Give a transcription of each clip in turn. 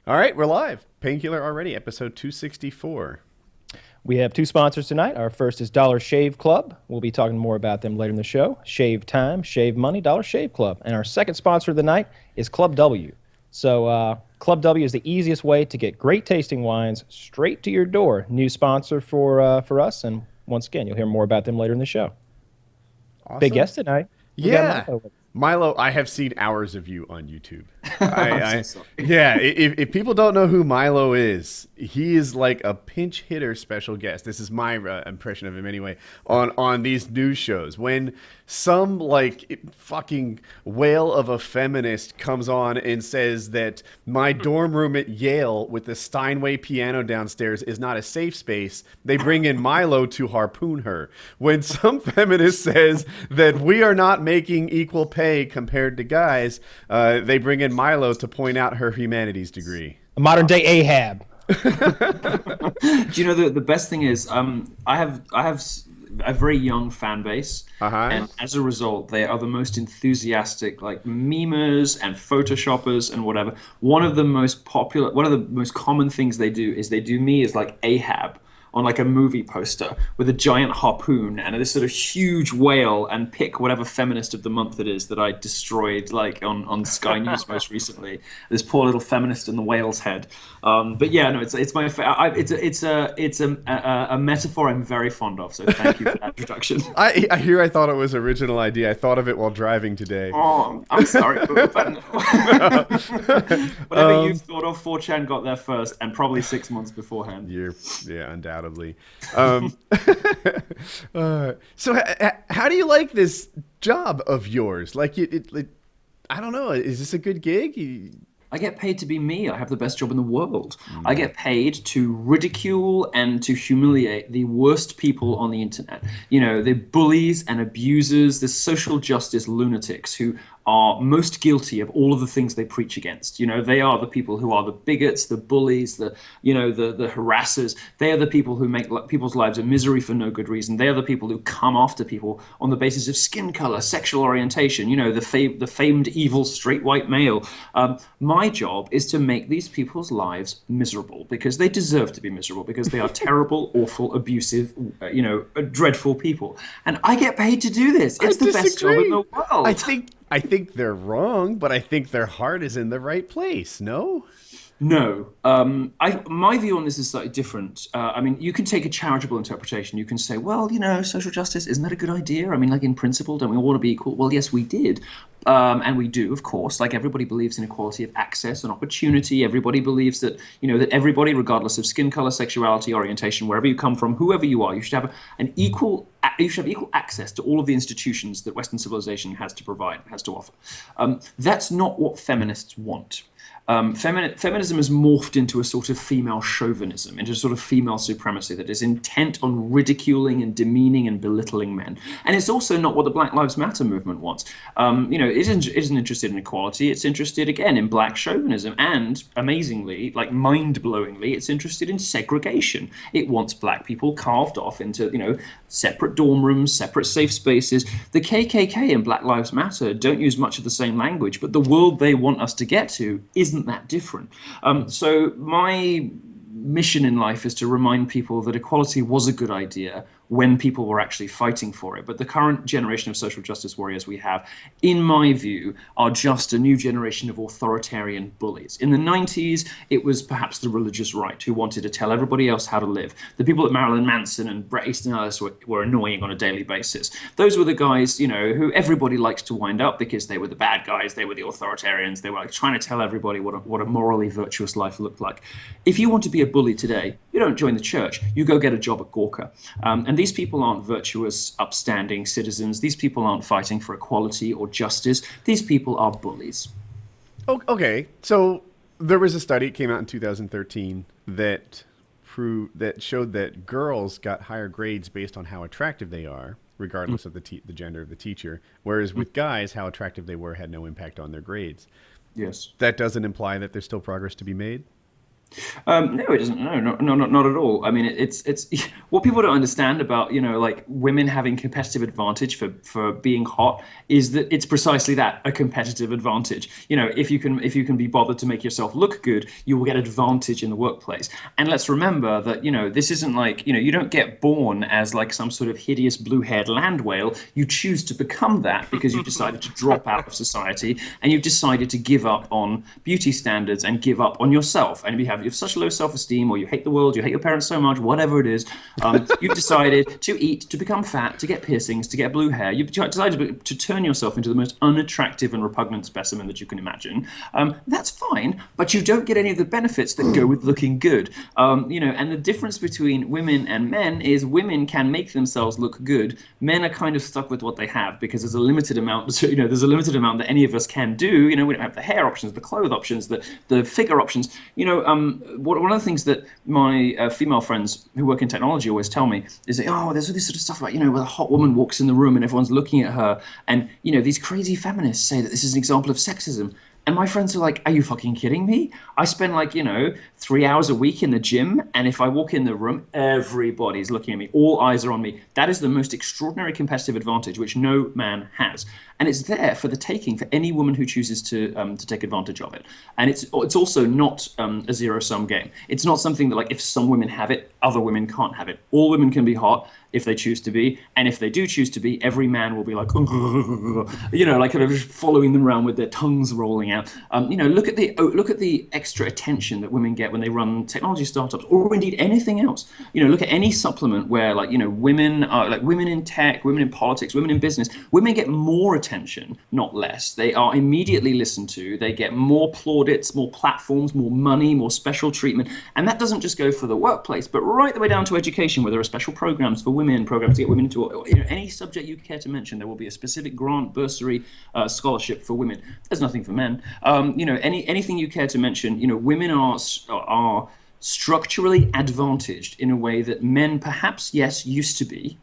All right, we're live. Painkiller already, episode 264. We have two sponsors tonight. Our first is Dollar Shave Club. We'll be talking more about them later in the show. Shave time, shave money, Dollar Shave Club. And our second sponsor of the night is Club W. So Club W is the easiest way to get great tasting wines straight to your door. New sponsor for us. And once again, you'll hear more about them later in the show. Big Awesome. guest tonight. We got Yeah. Milo. Milo, I have seen hours of you on YouTube. I'm so sorry. Yeah, if people don't know who Milo is, he is like a pinch hitter special guest. This is my impression of him anyway, on these news shows. When some like fucking whale of a feminist comes on and says that my dorm room at Yale with the Steinway piano downstairs is not a safe space, they bring in Milo to harpoon her. When some feminist says that we are not making equal pay compared to guys, they bring in Milo to point out her humanities degree. A modern day Ahab. Do you know the best thing is I have a very young fan base, and as a result, they are the most enthusiastic like memers and photoshoppers and whatever. One of the most common things they do is they do me as like Ahab on like a movie poster with a giant harpoon and this sort of huge whale, and pick whatever feminist of the month it is that I destroyed like on Sky News most recently. This poor little feminist in the whale's head. But yeah, no, it's a metaphor I'm very fond of. So thank you for that introduction. I thought it was original idea. I thought of it while driving today. Oh, I'm sorry, but whatever you thought of, 4chan got there first, and probably 6 months beforehand. Yeah, undoubtedly. So how do you like this job of yours? Like, I don't know. Is this a good gig? I get paid to be me. I have the best job in the world. I get paid to ridicule and to humiliate the worst people on the internet. You know, the bullies and abusers, the social justice lunatics who are most guilty of all of the things they preach against. You know, they are the people who are the bigots, the bullies, the harassers. They are the people who make people's lives a misery for no good reason. They are the people who come after people on the basis of skin color, sexual orientation. You know, the famed evil straight white male. My job is to make these people's lives miserable because they deserve to be miserable, because they are terrible, awful, abusive, dreadful people. And I get paid to do this. It's the best job in the world. I think they're wrong, but I think their heart is in the right place. No? No. My view on this is slightly different. I mean, you can take a charitable interpretation. You can say, well, you know, social justice, isn't that a good idea? I mean, like in principle, don't we all want to be equal? Well, yes, we did. And we do, of course. Like everybody believes in equality of access and opportunity. Everybody believes that, you know, that everybody, regardless of skin color, sexuality, orientation, wherever you come from, whoever you are, you should have equal access to all of the institutions that Western civilization has to provide, has to offer. That's not what feminists want. Feminism has morphed into a sort of female chauvinism, into a sort of female supremacy that is intent on ridiculing and demeaning and belittling men. And it's also not what the Black Lives Matter movement wants. It isn't interested in equality. It's interested, again, in black chauvinism. And, amazingly, like mind-blowingly, it's interested in segregation. It wants black people carved off into, you know, separate dorm rooms, separate safe spaces. The KKK and Black Lives Matter don't use much of the same language, but the world they want us to get to isn't that different. So my mission in life is to remind people that equality was a good idea when people were actually fighting for it. But the current generation of social justice warriors we have, in my view, are just a new generation of authoritarian bullies. In the 90s, it was perhaps the religious right who wanted to tell everybody else how to live. The people that Marilyn Manson and Bret Easton Ellis were annoying on a daily basis. Those were the guys, you know, who everybody likes to wind up because they were the bad guys, they were the authoritarians, they were like trying to tell everybody what a morally virtuous life looked like. If you want to be a bully today, you don't join the church, you go get a job at Gawker. And these people aren't virtuous, upstanding citizens. These people aren't fighting for equality or justice. These people are bullies. Okay, so there was a study that came out in 2013 that showed that girls got higher grades based on how attractive they are, regardless of the gender of the teacher, whereas with guys, how attractive they were had no impact on their grades. Yes. That doesn't imply that there's still progress to be made? No, it doesn't. No, not at all. I mean, it's what people don't understand about, like women having competitive advantage for being hot is that it's precisely that, a competitive advantage. If you can be bothered to make yourself look good, you will get advantage in the workplace. And let's remember that, this isn't like, you don't get born as like some sort of hideous blue-haired land whale. You choose to become that because you've decided to drop out of society and you've decided to give up on beauty standards and give up on yourself. And you have such low self-esteem, or you hate the world, you hate your parents so much, whatever it is, you've decided to eat, to become fat, to get piercings, to get blue hair. You've decided to turn yourself into the most unattractive and repugnant specimen that you can imagine. That's fine, but you don't get any of the benefits that go with looking good. And the difference between women and men is women can make themselves look good. Men are kind of stuck with what they have because there's a limited amount. There's a limited amount that any of us can do. We don't have the hair options, the clothes options, the figure options. One of the things that my female friends who work in technology always tell me is that, there's all this sort of stuff about, where a hot woman walks in the room and everyone's looking at her. And, these crazy feminists say that this is an example of sexism. And my friends are like, are you fucking kidding me? I spend 3 hours a week in the gym. And if I walk in the room, everybody's looking at me. All eyes are on me. That is the most extraordinary competitive advantage, which no man has. And it's there for the taking for any woman who chooses to take advantage of it. And it's also not a zero-sum game. It's not something that, if some women have it, other women can't have it. All women can be hot if they choose to be. And if they do choose to be, every man will be like, kind of following them around with their tongues rolling out. Look at the extra attention that women get when they run technology startups, or indeed anything else. Look at any supplement where, women are women in tech, women in politics, women in business. Women get more attention, not less. They are immediately listened to. They get more plaudits, more platforms, more money, more special treatment. And that doesn't just go for the workplace, but right the way down to education, where there are special programs for women, programs to get women into any subject you care to mention. There will be a specific grant, bursary, scholarship for women. There's nothing for men. Anything you care to mention, women are structurally advantaged in a way that men perhaps, yes, used to be.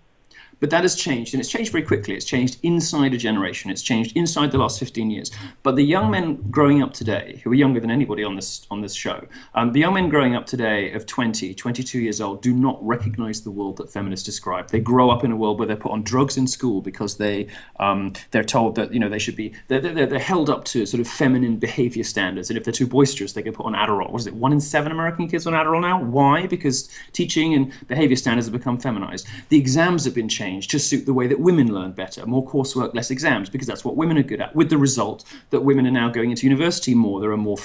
But that has changed, and it's changed very quickly. It's changed inside a generation. It's changed inside the last 15 years. But the young men growing up today, who are younger than anybody on this show, the young men growing up today of 20, 22 years old do not recognize the world that feminists describe. They grow up in a world where they're put on drugs in school because they're told that they should be they're held up to sort of feminine behavior standards, and if they're too boisterous, they get put on Adderall. What is it? 1 in 7 American kids on Adderall now? Why? Because teaching and behavior standards have become feminized. The exams have been changed to suit the way that women learn better. More coursework, less exams, because that's what women are good at. With the result that women are now going into university more. There are more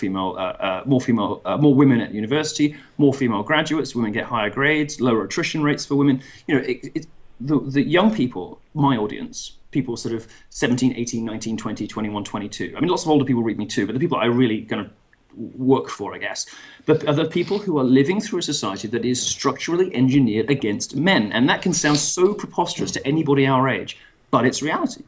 women at university, more female graduates. Women get higher grades, lower attrition rates for women. The young people, my audience, people sort of 17, 18, 19, 20, 21, 22. I mean, lots of older people read me too, but the people I really kind of work for, I guess, but are the people who are living through a society that is structurally engineered against men. And that can sound so preposterous to anybody our age, but it's reality.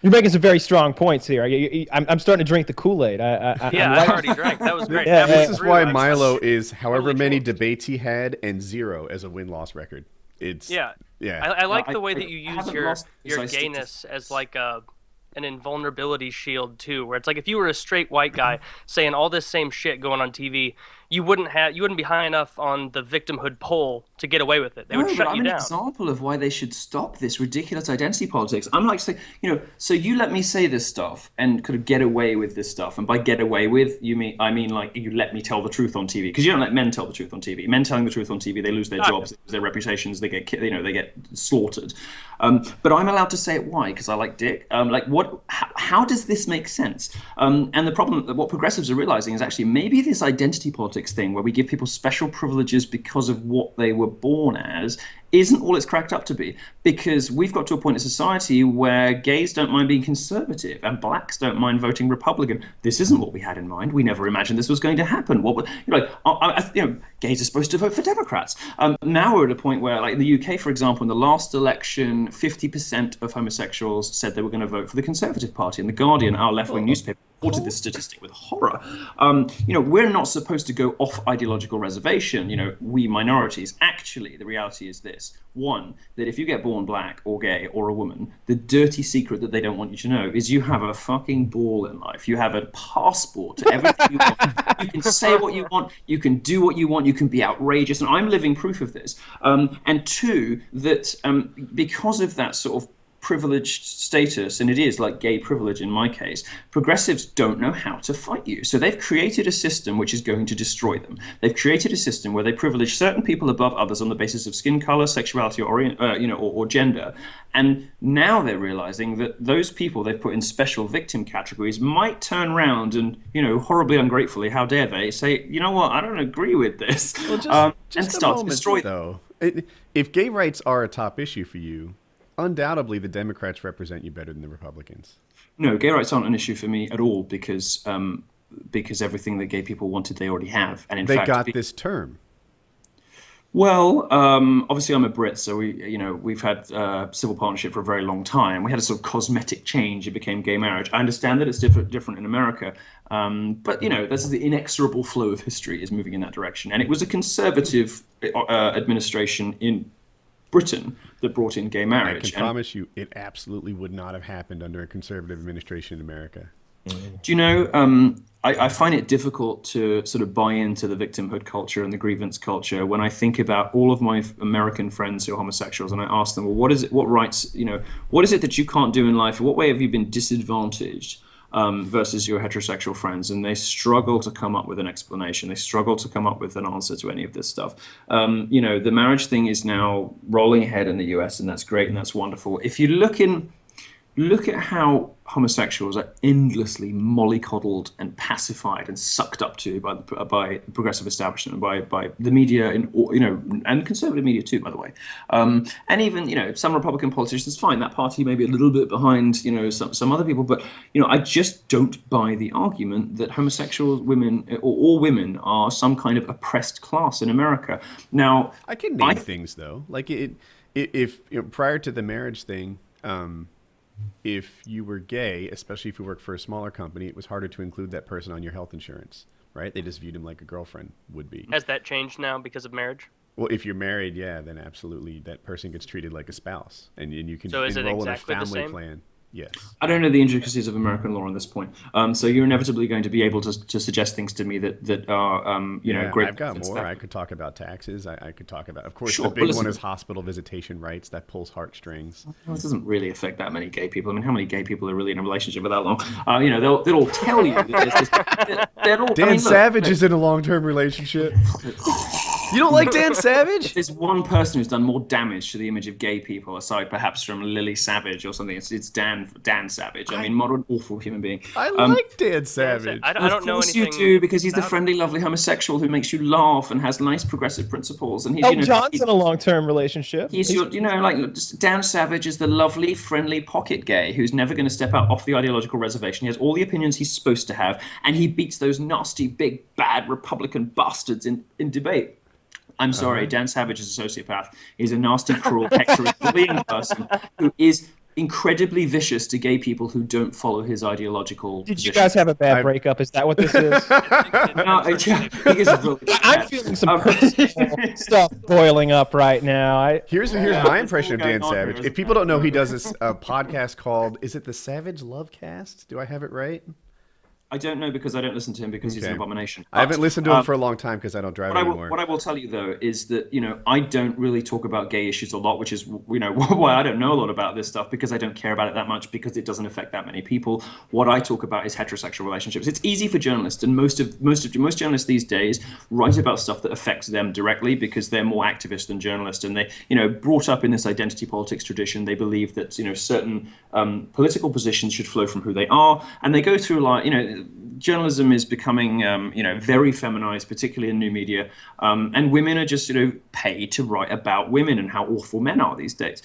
You're making some very strong points here. I'm starting to drink the Kool-Aid. I already drank. That was great. This is why Milo is however many debates he had and 0 as a win-loss record. It's yeah. I like the way that you use your gayness as like an invulnerability shield too, where it's like if you were a straight white guy saying all this same shit going on TV, you wouldn't be high enough on the victimhood pole to get away with it. They would shut you down. I'm an example of why they should stop this ridiculous identity politics. I'm like saying, so you let me say this stuff and could get away with this stuff, and by get away with, I mean like you let me tell the truth on TV, because you don't let men tell the truth on TV. Men telling the truth on TV, they lose their jobs, they lose their reputations, they get slaughtered. But I'm allowed to say it. Why? Because I like dick. How does this make sense? And the problem that what progressives are realizing is actually maybe this identity politics thing where we give people special privileges because of what they were born as isn't all it's cracked up to be, because we've got to a point in society where gays don't mind being conservative and blacks don't mind voting Republican. This isn't what we had in mind. We never imagined this was going to happen. Gays are supposed to vote for Democrats. Now we're at a point where, like in the UK, for example, in the last election, 50% of homosexuals said they were going to vote for the Conservative Party. And The Guardian, our left-wing newspaper, reported this statistic with horror. We're not supposed to go off ideological reservation, we minorities. Actually, the reality is this. One, that if you get born black or gay or a woman, the dirty secret that they don't want you to know is you have a fucking ball in life. You have a passport to everything you want. You can say what you want. You can do what you want. You can be outrageous. And I'm living proof of this. And two, that because of that sort of privileged status, and it is like gay privilege in my case, progressives don't know how to fight you. So they've created a system which is going to destroy them. They've created a system where they privilege certain people above others on the basis of skin color, sexuality, or gender. And now they're realizing that those people they've put in special victim categories might turn around and, horribly ungratefully, how dare they, say, you know what, I don't agree with this, Well, and start to destroy them. Though. If gay rights are a top issue for you, undoubtedly the Democrats represent you better than the Republicans. No, gay rights aren't an issue for me at all because everything that gay people wanted they already have, and in fact they got this term. Well, obviously I'm a Brit, so we've had civil partnership for a very long time. We had a sort of cosmetic change; it became gay marriage. I understand that it's different in America, but this is the inexorable flow of history is moving in that direction, and it was a conservative administration in Britain that brought in gay marriage. I can promise you it absolutely would not have happened under a conservative administration in America. Do you know, I find it difficult to sort of buy into the victimhood culture and the grievance culture when I think about all of my American friends who are homosexuals, and I ask them, well, what is it that you can't do in life? What way have you been disadvantaged versus your heterosexual friends? And they struggle to come up with an explanation. They struggle to come up with an answer to any of this stuff. The marriage thing is now rolling ahead in the US, and that's great and that's wonderful. If you look at how homosexuals are endlessly mollycoddled and pacified and sucked up to by the progressive establishment, by the media, and conservative media too, by the way, and even some Republican politicians. Fine, that party may be a little bit behind some other people, but I just don't buy the argument that homosexual women or all women are some kind of oppressed class in America. Now, I can name things though, like if prior to the marriage thing. If you were gay, especially if you worked for a smaller company, it was harder to include that person on your health insurance, right? They just viewed him like a girlfriend would be. Has that changed now because of marriage? Well, if you're married, yeah, then absolutely that person gets treated like a spouse, and you can enroll in a family plan. Yes. I don't know the intricacies of American law on this point. So you're inevitably going to be able to suggest things to me that are great. I've got more. I could talk about taxes. I could talk about, of course, sure, the big one is hospital visitation rights. That pulls heartstrings. Well, it doesn't really affect that many gay people. I mean, how many gay people are really in a relationship for that long? They'll all tell you that Dan Savage is in a long-term relationship. You don't like Dan Savage? There's one person who's done more damage to the image of gay people, aside perhaps from Lily Savage or something. It's Dan Savage. I mean, what an awful human being. I like Dan Savage. I don't know anything. You do, because he's the friendly, lovely homosexual who makes you laugh and has nice progressive principles. And he's, John's in a long-term relationship. He's Dan Savage is the lovely, friendly pocket gay who's never going to step out off the ideological reservation. He has all the opinions he's supposed to have, and he beats those nasty, big, bad Republican bastards in debate. I'm sorry, Dan Savage is a sociopath. He's a nasty, cruel, hectoring, bullying person who is incredibly vicious to gay people who don't follow his ideological Did position. You guys have a bad breakup? Is that what this is? I'm feeling some personal stuff boiling up right now. Here's my impression of Dan Savage. If people don't know, he does this podcast called, is it the Savage Lovecast? Do I have it right? I don't know because I don't listen to him because he's an abomination. I haven't listened to him for a long time because I don't drive anymore. What I will tell you though is that I don't really talk about gay issues a lot, which is why I don't know a lot about this stuff, because I don't care about it that much, because it doesn't affect that many people. What I talk about is heterosexual relationships. It's easy for journalists, and most journalists these days write about stuff that affects them directly because they're more activists than journalists, and they brought up in this identity politics tradition. They believe that certain political positions should flow from who they are, and they go through journalism is becoming, very feminized, particularly in new media, and women are just, paid to write about women and how awful men are these days.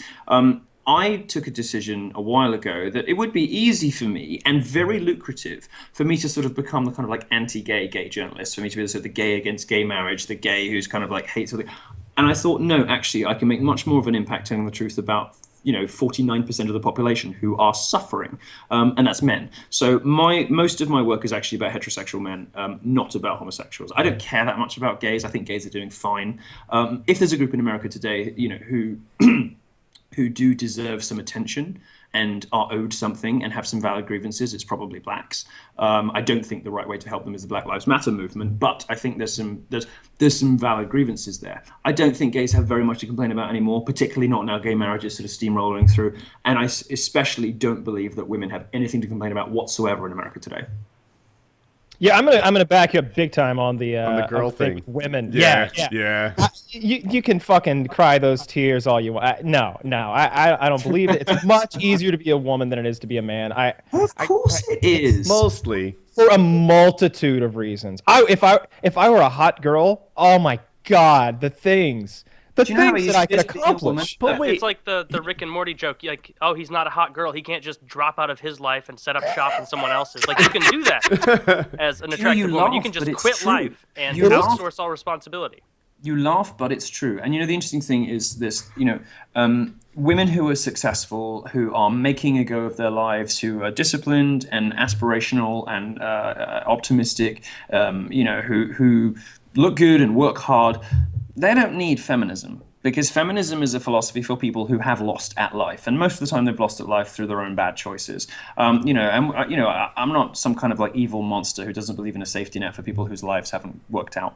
I took a decision a while ago that it would be easy for me and very lucrative for me to sort of become the kind of like anti-gay gay journalist, for me to be the sort of the gay against gay marriage, the gay who's kind of like hates something. And I thought, no, actually, I can make much more of an impact telling the truth about 49% of the population who are suffering, and that's men. So most of my work is actually about heterosexual men, not about homosexuals. I don't care that much about gays. I think gays are doing fine. If there's a group in America today, who who do deserve some attention and are owed something and have some valid grievances, it's probably blacks. I don't think the right way to help them is the Black Lives Matter movement, but I think there's some valid grievances there. I don't think gays have very much to complain about anymore, particularly not now gay marriage is sort of steamrolling through. And I especially don't believe that women have anything to complain about whatsoever in America today. Yeah, I'm gonna back you up big time on the girl thing. Women. Yeah. You can fucking cry those tears all you want. No, I don't believe it. It's much easier to be a woman than it is to be a man. Of course it is. Mostly for a multitude of reasons. If I were a hot girl, oh my God, the things that I could accomplish. But wait, it's like the Rick and Morty joke. Like, oh, he's not a hot girl. He can't just drop out of his life and set up shop in someone else's. Like, you can do that as an attractive woman. You can just quit life and outsource all responsibility. You laugh, but it's true. And the interesting thing is this. Women who are successful, who are making a go of their lives, who are disciplined and aspirational and optimistic, who look good and work hard. They don't need feminism, because feminism is a philosophy for people who have lost at life, and most of the time they've lost at life through their own bad choices. I'm not some kind of like evil monster who doesn't believe in a safety net for people whose lives haven't worked out,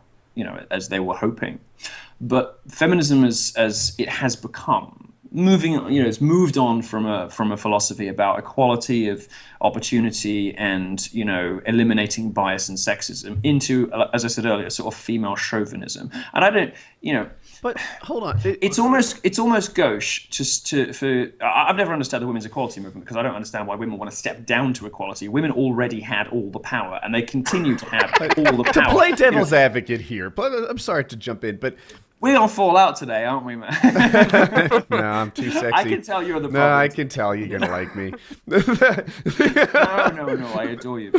as they were hoping. But feminism, as it has become, it's moved on from a philosophy about equality of opportunity and eliminating bias and sexism into, as I said earlier, sort of female chauvinism. And I don't, But hold on, it's almost gauche I've never understood the women's equality movement, because I don't understand why women want to step down to equality. Women already had all the power, and they continue to have all the power. To play devil's advocate here, but I'm sorry to jump in, but we're gonna fall out today, aren't we, man? No, I'm too sexy. I can tell you're the problem. No, I can tell you're gonna like me. No, I adore you.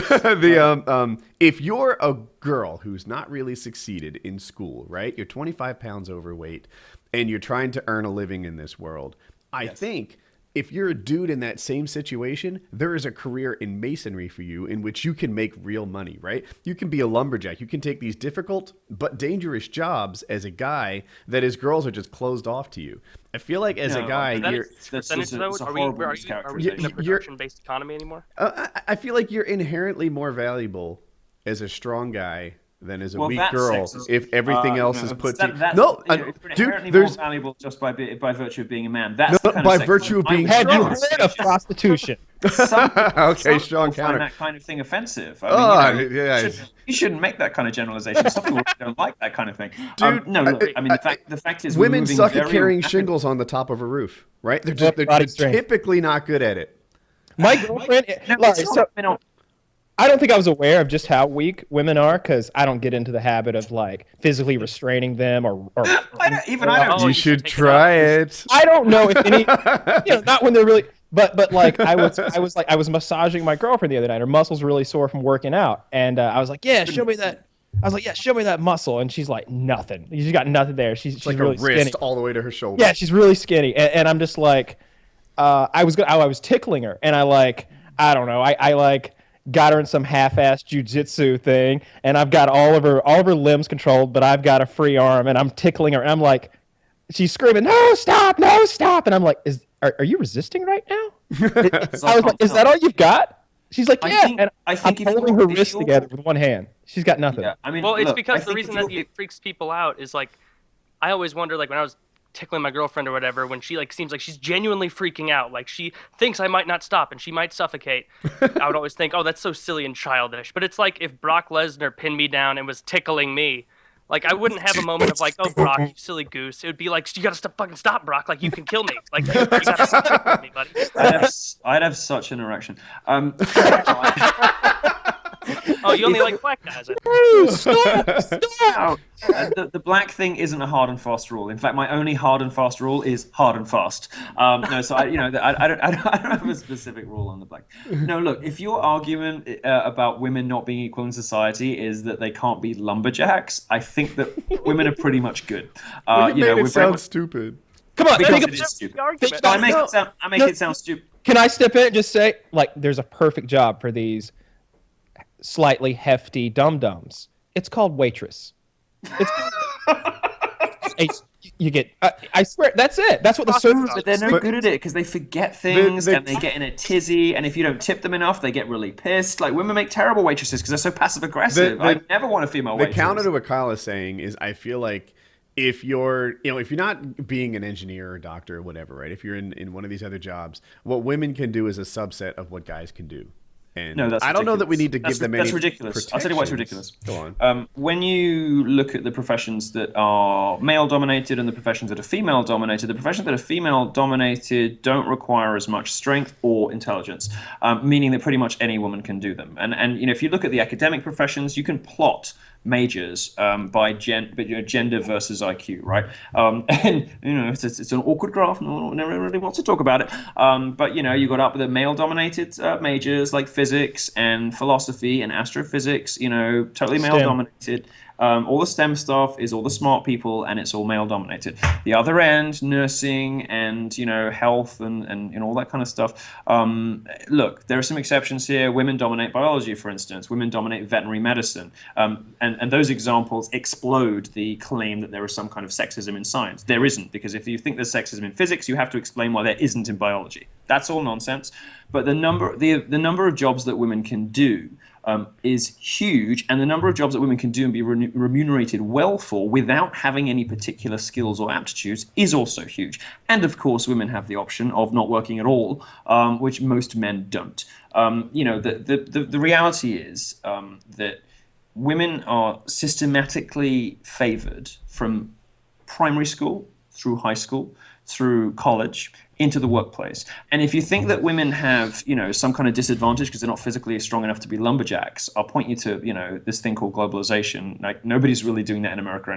If you're a girl who's not really succeeded in school, right? You're 25 pounds overweight, and you're trying to earn a living in this world. I think if you're a dude in that same situation, there is a career in masonry for you in which you can make real money, right? You can be a lumberjack. You can take these difficult but dangerous jobs as a guy that as girls are just closed off to you. I feel like as a guy, are we in a production-based economy anymore? I feel like you're inherently more valuable as a strong guy than as a weak girl sexist. If everything else is put to dude, there's more valuable just by virtue of being a man. That's the kind by of virtue of being strong. Have you heard of prostitution? Okay, strong counter. Find that kind of thing offensive. You shouldn't make that kind of generalization. Some people don't like that kind of thing. Dude, the fact is, women suck at carrying shingles on the top of a roof, right? They're typically not good at it. My girlfriend, I don't think I was aware of just how weak women are, because I don't get into the habit of like physically restraining them or I don't. You should try it. I don't know if any, not when they're really. But like I was massaging my girlfriend the other night. Her muscles were really sore from working out, and I was like, "Yeah, show me that." I was like, "Yeah, show me that muscle," and she's like, "Nothing. She's got nothing there. She's like really a wrist skinny. all the way to her shoulder." Yeah, she's really skinny, and I'm just like, I was tickling her, and I don't know, I got her in some half-assed jujitsu thing, and I've got all of her limbs controlled, but I've got a free arm, and I'm tickling her, and I'm like, she's screaming, "No, stop, and I'm like, are you resisting right now? I was like, is that all you've got? She's like, yeah. I think I'm holding her wrists together with one hand. She's got nothing. Yeah, it's because the reason that it freaks people out is like, I always wonder, like when I was tickling my girlfriend or whatever, when she like seems like she's genuinely freaking out, like she thinks I might not stop and she might suffocate, I would always think, oh, that's so silly and childish. But it's like if Brock Lesnar pinned me down and was tickling me, like I wouldn't have a moment of like, oh, Brock, you silly goose. It would be like, you gotta fucking stop, Brock. Like you can kill me. Like you gotta stop tickling me, buddy. I'd have such an erection. Oh, you only like black guys. Stop! The black thing isn't a hard and fast rule. In fact, my only hard and fast rule is hard and fast. So I don't have a specific rule on the black. No, look, if your argument about women not being equal in society is that they can't be lumberjacks, I think that women are pretty much good. It sounds stupid. Come on, Because think it of is stupid. argument. I make it sound stupid. Can I step in and just say, like, there's a perfect job for these slightly hefty dum-dums. It's called waitress. You get, I swear, that's it. That's what the service. But they're no good at it because they forget things and they get in a tizzy. And if you don't tip them enough, they get really pissed. Like, women make terrible waitresses because they're so passive aggressive. I never want a female waitress. The counter to what Kyle is saying is, I feel like if you're not being an engineer or a doctor or whatever, right? If you're in one of these other jobs, what women can do is a subset of what guys can do. And no, that's I don't know that we need to give them any. That's ridiculous. I'll tell you why it's ridiculous. Go on. When you look at the professions that are male-dominated and the professions that are female-dominated, the professions that are female-dominated don't require as much strength or intelligence, meaning that pretty much any woman can do them. And if you look at the academic professions, you can plot majors by gender versus IQ, right? And it's an awkward graph. No one really wants to talk about it. But you got up with the male-dominated majors like physics and philosophy and astrophysics. Totally male-dominated. All the STEM stuff is all the smart people, and it's all male-dominated. The other end, nursing and health and all that kind of stuff. Look, there are some exceptions here. Women dominate biology, for instance. Women dominate veterinary medicine, and those examples explode the claim that there is some kind of sexism in science. There isn't, because if you think there's sexism in physics, you have to explain why there isn't in biology. That's all nonsense. But the number of jobs that women can do is huge, and the number of jobs that women can do and be remunerated well for without having any particular skills or aptitudes is also huge. And of course, women have the option of not working at all, which most men don't. The reality is that women are systematically favored from primary school through high school, through college, into the workplace. And if you think that women have, some kind of disadvantage because they're not physically strong enough to be lumberjacks, I'll point you to, this thing called globalization. Like, nobody's really doing that in America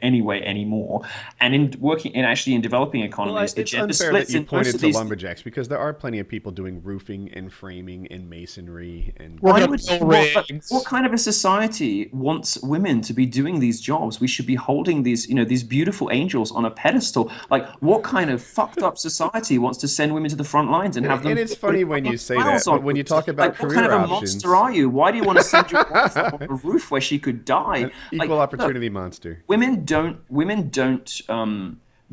anyway anymore. And in developing economies, the gender unfair splits that you in most pointed of to these. lumberjacks, because there are plenty of people doing roofing and framing and masonry and. What kind of a society wants women to be doing these jobs? We should be holding these beautiful angels on a pedestal. Like, what kind of fucked up society wants to send women to the front lines and have them? And it's funny when you say that, but when you talk about career what kind of a options, monster are you? Why do you want to send your wife on a roof where she could die? An equal opportunity monster. Women don't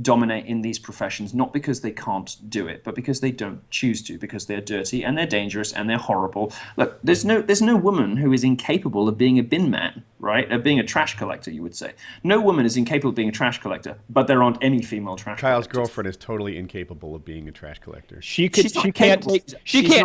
dominate in these professions, not because they can't do it, but because they don't choose to, because they're dirty and they're dangerous and they're horrible. Look, there's no woman who is incapable of being a bin man, right? Of being a trash collector, you would say. No woman is incapable of being a trash collector, but there aren't any female trash Kyle's collectors. girlfriend is totally incapable of being a trash collector. She can't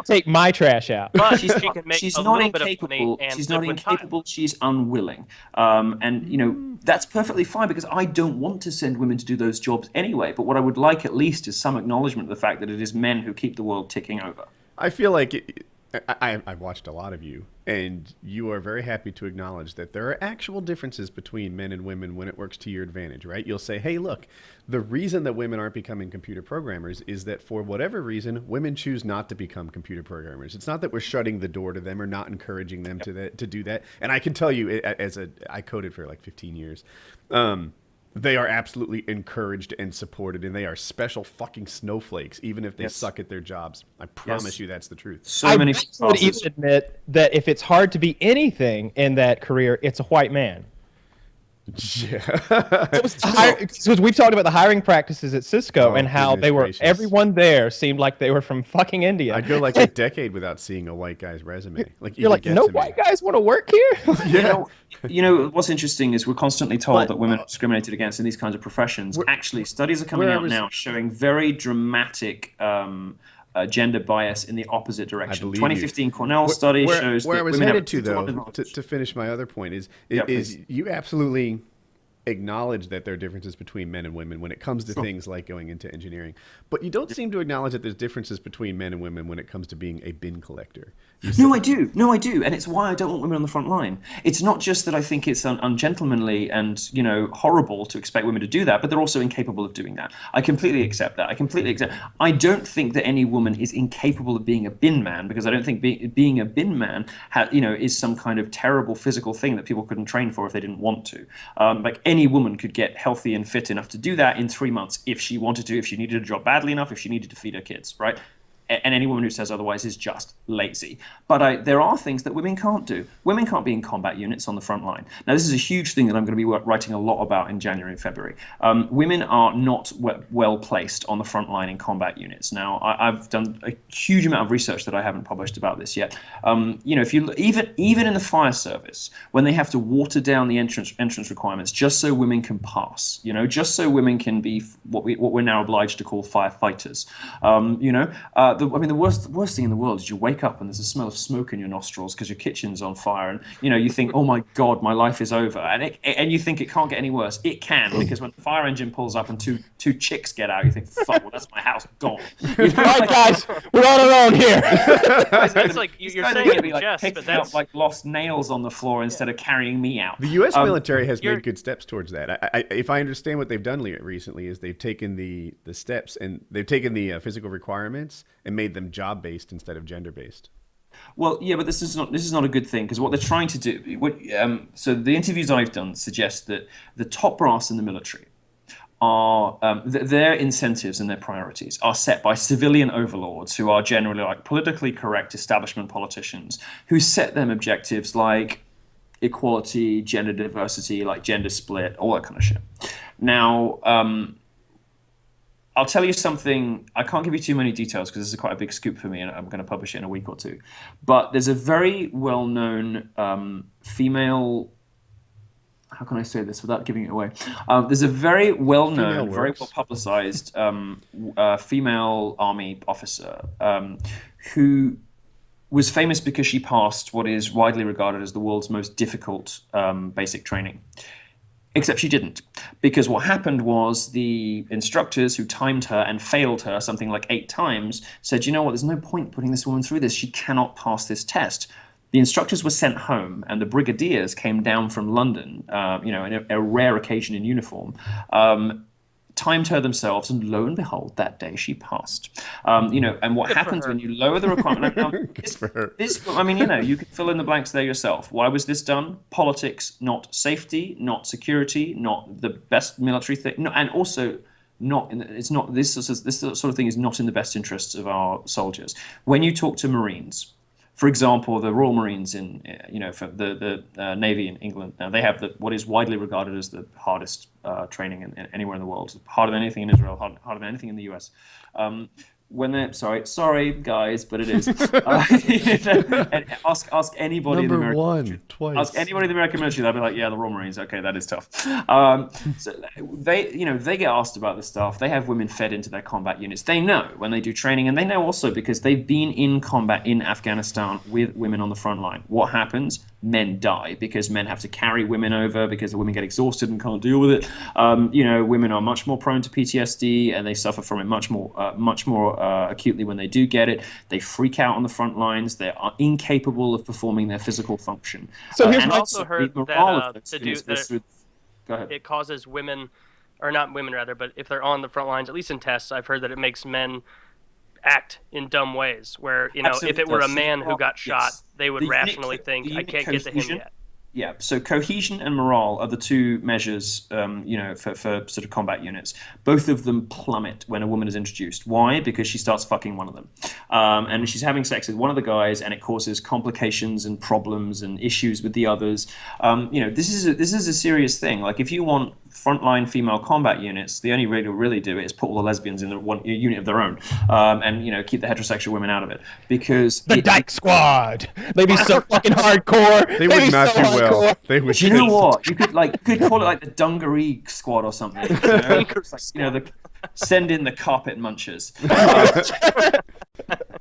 take my trash out. But she can make she's a not little bit of incapable. money and She's live not with incapable. She's unwilling, and that's perfectly fine, because I don't want to send women to do those jobs anyway. But what I would like at least is some acknowledgement of the fact that it is men who keep the world ticking over. I feel like I've watched a lot of you, and you are very happy to acknowledge that there are actual differences between men and women when it works to your advantage, right? You'll say, hey, look, the reason that women aren't becoming computer programmers is that for whatever reason, women choose not to become computer programmers. It's not that we're shutting the door to them or not encouraging them to do that. And I can tell you, I coded for like 15 years. They are absolutely encouraged and supported, and they are special fucking snowflakes, even if they suck at their jobs. I promise you that's the truth. So many people would even admit that if it's hard to be anything in that career, it's a white man. Yeah. Because we've talked about the hiring practices at Cisco and how everyone there seemed like they were from fucking India. I'd go like a decade without seeing a white guy's resume. You're like, no white guys want to work here? Yeah. What's interesting is we're constantly told that women are discriminated against in these kinds of professions. Actually, studies are coming out now showing very dramatic gender bias in the opposite direction. 2015 Cornell study shows where that I was women headed have to, though, to finish my other point is you absolutely acknowledge that there are differences between men and women when it comes to things like going into engineering, but you don't seem to acknowledge that there's differences between men and women when it comes to being a bin collector. No, I do, and it's why I don't want women on the front line. It's not just that I think it's ungentlemanly and horrible to expect women to do that, but they're also incapable of doing that. I completely accept that. I don't think that any woman is incapable of being a bin man, because I don't think being a bin man is some kind of terrible physical thing that people couldn't train for if they didn't want to. Like any woman could get healthy and fit enough to do that in 3 months if she wanted to, if she needed a job badly enough, if she needed to feed her kids, right? And any woman who says otherwise is just lazy. But there are things that women can't do. Women can't be in combat units on the front line. Now, this is a huge thing that I'm going to be writing a lot about in January and February. Women are not well placed on the front line in combat units. Now, I've done a huge amount of research that I haven't published about this yet. If you even in the fire service, when they have to water down the entrance requirements just so women can pass, just so women can be what we're now obliged to call firefighters, the worst thing in the world is you wake up and there's a smell of smoke in your nostrils because your kitchen's on fire, and you think, oh my god, my life is over, and you think it can't get any worse. It can, because when the fire engine pulls up and two chicks get out, you think, fuck, well, that's my house gone. Right, guys, we're on our own here. It's like you're saying it in jest, but that's like lost nails on the floor instead of carrying me out. The U.S. military has made good steps towards that. If I understand what they've done recently, is they've taken the steps and they've taken the physical requirements and made them job-based instead of gender-based. Well, yeah, but this is not a good thing, because what they're trying to do. So the interviews I've done suggest that the top brass in the military are their incentives and their priorities are set by civilian overlords who are generally like politically correct establishment politicians who set them objectives like equality, gender diversity, like gender split, all that kind of shit. Now, I'll tell you something. I can't give you too many details because this is quite a big scoop for me, and I'm going to publish it in a week or two. But there's a very well-known female. How can I say this without giving it away? There's a very well-known, very well-publicized female army officer who was famous because she passed what is widely regarded as the world's most difficult basic training. Except she didn't, because what happened was the instructors who timed her and failed her something like 8 times said, you know what, there's no point putting this woman through this. She cannot pass this test. The instructors were sent home, and the brigadiers came down from London, in a rare occasion in uniform, timed her themselves, and lo and behold, that day she passed. And what happens when you lower the requirement? You can fill in the blanks there yourself. Why was this done? Politics, not safety, not security, not the best military thing, and also it's not this sort of thing is not in the best interests of our soldiers. When you talk to Marines, for example, the Royal Marines for the Navy in England, now they have what is widely regarded as the hardest training anywhere in the world, harder than anything in Israel, harder than anything in the US. When they're sorry guys, but it is. And ask anybody in the American military. Ask anybody in the American military, they'll be like, yeah, the Royal Marines, okay, that is tough. So they get asked about this stuff. They have women fed into their combat units. They know when they do training, and they know also because they've been in combat in Afghanistan with women on the front line. What happens? Men die because men have to carry women over because the women get exhausted and can't deal with it. Women are much more prone to PTSD, and they suffer from it much more acutely when they do get it. They freak out on the front lines. They are incapable of performing their physical function. So here's also heard that Go ahead. It causes women, or not women rather, but if they're on the front lines, at least in tests, I've heard that it makes men act in dumb ways where, if it were a man who got shot, they would rationally think, I can't get to him yet. Yeah, so cohesion and morale are the two measures, for sort of combat units. Both of them plummet when a woman is introduced. Why? Because she starts fucking one of them. And she's having sex with one of the guys, and it causes complications and problems and issues with the others. This is a serious thing. Like, if you want frontline female combat units, the only way to really do it is put all the lesbians in one unit of their own, and keep the heterosexual women out of it. Because the Dyke Squad, they'd be so fucking hardcore. They would not do well. They would. Do you know what? You could call it like the Dungaree Squad or something. Send in the carpet munchers.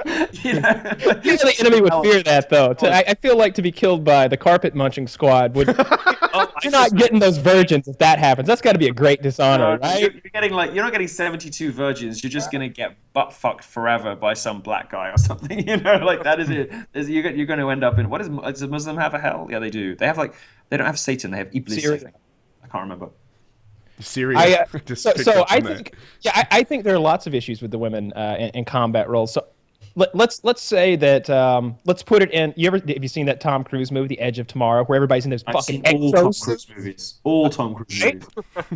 The enemy would fear that, though. I feel like to be killed by the carpet munching squad would. You're not getting those virgins if that happens. That's got to be a great dishonor, right? You're not getting 72 virgins. You're just gonna get butt fucked forever by some black guy or something. That is it. You're going to end up in does a Muslim have a hell? Yeah, they do. They don't have Satan. They have Iblis. I can't remember. Syria. I think there are lots of issues with the women in combat roles. So let's say that let's put it in. Have you seen that Tom Cruise movie, The Edge of Tomorrow, where everybody's in those I've fucking seen all Tom exos? Cruise movies. All Tom Cruise movies.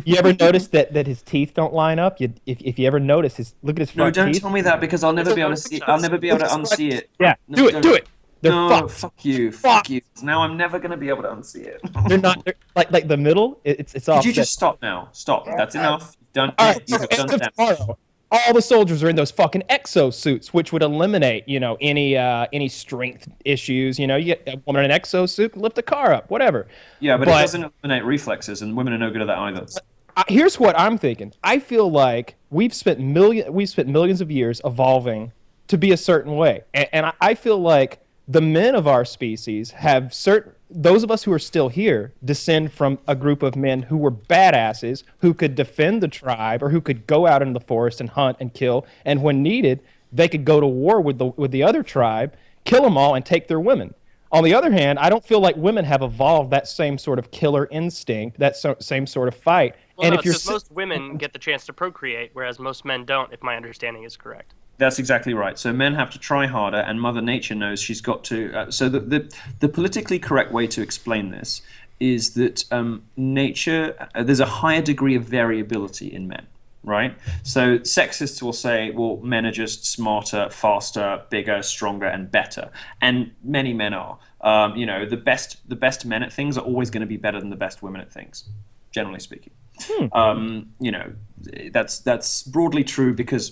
You ever notice that his teeth don't line up? If you ever notice look at his front No, don't teeth. tell me that because I'll never be able to see. I'll never be able to unsee it. Yeah, No, do it. They're No, fucked. fuck you, fuck you. Now I'm never gonna be able to unsee it. They're not. They're, like the middle. It's off. Could you just stop now? Stop. That's enough. Done. All right, You have done End of that. Tomorrow. All the soldiers are in those fucking exosuits, which would eliminate, any strength issues. You get a woman in an exosuit, lift a car up, whatever. Yeah, but it doesn't eliminate reflexes, and women are no good at that either. Here's what I'm thinking. I feel like we've spent millions of years evolving to be a certain way, and I feel like the men of our species have those of us who are still here descend from a group of men who were badasses, who could defend the tribe, or who could go out into the forest and hunt and kill, and when needed, they could go to war with the other tribe, kill them all, and take their women. On the other hand, I don't feel like women have evolved that same sort of killer instinct, that same sort of fight. Well, and no, because most women get the chance to procreate, whereas most men don't, if my understanding is correct. That's exactly right. So men have to try harder, and Mother Nature knows she's got to. So the politically correct way to explain this is that nature, there's a higher degree of variability in men, right? So sexists will say, well, men are just smarter, faster, bigger, stronger, and better, and many men are. The best men at things are always going to be better than the best women at things, generally speaking. That's broadly true because,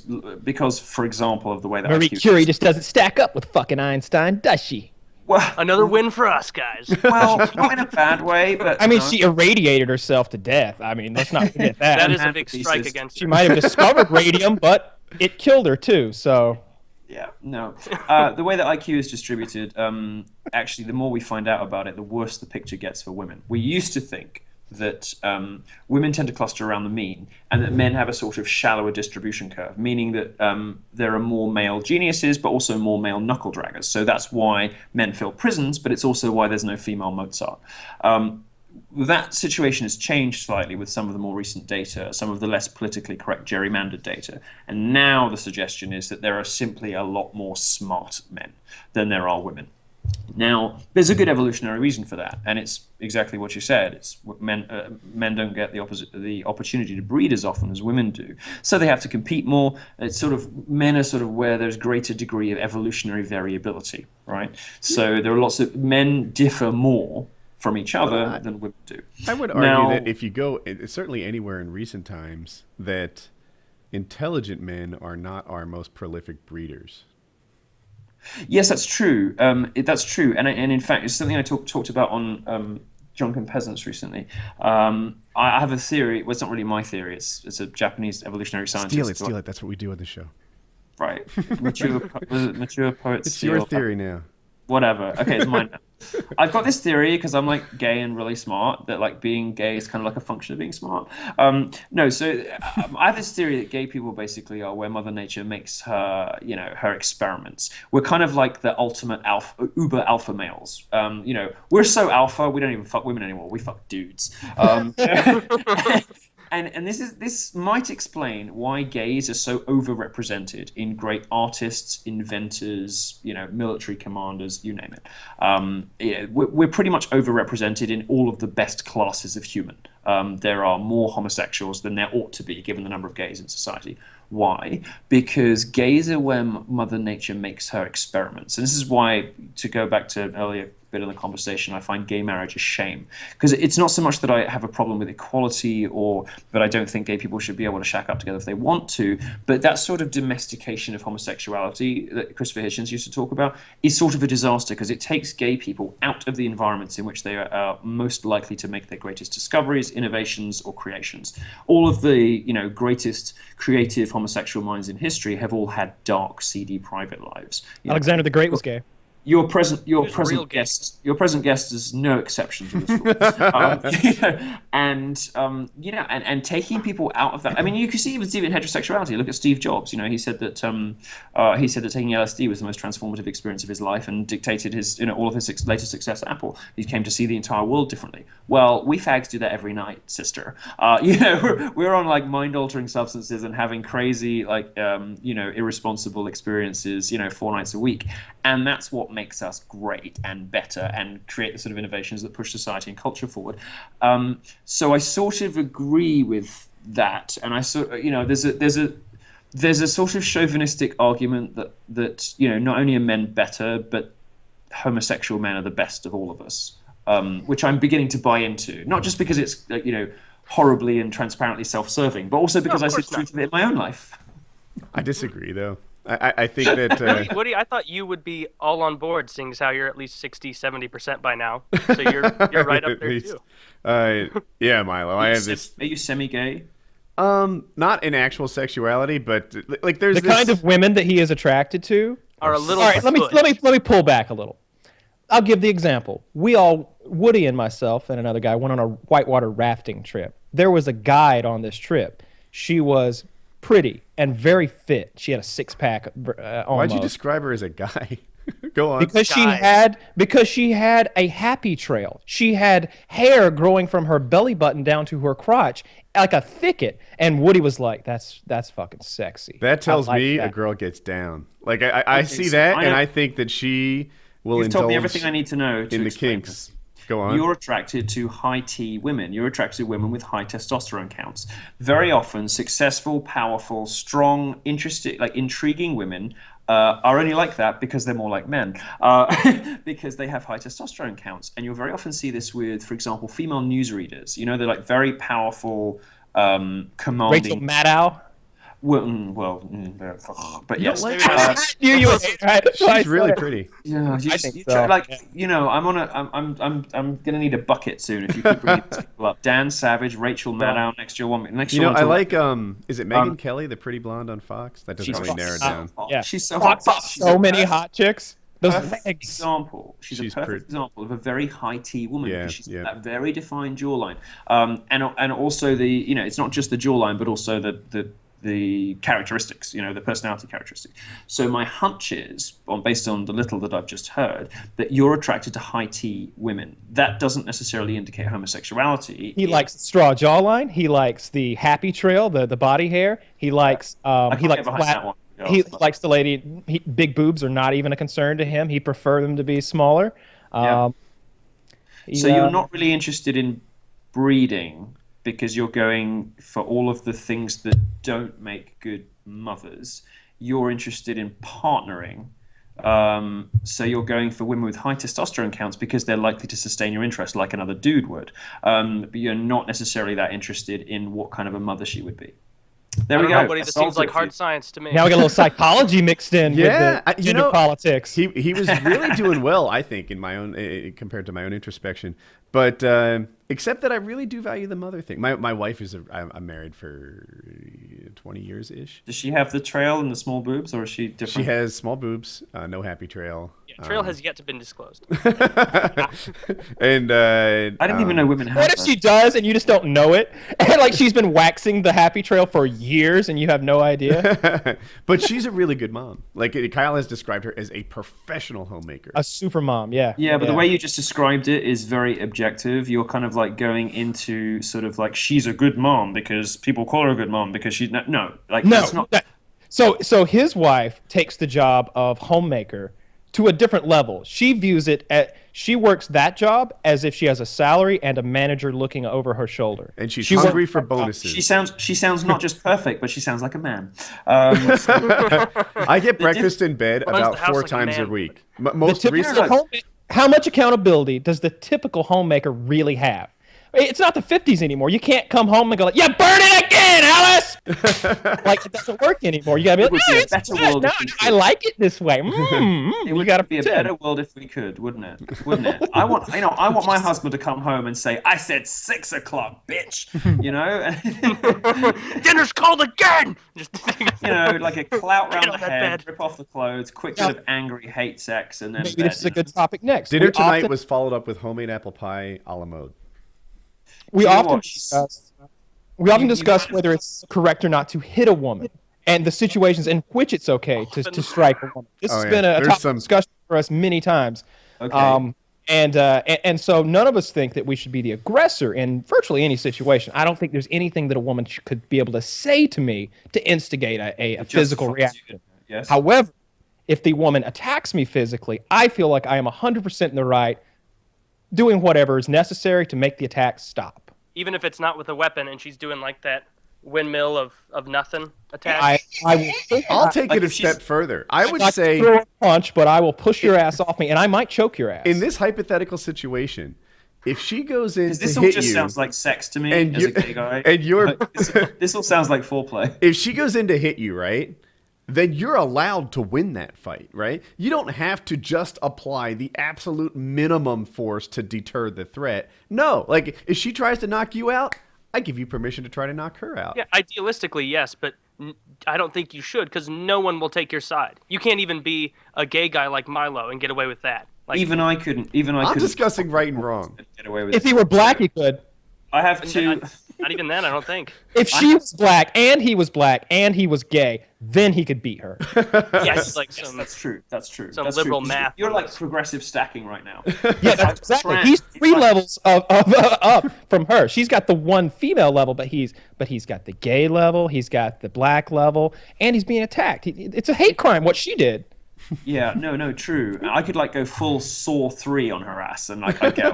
for example, of the way that Marie Curie just doesn't stack up with fucking Einstein, does she? Well, another win for us, guys. Well, not in a bad way, but I mean, she irradiated herself to death. I mean, let's not forget that. That is a big strike against her. She might have discovered radium, but it killed her too. So. Yeah, no. The way that IQ is distributed, actually, the more we find out about it, the worse the picture gets for women. We used to think that women tend to cluster around the mean, and that men have a sort of shallower distribution curve, meaning that there are more male geniuses, but also more male knuckle draggers. So that's why men fill prisons, but it's also why there's no female Mozart. That situation has changed slightly with some of the more recent data, some of the less politically correct gerrymandered data. And now the suggestion is that there are simply a lot more smart men than there are women. Now, there's a good evolutionary reason for that, and it's exactly what you said. It's men don't get the opportunity to breed as often as women do, so they have to compete more. It's sort of men are sort of where there's greater degree of evolutionary variability, right? So there are lots of men differ more from each other than women do. I would argue that if you go certainly anywhere in recent times, that intelligent men are not our most prolific breeders. Yes, that's true. That's true, and in fact, it's something I talked about on Drunken Peasants recently. I have a theory. Well, it's not really my theory. It's a Japanese evolutionary scientist. Steal it. That's what we do on the show. Right. Mature poets. It's your theory now. Whatever. Okay, it's mine now. I've got this theory because I'm like gay and really smart, that like being gay is kind of like a function of being smart. I have this theory that gay people basically are where Mother Nature makes her, her experiments. We're kind of like the ultimate uber alpha males. We're so alpha, we don't even fuck women anymore. We fuck dudes. And this might explain why gays are so overrepresented in great artists, inventors, military commanders, you name it. We're pretty much overrepresented in all of the best classes of human. There are more homosexuals than there ought to be, given the number of gays in society. Why? Because gays are where Mother Nature makes her experiments. And this is why, to go back to an earlier bit of the conversation, I find gay marriage a shame. Because it's not so much that I have a problem with equality or that I don't think gay people should be able to shack up together if they want to, but that sort of domestication of homosexuality that Christopher Hitchens used to talk about is sort of a disaster, because it takes gay people out of the environments in which they are most likely to make their greatest discoveries, innovations, or creations. All of the greatest creative homosexual minds in history have all had dark, seedy private lives. Alexander the Great was gay. Your present real gay? present guest is no exception to this rule. And taking people out of that. I mean, you can see even heterosexuality. Look at Steve Jobs. He said that taking LSD was the most transformative experience of his life and dictated his all of his later success at Apple. He came to see the entire world differently. Well, we fags do that every night, sister. We're on like mind-altering substances and having crazy irresponsible experiences 4 nights a week, and that's what makes us great and better and create the sort of innovations that push society and culture forward. So I sort of agree with that, and I there's a sort of chauvinistic argument that not only are men better, but homosexual men are the best of all of us, which I'm beginning to buy into. Not just because it's horribly and transparently self-serving, but also because I see the truth of it in my own life. I disagree, though. I think that... Woody, I thought you would be all on board, seeing as how you're at least 60-70% by now. So you're right up there, too. Yeah, Milo, I have this... Are you semi-gay? Not in actual sexuality, but like there's the kind of women that he is attracted to are a little... All right, let me pull back a little. I'll give the example. Woody and myself and another guy went on a whitewater rafting trip. There was a guide on this trip. She was pretty and very fit. She had a six-pack almost. Why'd you describe her as a guy? Go on. Because she had a happy trail. She had hair growing from her belly button down to her crotch, like a thicket. And Woody was like, "That's fucking sexy." That tells me a girl gets down. Like I see that, and I think that she will indulge. You've told me everything I need to know in the kinks. This. Go on. You're attracted to high T women. You're attracted to women with high testosterone counts. Very often, successful, powerful, strong, interesting, intriguing women are only like that because they're more like men, because they have high testosterone counts. And you'll very often see this with, for example, female newsreaders. They're like very powerful, commanding. Rachel Maddow. But yes, she's really pretty. Yeah, I think so. I'm gonna need a bucket soon if you could bring these people up. Dan Savage, Rachel Maddow, next year one. I like is it Megyn Kelly, the pretty blonde on Fox? That doesn't really narrow it down. Yeah, she's so hot. hot. So many hot chicks. Those legs. Example. She's a perfect example of a very high T woman. Yeah, she's that very defined jawline, and also it's not just the jawline, but also the characteristics, the personality characteristics. So my hunch is, based on the little that I've just heard, that you're attracted to high T women. That doesn't necessarily indicate homosexuality. He likes the straw jawline. He likes the happy trail, the body hair. He likes flat. He likes the lady. Big boobs are not even a concern to him. He prefers them to be smaller. So you're not really interested in breeding, because you're going for all of the things that don't make good mothers. You're interested in partnering. So you're going for women with high testosterone counts because they're likely to sustain your interest like another dude would. But you're not necessarily that interested in what kind of a mother she would be. There we go. This seems like hard science to me. Now we got a little psychology mixed in with the gender politics. He was really doing well, I think, in my own compared to my own introspection. But except that I really do value the mother thing. My wife is I'm married for 20 years ish. Does she have the trail and the small boobs, or is she different? She has small boobs, no happy trail. Yeah, trail has yet to been disclosed. And I didn't even know women had. What if she does and you just don't know it? And like she's been waxing the happy trail for years and you have no idea. But she's a really good mom. Like Kyle has described her as a professional homemaker. A super mom, yeah. Yeah, but the way you just described it is very objective. You're kind of like going into sort of like she's a good mom because people call her a good mom because she's not. No, that's not. So his wife takes the job of homemaker to a different level. She views it she works that job as if she has a salary and a manager looking over her shoulder. And she's hungry for bonuses. She sounds not just perfect, but she sounds like a man. I get breakfast in bed about 4 times a week. Most recently. How much accountability does the typical homemaker really have? It's not the 50s anymore. You can't come home and go like, "Yeah, burn it again, Alice." Like it doesn't work anymore. You gotta be like, "No, it's better world. No, I like it this way." It would be a better world if we could, wouldn't it? Wouldn't it? I want my husband to come home and say, "I said 6 o'clock, bitch." You know, dinner's called again. You know, like a clout round the head, rip off the clothes, quick bit of angry hate sex, and then maybe this is a good topic next. Dinner tonight was followed up with homemade apple pie a la mode. We often discuss whether it's correct or not to hit a woman and the situations in which it's okay to strike a woman. This has been a topic of discussion for us many times. Okay. And so none of us think that we should be the aggressor in virtually any situation. I don't think there's anything that a woman could be able to say to me to instigate a physical reaction. Yes. However, if the woman attacks me physically, I feel like I am 100% in the right, doing whatever is necessary to make the attack stop. Even if it's not with a weapon and she's doing like that windmill of nothing attack? I'll take it a step further. I would say throw a punch, but I will push your ass off me, and I might choke your ass. In this hypothetical situation, if she goes in to this hit all just you, sounds like sex to me and as a gay guy. And you're this all sounds like foreplay. If she goes in to hit you, right? Then you're allowed to win that fight, right? You don't have to just apply the absolute minimum force to deter the threat. No, like if she tries to knock you out, I give you permission to try to knock her out. Yeah, idealistically, yes, but I don't think you should because no one will take your side. You can't even be a gay guy like Milo and get away with that. Like, Even I couldn't. I'm discussing right and wrong. Get away with if he were black, he could. I have to. Not even then, I don't think. If she was black and he was gay, then he could beat her. Yes, like that's true. That's true. Some that's liberal true. math. You're like progressive stacking right now. Yeah, that's exactly. He's 3 levels up from her. She's got the one female level, but he's got the gay level, he's got the black level, and he's being attacked. It's a hate crime what she did. Yeah, no, true. I could like go full Saw 3 on her ass, and like I'd get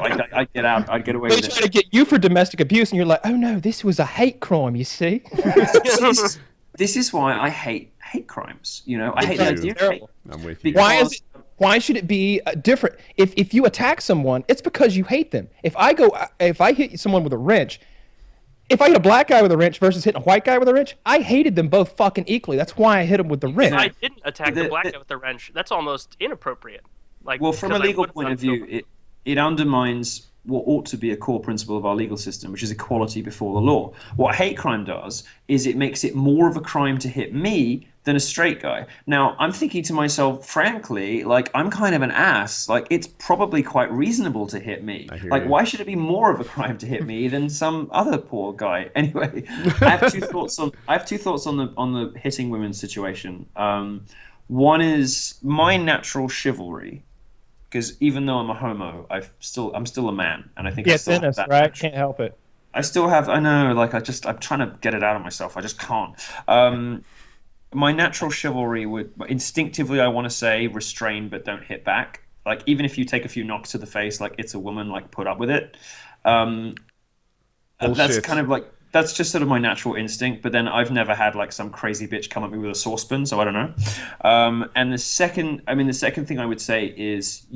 out, I'd get away with it. They try to get you for domestic abuse, and you're like, oh no, this was a hate crime. You see? This is why I hate crimes. You know, I hate the idea of hate. I'm with you. Why should it be different? If you attack someone, it's because you hate them. If I hit someone with a wrench, if I hit a black guy with a wrench versus hitting a white guy with a wrench, I hated them both fucking equally. That's why I hit him with the wrench. I didn't attack the black guy with the wrench. That's almost inappropriate. Like, well, from a legal point of view, it undermines what ought to be a core principle of our legal system, which is equality before the law. What hate crime does is it makes it more of a crime to hit me than a straight guy. Now, I'm thinking to myself, frankly, like, I'm kind of an ass. Like, it's probably quite reasonable to hit me. Like, why should it be more of a crime to hit me than some other poor guy? Anyway, I have two thoughts on the hitting women situation. One is my natural chivalry. Because even though I'm a homo, I'm still a man, and I think I still have that right? Can't help it. I still have. I know, like I'm trying to get it out of myself. I just can't. My natural chivalry would instinctively, I want to say, restrain but don't hit back. Like even if you take a few knocks to the face, like it's a woman, like put up with it. That's kind of like. That's just sort of my natural instinct, but then I've never had like some crazy bitch come at me with a saucepan, so I don't know. And the second thing I would say is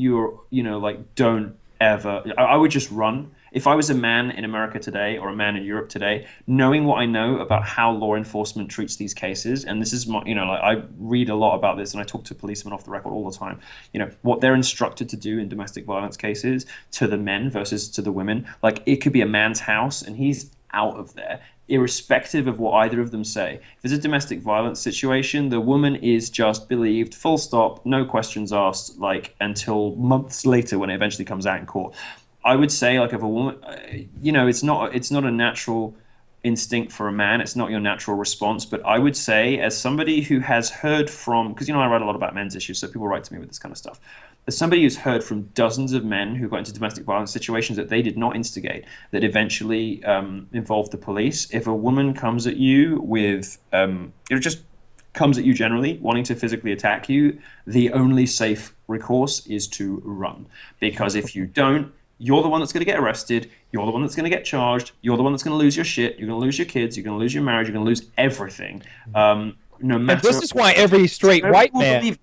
don't ever. I would just run. If I was a man in America today or a man in Europe today, knowing what I know about how law enforcement treats these cases, and this is my, I read a lot about this and I talk to policemen off the record all the time. What they're instructed to do in domestic violence cases to the men versus to the women. Like it could be a man's house and he's out of there, irrespective of what either of them say. If it's a domestic violence situation, the woman is just believed, full stop, no questions asked, like until months later when it eventually comes out in court. I would say, like, if a woman, it's not a natural instinct for a man. It's not your natural response. But I would say, as somebody who has heard from, because I write a lot about men's issues, so people write to me with this kind of stuff. As somebody who's heard from dozens of men who got into domestic violence situations that they did not instigate, that eventually involved the police, if a woman comes at you with, just comes at you generally, wanting to physically attack you, the only safe recourse is to run. Because if you don't, you're the one that's going to get arrested, you're the one that's going to get charged, you're the one that's going to lose your shit, you're going to lose your kids, you're going to lose your marriage, you're going to lose everything. No matter. And this is why every straight white man...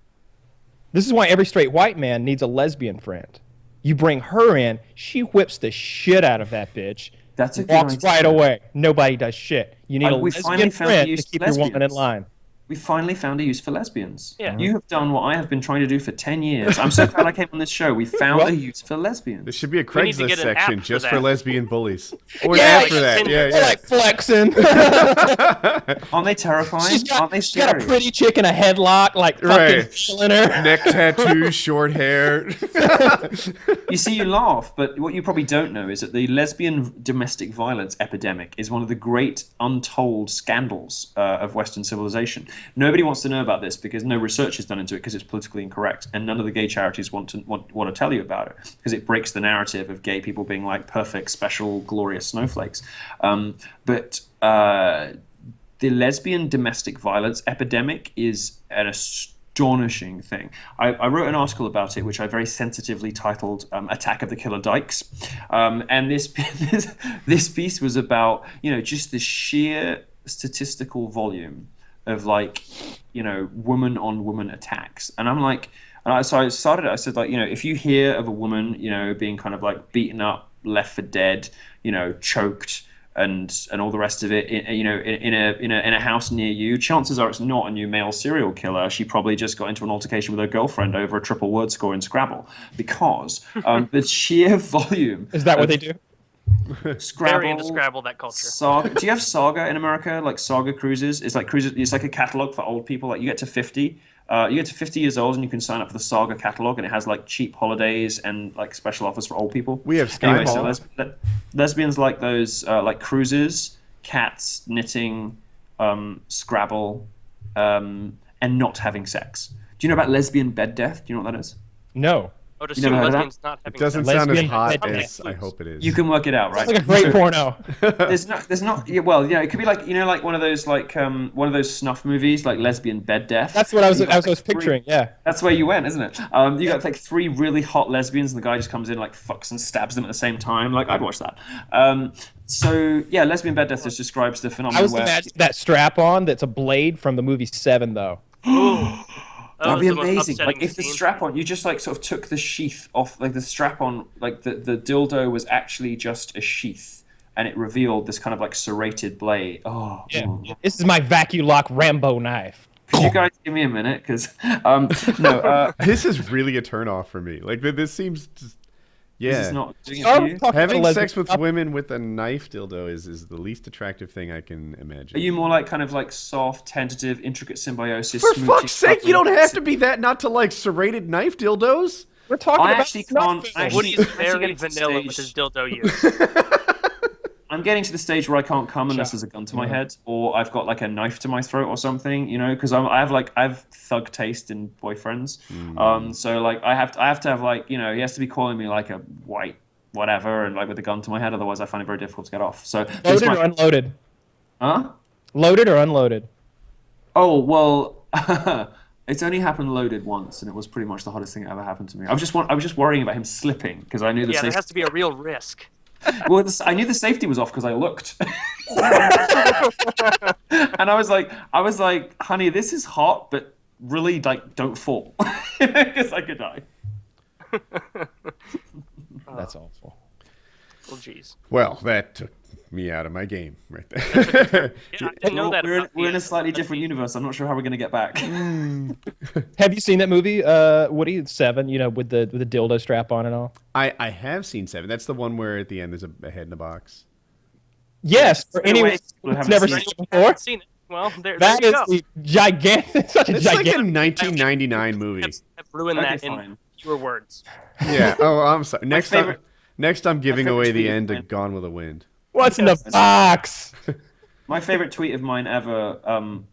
This is why every straight white man needs a lesbian friend. You bring her in, she whips the shit out of that bitch. That's a good Walks idea. right away. Nobody does shit. You need a We finally lesbian found a friend use to keep for your woman in lesbians. line. We finally found a use for lesbians. Yeah. You have done what I have been trying to do for 10 years. I'm so glad I came on this show. We found a use for lesbians. There should be a We need to Craigslist get an section app for just for that. lesbian bullies. Or an Yeah, app like for that. Tinder. Yeah, I yeah. like flexing. Aren't they terrifying? Aren't they she's got a scary? pretty chick in a headlock, like fucking Right. feeling her. Neck tattoos, short hair. You see, you laugh, but what you probably don't know is that the lesbian domestic violence epidemic is one of the great untold scandals of Western civilization. Nobody wants to know about this because no research is done into it because it's politically incorrect, and none of the gay charities want to tell you about it because it breaks the narrative of gay people being like perfect, special, glorious snowflakes. But the lesbian domestic violence epidemic is an astonishing thing. I wrote an article about it, which I very sensitively titled "Attack of the Killer Dykes," and this piece was about just the sheer statistical volume of woman on woman attacks. And I'm like, so I started it. I said if you hear of a woman being kind of like beaten up, left for dead, choked, and all the rest of it in a house near you, chances are it's not a new male serial killer. She probably just got into an altercation with her girlfriend over a triple word score in Scrabble, because the sheer volume. Is that what they do? Scrabble, Very into Scrabble, that culture. Saga. Do you have Saga in America? Like Saga Cruises? It's like cruises. It's like a catalog for old people. Like you get to 50. You get to 50 years old and you can sign up for the Saga catalog, and it has like cheap holidays and like special offers for old people. We have Anyway, Skyball. so lesbians like those, like cruises, cats, knitting, Scrabble, and not having sex. Do you know about lesbian bed death? Do you know what that is? No. I would You never assume heard of that? lesbians not having It doesn't sex. sound as Lesbian hot bed as I hope it is. You can work it out, right? It's like a great porno. There's not. Yeah, well, it could be like like one of those snuff movies, like lesbian bed death. That's what I was You got, like, picturing. Yeah. That's where you went, isn't it? You got like 3 really hot lesbians, and the guy just comes in, like fucks and stabs them at the same time. Like I'd watch that. So yeah, lesbian bed death just describes the I phenomenon was where imagining that strap on that's a blade from the movie Seven, though. that'd was be the most amazing. upsetting Like if the scene. strap on, you just like sort of took the sheath off, like the strap on, like the dildo was actually just a sheath, and it revealed this kind of like serrated blade. Oh, Yeah. mm. This is my vacuum lock Rambo knife. Could you guys give me a minute? Because no, This is really a turnoff for me. Like this seems just, yeah. this is not doing it Start for you. talking Having to sex with lesbian- women with a knife dildo is the least attractive thing I can imagine. Are you more like kind of like soft, tentative, intricate symbiosis? For smooching, fuck's sake, you don't cuddling? have to be that not to like serrated knife dildos. We're talking I about actually snuff can't- films. I actually- Woody's very getting to the vanilla with stage- his dildo use. I'm getting to the stage where I can't come unless Shut there's a gun to my head, or I've got like a knife to my throat or something, because I have thug taste in boyfriends. So like I have to have like he has to be calling me like a white whatever and like with a gun to my head, otherwise I find it very difficult to get off. So this Loaded or might- unloaded? huh? Loaded or unloaded? Oh well, it's only happened loaded once, and it was pretty much the hottest thing that ever happened to me. I was just worrying about him slipping because I knew the Yeah, there safety. has to be a real risk. Well, I knew the safety was off because I looked. And I was like, honey, this is hot, but really, like, don't fall, because I could die. That's awful. Well, jeez. Well, that took me out of my game right there. Yeah, I didn't know that. We're about in a the- slightly different universe. I'm not sure how we're going to get back. Have you seen that movie, Woody, Seven, with the dildo strap on and all? I have seen Seven. That's the one where at the end there's a head in a box. Yes, for By the way, anyone people who's haven't never seen seen it. it before. Haven't seen it. Well, there That you is go. the gigantic, such a It's like a gigantic. 1999 movie. I've ruined Okay, that in fine. fewer words. Yeah. Oh, I'm sorry. Next I'm giving favorite away the tweet of end mine- of Gone with the Wind. What's in the box? My favorite tweet of mine ever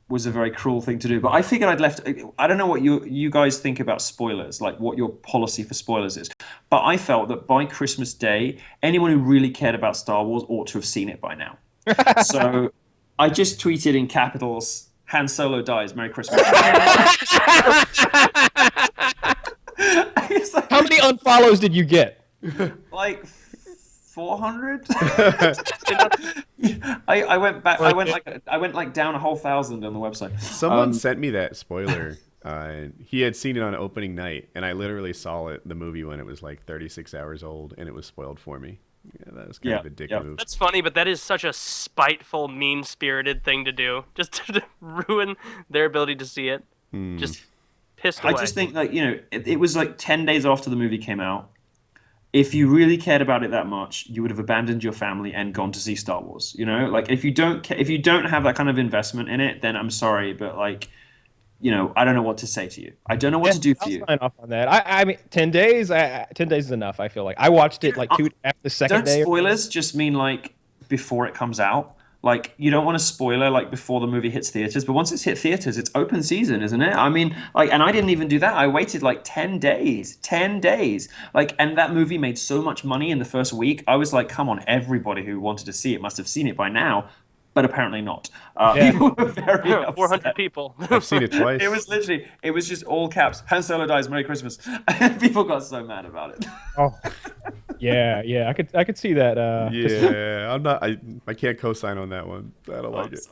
was a very cruel thing to do, but I figured I'd left. I don't know what you guys think about spoilers, like what your policy for spoilers is, but I felt that by Christmas Day, anyone who really cared about Star Wars ought to have seen it by now. So I just tweeted in capitals, Han Solo dies, Merry Christmas. It's like, How many unfollows did you get? like 400. I went back. I went like down a whole 1,000 on the website. Someone sent me that spoiler. He had seen it on opening night, and I literally saw the movie when it was like 36 hours old, and it was spoiled for me. Yeah, that was kind of a dick move. That's funny, but that is such a spiteful, mean-spirited thing to do, just to ruin their ability to see it. Just pissed away. I just think, like, you know, it was like 10 days after the movie came out. If you really cared about it that much, you would have abandoned your family and gone to see Star Wars. You know, like if you don't have that kind of investment in it, then I'm sorry, but like, you know, I don't know what to say to you. I don't know what to do for you. I'll sign off on that. I mean, 10 days. 10 days is enough. I feel like I watched it like after the second day. Don't spoilers just mean like before it comes out. Like, you don't want a spoiler like before the movie hits theaters, but once it's hit theaters, it's open season, isn't it? I mean, like, and I didn't even do that. I waited like 10 days. Like, and that movie made so much money in the first week. I was like, come on, everybody who wanted to see it must have seen it by now. But apparently not. People were very upset. 400 people. I've seen it twice. It was just all caps. Han Solo dies, Merry Christmas. People got so mad about it. Oh, yeah. I could see that. Yeah, I'm not. I can't co-sign on that one. I don't like it.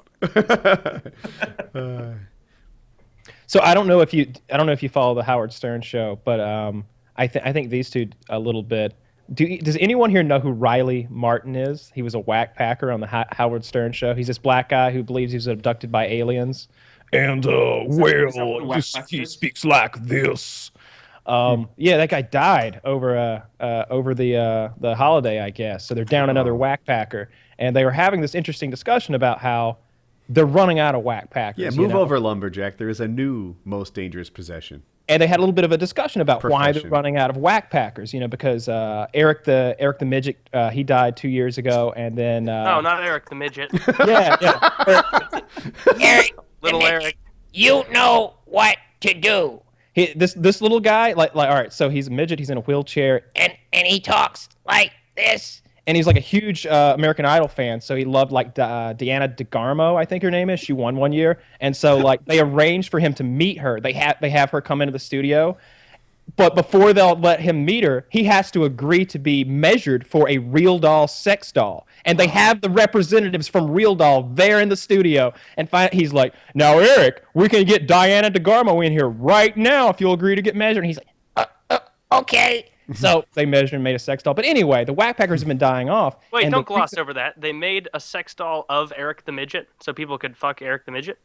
So I don't know if you follow the Howard Stern show, but I think these two a little bit. Does anyone here know who Riley Martin is? He was a whack packer on the Howard Stern show. He's this black guy who believes he was abducted by aliens. And, he speaks like this. Yeah, that guy died over the holiday, I guess. So they're down another whack packer. And they were having this interesting discussion about how they're running out of whack packers. Yeah, move over, Lumberjack. There is a new most dangerous possession. And they had a little bit of a discussion about why they're running out of whack packers, you know, because Eric the midget, he died 2 years ago, and then no, not Eric the midget. yeah. Eric, little Eric, you know what to do. This little guy, like all right, so he's a midget, he's in a wheelchair, And he talks like this. and he's like a huge American Idol fan, so he loved like Deanna DeGarmo, I think her name is. She won one year, and so like they arranged for him to meet her. They have her come into the studio, but before they'll let him meet her, he has to agree to be measured for a Real Doll sex doll, and they have the representatives from Real Doll there in the studio. And he's like, "Now, Eric, we can get Diana DeGarmo in here right now if you'll agree to get measured." And he's like, Okay. So they measured and made a sex doll. But anyway, the whack packers have been dying off. Wait, don't gloss over that. They made a sex doll of Eric the midget so people could fuck Eric the midget?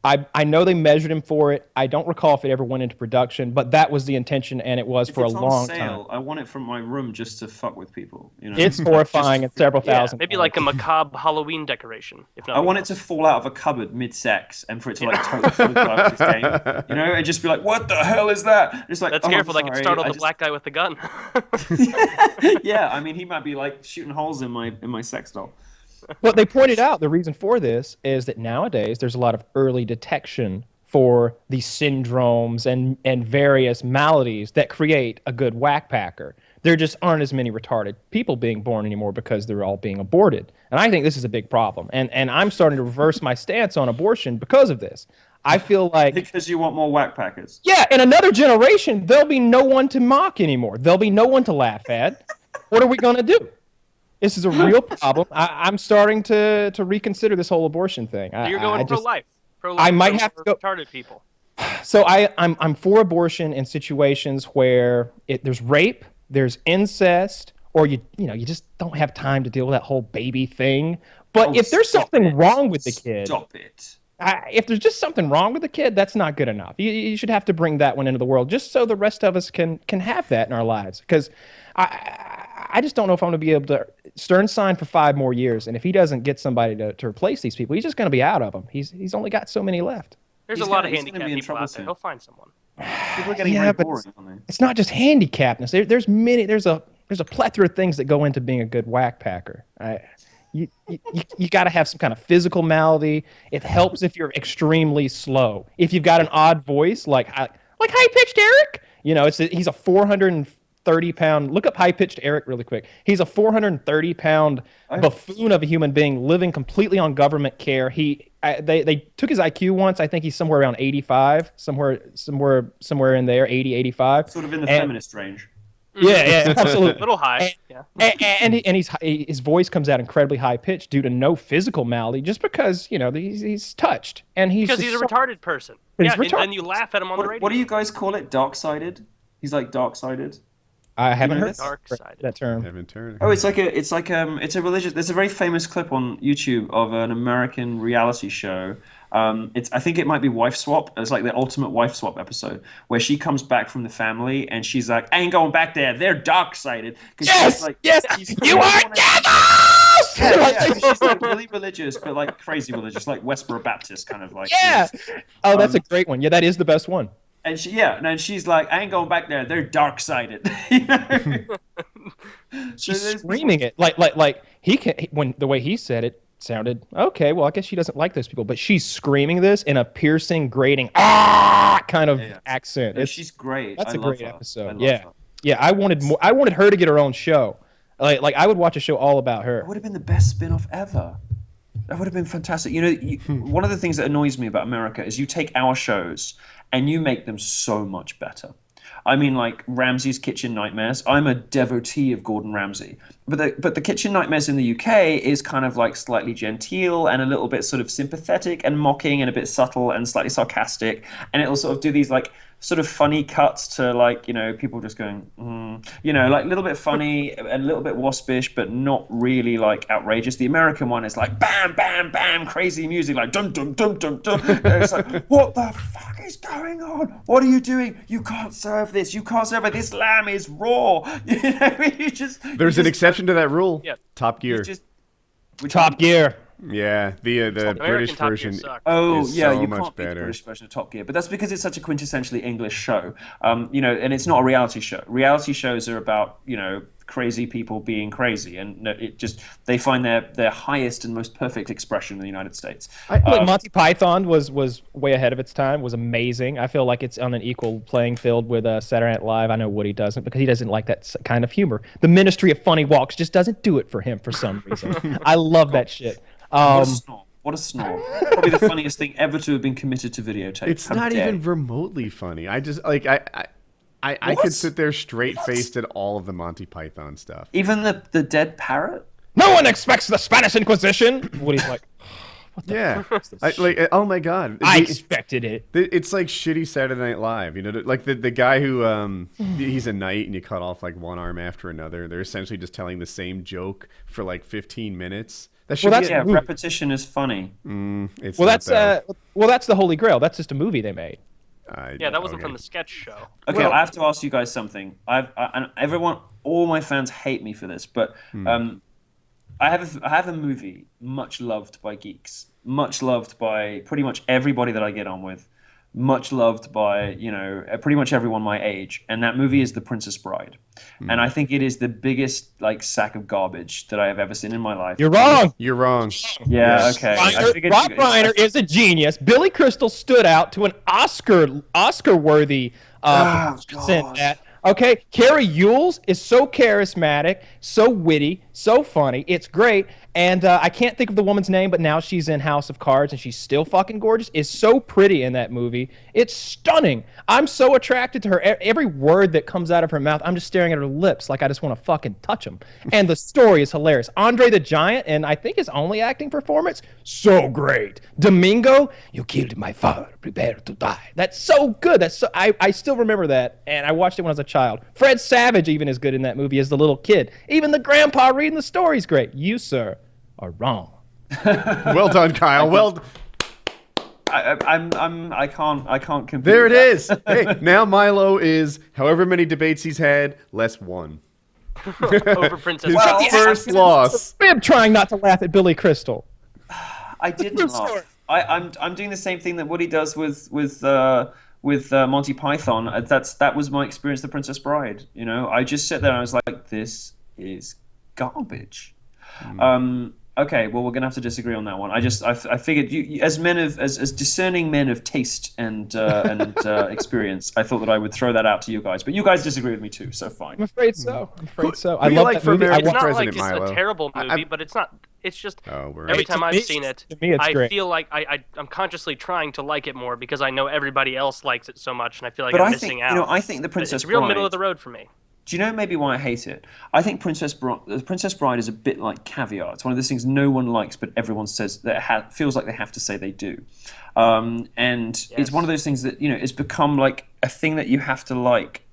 I know they measured him for it. I don't recall if it ever went into production, but that was the intention, and it was for a long time. I want it from my room just to fuck with people. You know? It's horrifying at several thousand. Maybe like a macabre Halloween decoration. If not, I want it to fall out of a cupboard mid-sex and for it to like totally photograph this game. You know, and just be like, "What the hell is that?" Just like, that's careful. They could startle the black guy with the gun. Yeah, I mean, he might be like shooting holes in my sex doll. Well, they pointed out the reason for this is that nowadays there's a lot of early detection for these syndromes and various maladies that create a good whack packer. There just aren't as many retarded people being born anymore because they're all being aborted. And I think this is a big problem. And I'm starting to reverse my stance on abortion because of this. I feel like... Because you want more whack packers. Yeah, in another generation, there'll be no one to mock anymore. There'll be no one to laugh at. What are we going to do? This is a real problem. I'm starting to reconsider this whole abortion thing. You're going pro-life. I might have to go retarded people. So I'm for abortion in situations where there's rape, there's incest, or you just don't have time to deal with that whole baby thing. But if there's something wrong with the kid, stop it. If there's just something wrong with the kid, that's not good enough. You should have to bring that one into the world just so the rest of us can have that in our lives. Because I just don't know if I'm going to be able to. Stern signed for 5 more years, and if he doesn't get somebody to replace these people, he's just going to be out of them. He's only got so many left. There's a lot of handicapped people out there. He'll find someone. People are getting very boring, aren't they? It's not just handicapness. There's a plethora of things that go into being a good whack packer. You got to have some kind of physical malady. It helps if you're extremely slow. If you've got an odd voice, like high-pitched Eric, he's a 430-pound. Look up high-pitched Eric really quick. He's a 430-pound buffoon of a human being living completely on government care. They took his IQ once. I think he's somewhere around 85, somewhere in there, 80, 85. Sort of in the feminist range. Yeah, absolutely. A little high. And his voice comes out incredibly high pitched due to no physical malady, just because he's touched and because he's a retarded person. He's Yeah, retarded. and you laugh at him on the radio. What do you guys call it? Dark-sided? He's like dark-sided. I haven't know heard this? Dark-sided. that term. Evan Turner. Oh, it's a religious. There's a very famous clip on YouTube of an American reality show. I think it might be Wife Swap. It's like the ultimate wife swap episode where she comes back from the family and she's like, "I ain't going back there. They're dark-sided." Yes, like, yes, you are devils. Yeah, she's like really religious, but like crazy religious, like Westboro Baptist kind of like. Yeah. Oh, that's a great one. Yeah, that is the best one. And and she's like, "I ain't going back there. They're dark-sided." You know? She's screaming it like he can when the way he said it sounded okay. Well, I guess she doesn't like those people, but she's screaming this in a piercing, grating kind of accent. She's great. That's a a great episode. Yeah. I wanted more. I wanted her to get her own show. Like I would watch a show all about her. It would have been the best spin-off ever. That would have been fantastic. You know, one of the things that annoys me about America is you take our shows and you make them so much better. I mean, like Ramsay's Kitchen Nightmares. I'm a devotee of Gordon Ramsay, but the Kitchen Nightmares in the UK is kind of like slightly genteel and a little bit sort of sympathetic and mocking and a bit subtle and slightly sarcastic, and it'll sort of do these like sort of funny cuts to like, you know, people just going, you know, like a little bit funny and a little bit waspish, but not really like outrageous. The American one is like bam, bam, bam, crazy music, like dum, dum, dum, dum, dum. And it's like, what the fuck is going on? What are you doing? You can't serve this. You can't serve it. This lamb is raw. You know, There's an exception to that rule. Yeah. Top Gear. Top Gear. Yeah, the British Top Gear version. sucked. Oh is yeah, so you much can't beat the better. British version of Top Gear, but that's because it's such a quintessentially English show. You know, and it's not a reality show. Reality shows are about, you know, crazy people being crazy, and it just they find their highest and most perfect expression in the United States. I feel like Monty Python was way ahead of its time. Was amazing. I feel like it's on an equal playing field with Saturday Night Live. I know Woody doesn't because he doesn't like that kind of humor. The Ministry of Funny Walks just doesn't do it for him for some reason. I love that shit. What a snore. Probably the funniest thing ever to have been committed to videotape. It's not even remotely funny. I just like I could sit there straight faced at all of the Monty Python stuff. Even the dead parrot? No one expects the Spanish Inquisition. Woody's like, Yeah, oh my god, I expected it. It's like shitty Saturday Night Live, you know, like the guy who he's a knight and you cut off like one arm after another. They're essentially just telling the same joke for like 15 minutes. That should repetition is funny. It's that's the Holy Grail. That's just a movie they made. Yeah, that wasn't from the sketch show. Okay, I have to ask you guys something. And everyone, all my fans hate me for this, but I have a movie much loved by geeks, much loved by pretty much everybody that I get on with, much loved by, you know, pretty much everyone my age, and that movie is The Princess Bride. And I think it is the biggest like sack of garbage that I have ever seen in my life. You're wrong. You're wrong. Yeah, okay. Rob Reiner is a genius. Billy Crystal stood out to an Oscar-worthy percent. Okay, Carrie Yules is so charismatic, so witty, so funny. It's great. And I can't think of the woman's name, but now she's in House of Cards, and she's still fucking gorgeous. Is so pretty in that movie. It's stunning. I'm so attracted to her. Every word that comes out of her mouth, I'm just staring at her lips like I just want to fucking touch them. And the story is hilarious. Andre the Giant, and I think his only acting performance, so great. Domingo, you killed my father. Prepare to die. That's so good. I still remember that, and I watched it when I was a child. Fred Savage even is good in that movie as the little kid. Even the grandpa reading the story is great. You, sir, are wrong. Well done, Kyle. Well, I can't compete. there it is. Hey, now Milo is however many debates he's had less one. Over Princess His Bride. first loss. I'm trying not to laugh at Billy Crystal. I didn't laugh. I'm doing the same thing that Woody does with Monty Python. That was my experience with The Princess Bride. You know, I just sat there and I was like, this is garbage. Okay, well, we're gonna have to disagree on that one. I figured you as discerning men of taste and experience, I thought that I would throw that out to you guys. But you guys disagree with me too, so fine. I'm afraid so. I love that movie. It's not like it's a terrible movie, but it's not. It's just every time I've seen it, I feel like I'm consciously trying to like it more because I know everybody else likes it so much, and I feel like I'm missing out. You know, I think The Princess Bride. It's real middle of the road for me. Do you know maybe why I hate it? I think The Princess Bride is a bit like caviar. It's one of those things no one likes, but everyone says that feels like they have to say they do. It's one of those things that, you know, it's become like a thing that you have to like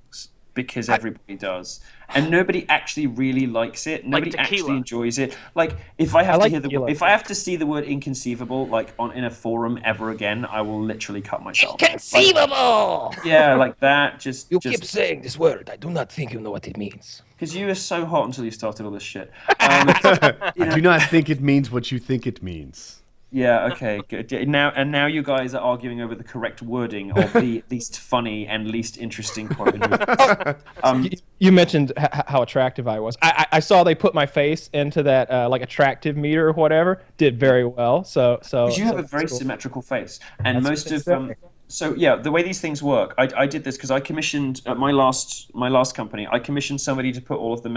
because everybody does. and nobody actually really likes it. Nobody tequila. actually enjoys it. Like if I have like to hear tequila. if I have to see the word inconceivable like in a forum ever again, I will literally cut myself. Inconceivable! Yeah, like that. You keep saying this word. I do not think you know what it means. Because you were so hot until you started all this shit. I do not think it means what you think it means. Yeah, okay, good. Yeah, now you guys are arguing over the correct wording of the least funny and least interesting quote. You mentioned how attractive I was. I saw they put my face into that like attractive meter or whatever. Did very well. So you have a very symmetrical face, and That's most of so yeah, the way these things work, I did this because I commissioned at my last company. I commissioned somebody to put all of the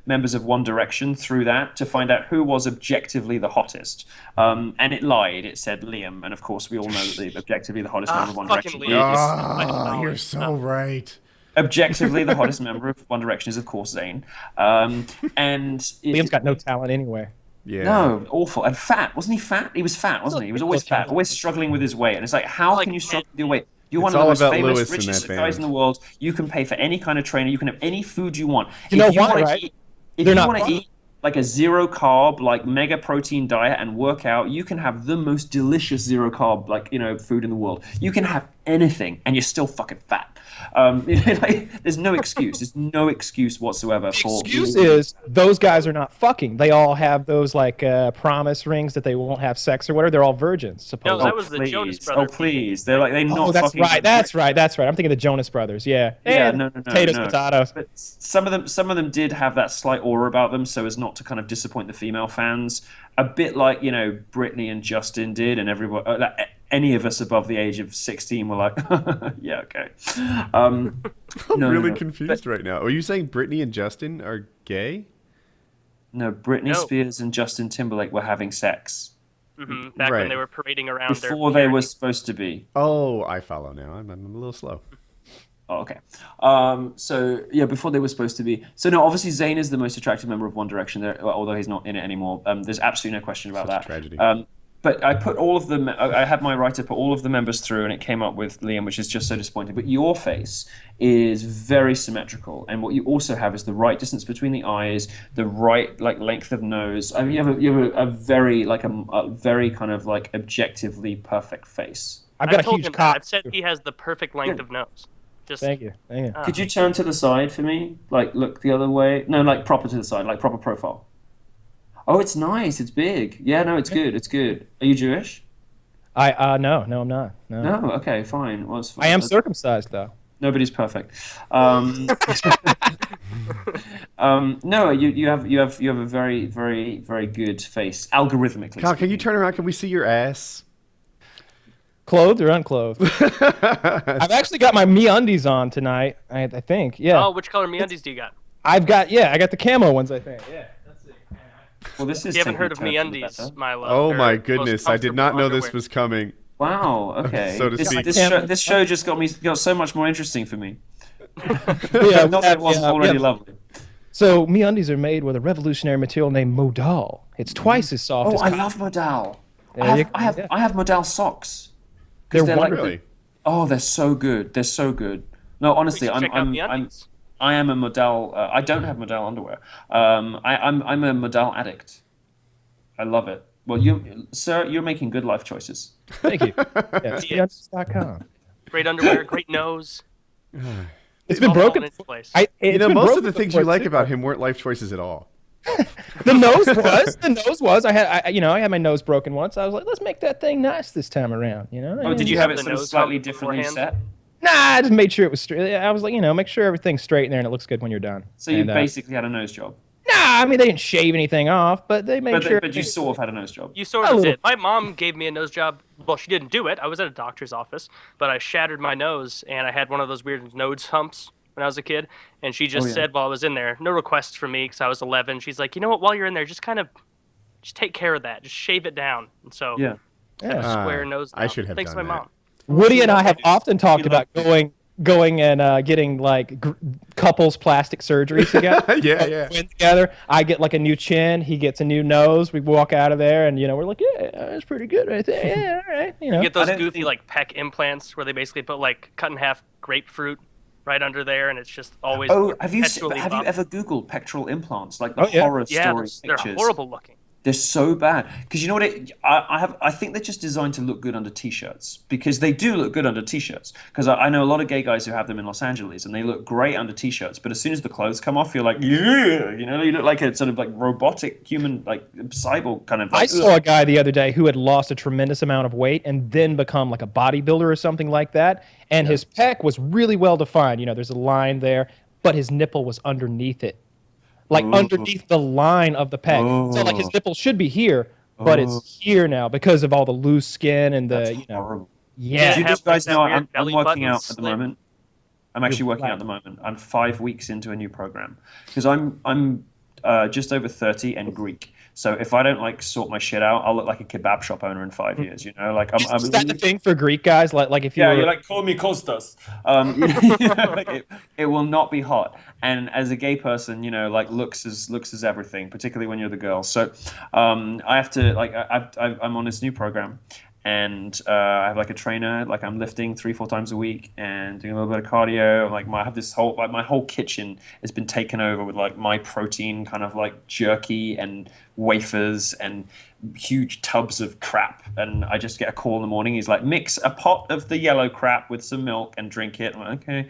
members of One Direction through that to find out who was objectively the hottest. And it lied. It said Liam, and of course we all know that the objectively the hottest member of One Direction. Oh, you're so right. Objectively, the hottest member of One Direction is of course Zayn. And Liam's got no talent anyway. Yeah. No, awful. And fat. Wasn't he fat? He was fat, wasn't he? He was always fat, always struggling with his weight. And it's like, how can you struggle with your weight? You're one of the most famous, richest guys in the world. You can pay for any kind of trainer. You can have any food you want. You know what, right? If you want to eat like a zero carb, like mega protein diet and work out, you can have the most delicious zero carb, like, food in the world. You can have anything and you're still fucking fat. There's no excuse. There's no excuse whatsoever. The excuse is those guys are not fucking. They all have those like promise rings that they won't have sex or whatever. They're all virgins. Supposedly. No, that was the Jonas Brothers. Oh please, they're not. That's fucking right. That's right. I'm thinking of the Jonas Brothers. Yeah. Yeah. And No. potatoes. But some of them did have that slight aura about them, so as not to kind of disappoint the female fans. A bit like Britney and Justin did, and everyone. Any of us above the age of 16 were like, yeah, okay. I'm really confused right now. Are you saying Britney and Justin are gay? No, Britney Spears and Justin Timberlake were having sex. Mm-hmm. Back when they were parading around before they were supposed to be. Oh, I follow now. I'm a little slow. Oh, okay. So yeah, before they were supposed to be. So no, obviously Zayn is the most attractive member of One Direction, although he's not in it anymore. There's absolutely no question about that. Tragedy. But I put all of them. I had my writer put all of the members through, and it came up with Liam, which is just so disappointing. But your face is very symmetrical, and what you also have is the right distance between the eyes, the right length of nose. I mean, you have a very a very kind of objectively perfect face. I've got a huge cock. I've said he has the perfect length of nose. Thank you. Could you turn to the side for me? Look the other way. No, proper to the side, proper profile. Oh, it's nice. It's big. Yeah, no, it's good. It's good. Are you Jewish? No, I'm not. No, okay, fine. Well, I am circumcised though. Nobody's perfect. No, you have a very, very, very good face, algorithmically. Kyle, can you turn around? Can we see your ass? Clothed or unclothed? I've actually got my MeUndies on tonight. I think. Yeah. Oh, which color MeUndies do you got? I got the camo ones. I think. Yeah. Well, this is. You haven't heard of MeUndies, Milo? Oh my goodness! I did not know this was coming. Wow. Okay. So to speak. This show just got so much more interesting for me. Yeah, not that it wasn't already lovely. So MeUndies are made with a revolutionary material named modal. It's twice as soft. Oh, I love modal. I have modal socks. They're wonderful. Oh, they're so good. They're so good. No, honestly, I am a modal. I don't have modal underwear. I'm a modal addict. I love it. Well, sir, you're making good life choices. Thank you. Yeah, MeUndies.com. Great underwear, great nose. It's been broken. Most of the things you like about him weren't life choices at all. The nose was. I had my nose broken once. I was like, let's make that thing nice this time around. Oh, did you have it sort of slightly differently set? Nah, I just made sure it was straight. I was like, make sure everything's straight in there and it looks good when you're done. So you basically had a nose job? Nah, I mean, they didn't shave anything off, but they made sure. But you sort of had a nose job. You sort of did. My mom gave me a nose job. Well, she didn't do it. I was at a doctor's office, but I shattered my nose, and I had one of those weird nose humps when I was a kid. And she just said while I was in there, no requests from me because I was 11. She's like, you know what? While you're in there, just take care of that. Just shave it down. And so I have a square nose now. I should have Thanks done to my that. mom. Woody and I have often talked about going and getting couples plastic surgeries together. Yeah. Together, I get a new chin, he gets a new nose. We walk out of there, and we're like, yeah, that's pretty good right there. Yeah, all right. You get those goofy pec implants where they basically put cut in half grapefruit right under there, and it's just always. Oh, have you perpetually bumped. ever Googled pectoral implants, like the horror story they're pictures? horrible looking. They're so bad because you know what? I think they're just designed to look good under t-shirts, because they do look good under t-shirts. Because I know a lot of gay guys who have them in Los Angeles, and they look great under t-shirts. But as soon as the clothes come off, you're like, yeah, you know, you look like a sort of like robotic human, like cyborg kind of. Like, I saw a guy the other day who had lost a tremendous amount of weight and then become like a bodybuilder or something like that, and his pec was really well defined. You know, there's a line there, but his nipple was underneath it. Like underneath the line of the pec. So like his nipple should be here, but it's here now because of all the loose skin and the, you know. Horrible. Yeah. Do you guys know I'm belly working button out at the slit. moment? I'm actually working out at the moment. I'm 5 weeks into a new program because I'm just over 30 and Greek. So if I don't like sort my shit out, I'll look like a kebab shop owner in 5 years. You know, like Is that the thing for Greek guys? Like if you were... you're like, call me Kostas. Like it will not be hot. And as a gay person, you know, like looks is everything, particularly when you're the girl. So I have to like I'm on this new program. And I have like a trainer, like I'm lifting 3-4 times a week and doing a little bit of cardio. Like I have this whole, like my whole kitchen has been taken over with like my protein kind of like jerky and wafers and huge tubs of crap. And I just get a call in the morning. He's like, mix a pot of the yellow crap with some milk and drink it. I'm like, okay.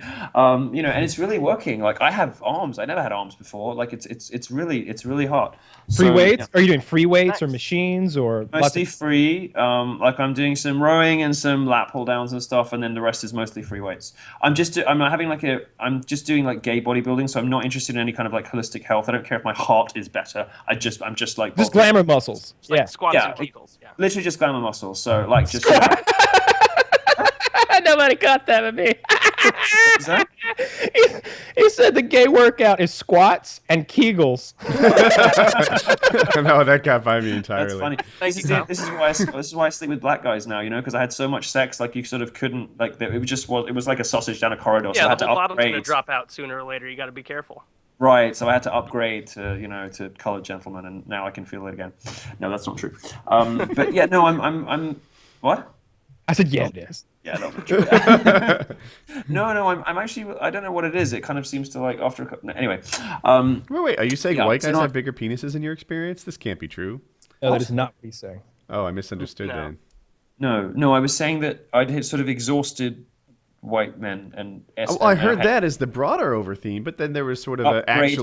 You know, and it's really working. Like I have arms. I never had arms before. Like it's really hot. Free weights? Yeah. Are you doing free weights or machines or Mostly free. Like I'm doing some rowing and some lat pull downs and stuff, and then the rest is mostly free weights. I'm just doing like gay bodybuilding, so I'm not interested in any kind of like holistic health. I don't care if my heart is better. I'm just like just glamour muscles? Like Yeah. squats and kegels. Yeah. literally just glamour muscles. So like just. Nobody caught that with me. Is that? He said the gay workout is squats and kegels. No, that got by me entirely. That's funny. Thank you, Tom. This is why I sleep with black guys now. You know, because I had so much sex, like you sort of couldn't like. It was like a sausage down a corridor. So I Yeah, had the to whole bottom's upgrade. gonna drop out sooner or later. You got to be careful. Right, so I had to upgrade to colored gentleman, and now I can feel it again. No, that's not true. But yeah, no, I'm what? I said, yeah, it is. Yeah, that's not true. No, I'm actually, I don't know what it is. It kind of seems to like after a couple. Anyway. Wait, are you saying Yeah, white so guys not- have bigger penises in your experience? This can't be true. No, that is not what he's saying. Oh, I misunderstood No. then. No, I was saying that I'd hit sort of exhausted white men and. Oh, I heard that as the broader over theme, but then there was sort of Upgrade.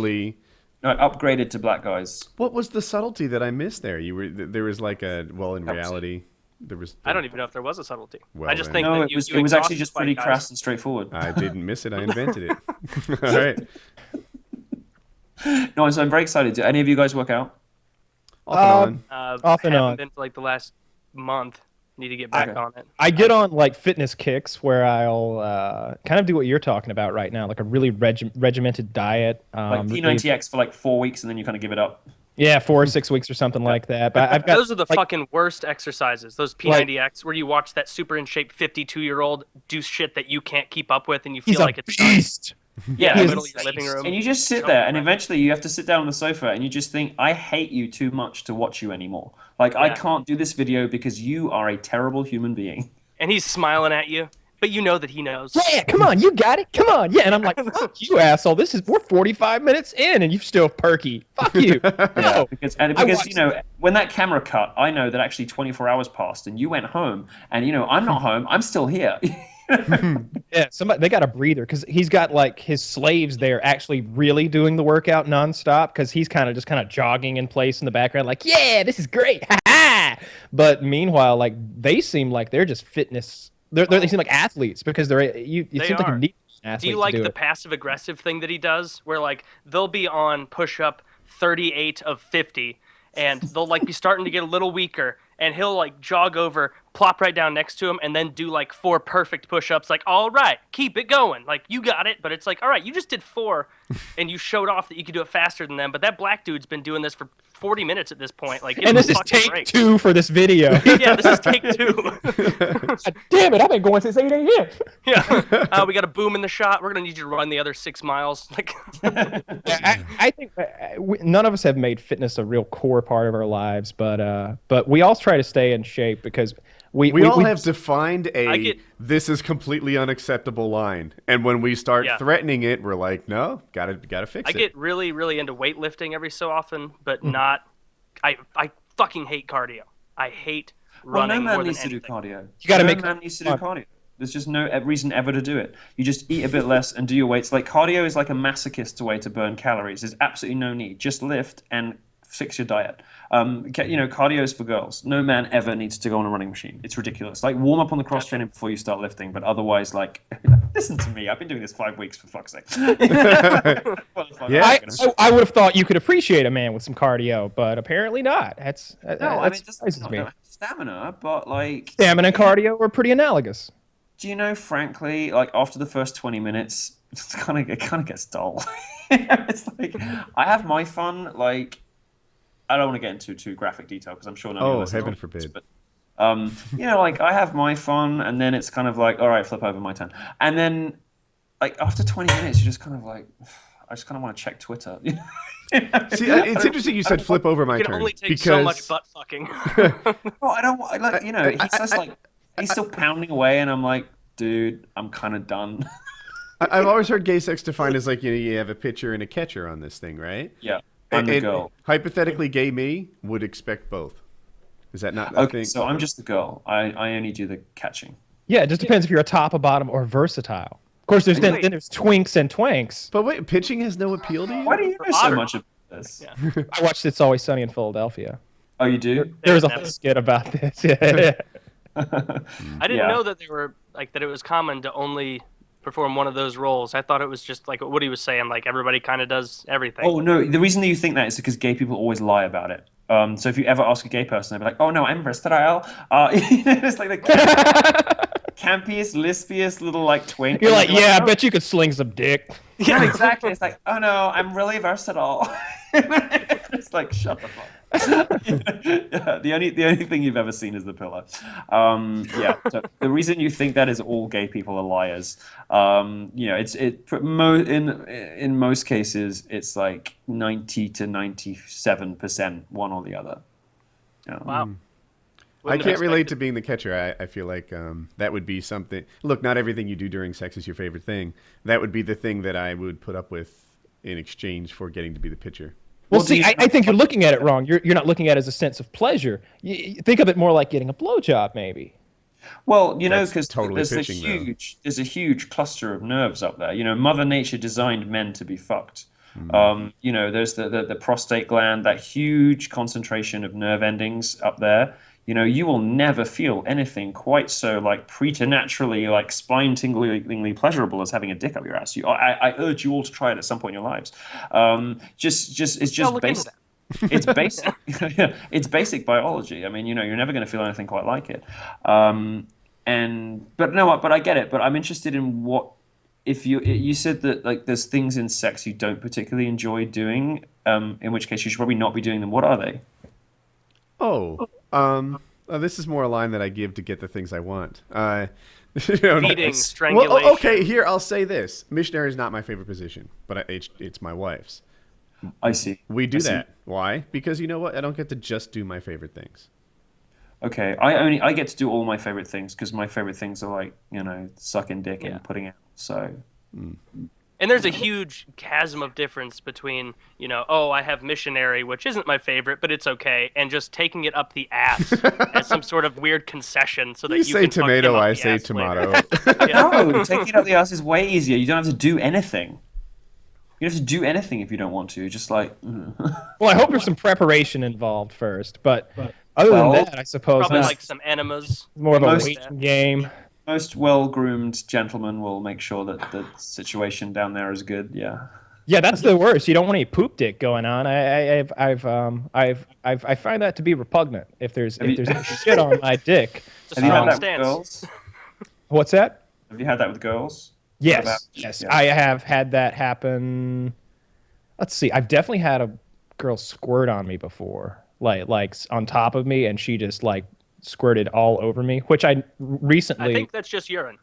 No, I upgraded to black guys. What was the subtlety that I missed there? There was like in reality, there was. I don't even know if there was a subtlety. Well, I just then. think No, that it was you actually just exhaust pretty white guys. crass and straightforward. I didn't miss it. I invented it. All right. No, so I'm very excited. Do any of you guys work out? Off and on. Off and haven't on. been for like the last month. Need to get back Okay. on it. I get on like fitness kicks where I'll kind of do what you're talking about right now, like a really regimented diet. Like P90X for like 4 weeks and then you kind of give it up. Yeah, 4 or 6 weeks or something like that. But I've got Those are the like, fucking worst exercises. Those P90X where you watch that super in shape 52-year-old do shit that you can't keep up with and you feel he's like a it's beast. Yeah, in the He middle is of your living room. and you just sit there and eventually you have to sit down on the sofa and you just think, I hate you too much to watch you anymore. Like, I Yeah. can't do this video because you are a terrible human being. And he's smiling at you, but you know that he knows. Yeah, come on, you got it. Come on. Yeah, and I'm like, fuck you, asshole. We're 45 minutes in and you're still perky. Fuck you. No. Because watched you know, when that camera cut, I know that actually 24 hours passed and you went home and, you know, I'm not home. I'm still here. Yeah, they got a breather because he's got like his slaves there actually really doing the workout nonstop because he's kind of jogging in place in the background, like, yeah, this is great. Ha ha. But meanwhile, like they seem like they're just fitness. They seem like athletes because it They seems like are. you need an athlete Do you like to do the it. passive aggressive thing that he does where like they'll be on push up 38 of 50 and they'll like be starting to get a little weaker and he'll like jog over, plop right down next to him and then do like 4 perfect push-ups like, all right, keep it going. Like you got it, but it's like, all right, you just did 4 and you showed off that you could do it faster than them, but that black dude's been doing this for 40 minutes at this point. Like, And this is fucking take break. 2 for this video. Yeah, this is take 2. God damn it, I've been going since 8 a.m. Yeah. We got a boom in the shot. We're going to need you to run the other 6 miles. Like, I think none of us have made fitness a real core part of our lives, but we all try to stay in shape because We all have defined this is completely unacceptable line, and when we start threatening it, we're like, no, gotta fix it. I get really, really into weightlifting every so often, but not. I fucking hate cardio. I hate running more than anything. No man needs to do cardio. You gotta no man needs to do cardio. There's just no reason ever to do it. You just eat a bit less and do your weights. Like cardio is like a masochist's way to burn calories. There's absolutely no need. Just lift and fix your diet. Cardio is for girls. No man ever needs to go on a running machine. It's ridiculous. Like warm up on the cross training before you start lifting, but otherwise, like, listen to me. I've been doing this 5 weeks for fuck's sake. Yeah, I would have thought you could appreciate a man with some cardio, but apparently not. That's stamina, but like stamina and cardio are pretty analogous. Do you know, frankly, like after the first 20 minutes, it kind of gets dull. It's like I have my fun. Like I don't want to get into too graphic detail because I'm sure none of you heaven forbid. But like I have my fun, and then it's kind of like, all right, flip over my turn, and then like after 20 minutes, you're just kind of like, I just kind of want to check Twitter. See, it's interesting you said flip over my turn. You can only take so much butt fucking. Well, I don't like he's just like. He's still pounding away, and I'm like, dude, I'm kind of done. I've always heard gay sex defined as like, you have a pitcher and a catcher on this thing, right? Yeah, I'm the girl. Hypothetically, gay me would expect both. Is that not a thing? So I'm just the girl. I only do the catching. Yeah, it just depends if you're a top, a bottom, or versatile. Of course, there's then there's twinks and twanks. But wait, pitching has no appeal to you? Why do you know so much about this? Yeah. I watched It's Always Sunny in Philadelphia. Oh, you do? There was a whole skit about this. Yeah. I didn't know that they were like that. It was common to only perform one of those roles. I thought it was just like what Woody was saying. Like everybody kind of does everything. Oh no, the reason that you think that is because gay people always lie about it. So if you ever ask a gay person, they'll be like, "Oh no, I'm versatile." It's like the campiest, lispiest little like twink. You're like, yeah, I bet you could sling some dick. Yeah, exactly. It's like, oh no, I'm really versatile. It's like, shut the fuck. Yeah, the only thing you've ever seen is the pillow. So the reason you think that is all gay people are liars. In most cases it's like 90 to 97% one or the other. Wow. I can't relate to being the catcher. I feel like that would be something. Look, not everything you do during sex is your favorite thing. That would be the thing that I would put up with in exchange for getting to be the pitcher. Well, see, I think you're looking at it wrong. You're not looking at it as a sense of pleasure. You think of it more like getting a blowjob, maybe. Well, because totally there's a huge cluster of nerves up there. Mother Nature designed men to be fucked. There's the prostate gland, that huge concentration of nerve endings up there. You will never feel anything quite so like preternaturally, like spine-tinglingly pleasurable as having a dick up your ass. I urge you all to try it at some point in your lives. It's just basic. It's basic. It's basic biology. I mean, you're never going to feel anything quite like it. But I get it. But I'm interested in what if you said that like there's things in sex you don't particularly enjoy doing. In which case you should probably not be doing them. What are they? This is more a line that I give to get the things I want. Beating, strangulation. Well, okay, here, I'll say this. Missionary is not my favorite position, but it's my wife's. I see. We do that. Why? Because you know what? I don't get to just do my favorite things. Okay, I get to do all my favorite things because my favorite things are like, sucking dick and putting out. So... And there's a huge chasm of difference between, I have missionary, which isn't my favorite, but it's okay, and just taking it up the ass as some sort of weird concession so that you say can tomato, fuck him up I the say ass tomato. No, taking it up the ass is way easier. You don't have to do anything. You don't have to do anything if you don't want to. Just like... Well, I hope there's some preparation involved first, but other than that, I suppose... Probably like some enemas. More of a waiting game. Most well-groomed gentlemen will make sure that the situation down there is good. Yeah. Yeah, that's the worst. You don't want any poop dick going on. I find that to be repugnant. If there's any shit on my dick. Have you had that with girls? What's that? Have you had that with girls? Yes. Yes. I have had that happen. Let's see. I've definitely had a girl squirt on me before, like on top of me, and she just like squirted all over me, which I recently... I think that's just urine.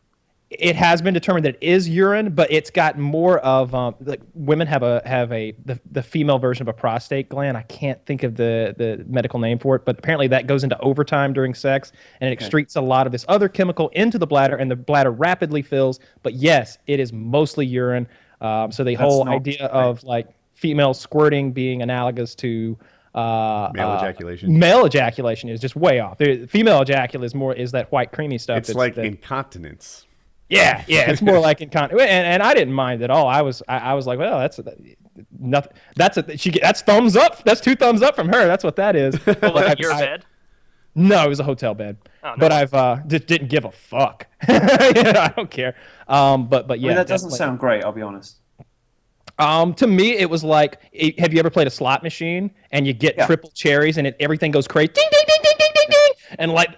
it has been determined that it is urine, but it's got more of like women have the female version of a prostate gland. I can't think of the medical name for it, but apparently that goes into overtime during sex, and it excretes a lot of this other chemical into the bladder, and the bladder rapidly fills. But yes, it is mostly urine. So the whole idea of like female squirting being analogous to male ejaculation. Male ejaculation is just way off. Female ejaculation is that white creamy stuff. It's like incontinence. Yeah, it's more like incontinence, and I didn't mind at all. I was like, well, that's nothing. That's thumbs up. That's 2 thumbs up from her. That's what that is. Well, was it your bed? No, it was a hotel bed. Oh, no. But I've just didn't give a fuck. I don't care. But yeah, that doesn't sound great. I'll be honest. To me, it was like, have you ever played a slot machine and you get triple cherries and everything goes crazy, ding ding ding ding ding ding ding, and like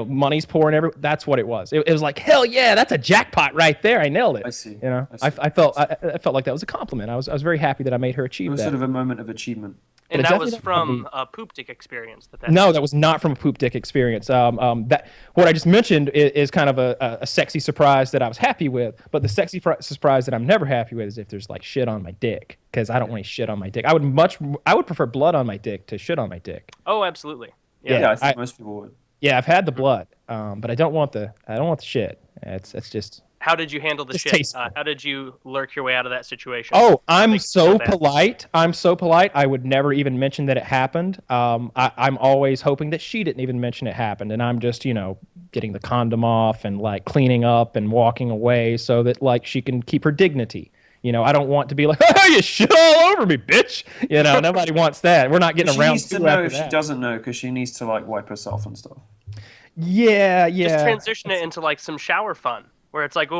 money's pouring everywhere. That's what it was. It was like, hell yeah, that's a jackpot right there. I nailed it. I see. I felt like that was a compliment. I was very happy that I made her achieve that. It was sort of a moment of achievement. And that was from a poop dick experience. No, that was not from a poop dick experience. That what I just mentioned is kind of a sexy surprise that I was happy with. But the sexy surprise that I'm never happy with is if there's like shit on my dick, because I don't want any shit on my dick. I would prefer blood on my dick to shit on my dick. Oh, absolutely. Yeah, I think most people would. Yeah, I've had the blood, but I don't want the shit. It's just. How did you handle the shit? How did you lurk your way out of that situation? Oh, I'm so polite. I'm so polite. I would never even mention that it happened. I'm always hoping that she didn't even mention it happened, and I'm just, getting the condom off and like cleaning up and walking away so that like she can keep her dignity. I don't want to be like, oh, you shit all over me, bitch. Nobody wants that. We're not getting around. She needs to know if she doesn't know, because she needs to like wipe herself and stuff. Yeah. Just transition it into like some shower fun. Where it's like, some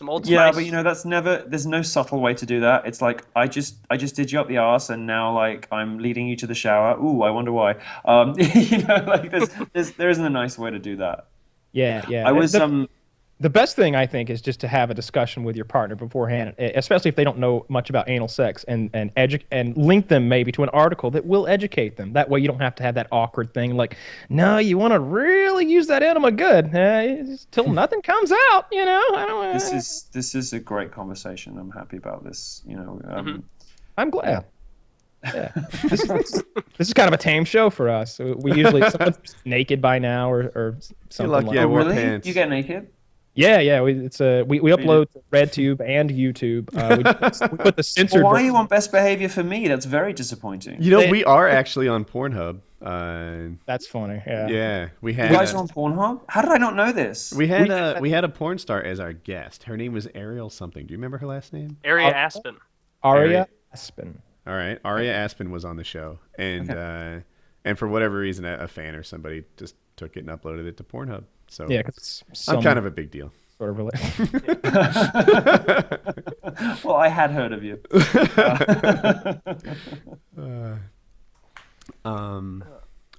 old Spice. Yeah, but that's never. There's no subtle way to do that. It's like I just did you up the arse, and now like I'm leading you to the shower. Ooh, I wonder why. Like there isn't a nice way to do that. Yeah. I was The best thing, I think, is just to have a discussion with your partner beforehand, especially if they don't know much about anal sex, and link them maybe to an article that will educate them. That way you don't have to have that awkward thing like, no, you want to really use that enema good till nothing comes out, I don't. This is a great conversation. I'm happy about this, I'm glad. Yeah. This is kind of a tame show for us. We usually someone's naked by now or something like that. Oh, really? Pants. You get naked? Yeah. We upload to RedTube and YouTube. We put the censored. Well, why are you on best behavior for me? That's very disappointing. We are actually on Pornhub. That's funny. Yeah. Yeah, we had. You guys are on Pornhub? How did I not know this? We had a porn star as our guest. Her name was Ariel something. Do you remember her last name? Aria Aspen. Aria Aspen. All right, Aria Aspen was on the show, and for whatever reason, a fan or somebody just took it and uploaded it to Pornhub. So yeah, because I'm kind of a big deal. Sort of related. Well, I had heard of you.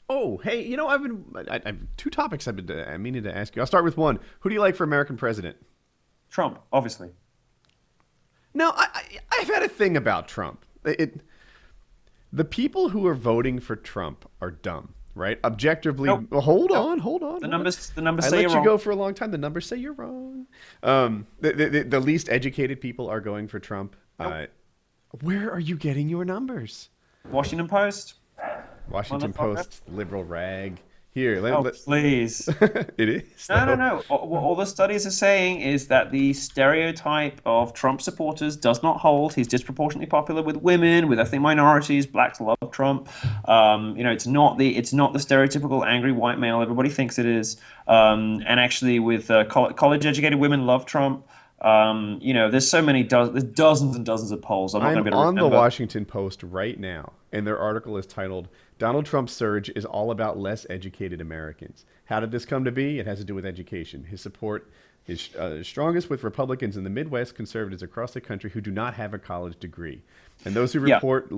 Oh, hey, I've 2 topics I'm meaning to ask you. I'll start with one. Who do you like for American president? Trump, obviously. No, I've had a thing about Trump. The people who are voting for Trump are dumb, right? Objectively, nope. Hold on. The numbers say you're wrong. I let you go for a long time. The numbers say you're wrong. The least educated people are going for Trump. Nope. Where are you getting your numbers? Washington Post. Washington Post, liberal rag. Here, please. It is. No. All the studies are saying is that the stereotype of Trump supporters does not hold. He's disproportionately popular with women, with ethnic minorities. Blacks love Trump. It's not the stereotypical angry white male everybody thinks it is. And actually, with college-educated women love Trump. There's so many there's dozens and dozens of polls. I'm on the Washington Post right now, and their article is titled "Donald Trump's Surge is All About Less Educated Americans." How did this come to be? It has to do with education. His support is strongest with Republicans in the Midwest, conservatives across the country who do not have a college degree, and those who report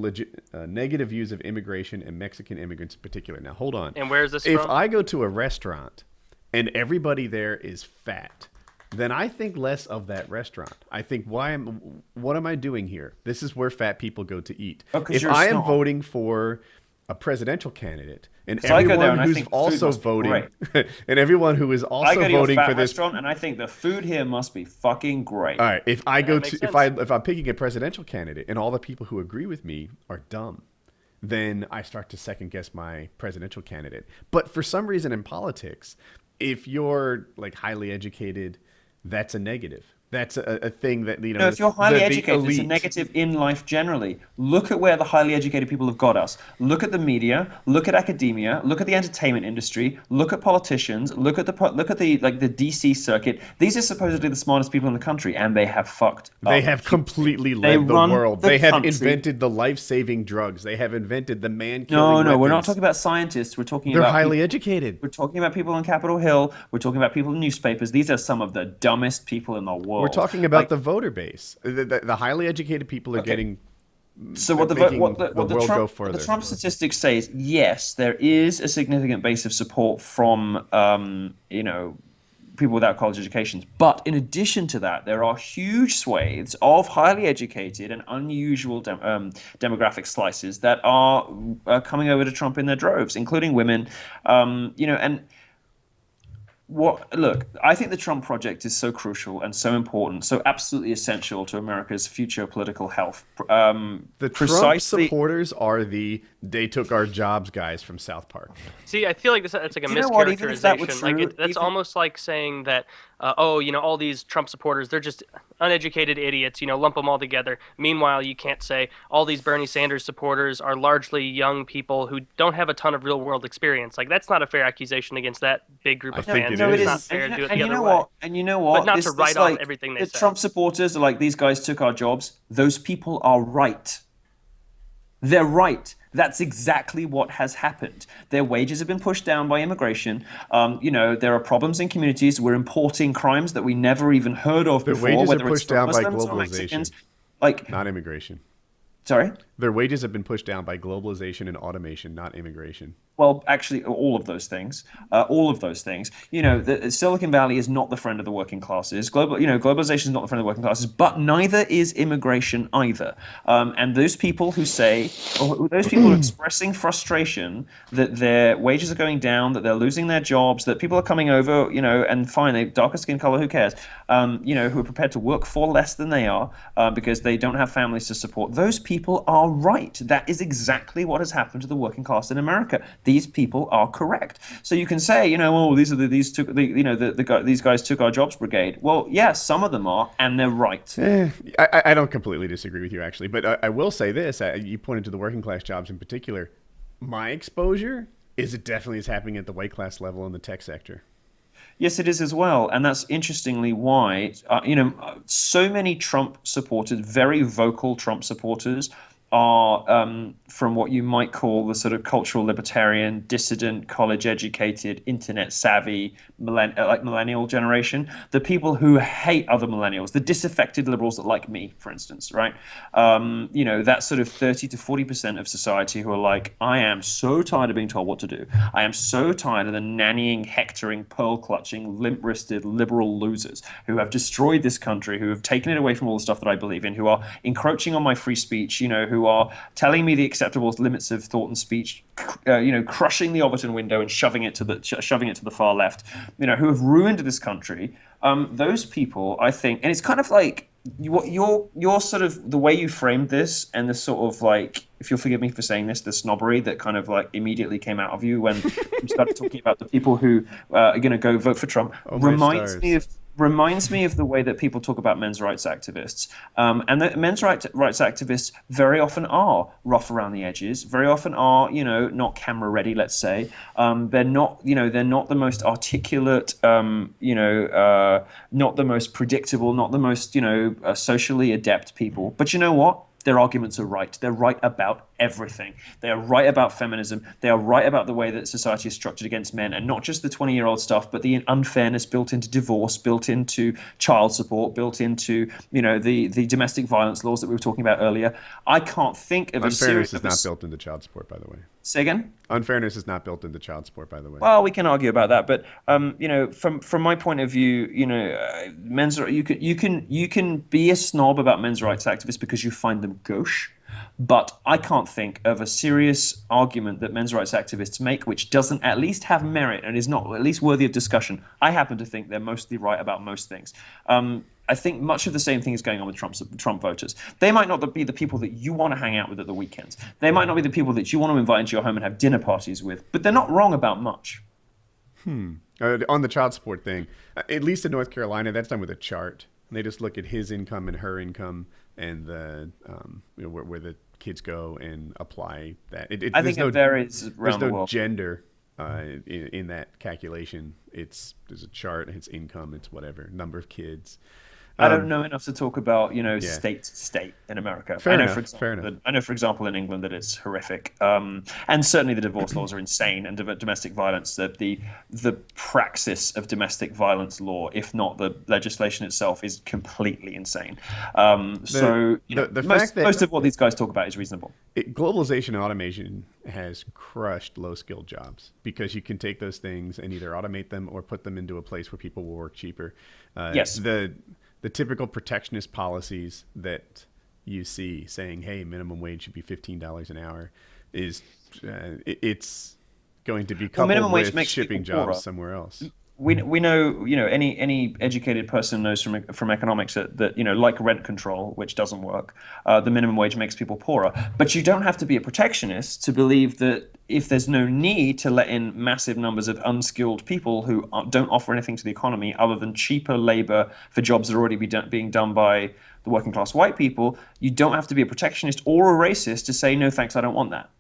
negative views of immigration and Mexican immigrants in particular. Now, hold on. And where is this from? If I go to a restaurant and everybody there is fat, then I think less of that restaurant. I think, what am I doing here? This is where fat people go to eat. If I am voting for a presidential candidate And So I go there everyone and I who's think the food also must be voting, and everyone who is I also go to your voting fat for this. restaurant, and I think the food here must be fucking great. All right, if I go makes to sense. if I'm picking a presidential candidate, and all the people who agree with me are dumb, then I start to second guess my presidential candidate. But for some reason in politics, if you're like highly educated, that's a negative. That's a thing that, you know, No, if you're highly the educated, it's a elite- negative in life generally. Look at where the highly educated people have got us. Look at the media. Look at academia. Look at the entertainment industry. Look at politicians. Look at the like the DC circuit. These are supposedly the smartest people in the country, and they have fucked up. They have completely They led the run world. the They have country. invented the life-saving drugs. They have invented the man-killing No, we're not weapons. talking about scientists. We're talking They're about highly people. educated. We're talking about people on Capitol Hill. We're talking about people in newspapers. These are some of the dumbest people in the world. We're talking about the voter base. The highly educated people are getting. So what the making world go Trump, further. the Trump statistics say is yes, there is a significant base of support from people without college educations. But in addition to that, there are huge swathes of highly educated and unusual demographic slices that are coming over to Trump in their droves, including women. And look, I think the Trump project is so crucial and so important, so absolutely essential to America's future political health. The Trump supporters are the "they took our jobs" guys from South Park. See, I feel like that's like a Do you know what? Even if that were mischaracterization. true, That's almost like saying that, all these Trump supporters, they're just uneducated idiots. Lump them all together. Meanwhile, you can't say all these Bernie Sanders supporters are largely young people who don't have a ton of real-world experience. Like, that's not a fair accusation against that big group of think fans. it is. It's not fair to do it the you other know way. what? And you know what? But not This- to this, write off like, everything they the say. Trump supporters are like, these guys took our jobs. Those people are right. They're right. That's exactly what has happened. Their wages have been pushed down by immigration. There are problems in communities. We're importing crimes that we never even heard of Their before. wages whether are it's pushed from down by Muslims or globalization. Mexicans. Like, Not immigration. sorry? Their wages have been pushed down by globalization and automation, not immigration. Well, actually, all of those things. All of those things. The Silicon Valley is not the friend of the working classes. Globalization is not the friend of the working classes, but neither is immigration either. And those people who say, or those people who are expressing frustration that their wages are going down, that they're losing their jobs, that people are coming over, and fine, they darker skin color, who cares? Who are prepared to work for less than they are because they don't have families to support. Those people are right. That is exactly what has happened to the working class in America. These people are correct. So you can say, these guys took our jobs brigade. Well, yeah, some of them are, and they're right. I don't completely disagree with you, actually, but I will say this. You pointed to the working class jobs in particular. My exposure is it definitely is happening at the white class level in the tech sector. Yes, it is as well, and that's interestingly why so many Trump supporters, very vocal Trump supporters, are from what you might call the sort of cultural libertarian, dissident, college-educated, internet-savvy, millennial generation. The people who hate other millennials, the disaffected liberals that like me, for instance, right? That sort of 30 to 40% of society who are like, I am so tired of being told what to do. I am so tired of the nannying, hectoring, pearl-clutching, limp-wristed liberal losers who have destroyed this country, who have taken it away from all the stuff that I believe in, who are encroaching on my free speech, who are telling me the acceptable limits of thought and speech, crushing the Overton window and shoving it to the far left, who have ruined this country. Those people, I think, and it's kind of like your sort of the way you framed this, and the sort of like, if you'll forgive me for saying this, the snobbery that kind of like immediately came out of you when you started talking about the people who are going to go vote for Trump, reminds me of the way that people talk about men's rights activists. And the men's rights activists very often are rough around the edges, very often are, not camera ready, let's say. They're not the most articulate, not the most predictable, not the most, socially adept people. But you know what? Their arguments are right. They're right about everything. They are right about feminism. They are right about the way that society is structured against men, and not just the 20-year-old stuff, but the unfairness built into divorce, built into child support, built into the domestic violence laws that we were talking about earlier. I can't think of Unfairness is not built into child support, by the way. Say again? Unfairness is not built into child support, by the way. Well, we can argue about that, but from my point of view, you can be a snob about men's rights activists because you find them gauche. But I can't think of a serious argument that men's rights activists make which doesn't at least have merit and is not at least worthy of discussion. I happen to think they're mostly right about most things. I think much of the same thing is going on with Trump voters. They might not be the people that you want to hang out with at the weekends. They might not be the people that you want to invite into your home and have dinner parties with, but they're not wrong about much. On the child support thing, at least in North Carolina, that's done with a chart. They just look at his income and her income and the where the kids go and apply that. I think it varies around the world. There's no gender in that calculation. There's a chart. It's income. It's whatever number of kids. I don't know enough to talk about, state to state in America. Fair enough. I know, for example, in England that it's horrific, and certainly the divorce laws are insane, and domestic violence, the praxis of domestic violence law, if not the legislation itself, is completely insane. Most of what these guys talk about is reasonable. Globalization and automation has crushed low-skilled jobs because you can take those things and either automate them or put them into a place where people will work cheaper. Yes. The typical protectionist policies that you see saying, hey, minimum wage should be $15 an hour it's going to be coupled with shipping jobs somewhere else. We know any educated person knows from economics that like rent control, which doesn't work, the minimum wage makes people poorer. But you don't have to be a protectionist to believe that if there's no need to let in massive numbers of unskilled people who don't offer anything to the economy other than cheaper labor for jobs that are already being done by the working class white people, you don't have to be a protectionist or a racist to say, no thanks, I don't want that.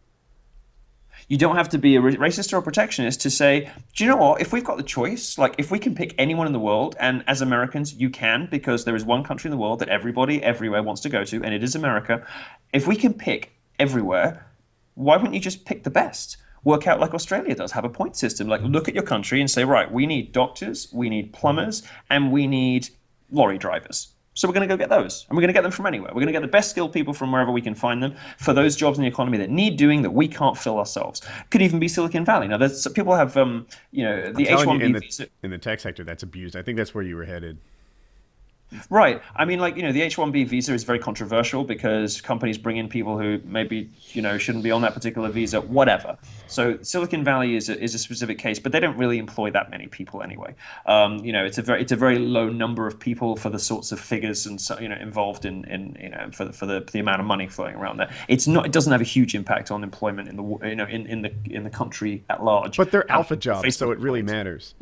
You don't have to be a racist or a protectionist to say, do you know what, if we've got the choice, like if we can pick anyone in the world, and as Americans you can, because there is one country in the world that everybody everywhere wants to go to, and it is America. If we can pick everywhere, why wouldn't you just pick the best? Work out like Australia does, have a point system. Like look at your country and say, right, we need doctors, we need plumbers, and we need lorry drivers. So we're going to go get those, and we're going to get them from anywhere. We're going to get the best skilled people from wherever we can find them for those jobs in the economy that need doing that we can't fill ourselves. Could even be Silicon Valley. Now, there's people have, the H-1B visa. In the tech sector, that's abused. I think that's where you were headed. Right. I mean, the H-1B visa is very controversial because companies bring in people who maybe, shouldn't be on that particular visa, whatever. So Silicon Valley is a specific case, but they don't really employ that many people anyway. It's a very low number of people for the sorts of figures and involved in for the amount of money flowing around there. It doesn't have a huge impact on employment in the country at large. But they're alpha jobs, so it really matters.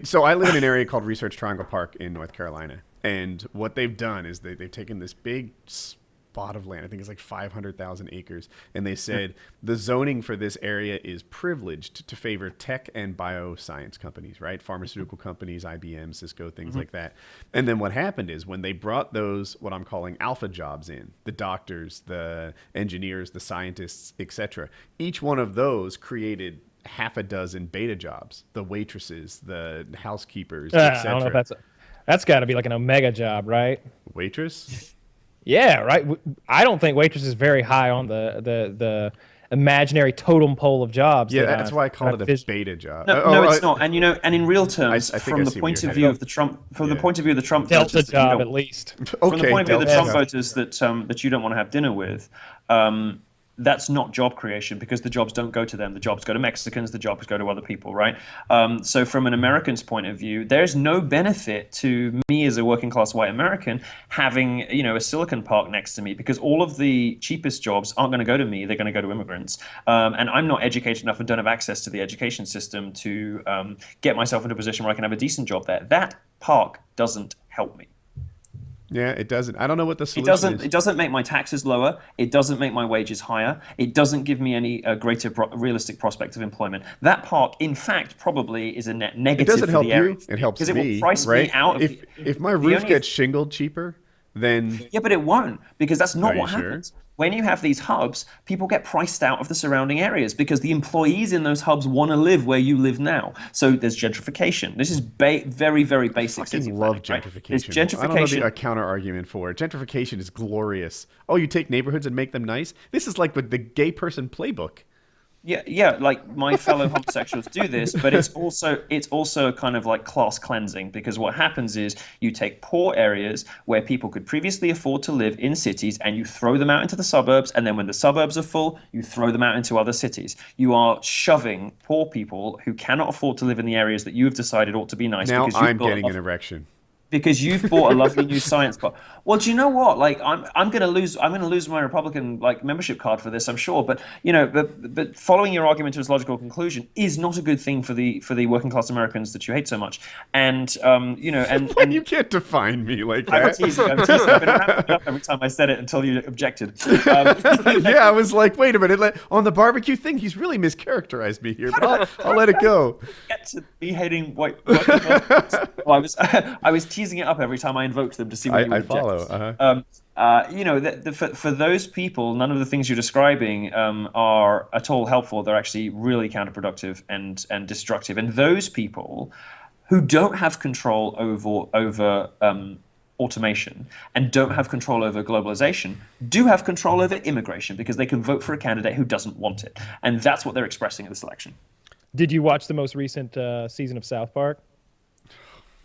So I live in an area called Research Triangle Park in North Carolina. And what they've done is they've taken this big spot of land, I think it's like 500,000 acres, and they said the zoning for this area is privileged to favor tech and bioscience companies, right? Pharmaceutical companies, IBM, Cisco, things like that. And then what happened is when they brought those, what I'm calling alpha jobs in, the doctors, the engineers, the scientists, etc., each one of those created half a dozen beta jobs, the waitresses, the housekeepers, etc. I don't know if that's got to be like an omega job, right? Waitress? Yeah, right. I don't think waitress is very high on the imaginary totem pole of jobs. Yeah, that's why I call it a beta job. No, it's not. And and in real terms, from the point of view of the Trump, Delta voters, job at least. From the point of view of the Trump voters that you don't want to have dinner with. That's not job creation because the jobs don't go to them. The jobs go to Mexicans. The jobs go to other people, right? So from an American's point of view, there's no benefit to me as a working class white American having, a Silicon Park next to me because all of the cheapest jobs aren't going to go to me. They're going to go to immigrants. And I'm not educated enough and don't have access to the education system to get myself into a position where I can have a decent job there. That park doesn't help me. Yeah, it doesn't. I don't know what the solution is. It doesn't make my taxes lower. It doesn't make my wages higher. It doesn't give me any greater realistic prospect of employment. That park, in fact, probably is a net negative. It doesn't help you. It helps me. Because it will price me out. If my roof gets shingled cheaper, then... Yeah, but it won't, because that's not what happens. When you have these hubs, people get priced out of the surrounding areas because the employees in those hubs want to live where you live now. So there's gentrification. This is very, very basic. I love gentrification. Right? There's gentrification. I don't know a counter argument for it. Gentrification is glorious. Oh, you take neighborhoods and make them nice? This is like the gay person playbook. Yeah, like my fellow homosexuals do this, but it's also kind of like class cleansing, because what happens is you take poor areas where people could previously afford to live in cities and you throw them out into the suburbs, and then when the suburbs are full, you throw them out into other cities. You are shoving poor people who cannot afford to live in the areas that you have decided ought to be nice. Now because I'm getting an erection. Because you've bought a lovely new science book. Well, do you know what? Like, I'm gonna lose my Republican like membership card for this, I'm sure. But but following your argument to its logical conclusion is not a good thing for the working class Americans that you hate so much. And and you can't define me like I'm that. teasing. I've been wrapping it up every time I said it until you objected. Yeah, I was like, wait a minute, on the barbecue thing, he's really mischaracterized me here, but I'll let it go. Get to me hating white. Well, I was teasing it up every time I invoked them to see what you would follow. For those people, none of the things you're describing are at all helpful. They're actually really counterproductive and destructive. And those people who don't have control over automation and don't have control over globalization do have control over immigration, because they can vote for a candidate who doesn't want it. And that's what they're expressing in this election. Did you watch the most recent season of South Park?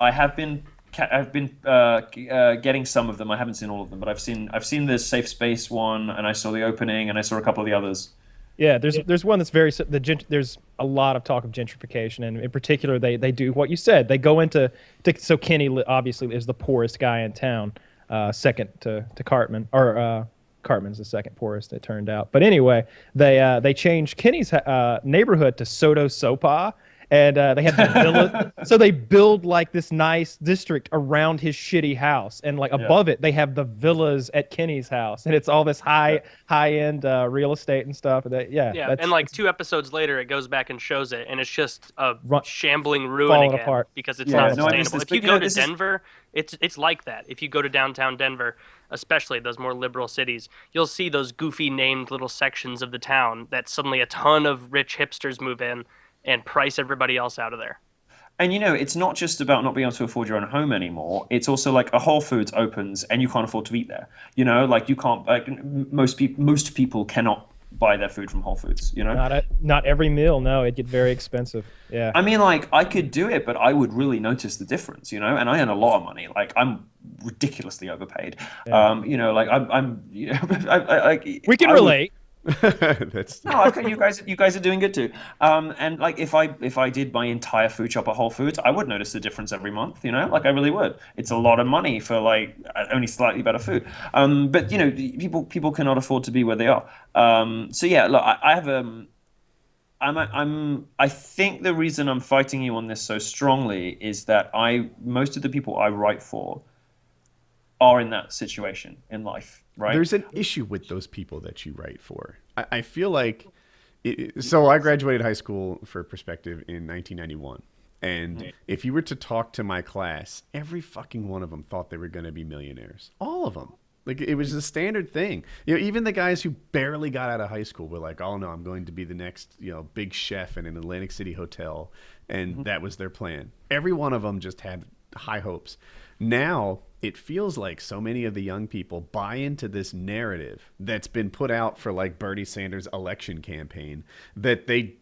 I've been getting some of them. I haven't seen all of them, but I've seen the Safe Space one, and I saw the opening, and I saw a couple of the others. Yeah, there's one that's there's a lot of talk of gentrification, and in particular, they do what you said. They go into so Kenny obviously is the poorest guy in town, second to Cartman, or Cartman's the second poorest, it turned out. But anyway, they changed Kenny's neighborhood to Soto Sopa. And they have the villa, so they build like this nice district around his shitty house, and like above it, they have the villas at Kenny's house, and it's all this high end real estate and stuff. And like 2 episodes later, it goes back and shows it, and it's just a shambling ruin again apart. Because it's not sustainable. If you go to Denver, it's like that. If you go to downtown Denver, especially those more liberal cities, you'll see those goofy named little sections of the town that suddenly a ton of rich hipsters move in and price everybody else out of there. And it's not just about not being able to afford your own home anymore. It's also like a Whole Foods opens and you can't afford to eat there. Like you can't. Like most people cannot buy their food from Whole Foods. Not every meal. No, it gets very expensive. Yeah. I mean, like I could do it, but I would really notice the difference. And I earn a lot of money. Like I'm ridiculously overpaid. Yeah. Like I'm. We can relate. No, okay, you guys are doing good too. And like if I did my entire food shop at Whole Foods, I would notice the difference every month. Like I really would. It's a lot of money for like only slightly better food. But people cannot afford to be where they are. So yeah, look, I have I think the reason I'm fighting you on this so strongly is that most of the people I write for are in that situation in life. Right. There's an issue with those people that you write for. I feel like, so I graduated high school, for perspective, in 1991. And if you were to talk to my class, every fucking one of them thought they were going to be millionaires. All of them. Like, it was a standard thing. Even the guys who barely got out of high school were like, oh no, I'm going to be the next, big chef in an Atlantic City hotel. And that was their plan. Every one of them just had high hopes. Now, it feels like so many of the young people buy into this narrative that's been put out for like Bernie Sanders' election campaign, that they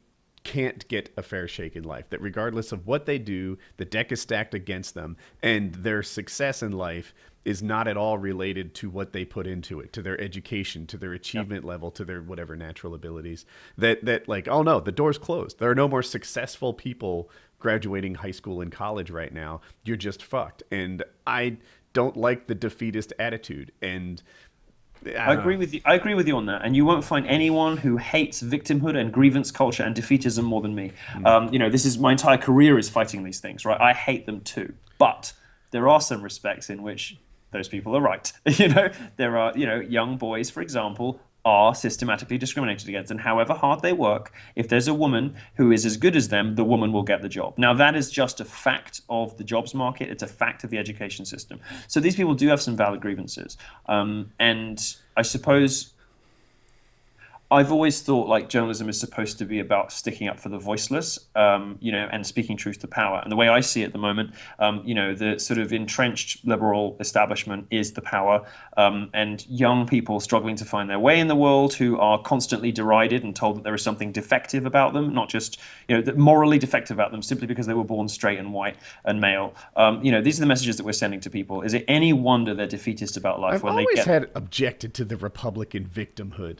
can't get a fair shake in life, that regardless of what they do, the deck is stacked against them, and their success in life is not at all related to what they put into it, to their education, to their achievement level, to their whatever natural abilities, that like, oh no, the door's closed. There are no more successful people graduating high school and college right now. You're just fucked. And I don't like the defeatist attitude. And I agree with you. I agree with you on that. And you won't find anyone who hates victimhood and grievance culture and defeatism more than me. This is my entire career is fighting these things, right? I hate them too. But there are some respects in which those people are right. There are, young boys, for example, are systematically discriminated against, and however hard they work, if there's a woman who is as good as them, the woman will get the job. Now that is just a fact of the jobs market. It's a fact of the education system. So these people do have some valid grievances, and I suppose I've always thought like journalism is supposed to be about sticking up for the voiceless, and speaking truth to power. And the way I see it at the moment, the sort of entrenched liberal establishment is the power, and young people struggling to find their way in the world who are constantly derided and told that there is something defective about them, not just morally defective about them simply because they were born straight and white and male. These are the messages that we're sending to people. Is it any wonder they're defeatist about life I've when always they get had objected to the Republican victimhood.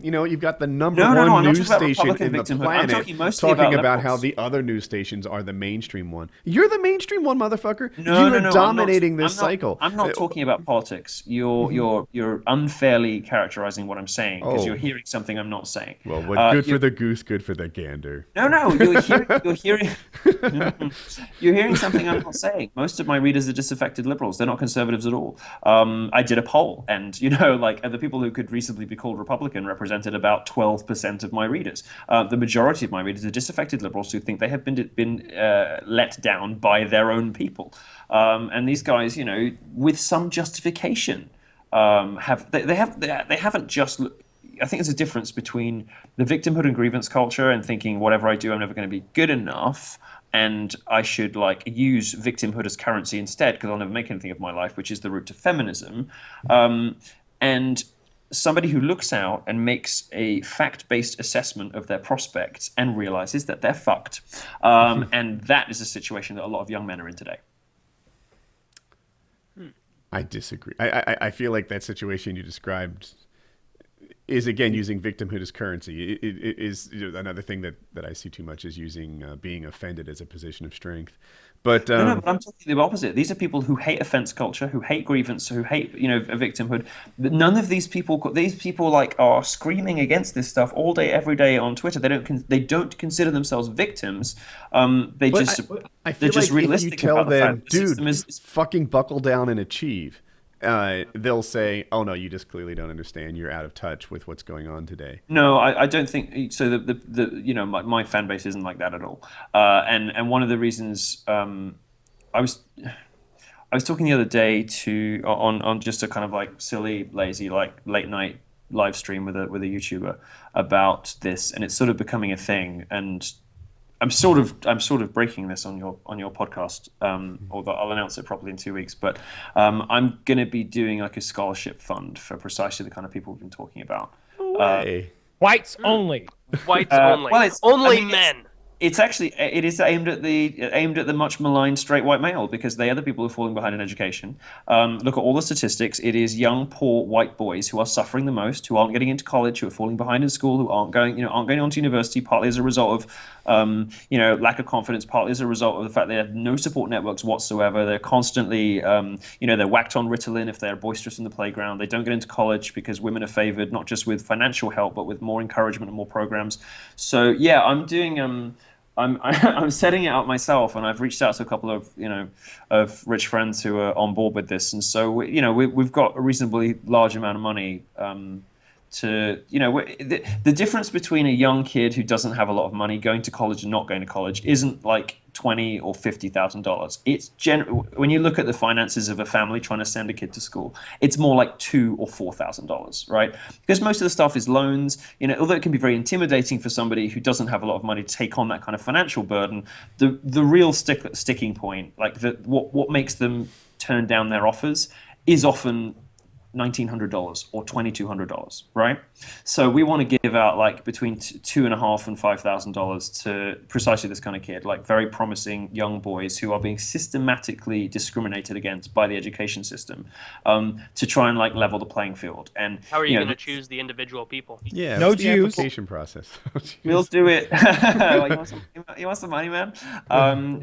You've got the number No, one I'm not news talking about station Republican in the victimhood. I'm planet talking mostly talking about about how liberals. the other news stations are the mainstream one. You're the mainstream one, motherfucker. No, You're no, dominating this I'm not, cycle. I'm not talking about politics. You're unfairly characterizing what I'm saying because Oh. you're hearing something I'm not saying. Well, what good for the goose, good for the gander. No, you're hearing something I'm not saying. Most of my readers are disaffected liberals. They're not conservatives at all. I did a poll, and the people who could reasonably be called Republican represented about 12% of my readers. The majority of my readers are disaffected liberals who think they have been let down by their own people, and these guys, with some justification, haven't just. I think there's a difference between the victimhood and grievance culture and thinking whatever I do, I'm never going to be good enough, and I should use victimhood as currency instead because I'll never make anything of my life, which is the route to feminism. And somebody who looks out and makes a fact-based assessment of their prospects and realizes that they're fucked. And that is a situation that a lot of young men are in today. I disagree. I feel like that situation you described is, again, using victimhood as currency. It is another thing that I see too much is using being offended as a position of strength. But No, but I'm talking the opposite. These are people who hate offense culture, who hate grievance, who hate victimhood. But none of these people are screaming against this stuff all day, every day on Twitter. They don't consider themselves victims. I They're feel just like realistic if you tell about the them, fact that the system dude, is fucking buckle down and achieve, they'll say, "Oh no, you just clearly don't understand. You're out of touch with what's going on today." No, I don't think so. My fan base isn't like that at all. And one of the reasons I was talking the other day on just a kind of silly, lazy late night live stream with a YouTuber about this, and it's sort of becoming a thing. And I'm sort of breaking this on your podcast, although I'll announce it properly in 2 weeks. But I'm going to be doing a scholarship fund for precisely the kind of people we've been talking about. Whites only. Whites only. Well, only men. It is aimed at the much maligned straight white male because they are the people who are falling behind in education. Look at all the statistics. It is young, poor white boys who are suffering the most, who aren't getting into college, who are falling behind in school, who aren't going on to university, partly as a result of lack of confidence, partly as a result of the fact they have no support networks whatsoever. They're constantly they're whacked on Ritalin if they're boisterous in the playground. They don't get into college because women are favored not just with financial help but with more encouragement and more programs. So yeah, I'm doing I'm setting it out myself, and I've reached out to a couple of rich friends who are on board with this, and so we've got a reasonably large amount of money. The difference between a young kid who doesn't have a lot of money going to college and not going to college isn't like $20,000 or $50,000. It's when you look at the finances of a family trying to send a kid to school, it's more like $2,000 or $4,000, right? Because most of the stuff is loans. Although it can be very intimidating for somebody who doesn't have a lot of money to take on that kind of financial burden, the real sticking point, what makes them turn down their offers, is often $1,900 or $2,200, right? So we want to give out between $2,500 and $5,000 to precisely this kind of kid, very promising young boys who are being systematically discriminated against by the education system, to try and level the playing field. And how are you going to choose the individual people? Yeah, no what's the Jews. application process. We'll do it. You want some money, man?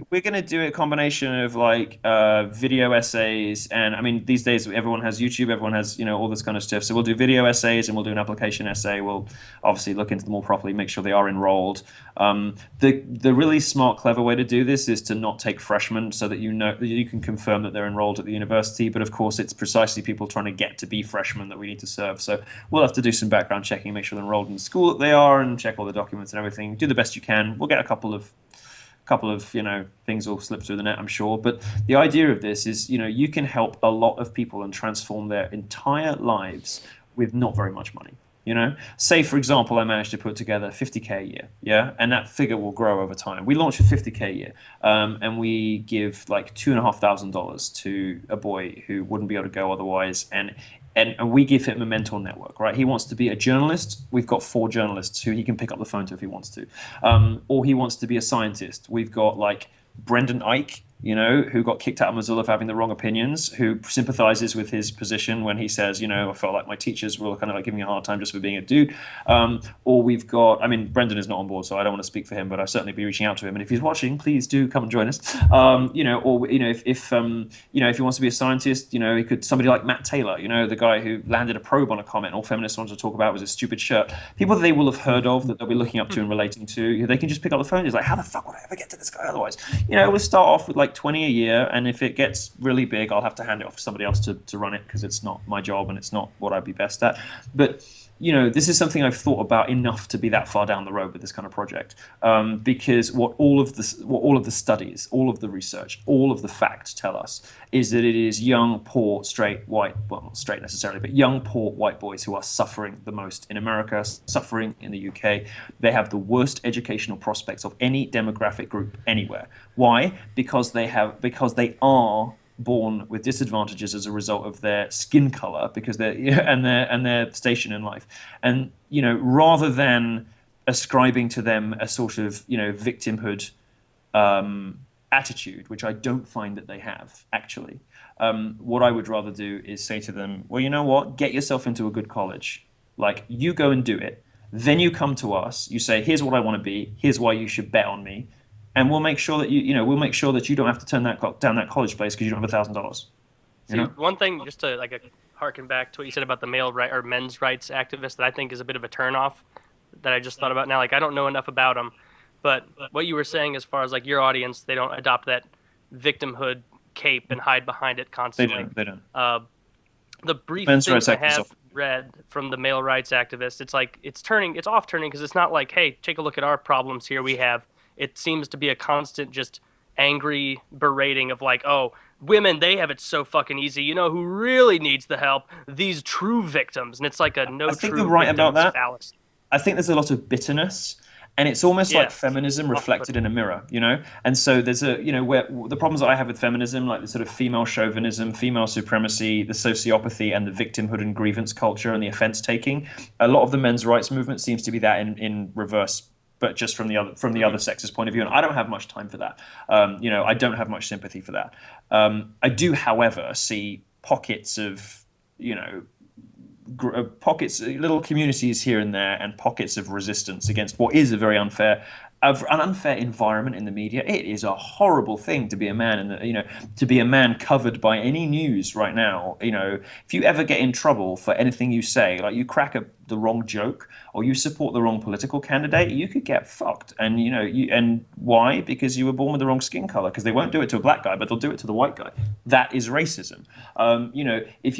We're going to do a combination of video essays, and I mean these days everyone has YouTube, everyone has all this kind of stuff. So we'll do video essays and we'll do an application essay. We'll obviously look into them all properly, make sure they are enrolled. The really smart, clever way to do this is to not take freshmen, so that you can confirm that they're enrolled at the university. But of course, it's precisely people trying to get to be freshmen that we need to serve. So we'll have to do some background checking, make sure they're enrolled in the school that they are, and check all the documents and everything. Do the best you can. We'll get a couple of things will slip through the net, I'm sure. But the idea of this is, you can help a lot of people and transform their entire lives with not very much money. You know, say for example, I managed to put together 50K a year, yeah, and that figure will grow over time. We launched with 50K a year, and we give like $2,500 to a boy who wouldn't be able to go otherwise, and we give him a mentor network, right? He wants to be a journalist. We've got 4 journalists who he can pick up the phone to if he wants to, or he wants to be a scientist. We've got like Brendan Ike, you know, who got kicked out of Missoula for having the wrong opinions, who sympathizes with his position when he says, you know, I felt like my teachers were kind of like giving me a hard time just for being a dude. Or we've got, I mean, Brendan is not on board, so I don't want to speak for him, but I'll certainly be reaching out to him. And if he's watching, please do come and join us. You know, or, you know, if you know, if he wants to be a scientist, you know, he could, somebody like Matt Taylor, you know, the guy who landed a probe on a comet and all feminists wanted to talk about was his stupid shirt. People that they will have heard of, that they'll be looking up to and relating to, they can just pick up the phone. It's like, how the fuck would I ever get to this guy otherwise? You know, we'll start off with like 20 a year, and if it gets really big, I'll have to hand it off to somebody else to run it, because it's not my job and it's not what I'd be best at. But you know, this is something I've thought about enough to be that far down the road with this kind of project, because what all of the studies, all of the research, all of the facts tell us is that it is young, poor, straight, white, well, not straight necessarily, but young, poor, white boys who are suffering the most in America, suffering in the UK. They have the worst educational prospects of any demographic group anywhere. Why? Because they are born with disadvantages as a result of their skin color, because and their station in life. And you know, rather than ascribing to them a sort of, you know, victimhood attitude, which I don't find that they have actually, what I would rather do is say to them, well, you know what, get yourself into a good college, like you go and do it, then you come to us, you say, here's what I want to be, here's why you should bet on me, and we'll make sure that we'll make sure that you don't have to turn down that college place because you don't have $1,000. You know? One thing, just to harken back to what you said about the men's rights activists, that I think is a bit of a turnoff, that I just thought about now. Like, I don't know enough about them, but what you were saying as far as like your audience, they don't adopt that victimhood cape and hide behind it constantly. They don't. The brief men's things I rights have read from the male rights activists, it's like it's off turning, because it's not like, hey, take a look at our problems here. It seems to be a constant just angry berating of like, oh, women, they have it so fucking easy. You know who really needs the help? These true victims. And it's like a no true victims fallacy. I think you're right about that. I think there's a lot of bitterness, and it's almost like feminism reflected in a mirror, you know? And so there's where the problems that I have with feminism, like the sort of female chauvinism, female supremacy, the sociopathy, and the victimhood and grievance culture and the offense taking, a lot of the men's rights movement seems to be that in reverse, but just from the other sex's point of view, and I don't have much time for that. You know, I don't have much sympathy for that. I do, however, see pockets of, you know, little communities here and there, and pockets of resistance against what is a very unfair environment in the media. It is a horrible thing to be a man, to be a man covered by any news right now. You know, if you ever get in trouble for anything you say, like you crack the wrong joke or you support the wrong political candidate, you could get fucked. And and why? Because you were born with the wrong skin color. Because they won't do it to a black guy, but they'll do it to the white guy. That is racism. If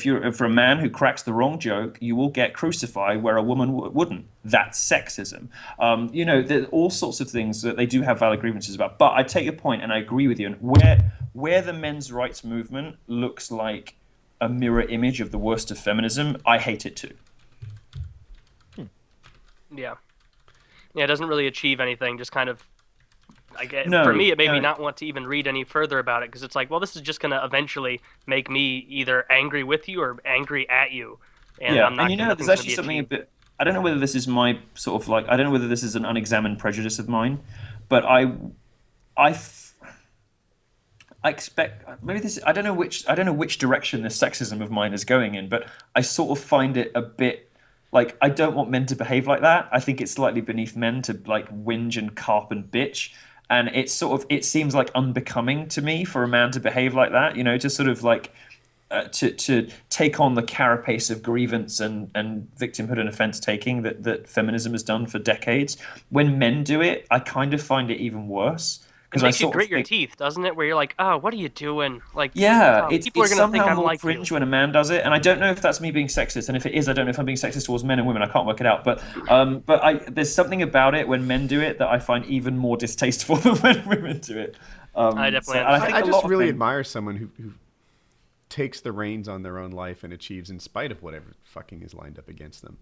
you're for a man who cracks the wrong joke, you will get crucified where a woman wouldn't. That's sexism. There's all sorts of things that they do have valid grievances about. But I take your point, and I agree with you. And where the men's rights movement looks like a mirror image of the worst of feminism, I hate it too. Yeah, it doesn't really achieve anything. Just kind of, for me, it made me not want to even read any further about it, because it's like, well, this is just going to eventually make me either angry with you or angry at you. And I'm not. And there's actually something a bit. I don't know whether this is my sort of like. I don't know whether this is an unexamined prejudice of mine, but I expect maybe this. I don't know which direction this sexism of mine is going in, but I sort of find it a bit like, I don't want men to behave like that. I think it's slightly beneath men to like whinge and carp and bitch, and it seems like unbecoming to me for a man to behave like that. You know, to sort of like. To take on the carapace of grievance and victimhood and offense taking that feminism has done for decades. When men do it, I kind of find it even worse. It makes you grit your teeth, doesn't it? Where you're like, oh, what are you doing? Like, it's people are going to think somehow I'm more like cringe you. when a man does it, and I don't know if that's me being sexist, and if it is, I don't know if I'm being sexist towards men and women. I can't work it out, but there's something about it when men do it that I find even more distasteful than when women do it. I definitely. I just really admire someone who takes the reins on their own life and achieves in spite of whatever fucking is lined up against them.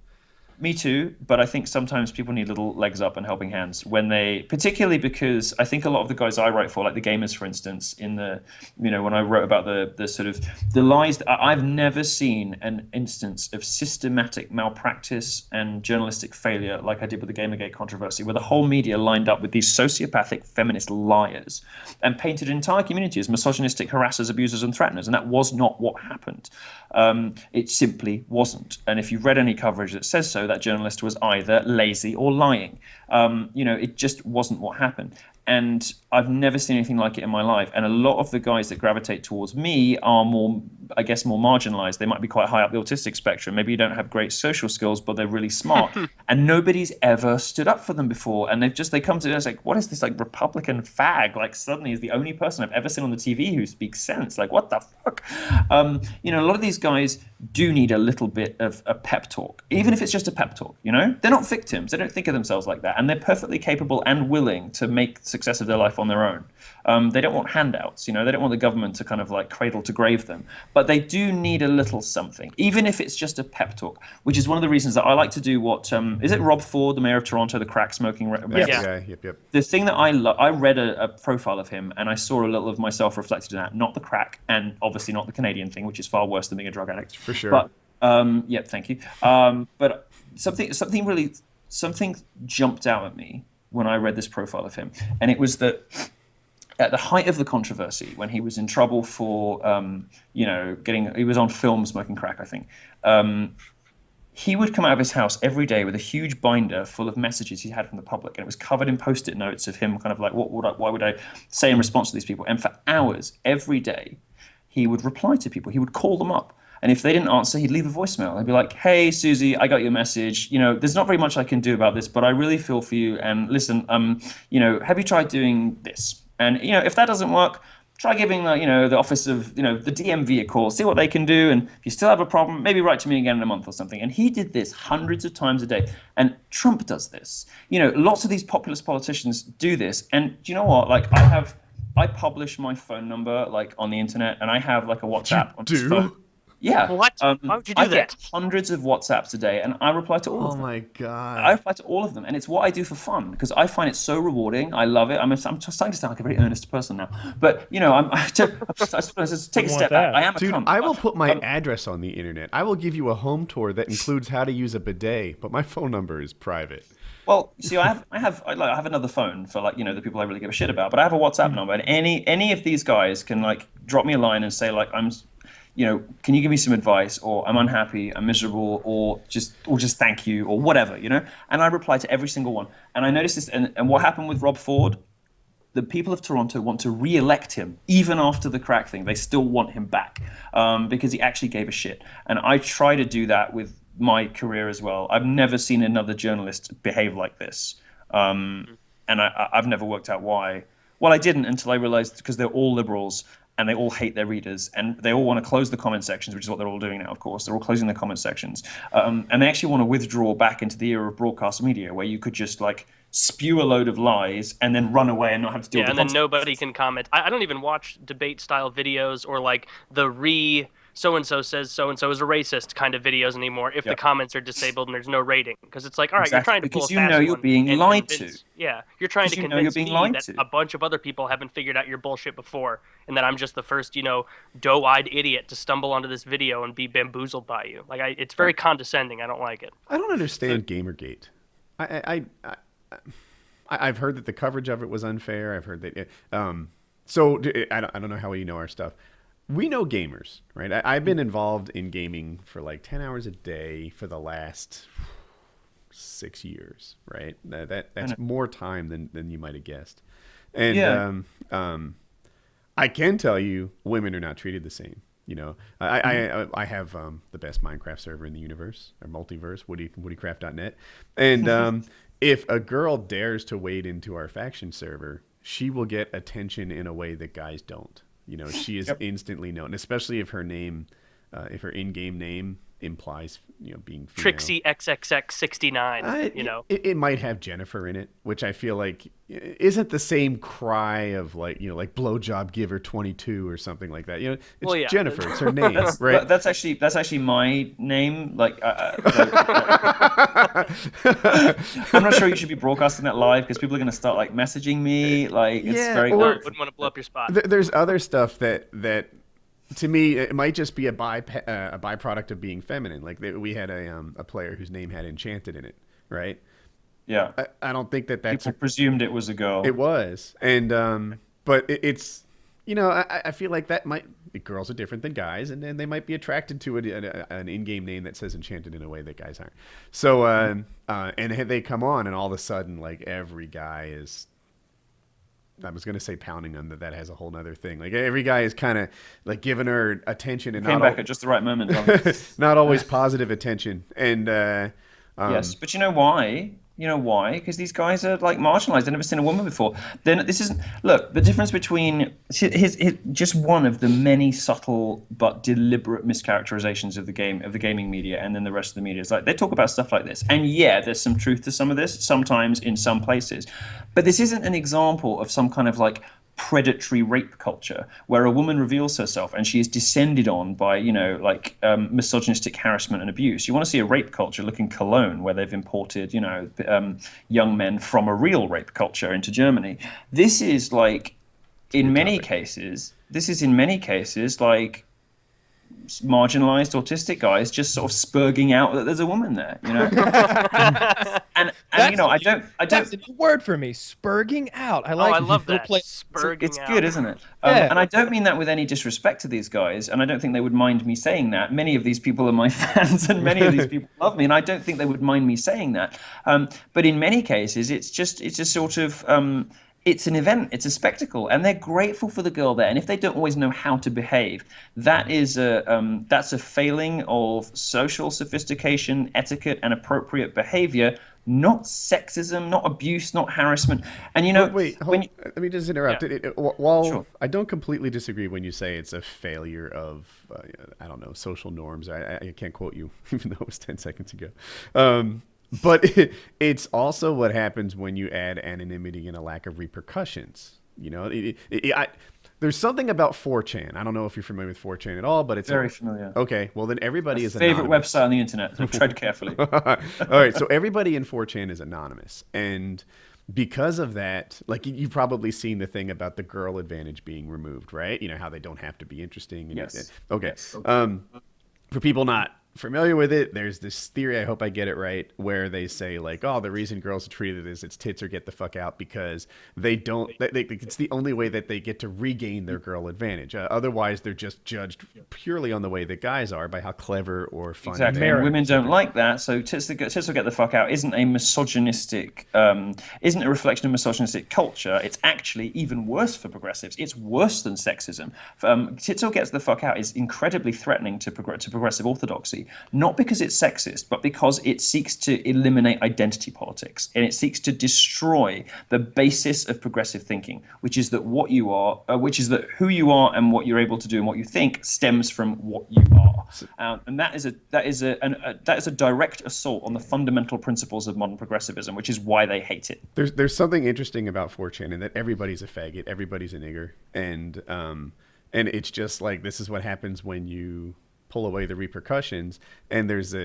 Me too, but I think sometimes people need little legs up and helping hands when they, particularly because I think a lot of the guys I write for, like the gamers, for instance, in the, you know, when I wrote about the sort of the lies, I've never seen an instance of systematic malpractice and journalistic failure like I did with the Gamergate controversy, where the whole media lined up with these sociopathic feminist liars and painted an entire community as misogynistic harassers, abusers, and threateners, and that was not what happened. It simply wasn't. And if you've read any coverage that says so, that journalist was either lazy or lying. You know, it just wasn't what happened. And I've never seen anything like it in my life. And a lot of the guys that gravitate towards me are more, I guess, more marginalized. They might be quite high up the autistic spectrum. Maybe you don't have great social skills, but they're really smart. And nobody's ever stood up for them before. And they come to us like, what is this like Republican fag? Like suddenly is the only person I've ever seen on the TV who speaks sense. Like, what the fuck? You know, a lot of these guys do need a little bit of a pep talk, even if it's just a pep talk, you know? They're not victims. They don't think of themselves like that. And they're perfectly capable and willing to make success of their life on their own. They don't want handouts, you know? They don't want the government to kind of like cradle to grave them. But they do need a little something, even if it's just a pep talk, which is one of the reasons that I like to do what, is it Rob Ford, the mayor of Toronto, the crack smoking? Yeah. Yep. The thing that I read a profile of him and I saw a little of myself reflected in that, not the crack and obviously not the Canadian thing, which is far worse than being a drug addict. For sure. But, yeah, thank you. But something jumped out at me when I read this profile of him. And it was that at the height of the controversy, when he was in trouble for, you know, he was on film smoking crack, I think. He would come out of his house every day with a huge binder full of messages he had from the public, and it was covered in Post-it notes of him kind of like, why would I say in response to these people? And for hours, every day, he would reply to people. He would call them up. And if they didn't answer, he'd leave a voicemail. He'd be like, hey, Susie, I got your message. You know, there's not very much I can do about this, but I really feel for you. And listen, you know, have you tried doing this? And, you know, if that doesn't work, try giving, you know, the office of, you know, the DMV a call, see what they can do. And if you still have a problem, maybe write to me again in a month or something. And he did this hundreds of times a day. And Trump does this. You know, lots of these populist politicians do this. And do you know what? Like, I publish my phone number, like, on the internet, and I have, like, a WhatsApp on this phone. Yeah. What? Why would you do I that? get hundreds of WhatsApps a day, and I reply to all of them. Oh my god! I reply to all of them, and it's what I do for fun because I find it so rewarding. I love it. I'm starting to sound like a very earnest person now, but you know, I just take a step back. I am a Dude, cunt. I will put my address on the internet. I will give you a home tour that includes how to use a bidet, but my phone number is private. Well, see, I have another phone for like, you know, the people I really give a shit about, but I have a WhatsApp number, and any of these guys can like drop me a line and say like, you know, can you give me some advice, or I'm unhappy, I'm miserable, or just thank you, or whatever, you know? And I reply to every single one. And I noticed this, and what happened with Rob Ford, the people of Toronto want to re-elect him, even after the crack thing. They still want him back because he actually gave a shit. And I try to do that with my career as well. I've never seen another journalist behave like this. And I've never worked out why. Well, I didn't until I realized because they're all liberals and they all hate their readers, and they all want to close the comment sections, which is what they're all doing now, of course. They're all closing the comment sections. And they actually want to withdraw back into the era of broadcast media where you could just like spew a load of lies and then run away and not have to deal with the and then nobody can comment. I don't even watch debate-style videos or like the so-and-so says so-and-so is a racist kind of videos anymore if the comments are disabled and there's no rating. Because it's like, all right, Exactly. you're trying to pull because a you fast know you're one being and lied convince, to. Yeah, you're trying to Because you know you're convince being me lied that to. a bunch of other people haven't figured out your bullshit before, and that I'm just the first, you know, doe-eyed idiot to stumble onto this video and be bamboozled by you. Like, it's very condescending. I don't like it. I don't understand Gamergate. I've heard that the coverage of it was unfair. I've heard that. So I don't know how you know our stuff. We know gamers, right? I've been involved in gaming for like 10 hours a day for the last 6 years, right? That's more time than you might have guessed. And I can tell you, women are not treated the same. You know, I have the best Minecraft server in the universe, or multiverse, woodycraft.net. And if a girl dares to wade into our faction server, she will get attention in a way that guys don't. You know, she is instantly known, especially if her name if her in-game name implies being female. Trixie XXX69. It might have Jennifer in it, which I feel like isn't the same cry of like blowjob giver 22 or something like that. It's Jennifer. It's her name, right? That's actually my name. Like, I'm not sure you should be broadcasting that live because people are going to start like messaging me. Like, it's very. Wouldn't want to blow up your spot. There's other stuff that. To me, it might just be a byproduct of being feminine. Like we had a player whose name had enchanted in it, right? Yeah. I don't think that's... People presumed it was a girl. It was. And, but it's, I feel like girls are different than guys, and they might be attracted to an in-game name that says enchanted in a way that guys aren't. So, and they come on, and all of a sudden, like, every guy is... I was going to say pounding them, that has a whole nother thing. Like every guy is kind of like giving her attention and came back at just the right moment. Not always positive attention. And yes, but you know why? Because these guys are like marginalized. They've never seen a woman before. Then this isn't. Look, the difference between just one of the many subtle but deliberate mischaracterizations of the gaming media, and then the rest of the media is like they talk about stuff like this. And yeah, there's some truth to some of this. Sometimes in some places, but this isn't an example of some kind of like predatory rape culture where a woman reveals herself and she is descended on by misogynistic harassment and abuse. You want to see a rape culture, look in Cologne, where they've imported young men from a real rape culture into Germany. This is like in many cases like marginalized autistic guys just sort of spurging out that there's a woman there, and I don't that's a new word for me, spurging out. I love that. Spurging it's good, isn't it? And I don't mean that with any disrespect to these guys, and I don't think they would mind me saying that. Many of these people are my fans, and many of these people love me, and I don't think they would mind me saying that. But in many cases, it's a sort of it's an event, it's a spectacle, and they're grateful for the girl there. And if they don't always know how to behave, that's a failing of social sophistication, etiquette, and appropriate behavior, not sexism, not abuse, not harassment. And let me just interrupt. Yeah. While Sure. I don't completely disagree when you say it's a failure of social norms. I can't quote you, even though it was 10 seconds ago. But it's also what happens when you add anonymity and a lack of repercussions. There's something about 4chan. I don't know if you're familiar with 4chan at all, but it's very familiar. Okay, well then everybody is favorite anonymous. website on the internet. I've tread carefully. All right, so everybody in 4chan is anonymous, and because of that, like you've probably seen the thing about the girl advantage being removed, right? How they don't have to be interesting. Yes. Okay. Yes. For people not familiar with it, there's this theory, I hope I get it right, where they say like, oh, the reason girls are treated as it's tits or get the fuck out because it's the only way that they get to regain their girl advantage. Otherwise, they're just judged purely on the way that guys are, by how clever or funny. Exactly. And women don't like that, so tits or get the fuck out isn't a misogynistic, isn't a reflection of misogynistic culture. It's actually even worse for progressives. It's worse than sexism. Tits or gets the fuck out is incredibly threatening to progressive orthodoxy. Not because it's sexist, but because it seeks to eliminate identity politics, and it seeks to destroy the basis of progressive thinking, which is that who you are and what you're able to do and what you think stems from what you are, and that is a direct assault on the fundamental principles of modern progressivism, which is why they hate it. There's something interesting about 4chan in that everybody's a faggot, everybody's a nigger, and it's just like this is what happens when you pull away the repercussions, and there's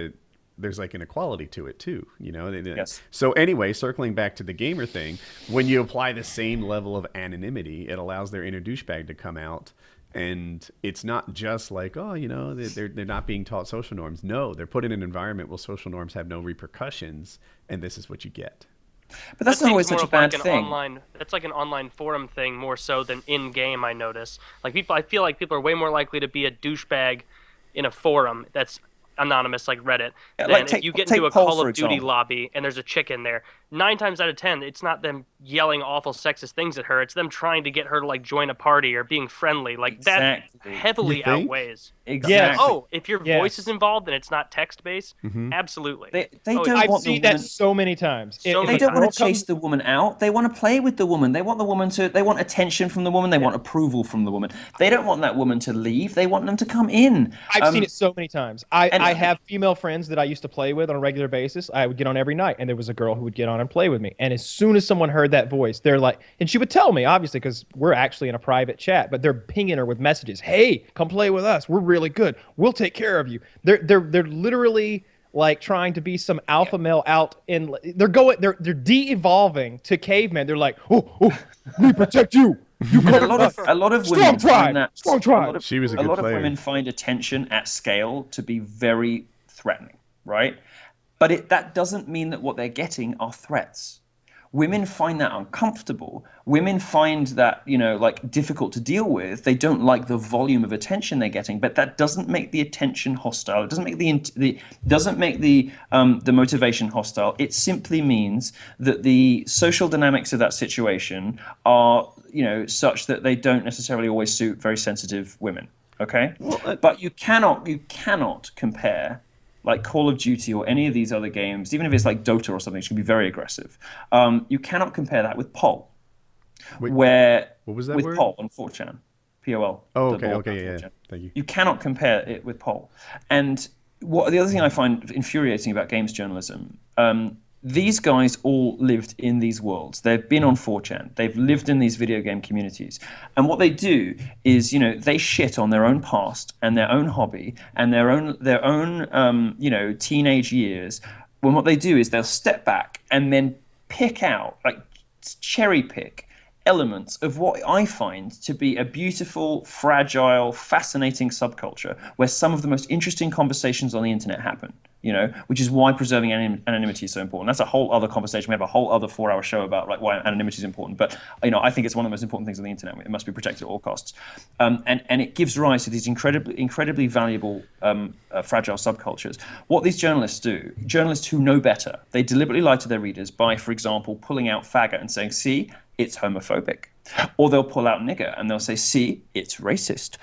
like an equality to it too, Yes. So anyway, circling back to the gamer thing, when you apply the same level of anonymity, it allows their inner douchebag to come out, and it's not just like, they're not being taught social norms. No, they're put in an environment where social norms have no repercussions, and this is what you get. But that's not always such a bad thing. That's like an online forum thing more so than in game. I notice, I feel like people are way more likely to be a douchebag in a forum that's anonymous like Reddit, then if you get into a Call of Duty lobby and there's a chick in there, 9 times out of 10, it's not them yelling awful sexist things at her. It's them trying to get her to like join a party or being friendly. Like that heavily outweighs. Exactly. Oh, if your voice is involved and it's not text based, absolutely. They don't I've want seen the woman... that so many times. They don't want to chase the woman out. They want to play with the woman. They want the woman to. They want attention from the woman. They want approval from the woman. They don't want that woman to leave. They want them to come in. I've seen it so many times. I have female friends that I used to play with on a regular basis. I would get on every night, and there was a girl who would get on and play with me. And as soon as someone heard that voice, they're like, and she would tell me, obviously, because we're actually in a private chat, but they're pinging her with messages. Hey, come play with us. We're really good. We'll take care of you. They're literally like trying to be some alpha male out in. They're de-evolving to cavemen. They're like, oh, we protect you. A lot of women find that strong tribe. She was a good lot player. of women find attention at scale to be very threatening, right? But that doesn't mean that what they're getting are threats. Women find that uncomfortable. Women find that, like difficult to deal with. They don't like the volume of attention they're getting, but that doesn't make the attention hostile. It doesn't make the motivation hostile. It simply means that the social dynamics of that situation are, such that they don't necessarily always suit very sensitive women. Okay, but you cannot compare like Call of Duty or any of these other games, even if it's like Dota or something, which can be very aggressive. You cannot compare that with POL. Wait, what was that with word? POL on 4chan. POL. Oh, okay, yeah. Thank you. You cannot compare it with POL. And the other thing I find infuriating about games journalism, these guys all lived in these worlds. They've been on 4chan. They've lived in these video game communities. And what they do is, they shit on their own past and their own hobby and their own teenage years. When what they do is they'll step back and then pick out, like cherry pick elements of what I find to be a beautiful, fragile, fascinating subculture where some of the most interesting conversations on the internet happen, which is why preserving anonymity is so important. That's a whole other conversation. We have a whole other 4-hour show about like why anonymity is important. But, I think it's one of the most important things on the internet. It must be protected at all costs. And it gives rise to these incredibly valuable, fragile subcultures. What these journalists do, journalists who know better, they deliberately lie to their readers by, for example, pulling out faggot and saying, see, it's homophobic. Or they'll pull out nigger and they'll say, see, it's racist.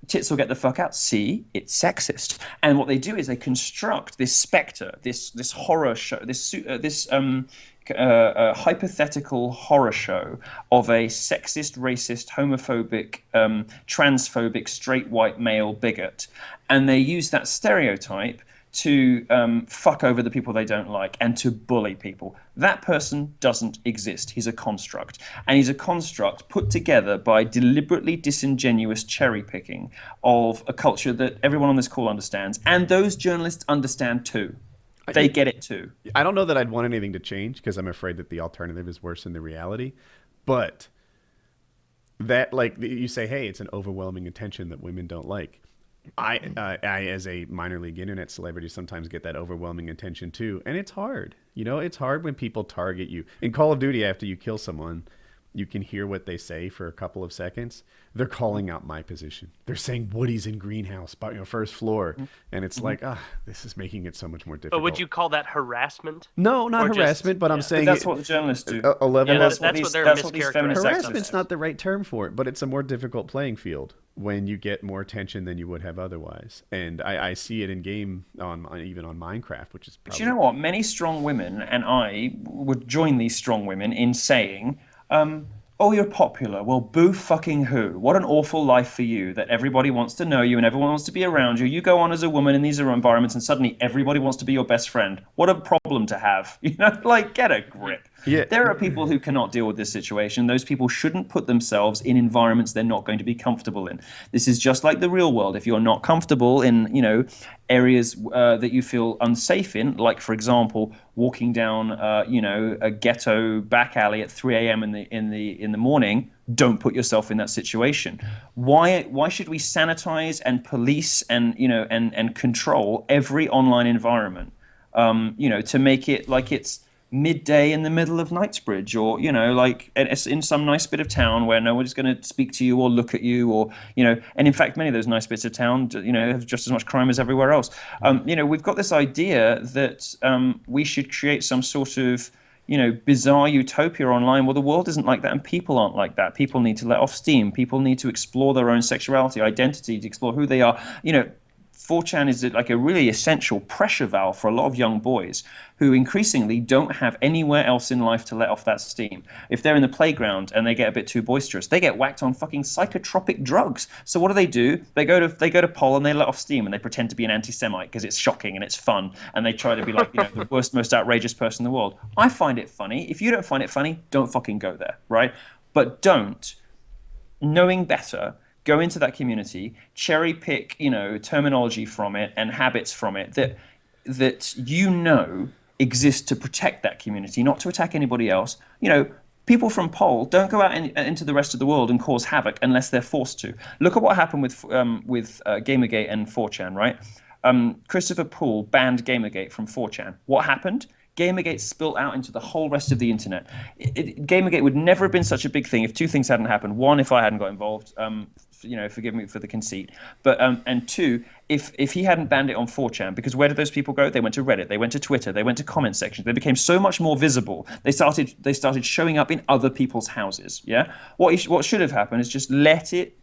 Tits will get the fuck out. See, it's sexist. And what they do is they construct this specter, this horror show, this hypothetical horror show of a sexist, racist, homophobic, transphobic, straight white male bigot. And they use that stereotype to fuck over the people they don't like and to bully people. That person doesn't exist. He's a construct. And he's a construct put together by deliberately disingenuous cherry picking of a culture that everyone on this call understands. And those journalists understand too. They get it too. I don't know that I'd want anything to change because I'm afraid that the alternative is worse than the reality. But that, like, you say, hey, it's an overwhelming attention that women don't like. I, as a minor league internet celebrity, sometimes get that overwhelming attention too. And it's hard. It's hard when people target you. In Call of Duty, after you kill someone, you can hear what they say for a couple of seconds. They're calling out my position. They're saying Woody's in greenhouse, first floor. And it's like, this is making it so much more difficult. But would you call that harassment? No, not harassment, but I'm saying... But that's what the journalists do. That's what they're mischaracterizing. Harassment's not the right term for it, but it's a more difficult playing field when you get more attention than you would have otherwise. And I see it in game, even on Minecraft, which is probably... But you know what? Many strong women, and I would join these strong women in saying... oh, you're popular. Well, boo fucking who? What an awful life for you that everybody wants to know you and everyone wants to be around you. You go on as a woman in these environments and suddenly everybody wants to be your best friend. What a problem to have. Get a grip. Yeah. There are people who cannot deal with this situation. Those people shouldn't put themselves in environments they're not going to be comfortable in. This is just like the real world. If you're not comfortable in, areas that you feel unsafe in, like, for example, walking down, a ghetto back alley at 3 a.m. in the morning, don't put yourself in that situation. Why should we sanitize and police and and control every online environment? To make it like it's midday in the middle of Knightsbridge, or in some nice bit of town where nobody's going to speak to you or look at you, or and in fact many of those nice bits of town have just as much crime as everywhere else. We've got this idea that we should create some sort of bizarre utopia online. Well, the world isn't like that, and people aren't like that. People need to let off steam. People need to explore their own sexuality, identity, to explore who they are. 4chan is like a really essential pressure valve for a lot of young boys who increasingly don't have anywhere else in life to let off that steam. If they're in the playground and they get a bit too boisterous, they get whacked on fucking psychotropic drugs. So what do? They go to Pol and they let off steam and they pretend to be an anti-Semite because it's shocking and it's fun, and they try to be like the worst, most outrageous person in the world. I find it funny. If you don't find it funny, don't fucking go there, right? But don't, knowing better, go into that community, cherry pick, terminology from it and habits from it that exist to protect that community, not to attack anybody else. People from Pol don't go out into the rest of the world and cause havoc unless they're forced to. Look at what happened with Gamergate and 4chan, right? Christopher Poole banned Gamergate from 4chan. What happened? Gamergate spilt out into the whole rest of the internet. Gamergate would never have been such a big thing if two things hadn't happened. One, if I hadn't got involved, forgive me for the conceit. But and two, if he hadn't banned it on 4chan, because where did those people go? They went to Reddit, they went to Twitter, they went to comment sections. They became so much more visible. They started showing up in other people's houses. Yeah. What should have happened is just let it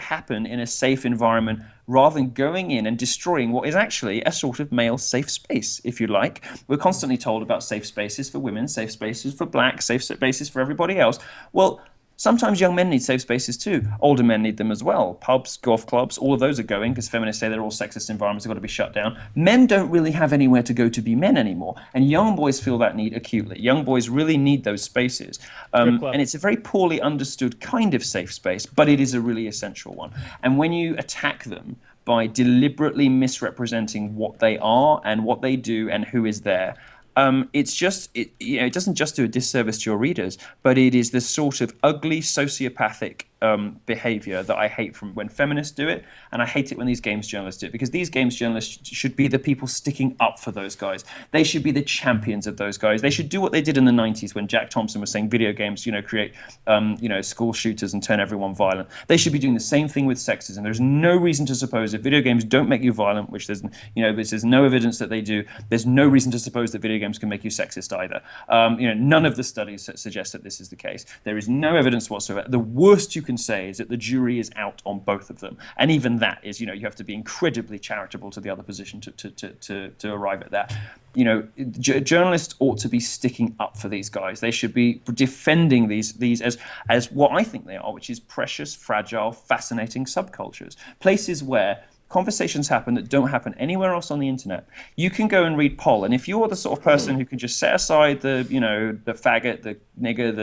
happen in a safe environment, rather than going in and destroying what is actually a sort of male safe space, if you like. We're constantly told about safe spaces for women, safe spaces for blacks, safe spaces for everybody else. Well, sometimes young men need safe spaces too. Older men need them as well. Pubs, golf clubs, all of those are going because feminists say they're all sexist environments, they've got to be shut down. Men don't really have anywhere to go to be men anymore. And young boys feel that need acutely. Young boys really need those spaces. And it's a very poorly understood kind of safe space, but it is a really essential one. And when you attack them by deliberately misrepresenting what they are and what they do and who is there, it doesn't just do a disservice to your readers, but it is the sort of ugly sociopathic behavior that I hate from when feminists do it, and I hate it when these games journalists do it, because these games journalists should be the people sticking up for those guys. They should be the champions of those guys. They should do what they did in the 90s when Jack Thompson was saying video games, create, school shooters and turn everyone violent. They should be doing the same thing with sexism. There's no reason to suppose if video games don't make you violent, which there's no evidence that they do. There's no reason to suppose that video games can make you sexist either. None of the studies suggest that this is the case. There is no evidence whatsoever. The worst you can say is that the jury is out on both of them, and even that is, you have to be incredibly charitable to the other position to arrive at that. Journalists ought to be sticking up for these guys. They should be defending these as what I think they are, which is precious, fragile, fascinating subcultures, places where conversations happen that don't happen anywhere else on the internet. You can go and read Pol, and if you're the sort of person who can just set aside the faggot, the nigger,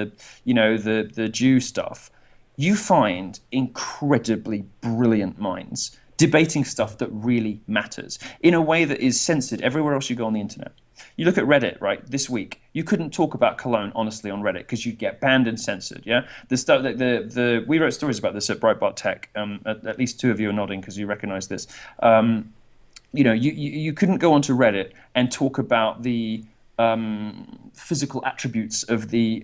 the Jew stuff, you find incredibly brilliant minds debating stuff that really matters in a way that is censored everywhere else you go on the internet. You look at Reddit, right? This week, you couldn't talk about Cologne honestly on Reddit because you'd get banned and censored. Yeah, the stuff we wrote stories about this at Breitbart Tech. At least two of you are nodding because you recognise this. You couldn't go onto Reddit and talk about the physical attributes of the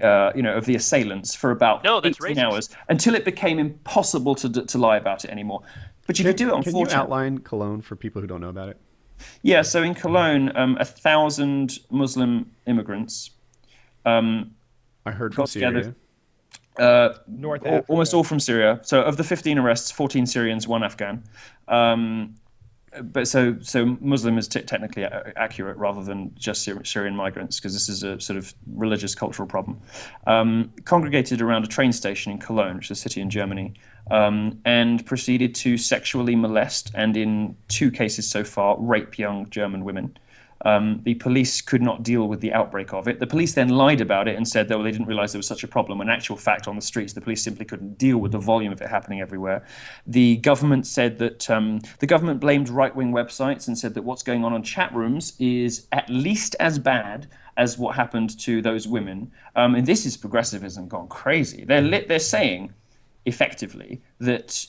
assailants for about 18 hours until it became impossible to lie about it anymore. But you could do it on 4chan. Can you outline Cologne for people who don't know about it? Yeah, so in Cologne, 1,000 Muslim immigrants. I heard from Syria. North Africa. Almost all from Syria. So of the 15 arrests, 14 Syrians, 1 Afghan. But so Muslim is technically accurate rather than just Syrian migrants, because this is a sort of religious cultural problem. Congregated around a train station in Cologne, which is a city in Germany, and proceeded to sexually molest and, in 2 cases so far, rape young German women. The police could not deal with the outbreak of it. The police then lied about it and said that they didn't realize there was such a problem. In actual fact, on the streets, the police simply couldn't deal with the volume of it happening everywhere. The government said that the government blamed right-wing websites and said that what's going on chat rooms is at least as bad as what happened to those women. And this is progressivism gone crazy. They're saying, effectively, that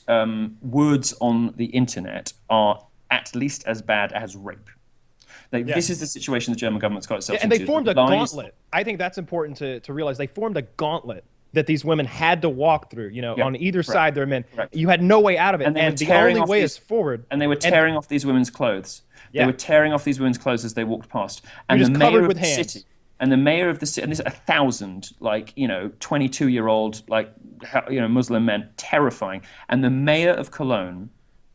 words on the internet are at least as bad as rape. This is the situation the German government's got itself into. And they formed a gauntlet. I think that's important to realize. They formed a gauntlet that these women had to walk through. On either side they're men. You had no way out of it. And the only way is forward. And they were tearing off these women's clothes. They were tearing off these women's clothes as they walked past. And the mayor of the city, And the mayor of the city, and there's 1,000, 22-year-old, Muslim men, terrifying. And the mayor of Cologne,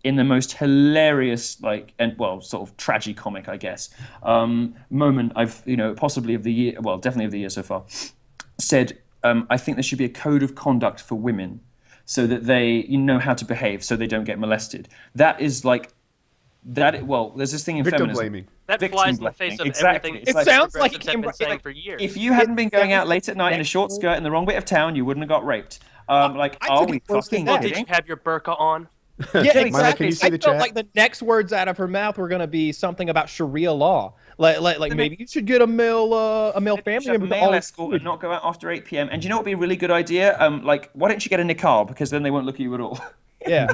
in the most hilarious, sort of tragicomic, I guess, moment possibly of the year, well, definitely of the year so far, said, I think there should be a code of conduct for women so that they know how to behave so they don't get molested. That is there's this thing in victim feminism. blaming. That flies in the face of Exactly. everything. It sounds like progressives have been saying for years. If you hadn't been going out late at night in a short skirt in the wrong bit of town, you wouldn't have got raped. Are we fucking that. kidding? Did you have your burqa on? Yeah, Milo, exactly. can you see I the felt chat? like the next words out of her mouth were going to be something about Sharia law. Like maybe you should get a male family member. Male escort and not go out after 8 p.m. And do you know what would be a really good idea? Why don't you get a niqab? Because then they won't look at you at all. Yeah.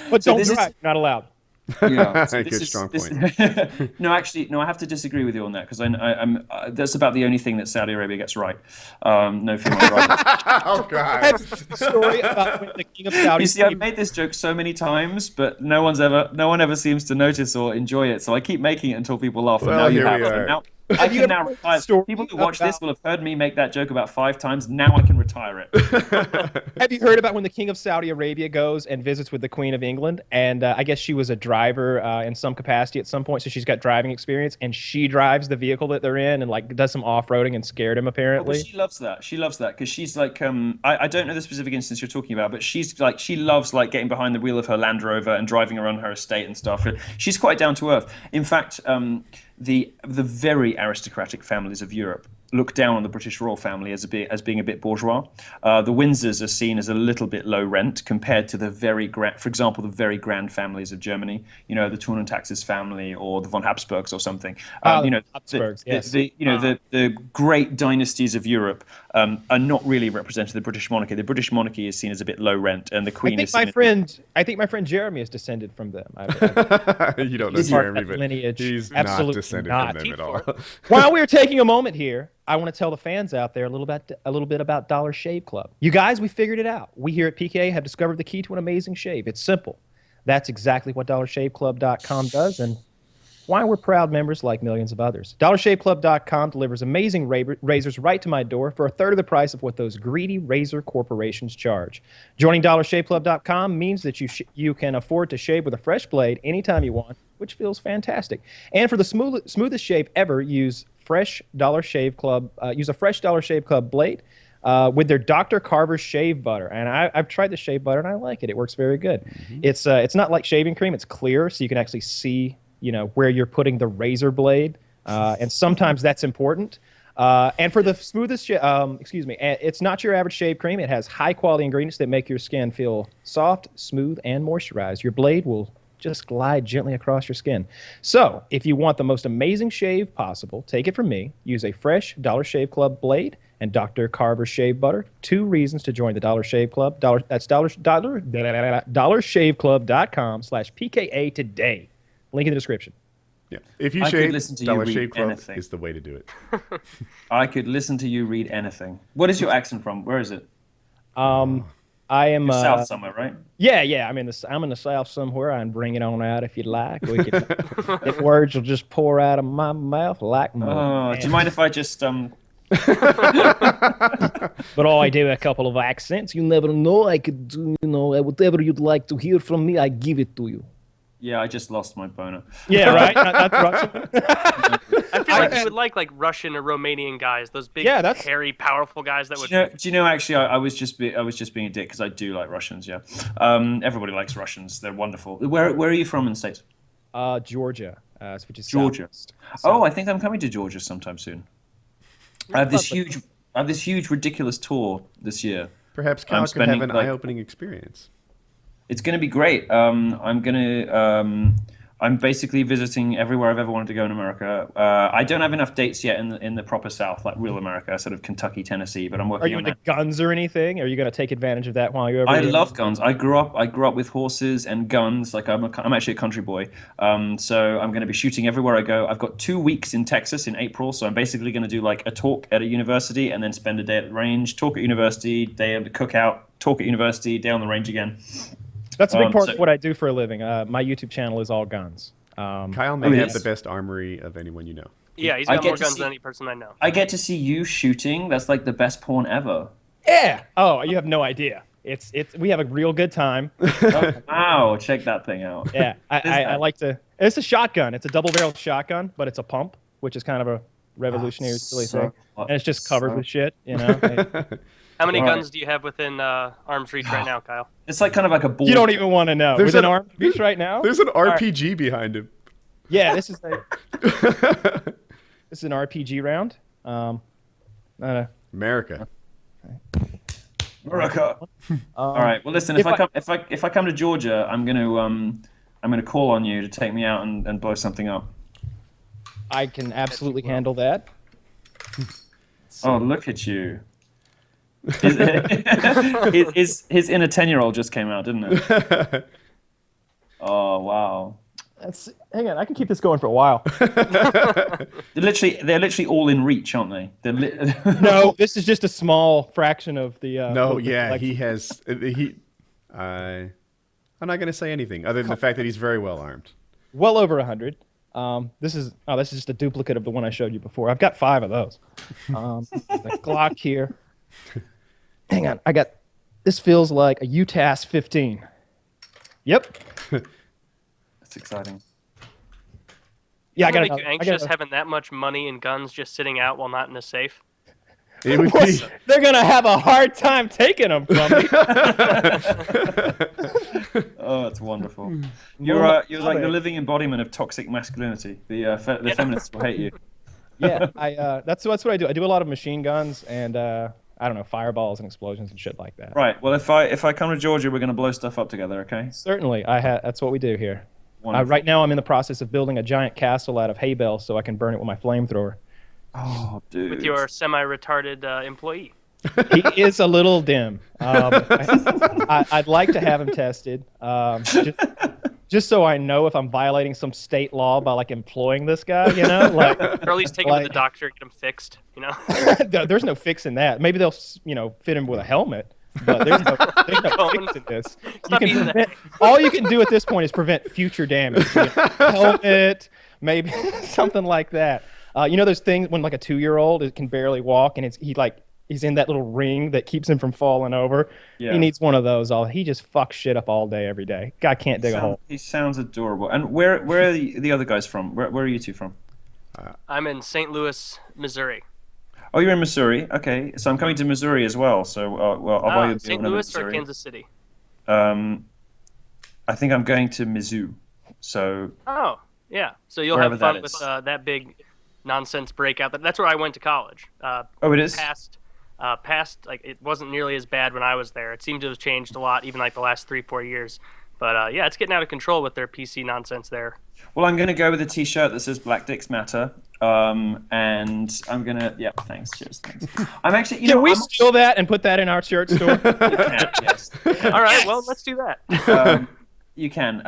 But don't drive. Not allowed. Yeah, Good strong point. No, actually, I have to disagree with you on that because I'm that's about the only thing that Saudi Arabia gets right. No female right. Oh I God. have a story about when the king of Saudi. You see, I've made this joke so many times, but no one ever seems to notice or enjoy it. So I keep making it until people laugh. And Well, now you here have. we So are. now I you can ever now heard the retire. story People who watch this about- will have heard me make that joke about 5 times. Now I can retire it. Have you heard about when the king of Saudi Arabia goes and visits with the Queen of England? And I guess she was a driver in some capacity at some point, so she's got driving experience, and she drives the vehicle that they're in and does some off-roading and scared him apparently. Well, she loves that. She loves that because she's I don't know the specific instance you're talking about, but she loves getting behind the wheel of her Land Rover and driving around her estate and stuff. She's quite down to earth. In fact, the very aristocratic families of Europe look down on the British royal family as being a bit bourgeois. The Windsors are seen as a little bit low rent compared to the very grand families of Germany. You know, the Turnentaxis family or the von Habsburgs or something. Habsburgs, yes. The great dynasties of Europe are not really represented in the British monarchy. The British monarchy is seen as a bit low rent, and the Queen is. I think my friend Jeremy is descended from them. You don't know He's part of Jeremy, that but lineage. he's Absolutely not descended not. from them at all. While we are taking a moment here, I want to tell the fans out there a little bit about Dollar Shave Club. You guys, we figured it out. We here at PKA have discovered the key to an amazing shave. It's simple. That's exactly what DollarShaveClub.com does, and why we're proud members like millions of others. DollarShaveClub.com delivers amazing razors right to my door for a third of the price of what those greedy razor corporations charge. Joining DollarShaveClub.com means that you can afford to shave with a fresh blade anytime you want, which feels fantastic. And for the smoothest shave ever, use a fresh Dollar Shave Club blade with their Dr. Carver's shave butter. And I've tried the shave butter and I like it. It works very good. Mm-hmm. It's not like shaving cream. It's clear, so you can actually see where you're putting the razor blade, and sometimes that's important. And for the smoothest, it's not your average shave cream. It has high-quality ingredients that make your skin feel soft, smooth, and moisturized. Your blade will just glide gently across your skin. So, if you want the most amazing shave possible, take it from me. Use a fresh Dollar Shave Club blade and Dr. Carver's shave butter. 2 reasons to join the Dollar Shave Club. That's DollarShaveClub.com/PKA today. Link in the description. Yeah. If you I shave, could listen to you Dollar read Shave Club anything. is the way to do it. I could listen to you read anything. What is your accent from? Where is it? I am You're south somewhere, right? Yeah. I'm in the south somewhere. I can bring it on out if you'd like. If words will just pour out of my mouth like more. Do you mind if I just But I do a couple of accents. You never know. I could do whatever you'd like to hear from me. I give it to you. Yeah, I just lost my boner. Yeah, right. That's Russian. I feel like you would like Russian or Romanian guys, those big, hairy, powerful guys that would. Do you know? Actually, I was just being a dick because I do like Russians. Yeah, everybody likes Russians. They're wonderful. Where are you from in the States? Georgia, which is Georgia. So. I think I'm coming to Georgia sometime soon. I have this huge, ridiculous tour this year. Perhaps Cal could have an eye-opening experience. It's going to be great. I'm basically visiting everywhere I've ever wanted to go in America. I don't have enough dates yet in the proper South, like real America, sort of Kentucky, Tennessee. But I'm working on that. Are you into guns or anything? Are you going to take advantage of that while you're over I here? love guns. I grew up with horses and guns. Like I'm actually a country boy. So I'm going to be shooting everywhere I go. I've got 2 weeks in Texas in April. So I'm basically going to do like a talk at a university and then spend a day at the range, talk at university, day at the cookout, talk at university, day on the range again. That's a big part of what I do for a living. My YouTube channel is all guns. Kyle may have the best armory of anyone you know. Yeah, he's I got get more to guns see- than any person I know. I get to see you shooting. That's like the best porn ever. Yeah. Oh, you have no idea. It's we have a real good time. Oh, wow, check that thing out. Yeah, What is I that? like to. It's a shotgun. It's a double-barreled shotgun, but it's a pump, which is kind of a revolutionary silly thing. And it's just covered with shit, you know. How many All right. guns do you have within arm's reach right now, Kyle? It's like kind of like a ball. You don't even want to know. There's Within an- arm's reach right now. There's an RPG behind him. Yeah, this is an RPG round. America. America. All right. Well, listen. If I come to Georgia, I'm gonna call on you to take me out and blow something up. I can absolutely handle that. Oh, look at you. His inner 10-year-old just came out, didn't it? Oh wow. Hang on, I can keep this going for a while. They're literally all in reach, aren't they? No, this is just a small fraction of the. No, of the yeah, collection. he has. I'm not going to say anything other than the fact that he's very well armed. Well over 100. This is just a duplicate of the one I showed you before. I've got 5 of those. The Glock here. Hang on, this feels like a UTAS 15. Yep. That's exciting. Yeah, I Doesn't got it make you anxious having that much money and guns just sitting out while not in a safe? It would be. They're gonna have a hard time taking them from me. Oh, that's wonderful. You're like the living embodiment of toxic masculinity. The feminists will hate you. Yeah, that's what I do. I do a lot of machine guns and I don't know, fireballs and explosions and shit like that. Right. Well, if I come to Georgia, we're gonna blow stuff up together. Okay. Certainly, that's what we do here. Wonderful. Right now, I'm in the process of building a giant castle out of hay bales so I can burn it with my flamethrower. Oh, dude. With your semi-retarded employee. He is a little dim. I'd like to have him tested, just so I know if I'm violating some state law by like employing this guy. You know, like Or at least take him to the doctor, get him fixed, you know? there's no fixing that. Maybe they'll fit him with a helmet. But there's no fixing this. All you can do at this point is prevent future damage. Helmet, maybe something like that. Those things when like a 2-year-old can barely walk and he's in that little ring that keeps him from falling over. Yeah. He needs one of those. He just fucks shit up all day, every day. Guy can't dig a hole. He sounds adorable. And where are the other guys from? Where are you two from? I'm in St. Louis, Missouri. Oh, you're in Missouri. Okay, so I'm coming to Missouri as well. So, I'll buy you a St. deal Louis in or Kansas City? I think I'm going to Mizzou. So. Oh, yeah. So you'll have fun with that big nonsense breakout. That's where I went to college. Oh, it is. Past, like it wasn't nearly as bad when I was there. It seemed to have changed a lot, even like the last 3-4 years. But yeah, it's getting out of control with their PC nonsense there. Well, I'm going to go with a T-shirt that says "Black Dicks Matter," and I'm gonna. Yeah, thanks. Cheers. Thanks. I'm actually. Can we steal that and put that in our shirt store? Yes. All right. Well, let's do that. You can.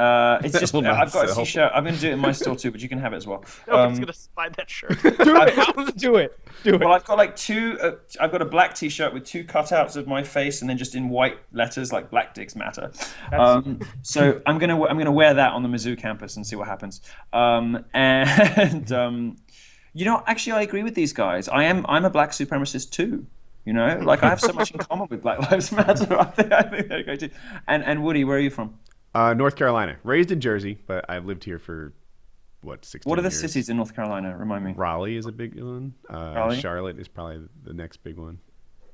It's just I've got a T-shirt. I'm going to do it in my store too, but you can have it as well. Nobody's going to buy that shirt. Do it. Well, I've got like 2. I've got a black T-shirt with 2 cutouts of my face, and then just in white letters like "Black Dicks Matter." So I'm gonna wear that on the Mizzou campus and see what happens. Actually, I agree with these guys. I'm a black supremacist too. Like I have so much in common with Black Lives Matter. I think they're great too. And Woody, where are you from? North Carolina. Raised in Jersey, but I've lived here for, 16 What are the years. cities in North Carolina? Remind me. Raleigh is a big one. Charlotte is probably the next big one.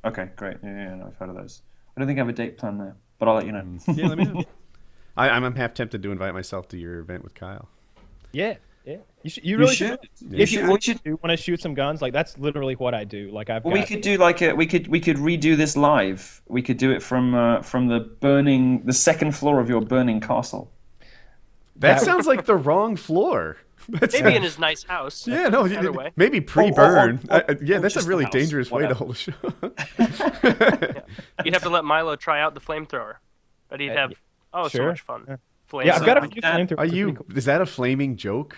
Okay, great. Yeah, no, I've heard of those. I don't think I have a date plan there, but I'll let you know. Yeah, let me know. I'm half tempted to invite myself to your event with Kyle. Yeah. You really should. If you want to shoot some guns, like that's literally what I do. Like we could do like we could redo this live. We could do it from the second floor of your burning castle. That sounds like the wrong floor. Maybe in his nice house. Yeah, no, either way. Maybe pre-burn. Or That's a really dangerous way to whatever. hold a show. Yeah. You'd have to let Milo try out the flamethrower, but he'd have so much fun. Yeah, I've got a few flamethrowers. Is that a flaming joke?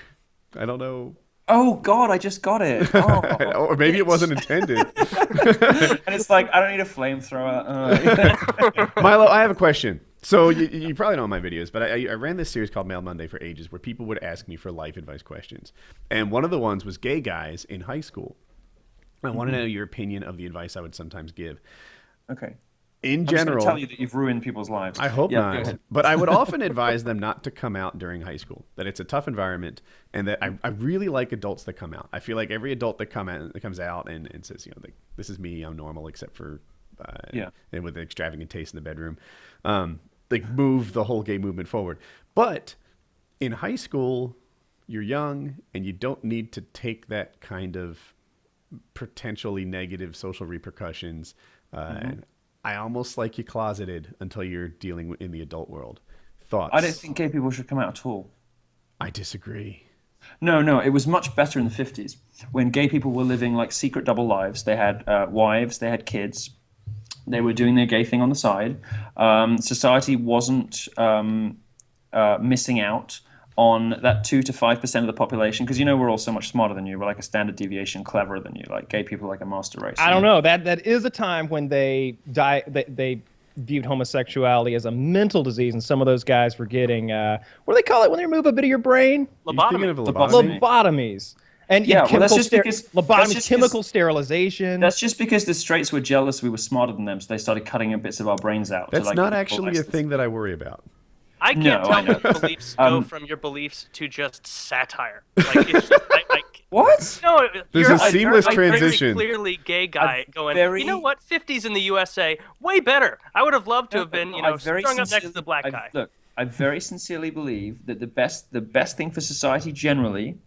I don't know. Oh God, I just got it. Oh. Or maybe it wasn't intended. And it's like I don't need a flamethrower. Milo, I have a question. So you probably know my videos, but I ran this series called Mail Monday for ages where people would ask me for life advice questions. And one of the ones was gay guys in high school. I want to know your opinion of the advice I would sometimes give. Okay. In I'm general, just tell you that you've ruined people's lives. I hope Yeah, go not. ahead. But I would often advise them not to come out during high school, that it's a tough environment, and that I really like adults that come out. I feel like every adult that comes out and says, like, this is me, I'm normal, except for and with an extravagant taste in the bedroom, move the whole gay movement forward. But in high school, you're young, and you don't need to take that kind of potentially negative social repercussions. I almost like you closeted until you're dealing in the adult world. Thoughts? I don't think gay people should come out at all. I disagree. No, it was much better in the 50s when gay people were living like secret double lives. They had wives, they had kids, they were doing their gay thing on the side. Society wasn't missing out on that 2 to 5% of the population, because we're all so much smarter than you. We're like a standard deviation cleverer than you. Like gay people are like a master race. I don't know. That is a time when they viewed homosexuality as a mental disease, and some of those guys were getting what do they call it when they remove a bit of your brain? Lobotomies. And chemical sterilization. That's just because the straights were jealous we were smarter than them, so they started cutting bits of our brains out. That's not actually a thing that I worry about. I can't tell when beliefs go from your beliefs to just satire. Like, it's just, what? No, there's a seamless transition. Very clearly gay guy going, you know what, 50s in the USA, way better. I would have loved to have been, strung up next to the black guy. Look, I very sincerely believe that the best thing for society generally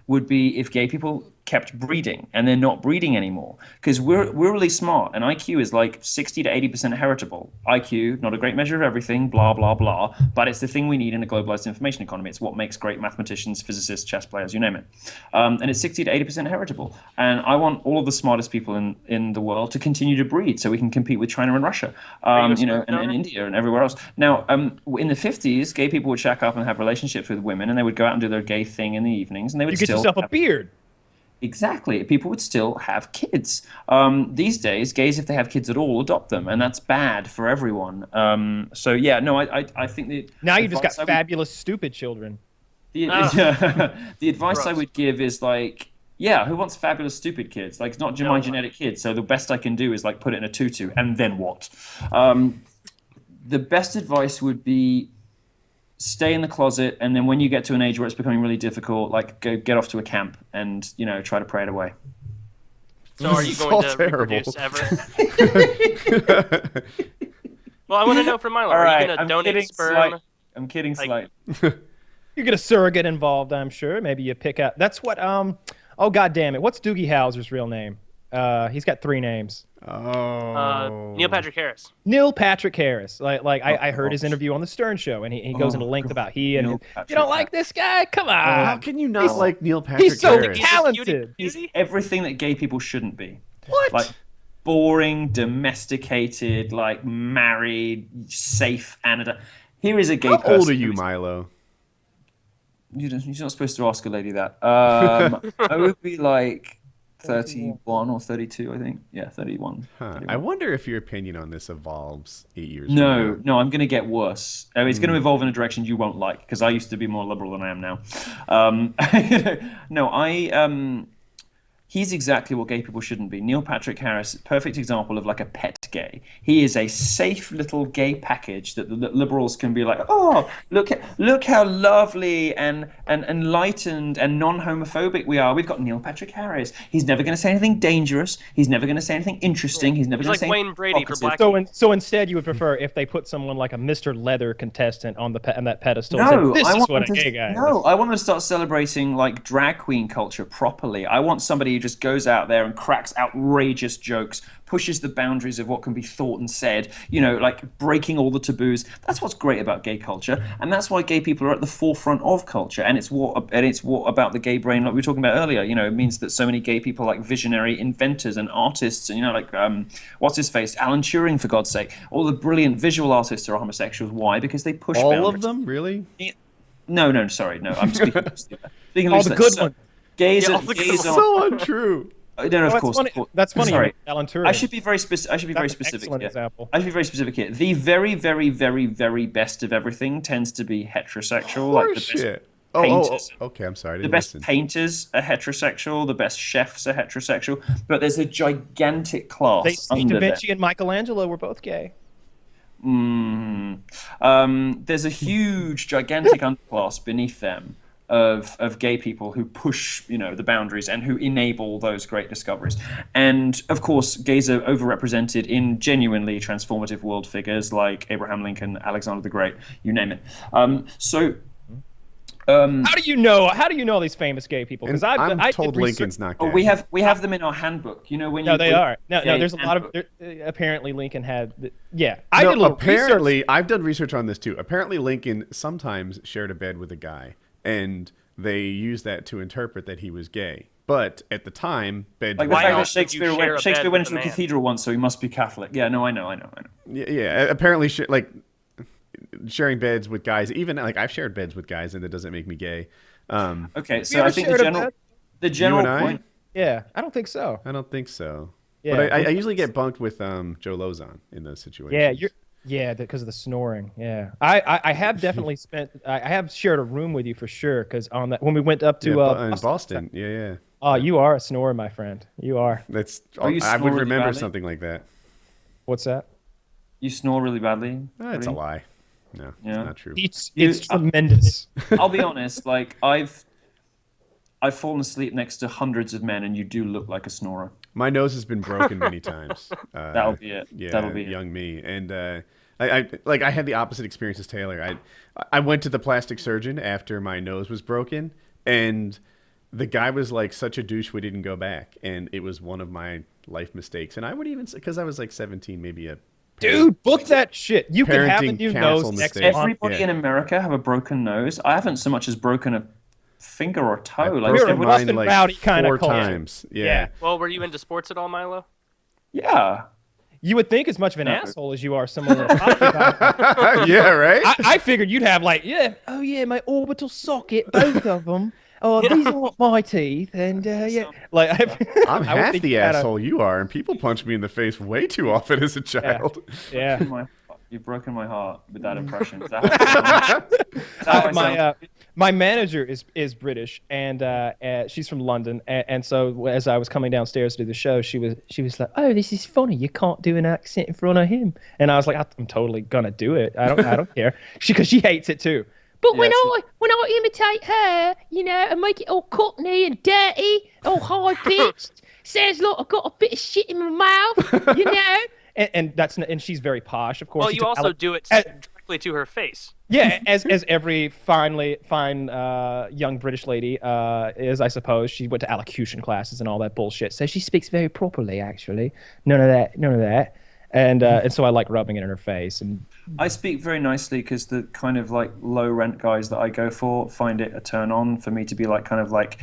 would be if gay people kept breeding, and they're not breeding anymore, because we're really smart, and IQ is like 60 to 80% heritable. IQ, not a great measure of everything, blah blah blah, but it's the thing we need in a globalized information economy. It's what makes great mathematicians, physicists, chess players, you name it. And it's 60 to 80% heritable, and I want all of the smartest people in the world to continue to breed so we can compete with China and Russia, and India and everywhere else. Now, in the 50s, gay people would shack up and have relationships with women, and they would go out and do their gay thing in the evenings, and they would get yourself a beard. Exactly. People would still have kids. These days, gays, if they have kids at all, adopt them, and that's bad for everyone. I think that now you just got fabulous, stupid children. The advice I would give is like, who wants fabulous, stupid kids? Like, it's not my genetic kids, so the best I can do is like put it in a tutu, and then what? The best advice would be stay in the closet, and then when you get to an age where it's becoming really difficult, like go get off to a camp and try to pray it away. So are you going to reproduce ever? Well, I want to know from Milo. Are you going to donate sperm? I'm kidding slightly. You get a surrogate involved, I'm sure. Maybe you pick up. That's what. Oh God damn it! What's Doogie Howser's real name? He's got 3 names. Neil Patrick Harris. Neil Patrick Harris. I heard his interview on the Stern Show, and he goes into length about you don't like this guy? Come on. How can you not like Neil Patrick Harris? He's so talented. He's everything that gay people shouldn't be. What? Like boring, domesticated, like married, safe, here is a gay person. How old are you, Milo? You're not supposed to ask a lady that. I would be like 31 or 32, I think. Yeah, 31. 31. I wonder if your opinion on this evolves 8 years No, I'm going to get worse. It's going to evolve in a direction you won't like, because I used to be more liberal than I am now. He's exactly what gay people shouldn't be. Neil Patrick Harris, perfect example of like a pet gay. He is a safe little gay package that the liberals can be like, oh, look how lovely and enlightened and non-homophobic we are. We've got Neil Patrick Harris. He's never going to say anything dangerous. He's never going to say anything interesting. He's never going to say Wayne Brady for black. So instead, you would prefer if they put someone like a Mr. Leather contestant on that pedestal. No, this is what a gay guy is. No, I want them to start celebrating like drag queen culture properly. I want somebody who just goes out there and cracks outrageous jokes, pushes the boundaries of what can be thought and said, like breaking all the taboos. That's what's great about gay culture, and that's why gay people are at the forefront of culture. And it's what about the gay brain, like we were talking about earlier. It means that so many gay people, like visionary inventors and artists, and what's his face, Alan Turing, for God's sake. All the brilliant visual artists are homosexuals. Why? Because they push all boundaries. of them, really? No, sorry, no. I'm speaking. All the good ones. Gays are so untrue. No, of that's course. funny. Of course. That's funny. Sorry. Alan Turing. I should be very specific. I should be very specific excellent here. example. I should be very specific here. The very, very, very, very best of everything tends to be heterosexual. Like the best Shit. painters. Okay, I'm sorry. I The didn't best listen. painters are heterosexual. The best chefs are heterosexual. But there's a gigantic class Da under Vinci and Michelangelo were both gay. them. There's a huge, gigantic underclass beneath them of gay people who push, the boundaries and who enable those great discoveries. And of course, gays are overrepresented in genuinely transformative world figures like Abraham Lincoln, Alexander the Great, you name it. How do you know? How do you know all these famous gay people? Because I'm I told did Lincoln's not gay. we have them in our handbook. When No, you they are. No, gay there's a lot of. handbook. Apparently, Lincoln had. Yeah, I did a little apparently, research. I've done research on this too. Apparently, Lincoln sometimes shared a bed with a guy, and they used that to interpret that he was gay. But at the time, bed Like the Why fact that else would you Shakespeare share a went, Shakespeare bed went with into a a man? cathedral once, so he must be Catholic. Yeah, no, I know. yeah, apparently, sharing beds with guys. Even like I've shared beds with guys, and that doesn't make me gay. Okay, so ever I think shared a the bed? general You and I? point. Yeah, I don't think so. I don't think so. Yeah, But I usually get bunked with Joe Lozon in those situations. Yeah, because of the snoring. Yeah, I have definitely spent. I have shared a room with you for sure. Because on that when we went up to in Boston. Yeah. Oh, you are a snorer, my friend. You are. That's. you I snore would really remember badly? something like that. What's that? You snore really badly. It's a Really? lie. No, Yeah. it's not true. It's tremendous. I'll be honest. Like I've fallen asleep next to hundreds of men, and you do look like a snorer. My nose has been broken many times. That'll be it. Yeah, That'll be it. young me. And I had the opposite experience as Taylor. I went to the plastic surgeon after my nose was broken, and the guy was like such a douche we didn't go back, and it was one of my life mistakes. And I would even because I was like 17, maybe a Dude, book that shit. You can have a Parenting new council nose next mistake. month. Everybody yeah. in America have a broken nose. I haven't so much as broken a finger or toe. Like You're a broken rough mine and like rowdy kinda 4 culture. times. Yeah. Well, were you into sports at all, Milo? yeah. You would think as much of an asshole as you are someone in a podcast. Yeah, right? I figured you'd have like, my orbital socket, both of them. Oh, these are my teeth, and like I'm I would half think the you had a- asshole you are, and people punch me in the face way too often as a child. Yeah. You've broken my heart with that impression. Is that My manager is British, and she's from London, and so as I was coming downstairs to do the show, she was like, "Oh, this is funny. You can't do an accent in front of him." And I was like, "I'm totally gonna do it. I don't care." Because she hates it too. But when I imitate her, and make it all cockney and dirty, all high pitched, sounds like I've got a bit of shit in my mouth, and she's very posh, of course. Well, She you took also do it directly to her face. Yeah, as every fine young British lady is, I suppose. She went to allocution classes and all that bullshit. So she speaks very properly, actually. None of that. And so I like rubbing it in her face. And I speak very nicely because the kind of like low rent guys that I go for find it a turn on for me to be like kind of like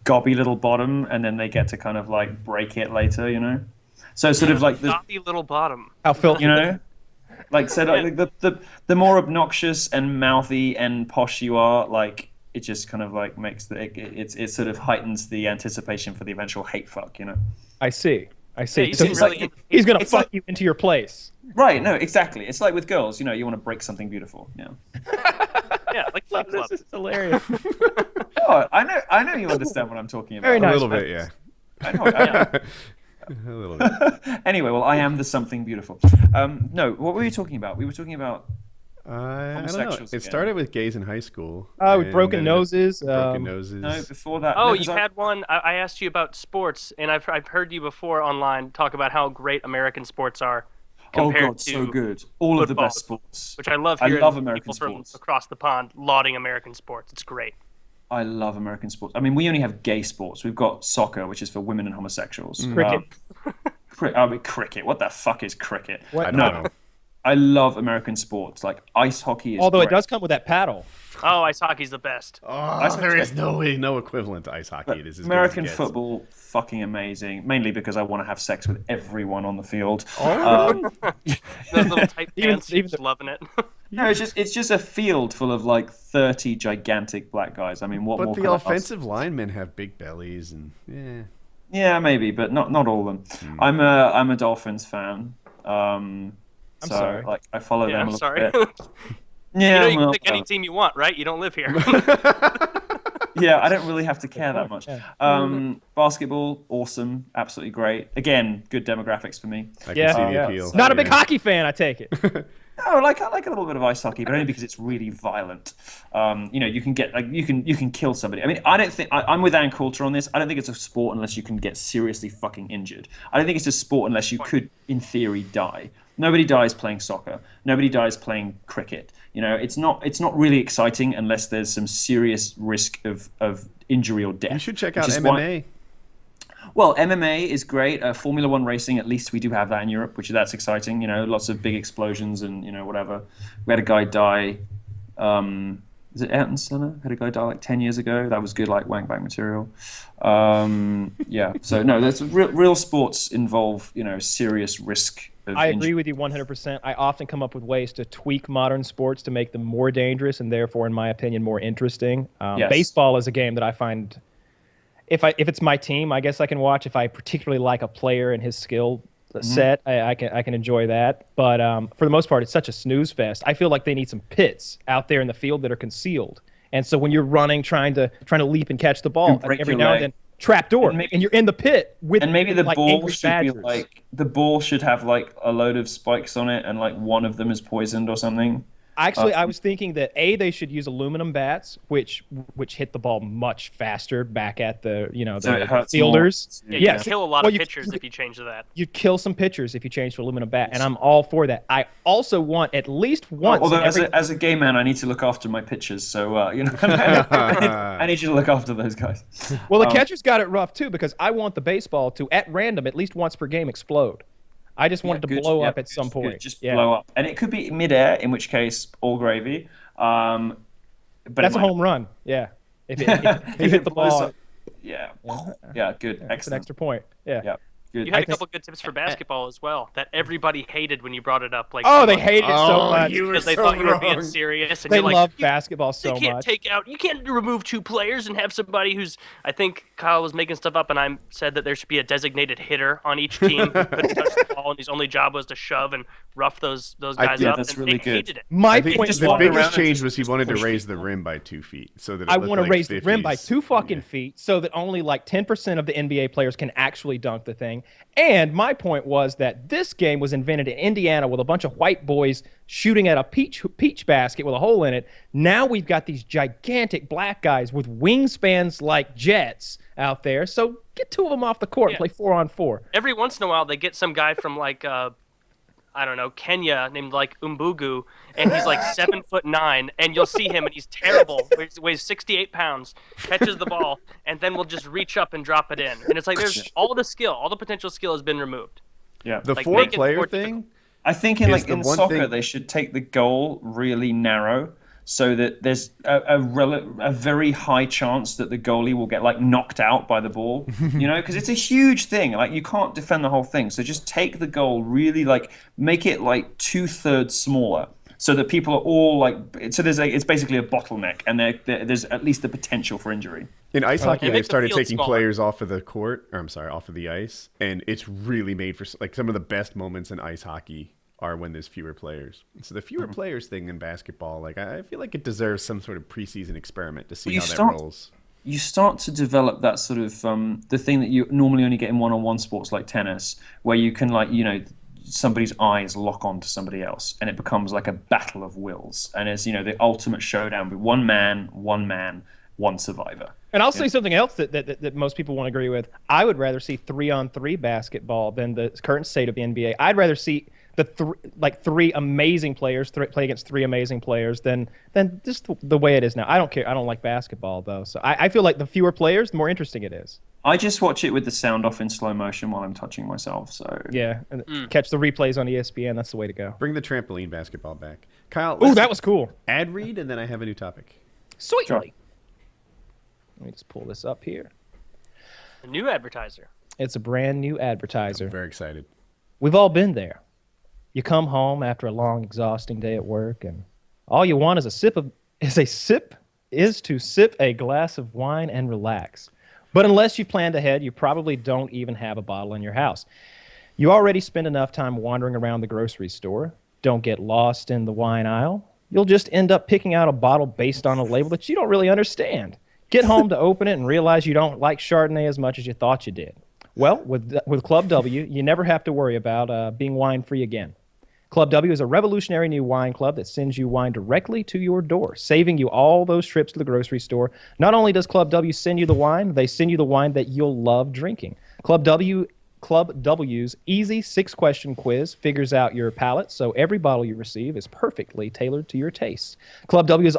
gobby little bottom, and then they get to kind of like break it later, So sort of like the Naughty little bottom. how filthy. like said like the more obnoxious and mouthy and posh you are, like it just kind of like makes it sort of heightens the anticipation for the eventual hate fuck. I see. Yeah, So you seem he's really like, he's gonna it's fuck like- you into your place. Right? No, exactly. It's like with girls, you want to break something beautiful. Yeah. Yeah, like Flip Club. This is hilarious. Oh, I know you understand what I'm talking about. Very nice. A little bit, yeah. I know. A little bit. Anyway, well, I am the something beautiful. No, what were we talking about? We were talking about I don't know. Homosexuals It again. started with gays in high school. With and broken then it- noses. Broken noses. no before that. Oh, no, you 'cause had one. I asked you about sports, and I've heard you before online talk about how great American sports are Oh compared god, to so good. All of the football, best sports. which I love I hearing love people American from sports. across the pond lauding American sports. It's great. I love American sports. I mean, we only have gay sports. We've got soccer, which is for women and homosexuals. Cricket. Cricket. What the fuck is cricket? I don't No. know. I love American sports. Like ice hockey is Although it great. does come with that paddle. Oh, ice hockey's the best. Oh, there is no equivalent to ice hockey. It is as American good as it gets. football, fucking amazing. Mainly because I want to have sex with everyone on the field. Those little tight Even- pants, even just loving it. No, it's just a field full of like 30 gigantic black guys. I mean, what But more the can I ask? offensive linemen have big bellies, and Yeah, maybe, but not all of them. I'm a Dolphins fan. So sorry. like I follow them a I'm little sorry. bit. You Yeah, know you can well, pick any team you want, right? You don't live here. yeah, I don't really have to care that much. Yeah. Basketball, awesome, absolutely great. Again, good demographics for me. I can see the appeal. Not a big hockey fan, I take it. No, I like a little bit of ice hockey, but only because it's really violent. You can get like you can kill somebody. I mean, I don't think I'm with Ann Coulter on this. I don't think it's a sport unless you can get seriously fucking injured. I don't think it's a sport unless you could, in theory, die. Nobody dies playing soccer. Nobody dies playing cricket. It's not really exciting unless there's some serious risk of injury or death. You should check out MMA. Well, MMA is great. Formula One racing, at least we do have that in Europe, that's exciting. Lots of big explosions and whatever. We had a guy die. Is it Ayrton Senna? Had a guy die like 10 years ago. That was good, like wank back material. Yeah. So no, there's real sports involve serious risk. I agree with you 100%. I often come up with ways to tweak modern sports to make them more dangerous and therefore, in my opinion, more interesting. Yes. Baseball is a game that I find. If it's my team, I guess I can watch. If I particularly like a player and his skill set, I can enjoy that. But for the most part, it's such a snooze fest. I feel like they need some pits out there in the field that are concealed. And so when you're running, trying to leap and catch the ball, every now and then, trap door, and you're in the pit with. And maybe the like, ball angry should badgers. be like the ball should have like a load of spikes on it, and like one of them is poisoned or something. Actually, I was thinking that they should use aluminum bats, which hit the ball much faster back at the So it hurts fielders. more. Yeah, you kill a lot of pitchers if you change to that. You'd kill some pitchers if you change to aluminum bat, and I'm all for that. I also want at least once. Although as a gay man, I need to look after my pitchers, so I need you to look after those guys. Well, the catcher's got it rough too because I want the baseball to, at random, at least once per game, explode. I just want it to blow up at some point. Good. Just blow up, and it could be midair, in which case all gravy. But that's a home run. Yeah, if you hit the ball. Yeah, good, Yeah, excellent. that's an extra point. Yeah. Good. You had a couple good tips for basketball as well that everybody hated when you brought it up. Like, they hated it so much because they thought you were being serious. And they you're like, love basketball so you can't much. you can't remove two players and have somebody who's. I think Kyle was making stuff up, and I said that there should be a designated hitter on each team who couldn't touch the ball, and his only job was to shove and rough those guys up. That's and really they good. hated it. My I think point the biggest around change and was he wanted to push raise the people. rim by 2 feet so that it I looked want to like raise the rim by 50s. 2 fucking feet so that only like 10% of the NBA players can actually dunk the thing. And my point was that this game was invented in Indiana with a bunch of white boys shooting at a peach basket with a hole in it. Now we've got these gigantic black guys with wingspans like jets out there. So get 2 of them off the court and play 4-on-4. Every once in a while, they get some guy from like I don't know, Kenya named like Umbugu, and he's like 7'9", and you'll see him, and he's terrible. Weighs 68 pounds, catches the ball, and then will just reach up and drop it in. And it's like there's all the potential skill has been removed. Yeah. The Like, 4-player more thing. I think in the one soccer thing- they should take the goal really narrow so that there's a very high chance that the goalie will get like knocked out by the ball, because it's a huge thing. Like you can't defend the whole thing. So just take the goal really like make it like 2/3 smaller so that people are all like. So it's basically a bottleneck, and there's at least the potential for injury. In ice hockey, make they've the started field taking smaller. players off of the court, off of the ice, and it's really made for like some of the best moments in ice hockey are when there's fewer players. So the fewer players thing in basketball, like I feel like it deserves some sort of preseason experiment to see how that rolls. You start to develop that sort of the thing that you normally only get in one-on-one sports like tennis, where you can somebody's eyes lock on to somebody else, and it becomes like a battle of wills, and it's the ultimate showdown with one man, one survivor. And I'll say something else that most people won't agree with. I would rather see 3-on-3 basketball than the current state of the NBA. I'd rather see three amazing players play against 3 amazing players than just the way it is now. I don't care. I don't like basketball though, so I feel like the fewer players, the more interesting it is. I just watch it with the sound off in slow motion while I'm touching myself. So Yeah, and catch the replays on ESPN. That's the way to go. Bring the trampoline basketball back, Kyle. Ooh, that was cool. Ad read, and then I have a new topic. Sweetly. Sure. Let me just pull this up here. A new advertiser. It's a brand new advertiser. I'm very excited. We've all been there. You come home after a long, exhausting day at work, and all you want is to sip a glass of wine and relax. But unless you've planned ahead, you probably don't even have a bottle in your house. You already spend enough time wandering around the grocery store. Don't get lost in the wine aisle. You'll just end up picking out a bottle based on a label that you don't really understand. Get home to open it and realize you don't like Chardonnay as much as you thought you did. Well, with Club W, you never have to worry about being wine-free again. Club W is a revolutionary new wine club that sends you wine directly to your door, saving you all those trips to the grocery store. Not only does Club W send you the wine, they send you the wine that you'll love drinking. Club W's easy 6-question quiz figures out your palate, so every bottle you receive is perfectly tailored to your tastes. Club W is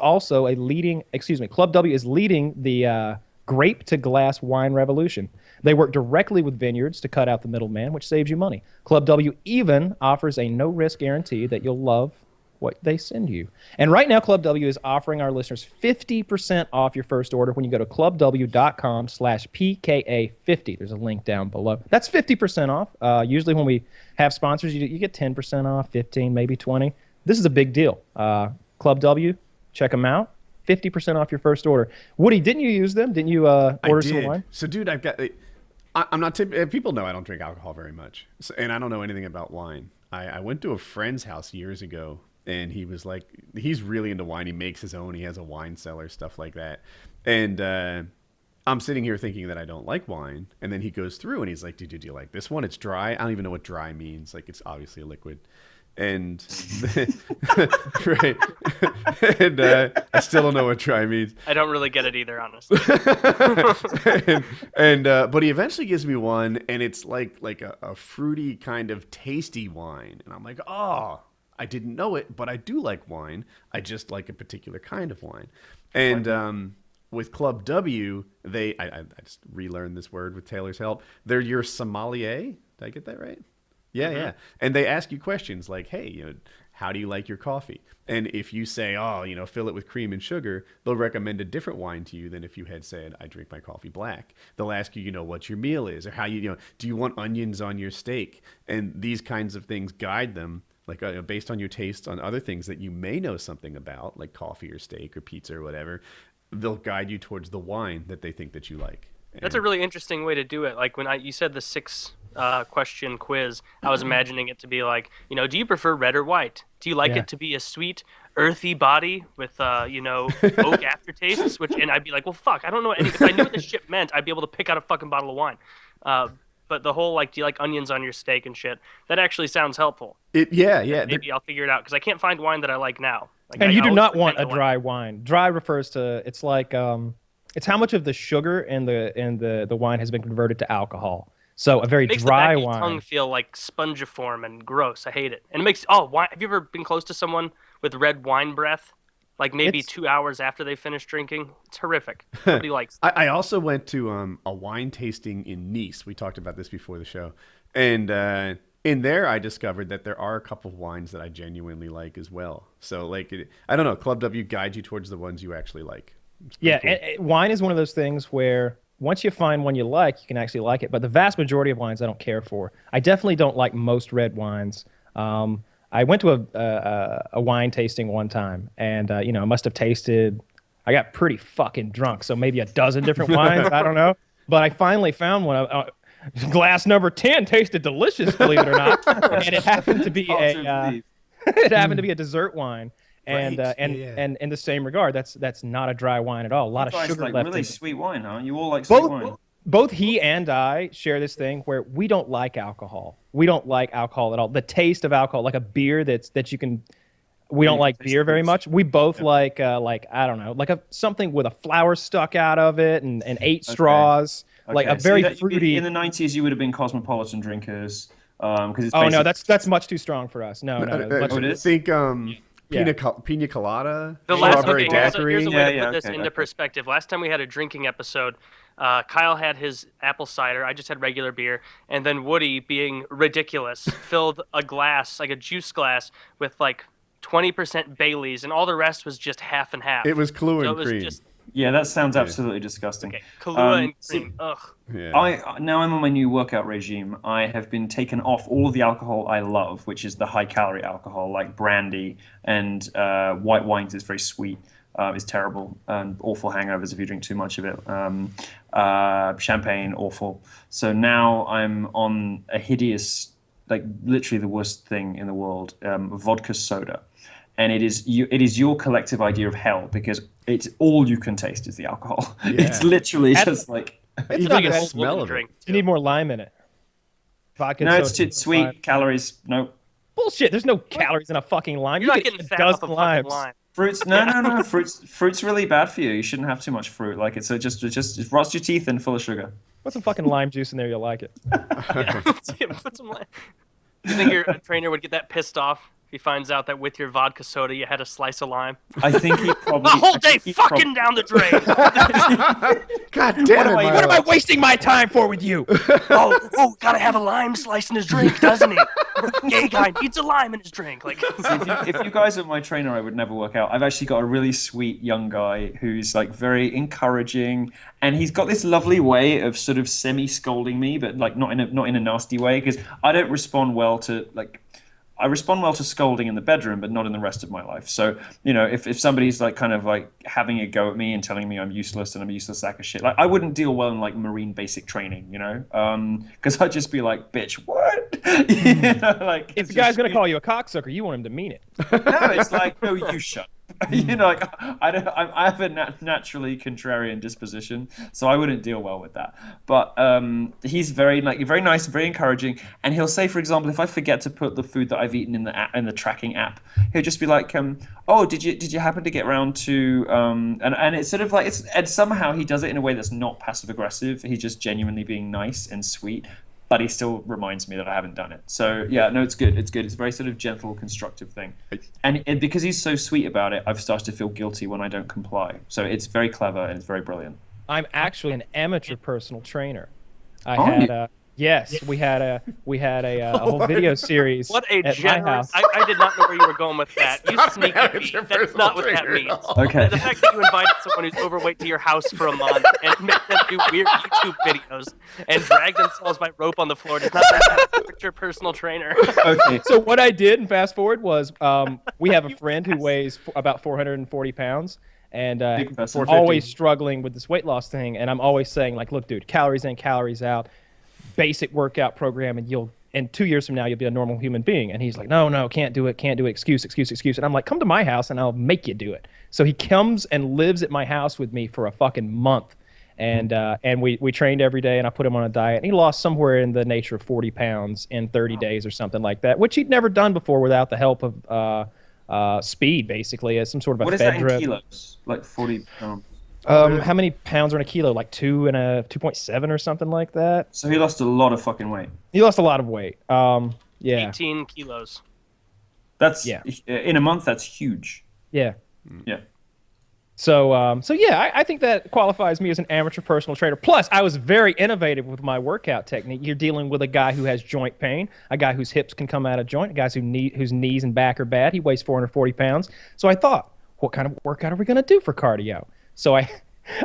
leading the grape to glass wine revolution. They work directly with vineyards to cut out the middleman, which saves you money. Club W even offers a no-risk guarantee that you'll love what they send you. And right now, Club W is offering our listeners 50% off your first order when you go to clubw.com/PKA50. There's a link down below. That's 50% off. Usually when we have sponsors, you get 10% off, 15, maybe 20. This is a big deal. Club W, check them out. 50% off your first order. Woody, didn't you use them? Didn't you order some wine? So, dude, I'm not people know I don't drink alcohol very much, and I don't know anything about wine. I went to a friend's house years ago, and he was like, he's really into wine. He makes his own. He has a wine cellar, stuff like that. And I'm sitting here thinking that I don't like wine, and then he goes through and he's like, dude, do you like this one? It's dry. I don't even know what dry means. Like, it's obviously a liquid. And right, and I still don't know what dry means. I don't really get it either, honestly. But he eventually gives me one, and it's like a fruity kind of tasty wine, and I'm like, oh, I didn't know it, but I do like wine. I just like a particular kind of wine. And with Club W, I just relearned this word with Taylor's help. They're your sommelier. Did I get that right? Yeah, yeah. And they ask you questions like, hey, how do you like your coffee? And if you say, fill it with cream and sugar, they'll recommend a different wine to you than if you had said, I drink my coffee black. They'll ask you, what your meal is, or how do you want onions on your steak? And these kinds of things guide them, like based on your taste on other things that you may know something about, like coffee or steak or pizza or whatever. They'll guide you towards the wine that they think that you like. That's a really interesting way to do it. Like when you said the 6-question quiz, I was imagining it to be like, do you prefer red or white? Do you like it to be a sweet, earthy body with, oak aftertastes? And I'd be like, well, fuck, I don't know if I knew what this shit meant, I'd be able to pick out a fucking bottle of wine. But the whole, do you like onions on your steak and shit? That actually sounds helpful. Yeah. Maybe I'll figure it out, because I can't find wine that I like now. And you do not want a dry wine. Dry refers to, it's like, it's how much of the sugar in the wine has been converted to alcohol. So a very dry wine. It makes the tongue feel like spongiform and gross. I hate it. And it makes wine. Have you ever been close to someone with red wine breath? Like maybe 2 hours after they finish drinking? It's horrific. Nobody likes it. I also went to a wine tasting in Nice. We talked about this before the show. And in there, I discovered that there are a couple of wines that I genuinely like as well. So, I don't know. Club W guides you towards the ones you actually like. Yeah, cool. And wine is one of those things where once you find one you like, you can actually like it. But the vast majority of wines I don't care for. I definitely don't like most red wines. I went to a wine tasting one time, and I must have tasted. I got pretty fucking drunk, so maybe a dozen different wines. I don't know, but I finally found one. Glass number 10 tasted delicious, believe it or not, and it happened to be a dessert wine. And in the same regard, that's not a dry wine at all. A lot of sugar left. Really sweet wine, huh? You all like sweet wine. Both he and I share this thing where we don't like alcohol. We don't like alcohol at all. The taste of alcohol, like a beer that you can. We don't like beer very much. We both like I don't know, something with a flower stuck out of it and 8 straws, like a very fruity. In the 90s, you would have been cosmopolitan drinkers. No, that's much too strong for us. No. I think. Pina colada, the strawberry daiquiri. Here's a way to put this into perspective. Last time we had a drinking episode, Kyle had his apple cider. I just had regular beer, and then Woody, being ridiculous, filled a glass, like a juice glass, with 20% Baileys, and all the rest was just half and half. It was Kahlua and cream. Yeah, that sounds absolutely disgusting. Okay. Kahlua and cream. Ugh. Yeah. Now I'm on my new workout regime. I have been taken off all of the alcohol I love, which is the high-calorie alcohol like brandy and white wines is very sweet. is terrible, and awful hangovers if you drink too much of it. Champagne, awful. So now I'm on a hideous, like literally the worst thing in the world, vodka soda. And it is your collective idea of hell, because it's all you can taste is the alcohol. Yeah. It's literally just like... Even the smell of it. You need more lime in it. Vodka no, soda, it's too sweet. Lime. Calories, no. Bullshit, there's no calories in a fucking lime. You're not getting fat off a fucking lime. Fruits, no. Fruit's really bad for you. You shouldn't have too much fruit. Like it rots your teeth and full of sugar. Put some fucking lime juice in there, you'll like it. Yeah, put some lime. You think your trainer would get that pissed off if he finds out that with your vodka soda you had a slice of lime? I think he probably... The whole day fucking down the drain. God damn it, Milo. What am I wasting my time for with you? oh, gotta have a lime slice in his drink, doesn't he? Gay guy needs a lime in his drink. Like, if you guys were my trainer, I would never work out. I've actually got a really sweet young guy who's like very encouraging, and he's got this lovely way of sort of semi-scolding me, but like not in a nasty way, because I don't respond well to like... I respond well to scolding in the bedroom, but not in the rest of my life. So, you know, if somebody's like kind of like having a go at me and telling me I'm useless and I'm a useless sack of shit, like I wouldn't deal well in like Marine basic training, you know, because I'd just be like, bitch, what? You know, like if the guy's gonna call you a cocksucker, you want him to mean it. No, it's like, no, you shut. You know, like I have a naturally contrarian disposition, so I wouldn't deal well with that. But he's very nice, very encouraging, and he'll say, for example, if I forget to put the food that I've eaten in the tracking app, he'll just be like, oh, did you happen to get around to and it's sort of like and somehow he does it in a way that's not passive aggressive. He's just genuinely being nice and sweet. But he still reminds me that I haven't done it. So yeah, no, it's good. It's good. It's a very sort of gentle, constructive thing. And because he's so sweet about it, I've started to feel guilty when I don't comply. So it's very clever and it's very brilliant. I'm actually an amateur personal trainer. Yes, we had a whole video series. What a at my house. I did not know where you were going with that. You sneaky beat. That's not what that means. Okay. The fact that you invited someone who's overweight to your house for a month and make them do weird YouTube videos and drag themselves by rope on the floor does not make your personal trainer. Okay. So what I did, and fast forward, was we have a friend who weighs about 440 pounds. And we're always struggling with this weight loss thing. And I'm always saying, like, look, dude, calories in, calories out. Basic workout program, and in 2 years from now you'll be a normal human being. And he's like, no, can't do it, excuse. And I'm like, come to my house and I'll make you do it. So he comes and lives at my house with me for a fucking month, and we trained every day, and I put him on a diet, and he lost somewhere in the nature of 40 pounds in 30 days or something like that, which he'd never done before without the help of speed, basically, as some sort of a what is fed that in drip. kilos? Like 40 pounds. How many pounds are in a kilo? Like 2.7 or something like that. So he lost a lot of fucking weight. He lost a lot of weight. Yeah. 18 kilos. That's in a month. That's huge. Yeah. Yeah. So yeah, I think that qualifies me as an amateur personal trainer. Plus, I was very innovative with my workout technique. You're dealing with a guy who has joint pain, a guy whose hips can come out of joint, a guy whose knees and back are bad. He weighs 440 pounds. So I thought, what kind of workout are we going to do for cardio? So I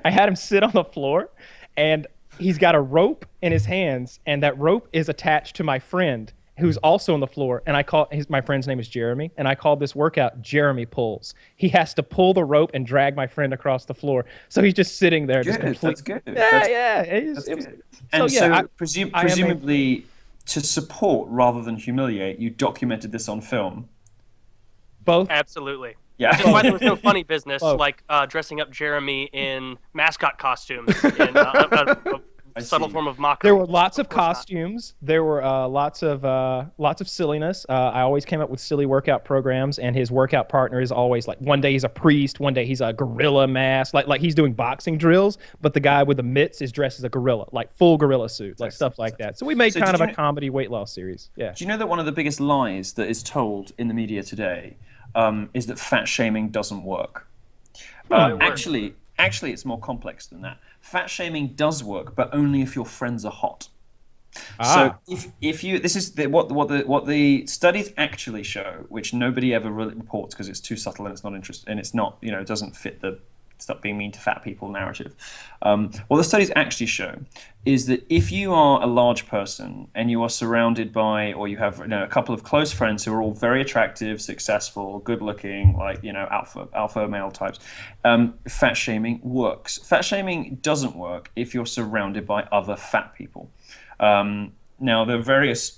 had him sit on the floor, and he's got a rope in his hands, and that rope is attached to my friend, who's also on the floor. And my friend's name is Jeremy, and I called this workout Jeremy Pulls. He has to pull the rope and drag my friend across the floor. So he's just sitting there. Good, that's good. Presumably, to support rather than humiliate, you documented this on film. Both? Absolutely. Yeah. That's why there was no funny business like dressing up Jeremy in mascot costumes in a subtle form of mockery. There were lots of costumes. There were lots of silliness. I always came up with silly workout programs, and his workout partner is always like, one day he's a priest, one day he's a gorilla mask, like he's doing boxing drills, but the guy with the mitts is dressed as a gorilla, like full gorilla suit, like stuff like that. So we made kind of a comedy weight loss series. Yeah. Do you know that one of the biggest lies that is told in the media today is that fat shaming doesn't work? Actually, it's more complex than that. Fat shaming does work, but only if your friends are hot. So if you, this is what the studies actually show, which nobody ever really reports because it's too subtle and it's not interesting, and it's not, it doesn't fit the stop being mean to fat people narrative. What the studies actually show is that if you are a large person and you are surrounded by, or you have a couple of close friends who are all very attractive, successful, good looking, like alpha male types, fat shaming works. Fat shaming doesn't work if you're surrounded by other fat people. Now there are various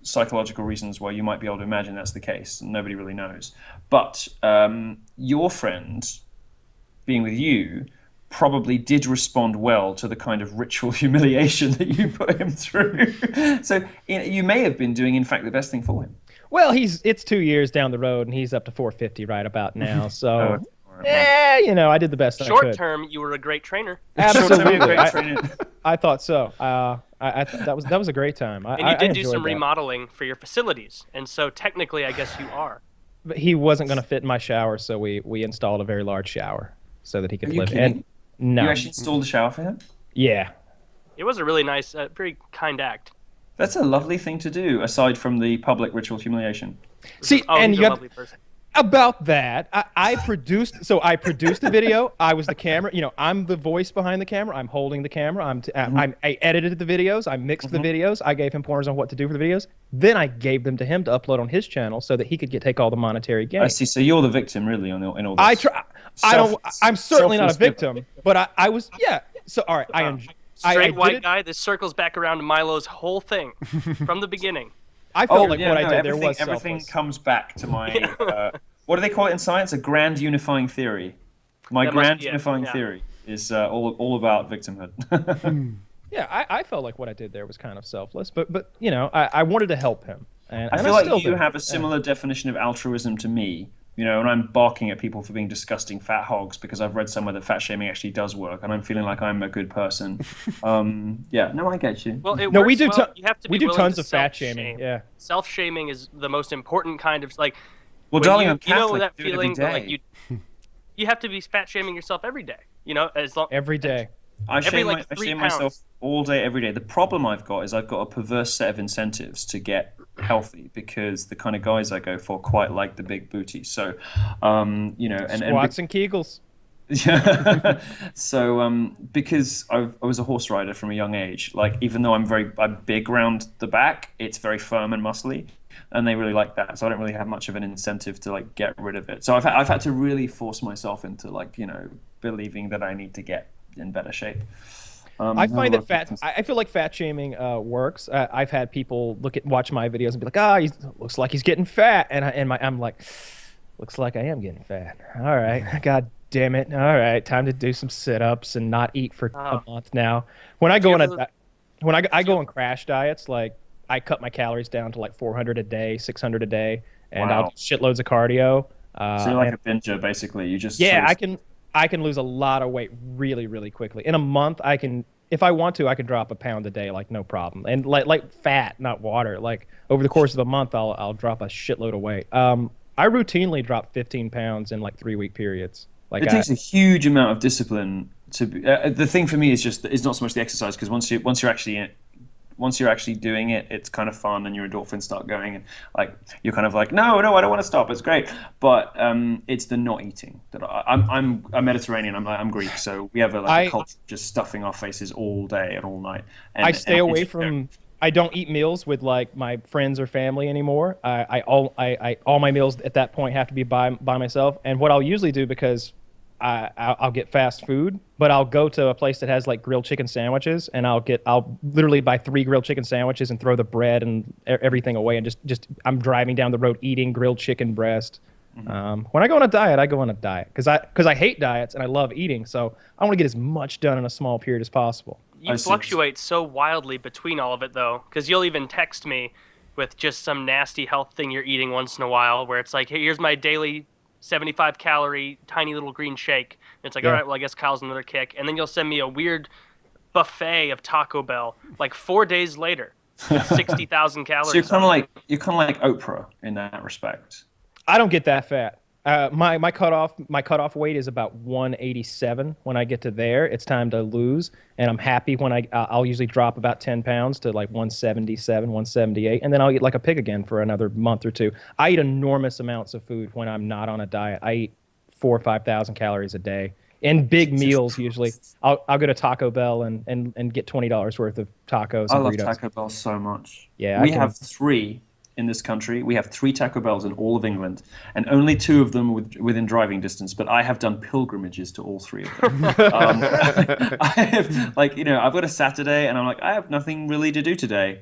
psychological reasons why you might be able to imagine that's the case. Nobody really knows. But your friend being with you probably did respond well to the kind of ritual humiliation that you put him through. So you may have been doing, in fact, the best thing for him. Well, it's 2 years down the road, and he's up to 450 right about now. So, I did the best I could. Short term, you were a great trainer. Absolutely, I thought so. That was a great time. And you did do some remodeling for your facilities, and so technically, I guess you are. But he wasn't going to fit in my shower, so we installed a very large shower so that he could live. Kidding? And no, you actually installed a shower for him? Yeah. It was a really nice, very kind act. That's a lovely thing to do, aside from the public ritual humiliation. See, and he's a lovely person. About that, I produced the video. I was the camera. I'm the voice behind the camera. I'm holding the camera. I edited the videos. I mixed the videos. I gave him pointers on what to do for the videos. Then I gave them to him to upload on his channel so that he could take all the monetary gain. I see. So you're the victim, really, in all this. I'm certainly not a victim, but I was. Yeah. So all right, Straight white guy. This circles back around to Milo's whole thing from the beginning. I felt what I did there was everything selfless. comes back to my what do they call it in science? A grand unifying theory. My grand unifying theory is all about victimhood. Yeah, I felt like what I did there was kind of selfless, but I wanted to help him. And I feel like you have a similar definition of altruism to me. And I'm barking at people for being disgusting fat hogs because I've read somewhere that fat shaming actually does work, and I'm feeling like I'm a good person. I get you. Well, it works. We do. You have to be we do willing tons to of fat shaming. Yeah, self-shaming is the most important kind of like. Well, darling, I'm Catholic. You know that feeling that like you have to be fat shaming yourself every day. Every day. I shame myself all day, every day. The problem I've got is I've got a perverse set of incentives to get healthy because the kind of guys I go for quite like the big booty. So, squats and Kegels. Yeah. So, because I was a horse rider from a young age, like even though I'm big round the back, it's very firm and muscly, and they really like that. So I don't really have much of an incentive to like get rid of it. So I've had to really force myself into believing that I need to get in better shape. I find that I feel like fat shaming works. I've had people watch my videos and be like, he looks like he's getting fat, and I'm like, looks like I am getting fat. All right, God damn it. All right, time to do some sit-ups and not eat for a month now. When I go on crash diets, like I cut my calories down to like 400 a day, 600 a day, and I'll do shitloads of cardio. So you're like a binger, basically. You just I can lose a lot of weight really, really quickly. In a month, if I want to, I can drop a pound a day, like no problem. And like fat, not water. Like over the course of a month, I'll drop a shitload of weight. I routinely drop 15 pounds in like 3-week periods. Like it takes a huge amount of discipline to. The thing for me is not so much the exercise, because once you're actually doing it, it's kind of fun and your endorphins start going, and like you're kind of like, no, I don't want to stop. It's great, but it's the not eating that I'm Mediterranean. I'm Greek, so we have a culture of just stuffing our faces all day and all night. And I stay away from. I don't eat meals with like my friends or family anymore. All my meals at that point have to be by myself. And what I'll usually do, because I'll get fast food, but I'll go to a place that has like grilled chicken sandwiches, and I'll literally buy 3 grilled chicken sandwiches and throw the bread and everything away, and just I'm driving down the road eating grilled chicken breast. Mm-hmm. When I go on a diet, I go on a diet because I hate diets and I love eating, so I want to get as much done in a small period as possible. You fluctuate so wildly between all of it, though, because you'll even text me with just some nasty health thing you're eating once in a while, where it's like, hey, here's my daily 75-calorie tiny little green shake. And it's like, all right, well, I guess Kyle's another kick. And then you'll send me a weird buffet of Taco Bell, like 4 days later, 60,000 calories. So you're kind of like Oprah in that respect. I don't get that fat. My cutoff weight is about 187. When I get to there, it's time to lose, and I'm happy when I'll usually drop about 10 pounds to like 177, 178, and then I'll eat like a pig again for another month or two. I eat enormous amounts of food when I'm not on a diet. I eat 4,000 or 5,000 calories a day, And big meals usually. I'll go to Taco Bell and get $20 worth of tacos. I and love burritos. Taco Bell so much. Yeah, we have 3 in this country. We have 3 Taco Bells in all of England, and only 2 of them within driving distance. But I have done pilgrimages to all 3 of them. I have, like, I've got a Saturday, and I'm like, I have nothing really to do today.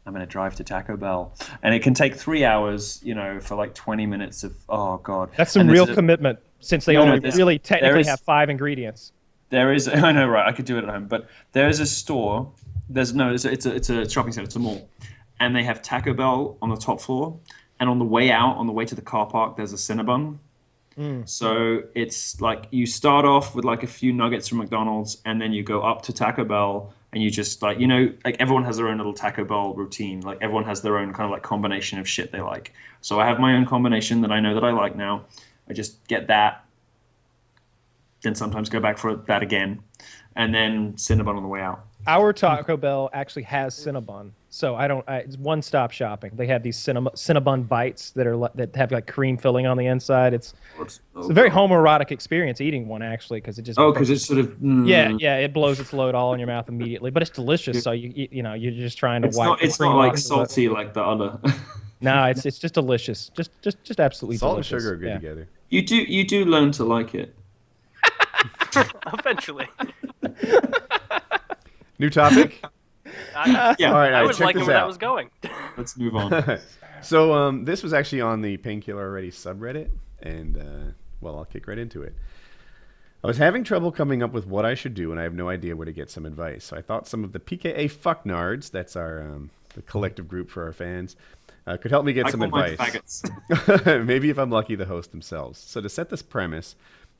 I'm going to drive to Taco Bell, and it can take 3 hours, for like 20 minutes of, oh god, that's some real commitment. Since they only really technically have 5 ingredients. There is, I know, right? I could do it at home, but there is a store. It's a shopping center. It's a mall, and they have Taco Bell on the top floor, and on the way out, on the way to the car park, there's a Cinnabon. So it's like you start off with like a few nuggets from McDonald's, and then you go up to Taco Bell, and you just like everyone has their own little Taco Bell routine. Like everyone has their own kind of like combination of shit they like. So I have my own combination that I know that I like now. I just get that, then sometimes go back for that again, and then Cinnabon on the way out. Our Taco Bell actually has Cinnabon, so it's one-stop shopping. They have these Cinnabon bites that have like cream filling on the inside. It's a very homoerotic experience eating one actually, because it just because it's sort of it blows its load all in your mouth immediately. But it's delicious, so you're just trying to wipe. It's not like salty like the other. No, it's just delicious. Just absolutely Salt delicious. and sugar are good together. You do learn to like it. Eventually. New topic? Yeah. All right, I was check liking this where that out. was going. Let's move on. So this was actually on the Painkiller Already subreddit, and I'll kick right into it. I was having trouble coming up with what I should do, and I have no idea where to get some advice. So I thought some of the PKA fucknards, that's our the collective group for our fans, could help me get some advice. Maybe if I'm lucky, the host themselves. So to set this premise,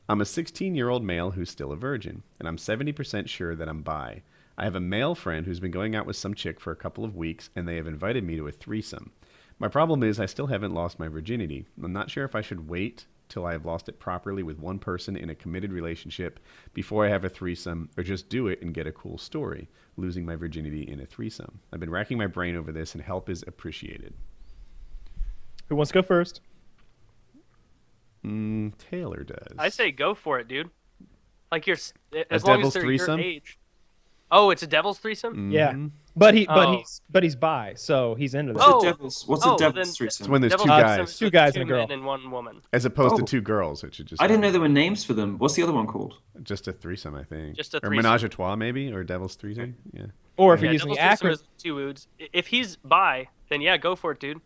I'm a 16-year-old male who's still a virgin, and I'm 70% sure that I'm bi. I have a male friend who's been going out with some chick for a couple of weeks, and they have invited me to a threesome. My problem is I still haven't lost my virginity. I'm not sure if I should wait till I have lost it properly with one person in a committed relationship before I have a threesome, or just do it and get a cool story, losing my virginity in a threesome. I've been racking my brain over this, and help is appreciated. Who wants to go first? Taylor does. I say go for it, dude. Like as long as devil's they're threesome? your age. Oh, it's a devil's threesome? Yeah, but he's bi, so he's into that. What's a devil's threesome? It's when there's Devil's two threesome guys. is Two guys and a men girl. and one woman. As opposed to two girls, which is just I didn't know there were names for them. What's the other one called? just a threesome, I think. Just a Or threesome. menage a trois, maybe, or devil's threesome. Yeah. Or if you're Yeah, using devil's the threesome acronym, is 2 oods. If he's bi, then yeah, go for it, dude.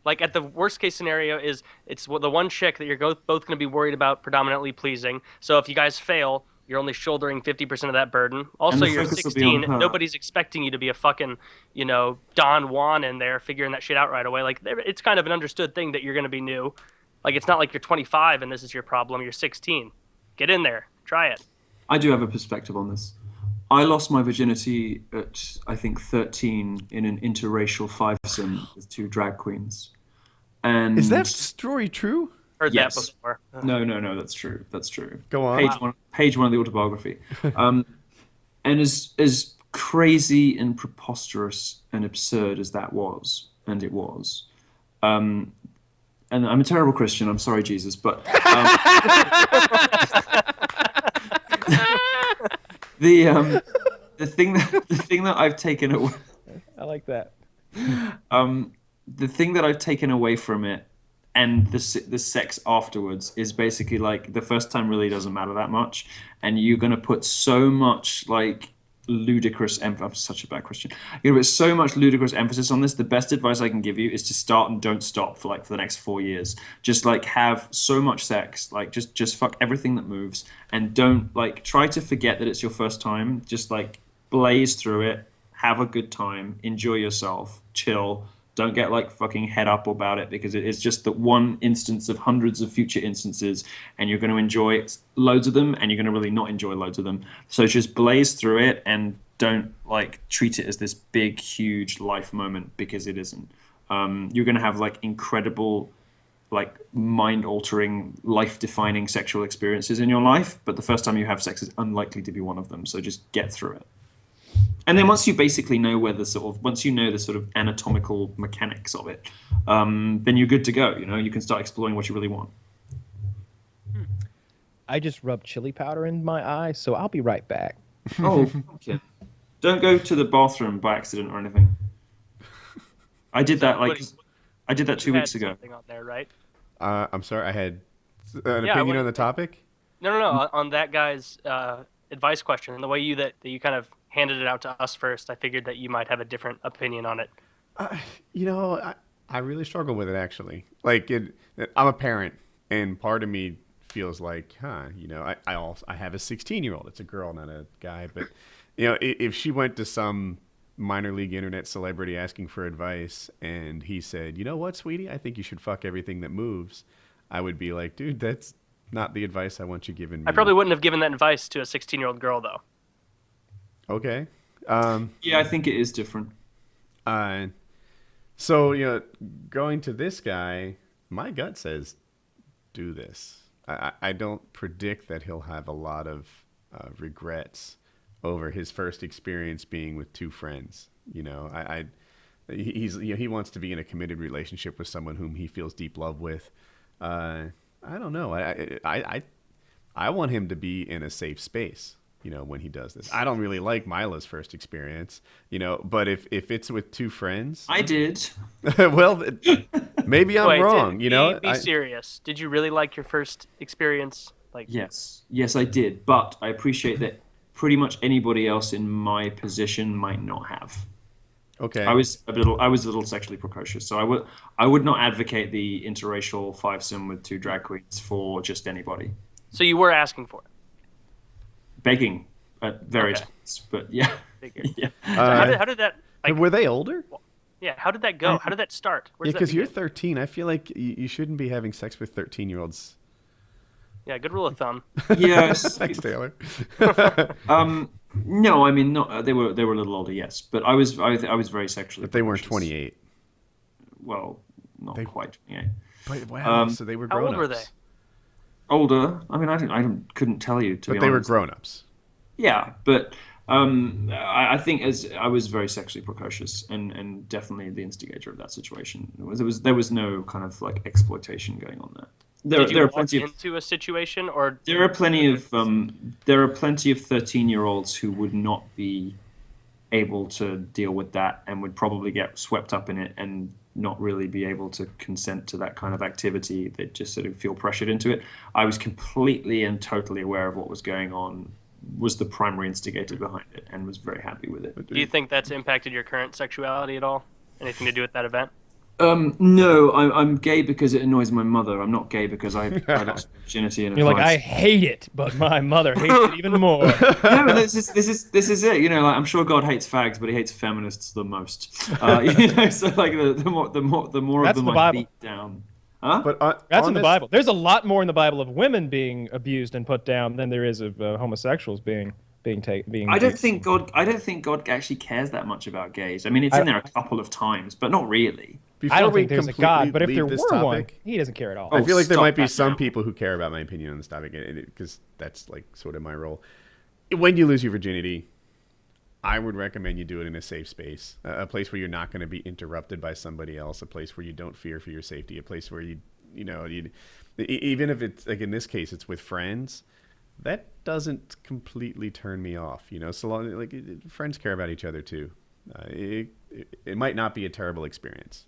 Like at the worst case scenario is it's the one chick that you're both going to be worried about predominantly pleasing. So if you guys fail, you're only shouldering 50% of that burden. Also, you're focus will be on 16. her. Nobody's expecting you to be a fucking, Don Juan in there figuring that shit out right away. Like it's kind of an understood thing that you're going to be new. Like it's not like you're 25 and this is your problem. You're 16. Get in there. Try it. I do have a perspective on this. I lost my virginity at, I think, 13 in an interracial fivesome with 2 drag queens. And Is that story true? Heard Yes. that before. No, that's true. That's true. Go on. Page one of the autobiography. And as crazy and preposterous and absurd as that was, and it was, and I'm a terrible Christian, I'm sorry, Jesus, but the thing that I've taken away, I like that. the thing that I've taken away from it and the sex afterwards is basically like the first time really doesn't matter that much, and you're going to put so much like ludicrous emphasis. I'm such a bad Christian. You're going to put so much ludicrous emphasis on this. The best advice I can give you is to start and don't stop for the next 4 years. Just like have so much sex, like just fuck everything that moves, and don't like try to forget that it's your first time. Just like blaze through it, have a good time, enjoy yourself, chill. Don't get like fucking head up about it, because it is just the one instance of hundreds of future instances, and you're going to enjoy loads of them, and you're going to really not enjoy loads of them. So just blaze through it and don't like treat it as this big, huge life moment, because it isn't. You're going to have like incredible, like mind-altering, life-defining sexual experiences in your life, but the first time you have sex is unlikely to be one of them. So just get through it. And then once you basically know once you know the sort of anatomical mechanics of it, then you're good to go. You can start exploring what you really want. I just rubbed chili powder in my eye, so I'll be right back. Oh, okay. Don't go to the bathroom by accident or anything. I did that I did that 2 weeks ago. On there, right? I'm sorry, I had an opinion on the topic. No. On that guy's advice question, and the way that you kind of handed it out to us first, I figured that you might have a different opinion on it. I really struggle with it, actually. Like, I'm a parent, and part of me feels like, I have a 16-year-old. It's a girl, not a guy. But, if she went to some minor league internet celebrity asking for advice, and he said, you know what, sweetie, I think you should fuck everything that moves, I would be like, dude, that's not the advice I want you giving me. I probably wouldn't have given that advice to a 16-year-old girl, though. Okay. Yeah, I think it is different. So, going to this guy, my gut says, do this. I don't predict that he'll have a lot of regrets over his first experience being with two friends. He wants to be in a committed relationship with someone whom he feels deep love with. I don't know. I want him to be in a safe space, when he does this. I don't really like Milo's first experience, but if it's with two friends. I did. Well, maybe I'm wrong, Be serious. Did you really like your first experience? Yes, I did. But I appreciate that pretty much anybody else in my position might not have. Okay. I was a little sexually precocious, so I would not advocate the interracial fivesome with two drag queens for just anybody. So you were asking for it? Begging at various points, but yeah. Yeah. So how did that? Were they older? Yeah. How did that go? How did that start? Yeah, because you're 13. I feel like you shouldn't be having sex with 13-year-olds. Yeah, good rule of thumb. Yes. Thanks, Taylor. No, I mean, not they were a little older, yes, but I was very sexually. But they weren't 28. Well, not quite 28. But wow, so they were grown-ups. How old were they? Older. I mean, I couldn't tell you to be honest. But they were grown-ups. Yeah, but I think I was very sexually precocious and definitely the instigator of that situation. There was no kind of like exploitation going on there. Did you walk into a situation, or there are plenty of 13-year-olds who would not be able to deal with that and would probably get swept up in it and not really be able to consent to that kind of activity. They just sort of feel pressured into it. I was completely and totally aware of what was going on, was the primary instigator behind it, and was very happy with it. Do you think that's impacted your current sexuality at all? Anything to do with that event? No, I'm gay because it annoys my mother. I'm not gay because I lost virginity. You're like, I hate it, but my mother hates it even more. No, but this is it. Like, I'm sure God hates fags, but he hates feminists the most. So like the more That's of them the I Bible. beat down. Huh? But that's in the Bible. There's a lot more in the Bible of women being abused and put down than there is of homosexuals being I don't think God actually cares that much about gays. I mean, it's in there a couple of times, but not really. I don't think there's a God, but if there were one, he doesn't care at all. I feel like there might be some people who care about my opinion on this topic, because that's like sort of my role. When you lose your virginity, I would recommend you do it in a safe space, a place where you're not going to be interrupted by somebody else, a place where you don't fear for your safety, a place where you even if it's like in this case, it's with friends. That doesn't completely turn me off, so long, like friends care about each other too. It might not be a terrible experience.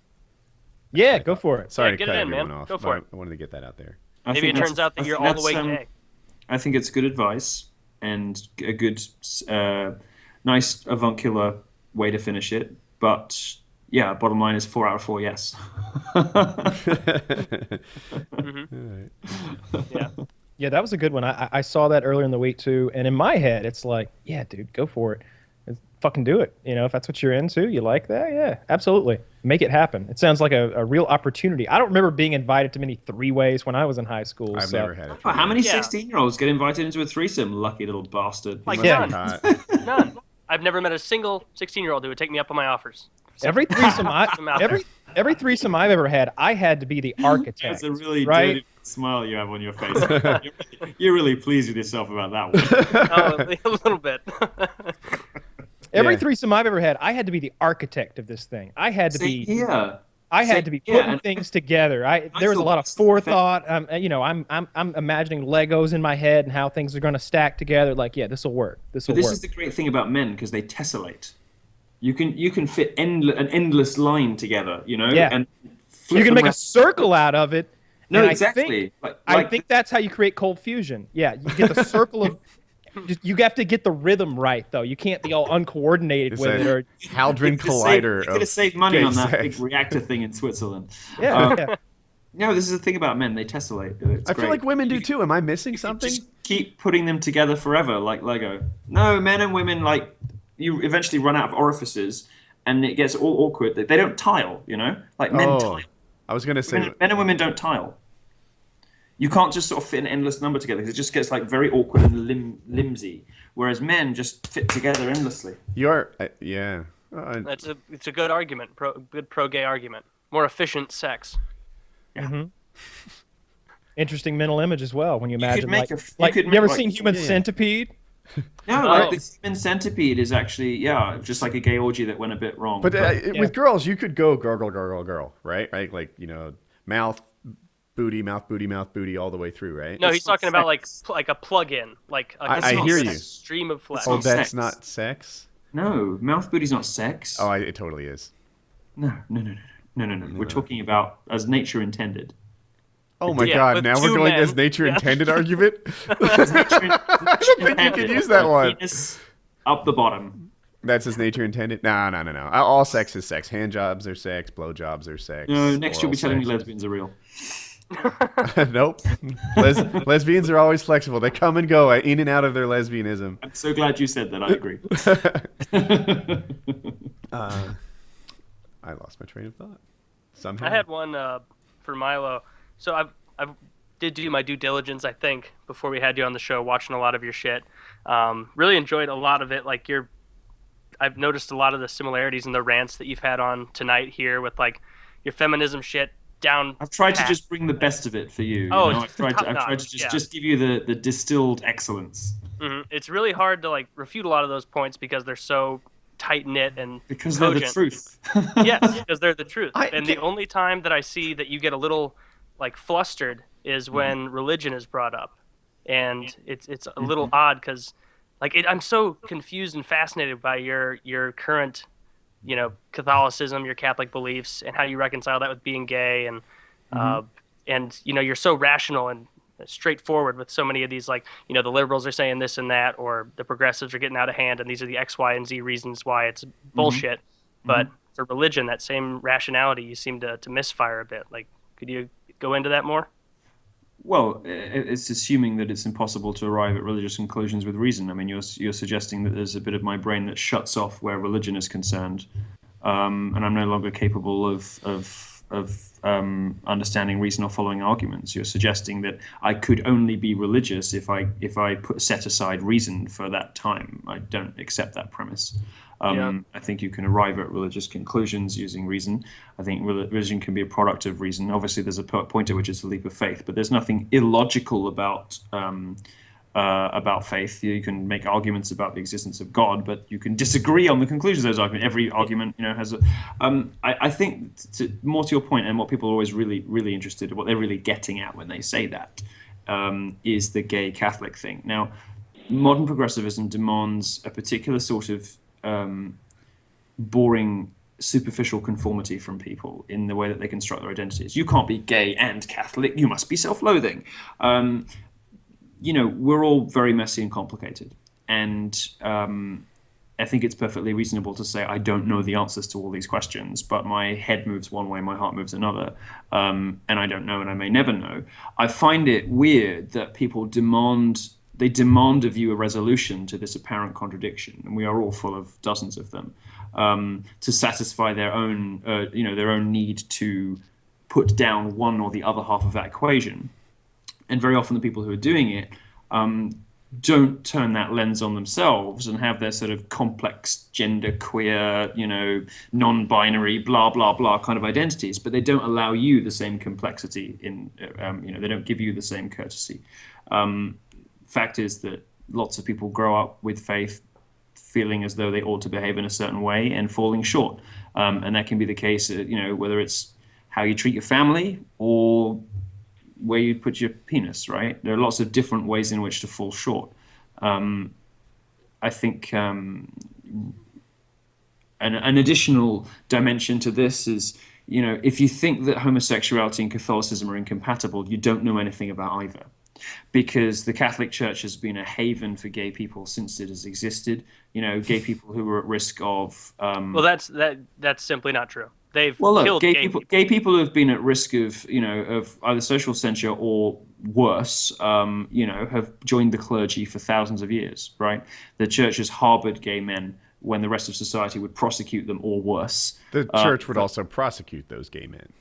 Yeah, go for it. Sorry to cut man. everyone off. Go for it. I wanted to get that out there. Maybe it turns out that you're all the way gay. I think it's good advice and a good, nice avuncular way to finish it. But yeah, bottom line is 4 out of 4, yes. Yeah. Yeah, that was a good one. I saw that earlier in the week too, and in my head, it's like, yeah, dude, go for it. Fucking do it. If that's what you're into, you like that, yeah, absolutely. Make it happen. It sounds like a real opportunity. I don't remember being invited to many three-ways when I was in high school. I've never had it. How many 16-year-olds get invited into a threesome? Lucky little bastard. Like none. I've never met a single 16-year-old who would take me up on my offers. Every threesome every threesome I've ever had, I had to be the architect. That's a really dirty smile you have on your face. You're really pleased with yourself about that one. A little bit. Every threesome I've ever had, I had to be the architect of this thing. I had to be. Yeah. I had to be putting things together. There was a lot of forethought. I'm imagining Legos in my head and how things are going to stack together. Like, yeah, this will work. This is the great thing about men, because they tessellate. You can fit an endless line together, Yeah. and you can make a circle out of it. No, exactly. I think that's how you create cold fusion. Yeah, you get the circle of. You have to get the rhythm right, though. You can't be all uncoordinated with it. Or Hadron Collider. You could have saved money on that big reactor thing in Switzerland. Yeah. No, this is the thing about men. They tessellate. I feel like women do too. Am I missing something? Just keep putting them together forever, like Lego. No, men and women, like, you eventually run out of orifices, and it gets all awkward. They don't tile, Like, men tile. I was going to say... Men and women don't tile. You can't just sort of fit an endless number together, because it just gets like very awkward and limsy. Whereas men just fit together endlessly. Yeah. It's a good argument. Good pro-gay argument. More efficient sex. Yeah. Mm-hmm. Interesting mental image as well when you imagine. You ever seen Human Centipede? No, the Human Centipede is actually just like a gay orgy that went a bit wrong. But with girls, you could go girl, right? Like mouth. Booty, mouth, booty, all the way through, right? No, he's talking about like a plug-in, like I hear you. Stream of flesh. Oh, that's not sex? No, mouth booty's not sex. Oh, it totally is. No. We're talking about as nature intended. Oh my God! Now we're going as nature intended argument. I don't think you could use that one. Penis up the bottom. That's as nature intended? No. All sex is sex. Hand jobs are sex. Blow jobs are sex. No, next you'll be telling me lesbians are real. Nope. Lesbians are always flexible. They come and go in and out of their lesbianism. I'm so glad you said that. I agree. I lost my train of thought. Somehow. I had one for Milo. So I did do my due diligence, I think, before we had you on the show, watching a lot of your shit. Really enjoyed a lot of it. Like I've noticed a lot of the similarities in the rants that you've had on tonight here with like your feminism shit. I've tried to just bring the best of it for you. I've tried to just give you the distilled excellence. Mm-hmm. It's really hard to like refute a lot of those points because they're so tight knit and because cogent. They're the truth. Yes, because they're the truth. The only time that I see that you get a little like flustered is when religion is brought up, and it's a little odd because like I'm so confused and fascinated by your current. Catholicism, your Catholic beliefs, and how you reconcile that with being gay, and you're so rational and straightforward with so many of these, like, the liberals are saying this and that, or the progressives are getting out of hand, and these are the X, Y, and Z reasons why it's bullshit. But for religion, that same rationality, you seem to misfire a bit. Like, could you go into that more? Well, it's assuming that it's impossible to arrive at religious conclusions with reason. I mean, you're suggesting that there's a bit of my brain that shuts off where religion is concerned, and I'm no longer capable of understanding reason or following arguments. You're suggesting that I could only be religious if I set aside reason for that time. I don't accept that premise. I think you can arrive at religious conclusions using reason. I think religion can be a product of reason. Obviously, there's a point at which it's a leap of faith, but there's nothing illogical about faith. You can make arguments about the existence of God, but you can disagree on the conclusions of those arguments. Every argument, has a. I think more to your point, and what people are always really, really interested in, what they're really getting at when they say that, is the gay Catholic thing. Now, modern progressivism demands a particular sort of boring, superficial conformity from people in the way that they construct their identities. You can't be gay and Catholic. You must be self-loathing. We're all very messy and complicated. And I think it's perfectly reasonable to say I don't know the answers to all these questions, but my head moves one way, my heart moves another, and I don't know and I may never know. I find it weird that people demand of you a resolution to this apparent contradiction, and we are all full of dozens of them, to satisfy their own need to put down one or the other half of that equation. And very often the people who are doing it don't turn that lens on themselves and have their sort of complex gender queer, non-binary, blah, blah, blah kind of identities, but they don't allow you the same complexity they don't give you the same courtesy. Fact is that lots of people grow up with faith feeling as though they ought to behave in a certain way and falling short. And that can be the case, whether it's how you treat your family, or where you put your penis, right? There are lots of different ways in which to fall short. I think an additional dimension to this is, if you think that homosexuality and Catholicism are incompatible, you don't know anything about either. Because the Catholic Church has been a haven for gay people since it has existed. Gay people who are at risk of... well, that's simply not true. They've look, killed gay people who have been at risk of either social censure or worse, have joined the clergy for thousands of years, right? The church has harbored gay men when the rest of society would prosecute them or worse. The church would also prosecute those gay men.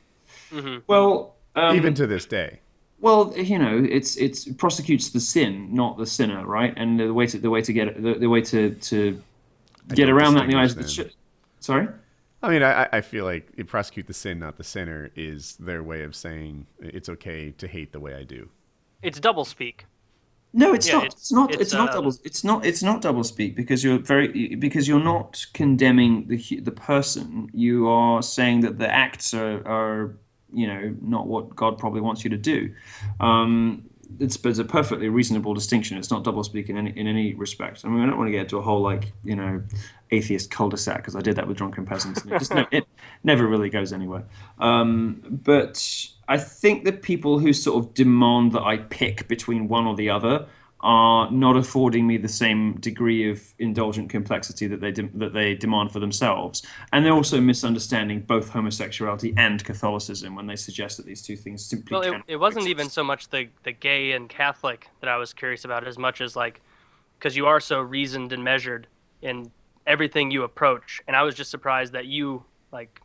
Mm-hmm. Well, even to this day. Well, it prosecutes the sin, not the sinner, right? And the way to get around that in the eyes of the church. Sorry? I mean, I feel like you prosecute the sin, not the sinner, is their way of saying it's okay to hate the way I do. It's double speak. No, it's not. It's not double speak because you're not condemning the person. You are saying that the acts are not what God probably wants you to do. It's a perfectly reasonable distinction. It's not doublespeak in any respect. I mean, I don't want to get into a whole atheist cul-de-sac because I did that with drunken peasants. And it never really goes anywhere. But I think that people who sort of demand that I pick between one or the other are not affording me the same degree of indulgent complexity that they demand for themselves, and they're also misunderstanding both homosexuality and Catholicism when they suggest that these two things simply. Well, it wasn't even so much the gay and Catholic that I was curious about as much as because you are so reasoned and measured in everything you approach, and I was just surprised that you,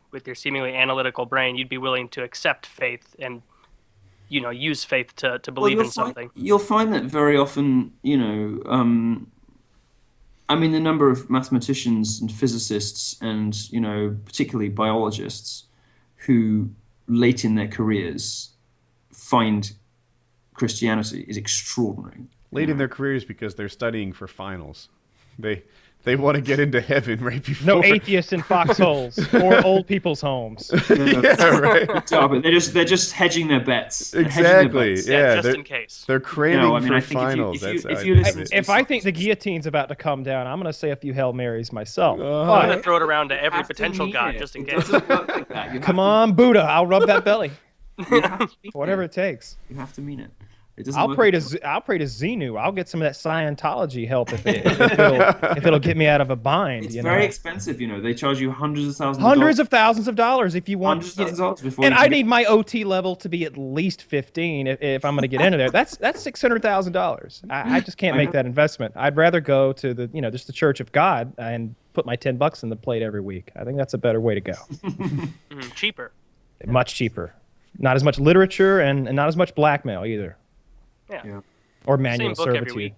with your seemingly analytical brain, you'd be willing to accept faith and use faith to believe in something. You'll find that very often, I mean, the number of mathematicians and physicists and, particularly biologists who late in their careers find Christianity is extraordinary. Late in their careers because they're studying for finals. They want to get into heaven right before. No atheists in foxholes or old people's homes. Yeah, right. But they're just hedging their bets. Exactly. Yeah, just in case. They're craving for I think finals. If I think the guillotine's about to come down, I'm going to say a few Hail Marys myself. I'm going to throw it around to every potential god just in case. Come on, Buddha. I'll rub that belly. Whatever it takes. You have to mean it. I'll pray to Xenu. I'll get some of that Scientology help if it'll get me out of a bind. It's very expensive, They charge you hundreds of thousands of dollars if you want. Hundreds of thousands of dollars before. And I need my OT level to be at least 15 if I'm going to get into there. That's $600,000. I just can't make that investment. I'd rather go to just the Church of God and put my $10 in the plate every week. I think that's a better way to go. Cheaper. Much cheaper. Not as much literature and not as much blackmail either. Yeah. Or manual Same book servitude.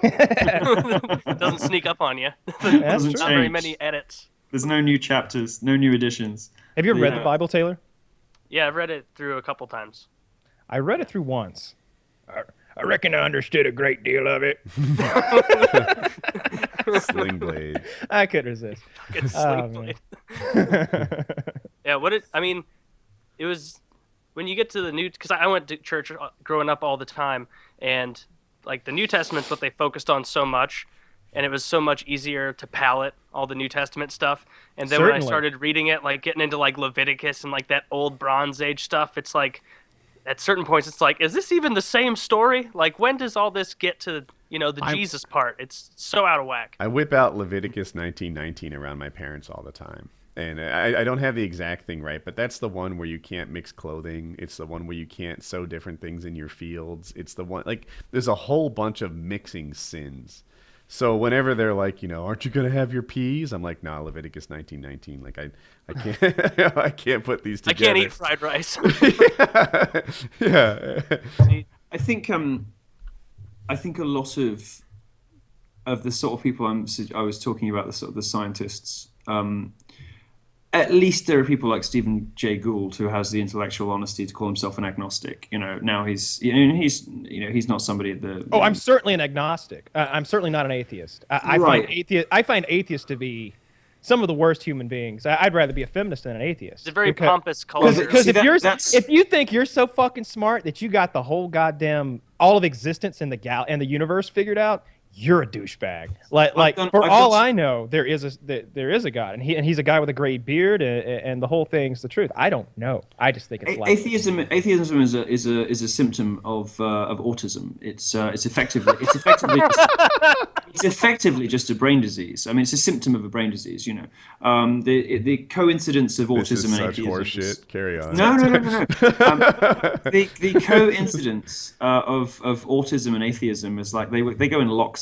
Every week. Doesn't sneak up on you. Doesn't Not very many edits. There's no new chapters, no new editions. Have you ever read the Bible, Taylor? Yeah, I've read it through a couple times. I read it through once. I reckon I understood a great deal of it. Sling blade. I could resist. Sling blade. Yeah, it was when you get to the New, because I went to church growing up all the time, and the New Testament's what they focused on so much, and it was so much easier to palate all the New Testament stuff. And then when I started reading it, getting into Leviticus and that old Bronze Age stuff, it's at certain points it's is this even the same story? When does all this get to the Jesus part? It's so out of whack. I whip out Leviticus 19:19 around my parents all the time. And I don't have the exact thing right, but that's the one where you can't mix clothing. It's the one where you can't sow different things in your fields. It's the one, there's a whole bunch of mixing sins. So whenever they're aren't you going to have your peas? I'm like, nah, Leviticus 19:19. I can't, I can't put these together. I can't eat fried rice. Yeah. I think a lot of the sort of people I was talking about, the sort of the scientists, at least there are people like Stephen Jay Gould who has the intellectual honesty to call himself an agnostic. Now he's not somebody at the. Oh, I'm certainly an agnostic. I'm certainly not an atheist. I find atheists to be some of the worst human beings. I'd rather be a feminist than an atheist. It's a very pompous culture. Because if you think you're so fucking smart that you got the whole goddamn all of existence in the universe figured out, you're a douchebag. I know, there is a God, and he's a guy with a gray beard, and the whole thing's the truth. I don't know. I just think it's atheism is a symptom of autism. It's effectively just a brain disease. I mean, it's a symptom of a brain disease. You know, the coincidence of autism and atheism. Horseshit. Carry on. No. The coincidence of autism and atheism is like they go in lockstep.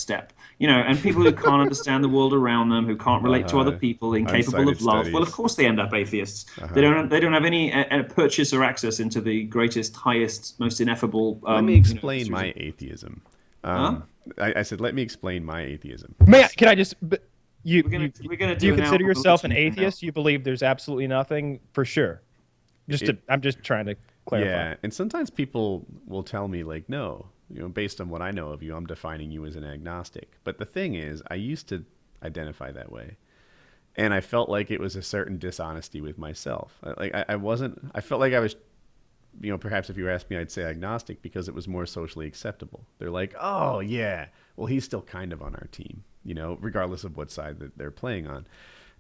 You know, and people who can't understand the world around them, who can't relate to other people, incapable of love. Well, of course they end up atheists. They don't have any purchase or access into the greatest, highest, most ineffable. Let me explain my atheism. I said, let me explain my atheism. Man, can I just? Do you consider yourself an atheist? You believe there's absolutely nothing for sure. I'm just trying to clarify. Yeah, and sometimes people will tell me like, no. You know, based on what I know of you, I'm defining you as an agnostic. But the thing is, I used to identify that way, and I felt like it was a certain dishonesty with myself. I felt like I was, you know, perhaps if you asked me, I'd say agnostic because it was more socially acceptable. They're like, oh yeah, well he's still kind of on our team, you know, regardless of what side that they're playing on.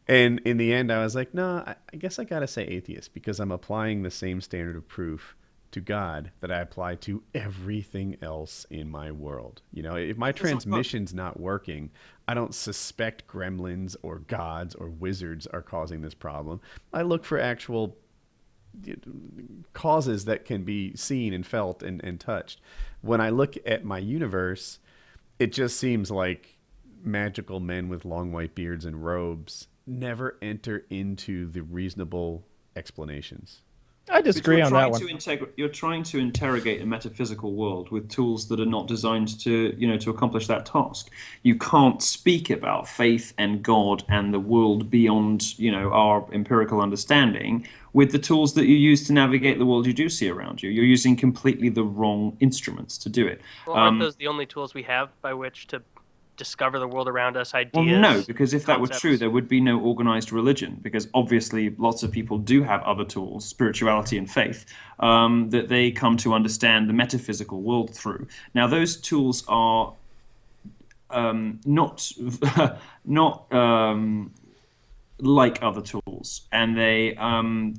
And in the end, I was like, no, I guess I gotta say atheist because I'm applying the same standard of proof to God that I apply to everything else in my world. You know, if my transmission's not working, I don't suspect gremlins or gods or wizards are causing this problem. I look for actual causes that can be seen and felt and touched. When I look at my universe, it just seems like magical men with long white beards and robes never enter into the reasonable explanations. I disagree on that one. You're trying to interrogate a metaphysical world with tools that are not designed to accomplish that task. You can't speak about faith and God and the world beyond, our empirical understanding with the tools that you use to navigate the world you do see around you. You're using completely the wrong instruments to do it. Well, aren't those the only tools we have by which to discover the world around us, ideas? Well, no, because if that were true, there would be no organized religion, because obviously lots of people do have other tools, spirituality and faith, that they come to understand the metaphysical world through. Now, those tools are not like other tools, and they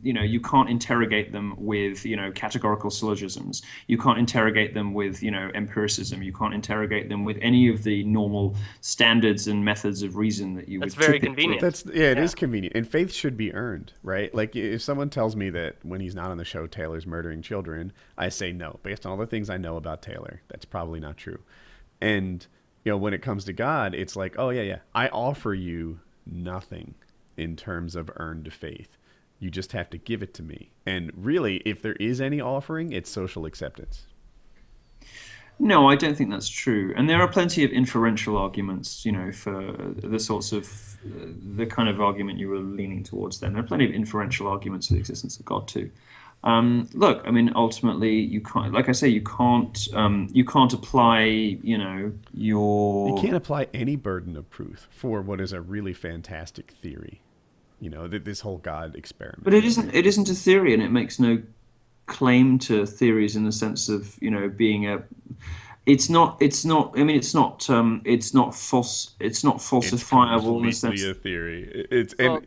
you can't interrogate them with categorical syllogisms. You can't interrogate them with empiricism. You can't interrogate them with any of the normal standards and methods of reason that you would. That's very convenient. It is convenient, and faith should be earned, right? Like if someone tells me that when he's not on the show Taylor's murdering children, I say no, based on all the things I know about Taylor. That's probably not true. And when it comes to God, it's like, oh yeah, I offer you nothing in terms of earned faith. You just have to give it to me. And really, if there is any offering, it's social acceptance. No, I don't think that's true. And there are plenty of inferential arguments, for the sorts of, the kind of argument you were leaning towards then. There are plenty of inferential arguments for the existence of God too. Look, I mean, ultimately, you can't, like I say, you can't apply, You can't apply any burden of proof for what is a really fantastic theory. This whole God experiment. But it isn't a theory, and it makes no claim to theories in the sense of being a. It's not falsifiable. It's completely a theory. It's not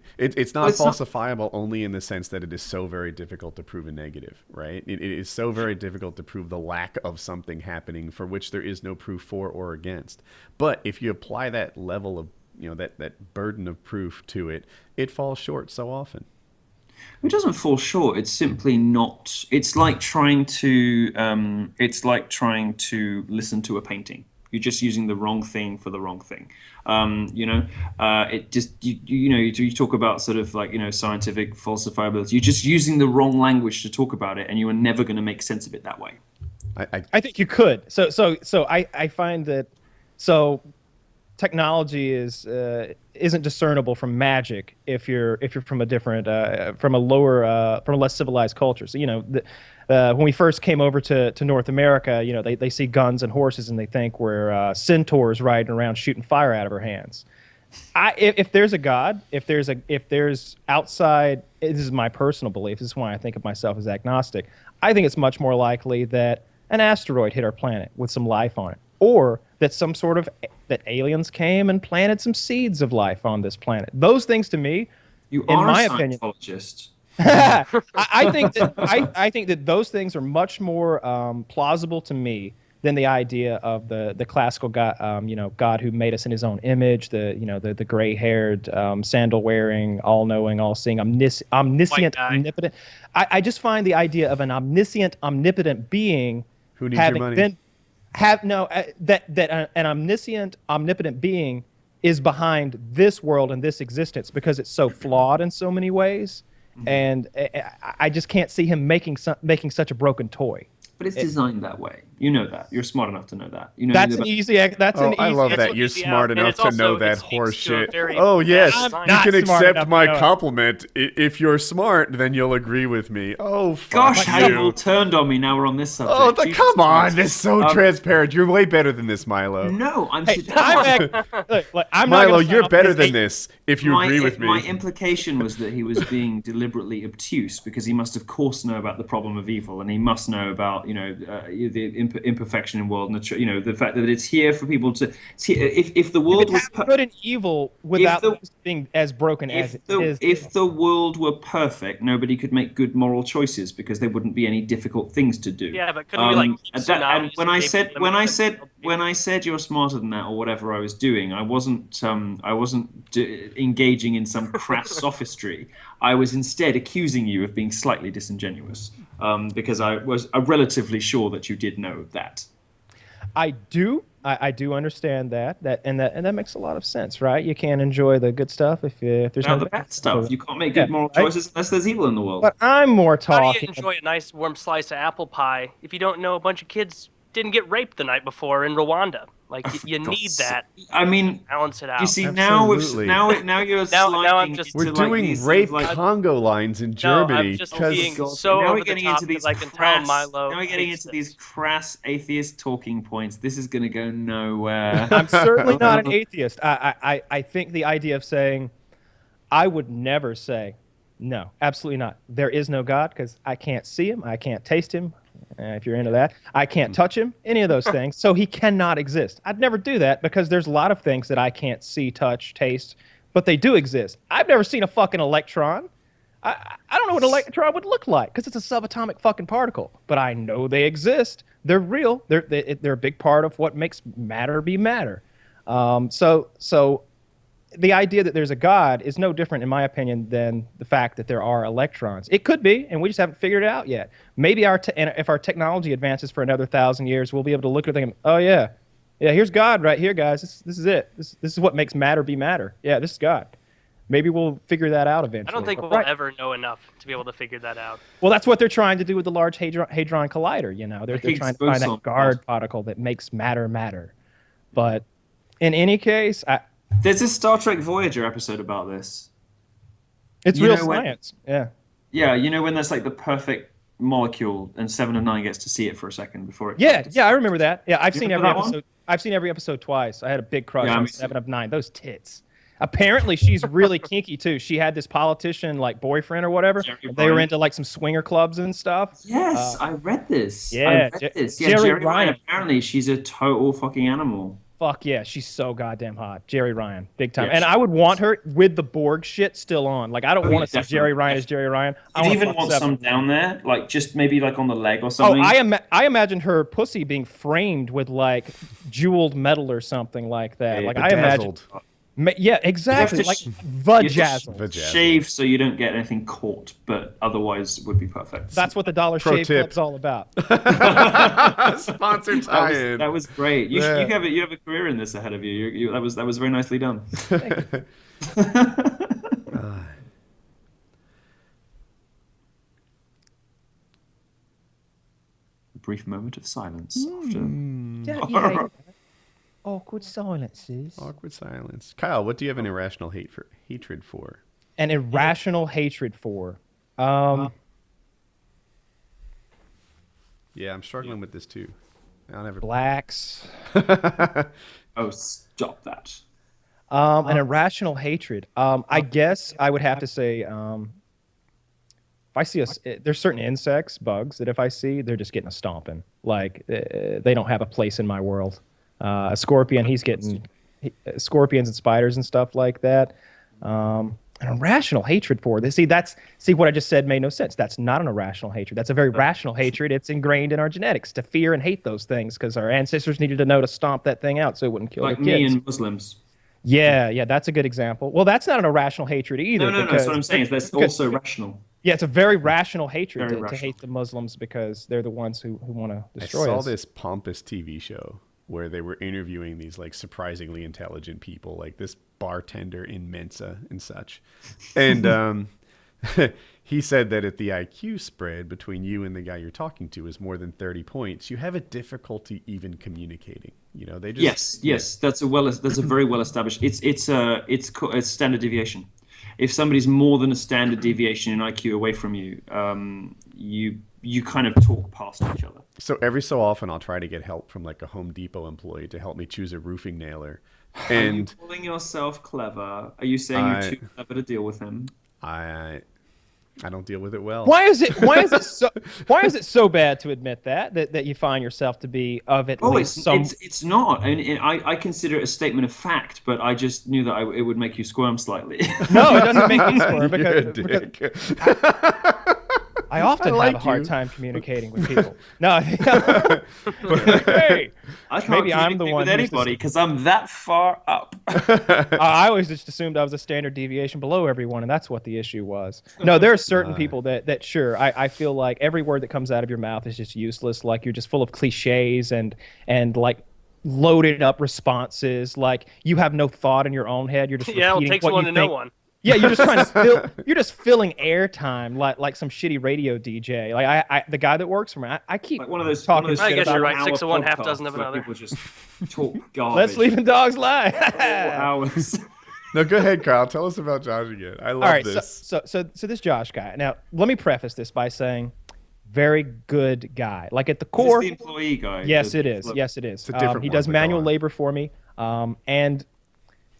falsifiable only in the sense that it is so very difficult to prove a negative, right? It is so very difficult to prove the lack of something happening for which there is no proof for or against. But if you apply that level of that burden of proof to it, it falls short so often. It doesn't fall short. It's simply not. It's like trying to. Listen to a painting. You're just using the wrong thing for the wrong thing. It just you talk about sort of like scientific falsifiability. You're just using the wrong language to talk about it, and you are never going to make sense of it that way. I think you could. So I find that technology isn't discernible from magic if you're from a different from a less civilized culture. So when we first came over to North America, they see guns and horses and they think we're centaurs riding around shooting fire out of our hands. If there's a God, if there's outside, this is my personal belief. This is why I think of myself as agnostic. I think it's much more likely that an asteroid hit our planet with some life on it, or that that aliens came and planted some seeds of life on this planet. Those things, to me, You in are my a opinion, Scientologist. I think that those things are much more plausible to me than the idea of the classical God, God who made us in His own image, the gray-haired, sandal-wearing, all-knowing, all-seeing, omniscient, omnipotent. I just find the idea of an omniscient, omnipotent being who needs your money. An omniscient, omnipotent being is behind this world and this existence because it's so flawed in so many ways, and I just can't see him making such a broken toy. But it's designed that way. You know that. You're smart enough to know that. You know that's an easy. I love that you're smart enough to know that horse shit. Oh yes, you can accept my compliment. If you're smart, then you'll agree with me. Oh, fuck gosh, how you. you all turned on me. Now we're on this subject. Oh, come on! This is so transparent. You're way better than this, Milo. No, I'm. Milo, you're better than this. If you agree with me. My implication was that he was being deliberately obtuse because he must, of course, know about the problem of evil, and he must know about the imperfection in world, and the fact that it's here for people to see. If the world was good and evil without being as broken as it is. If the world were perfect, nobody could make good moral choices because there wouldn't be any difficult things to do. Yeah, but couldn't we and when I said you're smarter than that or whatever I was doing, I wasn't engaging in some crass sophistry. I was instead accusing you of being slightly disingenuous, because I was relatively sure that you did know that. I do understand that makes a lot of sense, right? You can't enjoy the good stuff if there's no the bad stuff. You can't make good moral choices unless there's evil in the world. But I'm more talking. How do you enjoy a nice warm slice of apple pie if you don't know a bunch of kids didn't get raped the night before in Rwanda? Like you need that. I mean, balance it out. You see, Absolutely. now you're sliding we're doing rape Congo lines in Germany. I'm just being so now over we're getting the top into these I can tell crass, Milo. Now we're getting into these crass atheist talking points. This is going to go nowhere. I'm certainly not an atheist. I think the idea of saying, I would never say, no, absolutely not. There is no God because I can't see him. I can't taste him. If you're into that, I can't touch him, any of those things. So he cannot exist. I'd never do that because there's a lot of things that I can't see, touch, taste, but they do exist. I've never seen a fucking electron. I don't know what an electron would look like because it's a subatomic fucking particle, but I know they exist. They're real. They're a big part of what makes matter be matter. So the idea that there's a God is no different, in my opinion, than the fact that there are electrons. It could be, and we just haven't figured it out yet. Maybe if our technology advances for another 1,000 years, we'll be able to look at it and think, oh yeah, here's God right here, guys. This is it. This is what makes matter be matter. Yeah, this is God. Maybe we'll figure that out eventually. I don't think we'll ever know enough to be able to figure that out. Well, that's what they're trying to do with the Large Hadron Collider. They're trying to find that guard particle that makes matter matter. But in any case, there's a Star Trek Voyager episode about this. It's real science. Yeah. Yeah, when there's like the perfect molecule and 7 of 9 gets to see it for a second before it. Yeah, I remember that. Yeah, I've seen every episode. I've seen every episode twice. I had a big crush on 7 of 9. Those tits. Apparently, she's really kinky too. She had this politician boyfriend or whatever. They were into some swinger clubs and stuff. Yes, I read this. Yeah, Jerry Ryan. Apparently, she's a total fucking animal. Fuck yeah, she's so goddamn hot. Jerry Ryan, big time. And I would want her with the Borg shit still on. I don't want to see Jerry Ryan as Jerry Ryan. You'd even want some down there, just maybe on the leg or something. Oh, I imagine her pussy being framed with jeweled metal or something like that. I imagine. Yeah, exactly. Vajazzle. Shave so you don't get anything caught, but otherwise would be perfect. That's what the Dollar Shave Club's all about. Sponsored tie-in. That was great. You have a career in this ahead of you. That was very nicely done. A brief moment of silence after. Awkward silences. Awkward silence. Kyle, what do you have an irrational hatred for? An irrational hatred for? Yeah, I'm struggling with this too. Blacks. Oh, stop that. An irrational hatred. I guess I would have to say, if I see there's certain insects, bugs that if I see, they're just getting a stomping. Like they don't have a place in my world. A scorpion, he's getting scorpions and spiders and stuff like that. An irrational hatred for this. See what I just said made no sense. That's not an irrational hatred. That's a very rational hatred. It's ingrained in our genetics to fear and hate those things because our ancestors needed to know to stomp that thing out so it wouldn't kill their kids. Like me and Muslims. Yeah, that's a good example. Well, that's not an irrational hatred either. No, that's what I'm saying. That's also rational. Yeah, it's a very rational hatred to hate the Muslims because they're the ones who want to destroy us. I saw this pompous TV show where they were interviewing these like surprisingly intelligent people, like this bartender in Mensa and such. And he said that if the IQ spread between you and the guy you're talking to is more than 30 points, you have a difficulty even communicating. You know, they just yes. That's a very well established. It's standard deviation. If somebody's more than a standard deviation in IQ away from you, you kind of talk past each other. So every so often I'll try to get help from like a Home Depot employee to help me choose a roofing nailer. And are you calling yourself clever? Are you saying you're too clever to deal with him? I don't deal with it well. Why is it so bad to admit that you find yourself to be of at least some? It's not. I consider it a statement of fact, but I just knew that it would make you squirm slightly. No, it doesn't make me squirm because I often have a hard time communicating with people. No, hey, I can't maybe I'm the one with anybody because I'm that far up. I always just assumed I was a standard deviation below everyone, and that's what the issue was. No, there are certain people that sure, I feel like every word that comes out of your mouth is just useless. Like you're just full of cliches and like loaded up responses. Like you have no thought in your own head. You're just it takes one to know one. Yeah, you're just trying to you're just filling airtime like some shitty radio DJ. Like I the guy that works for me, I keep like one of those talking I shit guess you're about right. 6 of one, half dozen of another. People just talk garbage. Let's leave dogs lie. Hours. No, go ahead, Kyle. Tell us about Josh again. I love this. So this Josh guy. Now, let me preface this by saying, very good guy. Like at the core, is this the employee guy? Yes, it is. Yes, it is. It's a different he one, does but manual go on. labor for me, and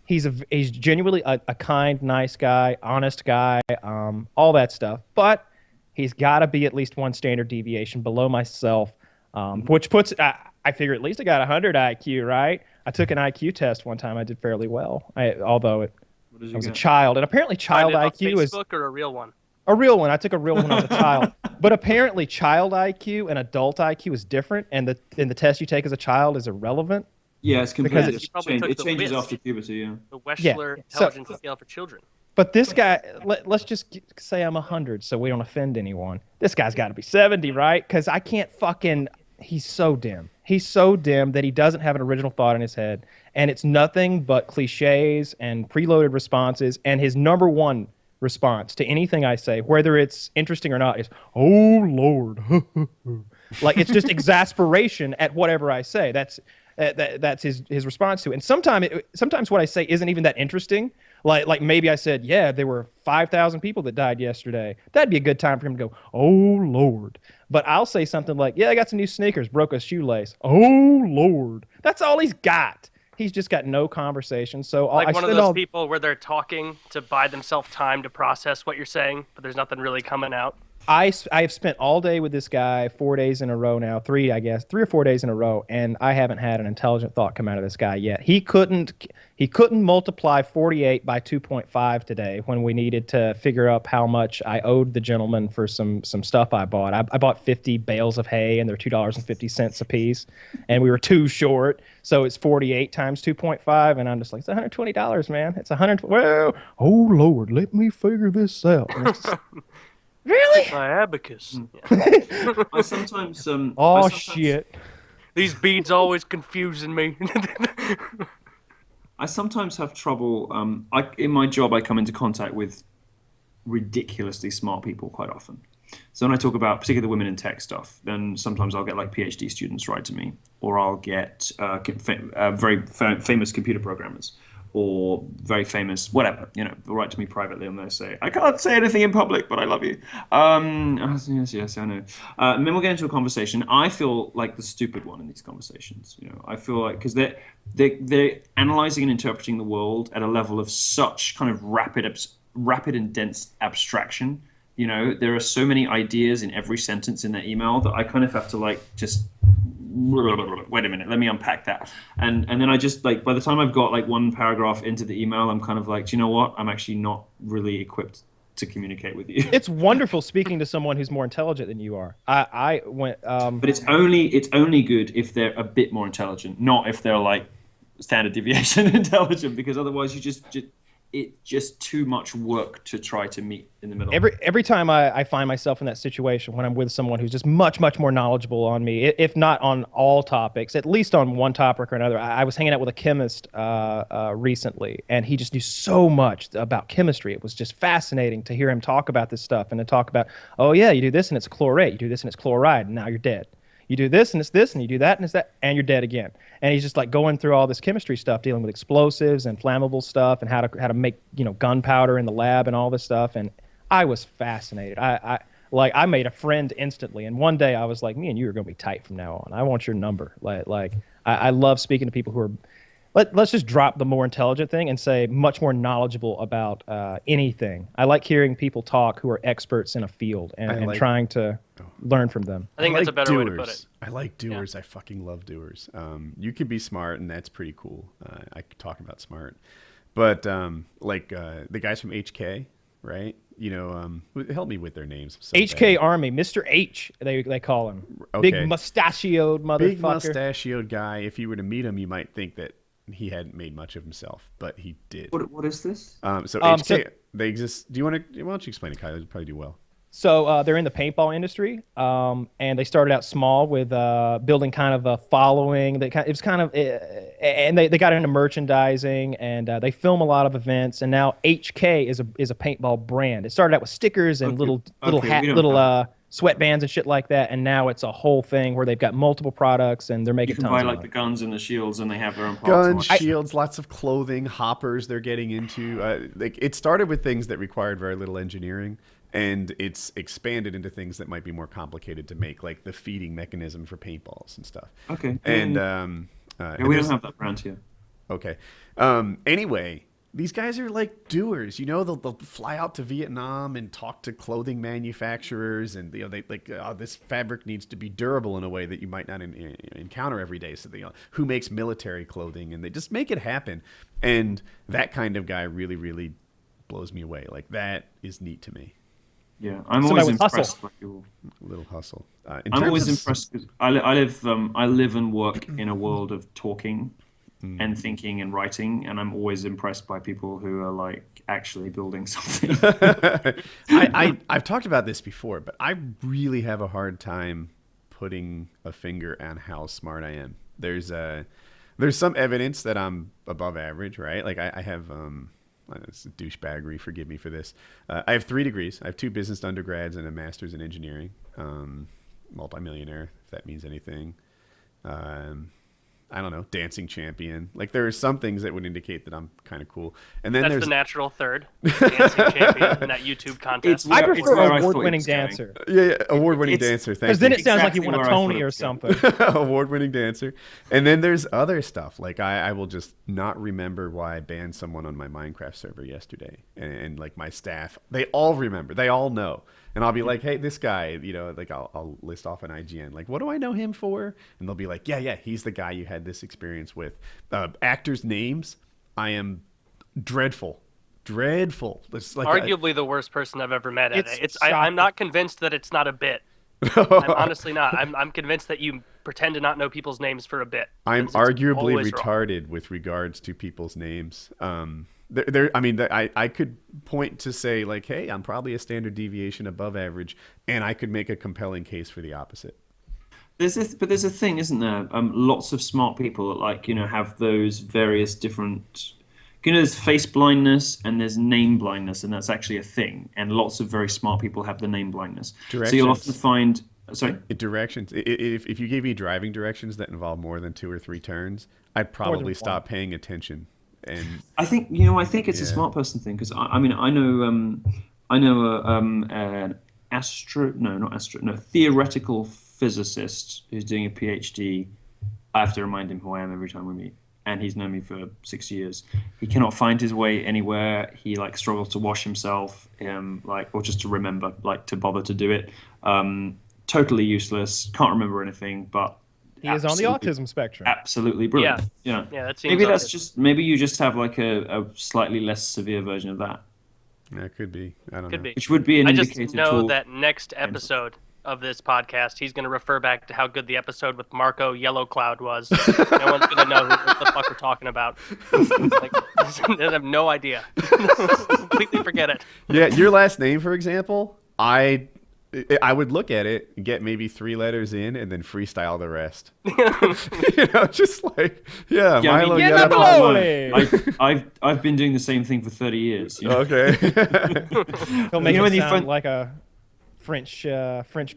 he's genuinely a kind, nice guy, honest guy, all that stuff. But he's got to be at least one standard deviation below myself, which puts I figure at least I got 100 IQ, right? I took an IQ test one time. I did fairly well, although I was a child, and apparently child IQ is Facebook or a real one. A real one. I took a real one when I was a child. But apparently child IQ and adult IQ is different, and the test you take as a child is irrelevant. Yeah, it's completely it changes after puberty, yeah. The Wechsler intelligence scale for children. But this guy, let's just say I'm 100 so we don't offend anyone. This guy's got to be 70, right? Because I can't he's so dim. He's so dim that he doesn't have an original thought in his head. And it's nothing but cliches and preloaded responses. And his number one response to anything I say, whether it's interesting or not, is, "Oh, Lord." Like, it's just exasperation at whatever I say. That's his response to it. And sometimes what I say isn't even that interesting. Like maybe I said, yeah, there were 5,000 people that died yesterday. That'd be a good time for him to go, "Oh, Lord." But I'll say something like, yeah, I got some new sneakers, broke a shoelace. "Oh, Lord." That's all he's got. He's just got no conversation. So like one of those people where they're talking to buy themselves time to process what you're saying, but there's nothing really coming out. I have spent all day with this guy 4 days in a row now, 3 or 4 days in a row, and I haven't had an intelligent thought come out of this guy yet. He couldn't multiply 48 by 2.5 today when we needed to figure out how much I owed the gentleman for some stuff I bought. I bought 50 bales of hay, and they're $2.50 a piece, and we were 2 short, so it's 48 times 2.5, and I'm just like, it's $120, man. It's $100. Well, oh Lord, let me figure this out. Really? My abacus. I sometimes shit. These beads always confusing me. I sometimes have trouble. In my job, I come into contact with ridiculously smart people quite often. So when I talk about particularly the women in tech stuff, then sometimes I'll get like PhD students write to me, or I'll get very famous computer programmers, or very famous, whatever, they'll write to me privately and they'll say, I can't say anything in public, but I love you. Yes, I know. And then we'll get into a conversation. I feel like the stupid one in these conversations. I feel like, because they're analyzing and interpreting the world at a level of such kind of rapid and dense abstraction. There are so many ideas in every sentence in that email that I kind of have to just wait a minute, let me unpack that. And then I just by the time I've got one paragraph into the email, I'm kind of like, do you know what? I'm actually not really equipped to communicate with you. It's wonderful speaking to someone who's more intelligent than you are. I went but it's only good if they're a bit more intelligent, not if they're standard deviation intelligent, because otherwise it's just too much work to try to meet in the middle. Every time I find myself in that situation when I'm with someone who's just much more knowledgeable on me, if not on all topics, at least on one topic or another. I was hanging out with a chemist recently, and he just knew so much about chemistry. It was just fascinating to hear him talk about this stuff and to talk about, oh yeah, you do this and it's chlorate, you do this and it's chloride, and now you're dead. You do this and it's this, and you do that and it's that, and you're dead again. And he's just going through all this chemistry stuff, dealing with explosives and flammable stuff, and how to make gunpowder in the lab and all this stuff. And I was fascinated. I made a friend instantly. And one day I was like, me and you are going to be tight from now on. I want your number. I love speaking to people who are. Let's just drop the more intelligent thing and say much more knowledgeable about anything. I like hearing people talk who are experts in a field and trying to learn from them. I think that's a better way to put it. I like doers. Yeah. I fucking love doers. You can be smart, and that's pretty cool. I could talk about smart. But the guys from HK, right? Help me with their names. So HK bad. Army, Mr. H, they call him. Okay. Big mustachioed motherfucker. Big mustachioed guy. If you were to meet him, you might think that he hadn't made much of himself, but he did. What is this? HK, they exist. Why don't you explain it, Kyle? You'll probably do well. So they're in the paintball industry, and they started out small with building kind of a following. And they got into merchandising, and they film a lot of events. And now HK is a paintball brand. It started out with stickers and little sweatbands and shit like that, and now it's a whole thing where they've got multiple products and they're making. You can tons buy of the guns and the shields, and they have their own guns, shields, lots of clothing, hoppers. They're getting into. It started with things that required very little engineering. And it's expanded into things that might be more complicated to make, like the feeding mechanism for paintballs and stuff. Okay. And we don't have that brand here. Okay. Anyway, these guys are like doers. They'll fly out to Vietnam and talk to clothing manufacturers, and this fabric needs to be durable in a way that you might not encounter every day. So who makes military clothing, and they just make it happen. And that kind of guy really, really blows me away. That is neat to me. Yeah, I'm always impressed by people. A little hustle. I'm always impressed because I live and work in a world of talking and thinking and writing, and I'm always impressed by people who are actually building something. I've talked about this before, but I really have a hard time putting a finger on how smart I am. There's some evidence that I'm above average, right? I have. It's douchebaggery. Forgive me for this. I have 3 degrees. I have 2 business undergrads and a master's in engineering. Multimillionaire, if that means anything. I don't know, dancing champion. There are some things that would indicate that I'm kind of cool. And then that's the natural third, dancing champion in that YouTube contest. I prefer award-winning dancer. Yeah, award-winning dancer. Thank you. Because then it sounds like you won a Tony or something. Award-winning dancer. And then there's other stuff. I will just not remember why I banned someone on my Minecraft server yesterday. And my staff, they all remember. They all know. And I'll be like, hey, this guy, I'll list off an IGN. What do I know him for? And they'll be like, yeah, he's the guy you had this experience with. Actors' names, I am dreadful. It's arguably the worst person I've ever met at it. I'm not convinced that it's not a bit. I'm honestly not. I'm convinced that you pretend to not know people's names for a bit. I'm arguably retarded with regards to people's names. I could point to say hey, I'm probably a standard deviation above average, and I could make a compelling case for the opposite. There's a thing, isn't there? Lots of smart people that have those various different. There's face blindness and there's name blindness, and that's actually a thing. And lots of very smart people have the name blindness. Directions. So you'll often find. Sorry? Directions. If you gave me driving directions that involve more than 2 or 3 turns, I'd probably stop paying attention. And I think it's a smart person thing because I know an theoretical physicist who's doing a PhD. I have to remind him who I am every time we meet, and he's known me for 6 years. He cannot find his way anywhere. He struggles to wash himself, or just to remember, to bother to do it. Totally useless. Can't remember anything, but he is on the autism spectrum. Absolutely brilliant. Yeah, that seems. Maybe you just have a slightly less severe version of that. Yeah, it could be. I don't know. Which would be an indicator. I just know that next episode of this podcast, he's going to refer back to how good the episode with Marco Yellow Cloud was. No one's going to know what the fuck we're talking about. They have no idea. Completely forget it. Yeah, your last name, for example, I would look at it and get maybe 3 letters in and then freestyle the rest. Just Milo Yiannopoulos. I've been doing the same thing for 30 years. Okay. He'll make it sound like a French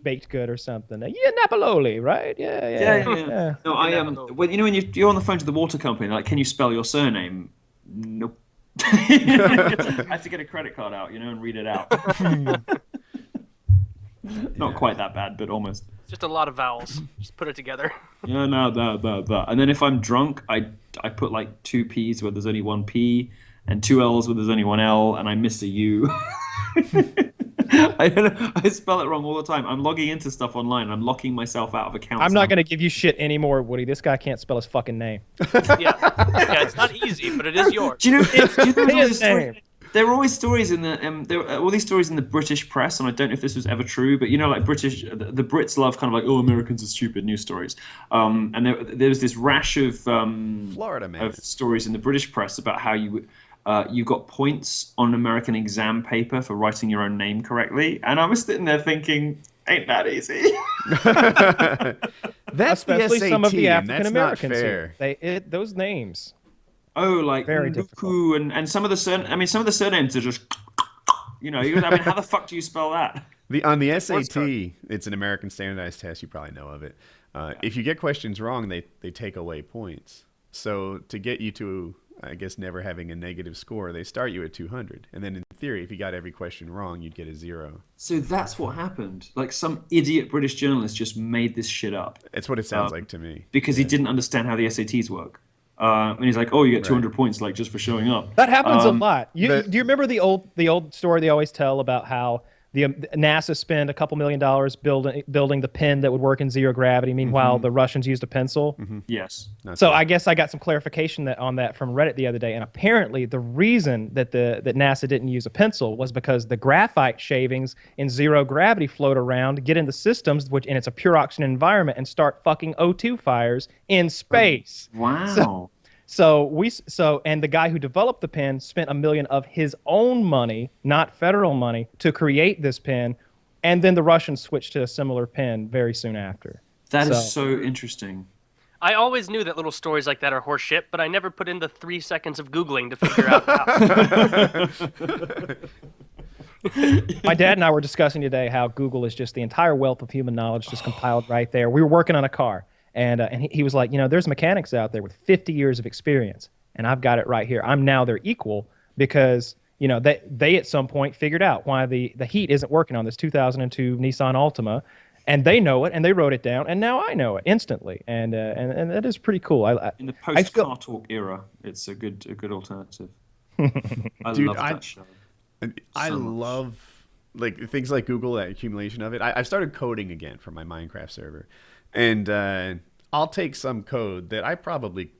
baked good or something. Yiannopoulos, right? Yeah. No, when you're on the phone to the water company, can you spell your surname? Nope. I have to get a credit card out, and read it out. Not quite that bad, but almost. Just a lot of vowels. Just put it together. Yeah, no, that. And then if I'm drunk, I put 2 P's where there's only 1 P, and 2 L's where there's only 1 L, and I miss a U. I spell it wrong all the time. I'm logging into stuff online. I'm locking myself out of accounts. I'm not going to give you shit anymore, Woody. This guy can't spell his fucking name. Yeah, it's not easy, but it is yours. Do you know his name? There were always stories in the there were all these stories in the British press, and I don't know if this was ever true, but the Brits love kind of Americans are stupid news stories, and there was this rash of Florida man of stories in the British press about how you got points on an American exam paper for writing your own name correctly, and I was sitting there thinking, ain't that easy? That's especially the SAT, some of the African and that's Americans. not fair. Those names. Oh, very difficult. And some of the surnames are just, how the fuck do you spell that? On the SAT, it's an American standardized test. You probably know of it. If you get questions wrong, they take away points. So to get you to, I guess, never having a negative score, they start you at 200. And then in theory, if you got every question wrong, you'd get a 0. So that's what happened. Some idiot British journalist just made this shit up. That's what it sounds like to me. Because he didn't understand how the SATs work. And he's like, "Oh, you get 200 points, just for showing up." That happens a lot. Do you remember the old story they always tell about how the NASA spent a couple $1 million building the pen that would work in 0 gravity? Meanwhile, the Russians used a pencil. Yes. So I guess I got some clarification on that from Reddit the other day, and apparently the reason that that NASA didn't use a pencil was because the graphite shavings in 0 gravity float around, get into systems, and it's a pure oxygen environment, and start fucking O2 fires in space. Wow. And the guy who developed the pen spent $1 million of his own money, not federal money, to create this pen, and then the Russians switched to a similar pen very soon after. That is so interesting. I always knew that little stories like that are horseshit, but I never put in the 3 seconds of Googling to figure out how. My dad and I were discussing today how Google is just the entire wealth of human knowledge just compiled right there. We were working on a car. And he was like, there's mechanics out there with 50 years of experience, and I've got it right here. I'm now their equal because, they at some point figured out why the heat isn't working on this 2002 Nissan Altima, and they know it, and they wrote it down, and now I know it instantly, and that is pretty cool. In the post-car talk era, it's a good alternative. I love that show. I love things like Google, that accumulation of it. I've started coding again for my Minecraft server. And I'll take some code that I probably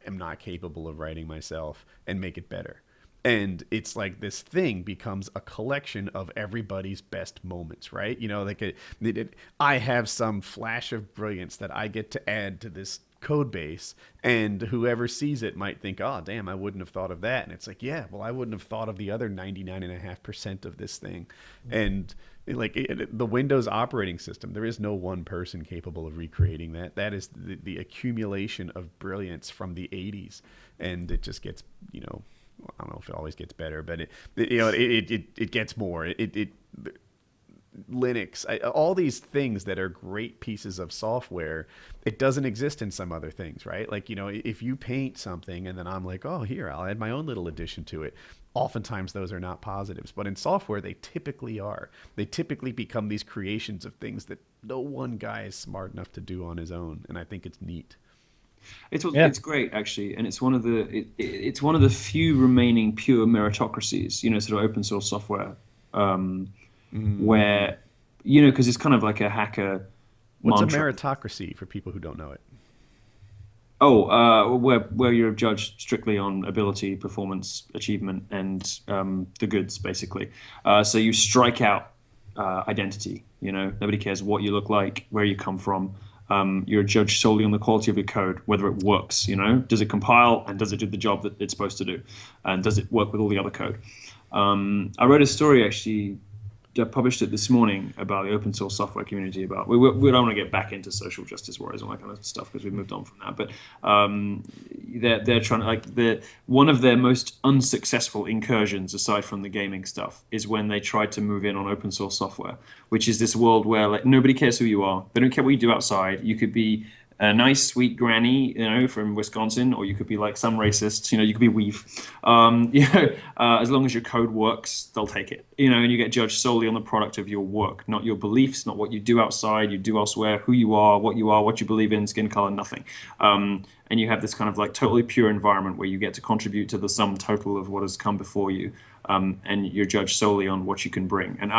am not capable of writing myself and make it better. And it's like this thing becomes a collection of everybody's best moments, right? I have some flash of brilliance that I get to add to this code base, and whoever sees it might think, oh, damn, I wouldn't have thought of that. And it's like, yeah, well, I wouldn't have thought of the other 99.5% of this thing. And the Windows operating system, there is no one person capable of recreating that. That is the accumulation of brilliance from the 80s. And it just gets, I don't know if it always gets better, but it gets more. Linux, all these things that are great pieces of software, it doesn't exist in some other things, right? Like, if you paint something and then I'm like, oh, here, I'll add my own little addition to it. Oftentimes those are not positives, but in software, they typically are. They typically become these creations of things that no one guy is smart enough to do on his own. And I think it's neat. It's great actually, and it's one of the few remaining pure meritocracies, sort of open source software, where because it's kind of like a hacker. What's mantra. a meritocracy for people who don't know it? Oh, where you're judged strictly on ability, performance, achievement, and the goods, basically. So you strike out identity. Nobody cares what you look like, where you come from. You're judged solely on the quality of your code, whether it works. Does it compile and does it do the job that it's supposed to do, and does it work with all the other code? I wrote a story actually. I published it this morning about the open source software community. About we don't want to get back into social justice warriors and all that kind of stuff because we've moved on from that. But they're trying to one of their most unsuccessful incursions, aside from the gaming stuff, is when they tried to move in on open source software, which is this world where nobody cares who you are. They don't care what you do outside. You could be a nice, sweet granny, from Wisconsin, or you could be like some racist, you could be weave. As long as your code works, they'll take it. And you get judged solely on the product of your work, not your beliefs, not what you do outside, you do elsewhere, who you are, what you believe in, skin color, nothing. And you have this kind of like totally pure environment where you get to contribute to the sum total of what has come before you, and you're judged solely on what you can bring. And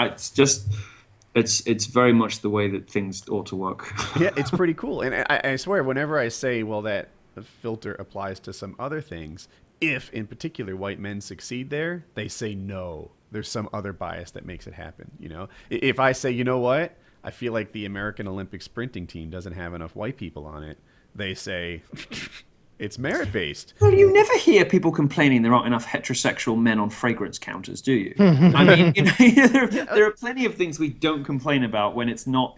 it's very much the way that things ought to work. Yeah, it's pretty cool. And I swear, whenever I say, well, that filter applies to some other things, if in particular white men succeed there, they say no. There's some other bias that makes it happen. If I say, you know what, I feel like the American Olympic sprinting team doesn't have enough white people on it, they say it's merit-based. Well, you never hear people complaining there aren't enough heterosexual men on fragrance counters, do you? I mean, there are plenty of things we don't complain about when it's not,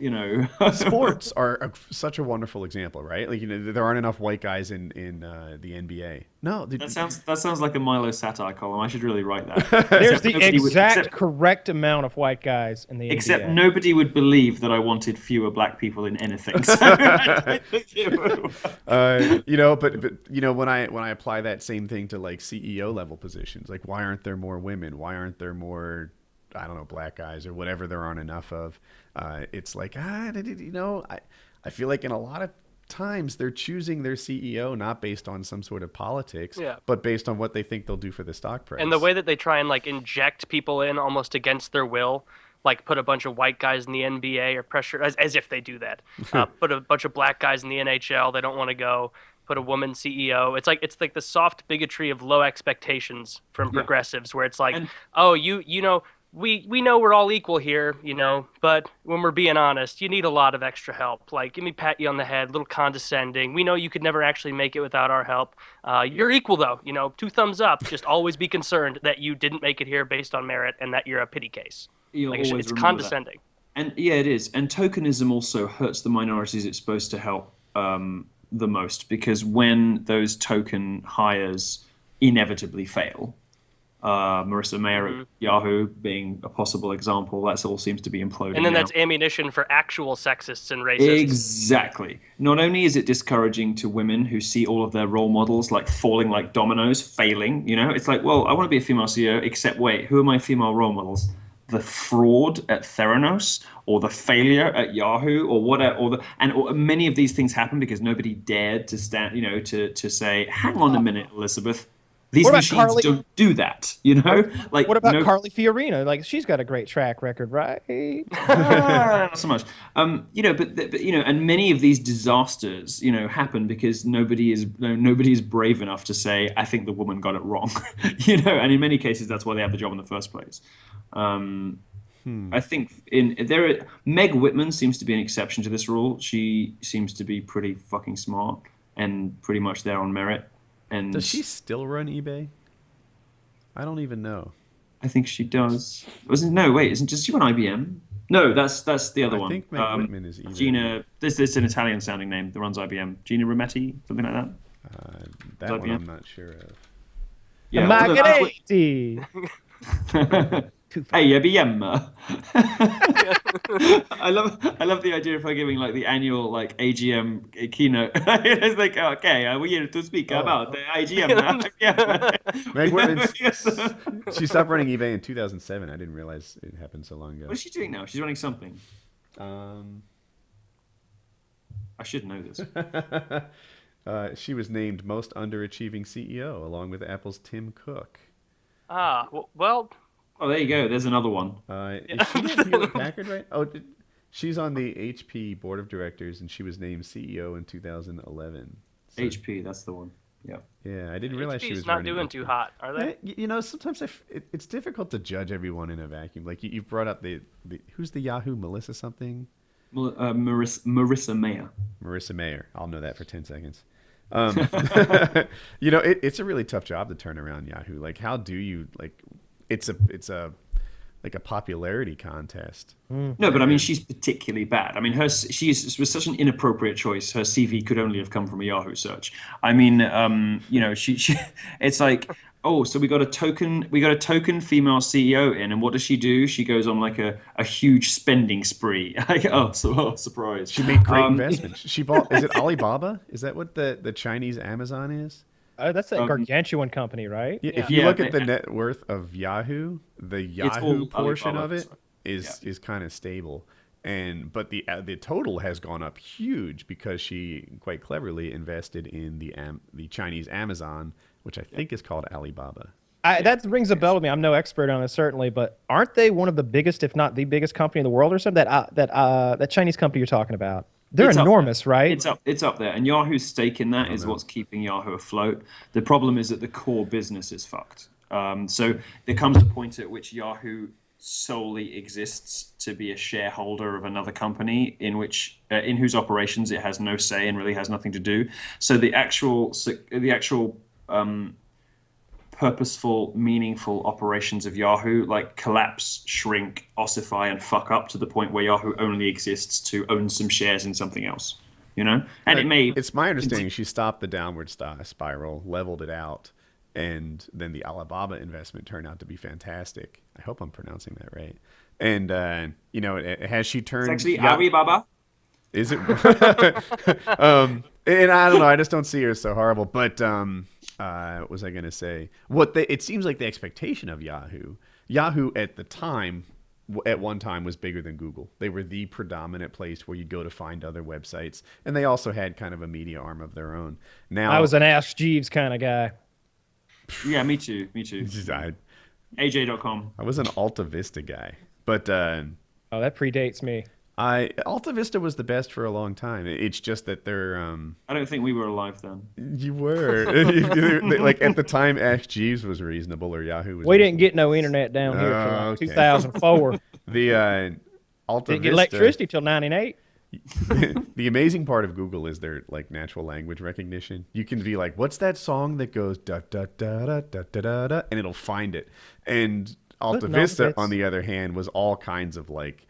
Sports are such a wonderful example, right? Like, there aren't enough white guys in the NBA. No, that sounds like a Milo satire column. I should really write that. There's the exact correct amount of white guys in the NBA. Except nobody would believe that I wanted fewer black people in anything. So but when I apply that same thing to like CEO level positions, like why aren't there more women? Why aren't there more, I don't know, black guys or whatever there aren't enough of? It's like I feel like in a lot of times they're choosing their CEO not based on some sort of politics, but based on what they think they'll do for the stock price. And the way that they try and like inject people in almost against their will, like put a bunch of white guys in the NBA or pressure, as if they do that. Put a bunch of black guys in the NHL, they don't want to go. Put a woman CEO. It's like the soft bigotry of low expectations from progressives, where it's like, we know we're all equal here, but when we're being honest, you need a lot of extra help. Like, let me pat you on the head, a little condescending. We know you could never actually make it without our help. You're equal, though. 2 thumbs up. Just always be concerned that you didn't make it here based on merit and that you're a pity case. It's condescending. That. And it is. And tokenism also hurts the minorities it's supposed to help the most, because when those token hires inevitably fail, Marissa Mayer at Yahoo being a possible example, that all seems to be imploding. And then now. That's ammunition for actual sexists and racists. Exactly. Not only is it discouraging to women who see all of their role models like falling like dominoes, failing, it's like, well, I want to be a female CEO, except wait, who are my female role models? The fraud at Theranos, or the failure at Yahoo, or whatever, or many of these things happen because nobody dared to stand, to say, hang on a minute, Elizabeth, these machines don't do that, Like, what about Carly Fiorina? Like, she's got a great track record, right? Not so much, but and many of these disasters, happen because nobody is brave enough to say, I think the woman got it wrong, and in many cases that's why they have the job in the first place. I think Meg Whitman seems to be an exception to this rule. She seems to be pretty fucking smart and pretty much there on merit. And does she still run eBay? I don't even know. I think she does. Does she run IBM? No, that's the other one. I think Meg Whitman is eBay. Gina. This is an Italian sounding name that runs IBM. Gina Rometti, something like that. That one I'm not sure of. Yeah, Margheriti. Hey, IBM. I love the idea of her giving like the annual like AGM keynote. It's like, okay, we're here to speak about the IGM. She stopped running eBay in 2007. I didn't realize it happened so long ago. What is she doing now? She's running something. I should know this. She was named most underachieving CEO along with Apple's Tim Cook. Well. Oh, there you go. There's another one. Is she at Hewlett Packard, right? Oh, she's on the HP board of directors, and she was named CEO in 2011. So, HP, that's the one. Yeah. Yeah, I didn't realize she was not doing too hot, are they? You know, sometimes it's difficult to judge everyone in a vacuum. Like you brought up the who's the Yahoo Melissa something? Marissa Mayer. Marissa Mayer. I'll know that for 10 seconds. You know, it's a really tough job to turn around Yahoo. Like, how do you like? It's a like a popularity contest. No, but I mean, she's particularly bad. I mean, it was such an inappropriate choice. Her CV could only have come from a Yahoo search. I mean, you know, she it's like, oh, so we got a token female CEO in, and what does she do? She goes on like a huge spending spree. Like, surprise. She made great investments. She bought, is it Alibaba? Is that what the Chinese Amazon is? That's a gargantuan company, right? Yeah, if you look at the net worth of Yahoo, the Yahoo portion of it is kind of stable, but the total has gone up huge because she quite cleverly invested in the Chinese Amazon, which I think is called Alibaba. That rings a bell with me. I'm no expert on it, certainly, but aren't they one of the biggest, if not the biggest company in the world or something? That Chinese company you're talking about. They're enormous, right? It's up there, and Yahoo's stake in that is what's keeping Yahoo afloat. The problem is that the core business is fucked. So there comes a point at which Yahoo solely exists to be a shareholder of another company in whose operations it has no say and really has nothing to do. So the actual purposeful, meaningful operations of Yahoo like collapse, shrink, ossify, and fuck up to the point where Yahoo only exists to own some shares in something else, you know? And it's my understanding she stopped the downward spiral, leveled it out, and then the Alibaba investment turned out to be fantastic. I hope I'm pronouncing that right. And you know, has she turned? It's actually Alibaba. Is it? And I don't know. I just don't see her as so horrible. But what was I going to say? It seems like the expectation of Yahoo at one time was bigger than Google. They were the predominant place where you go to find other websites, and they also had kind of a media arm of their own. Now I was an Ask Jeeves kind of guy. Yeah, me too. AJ.com. I was an Alta Vista guy, but that predates me. Alta Vista was the best for a long time. It's just that they're. I don't think we were alive then. You were. Like at the time, Ask Jeeves was reasonable, or Yahoo was. We didn't get no internet down here until like 2004. The Alta didn't get electricity till 98. The amazing part of Google is their like natural language recognition. You can be like, "What's that song that goes da da da da da da da?" and it'll find it. And Alta Vista, on the other hand, was all kinds of like,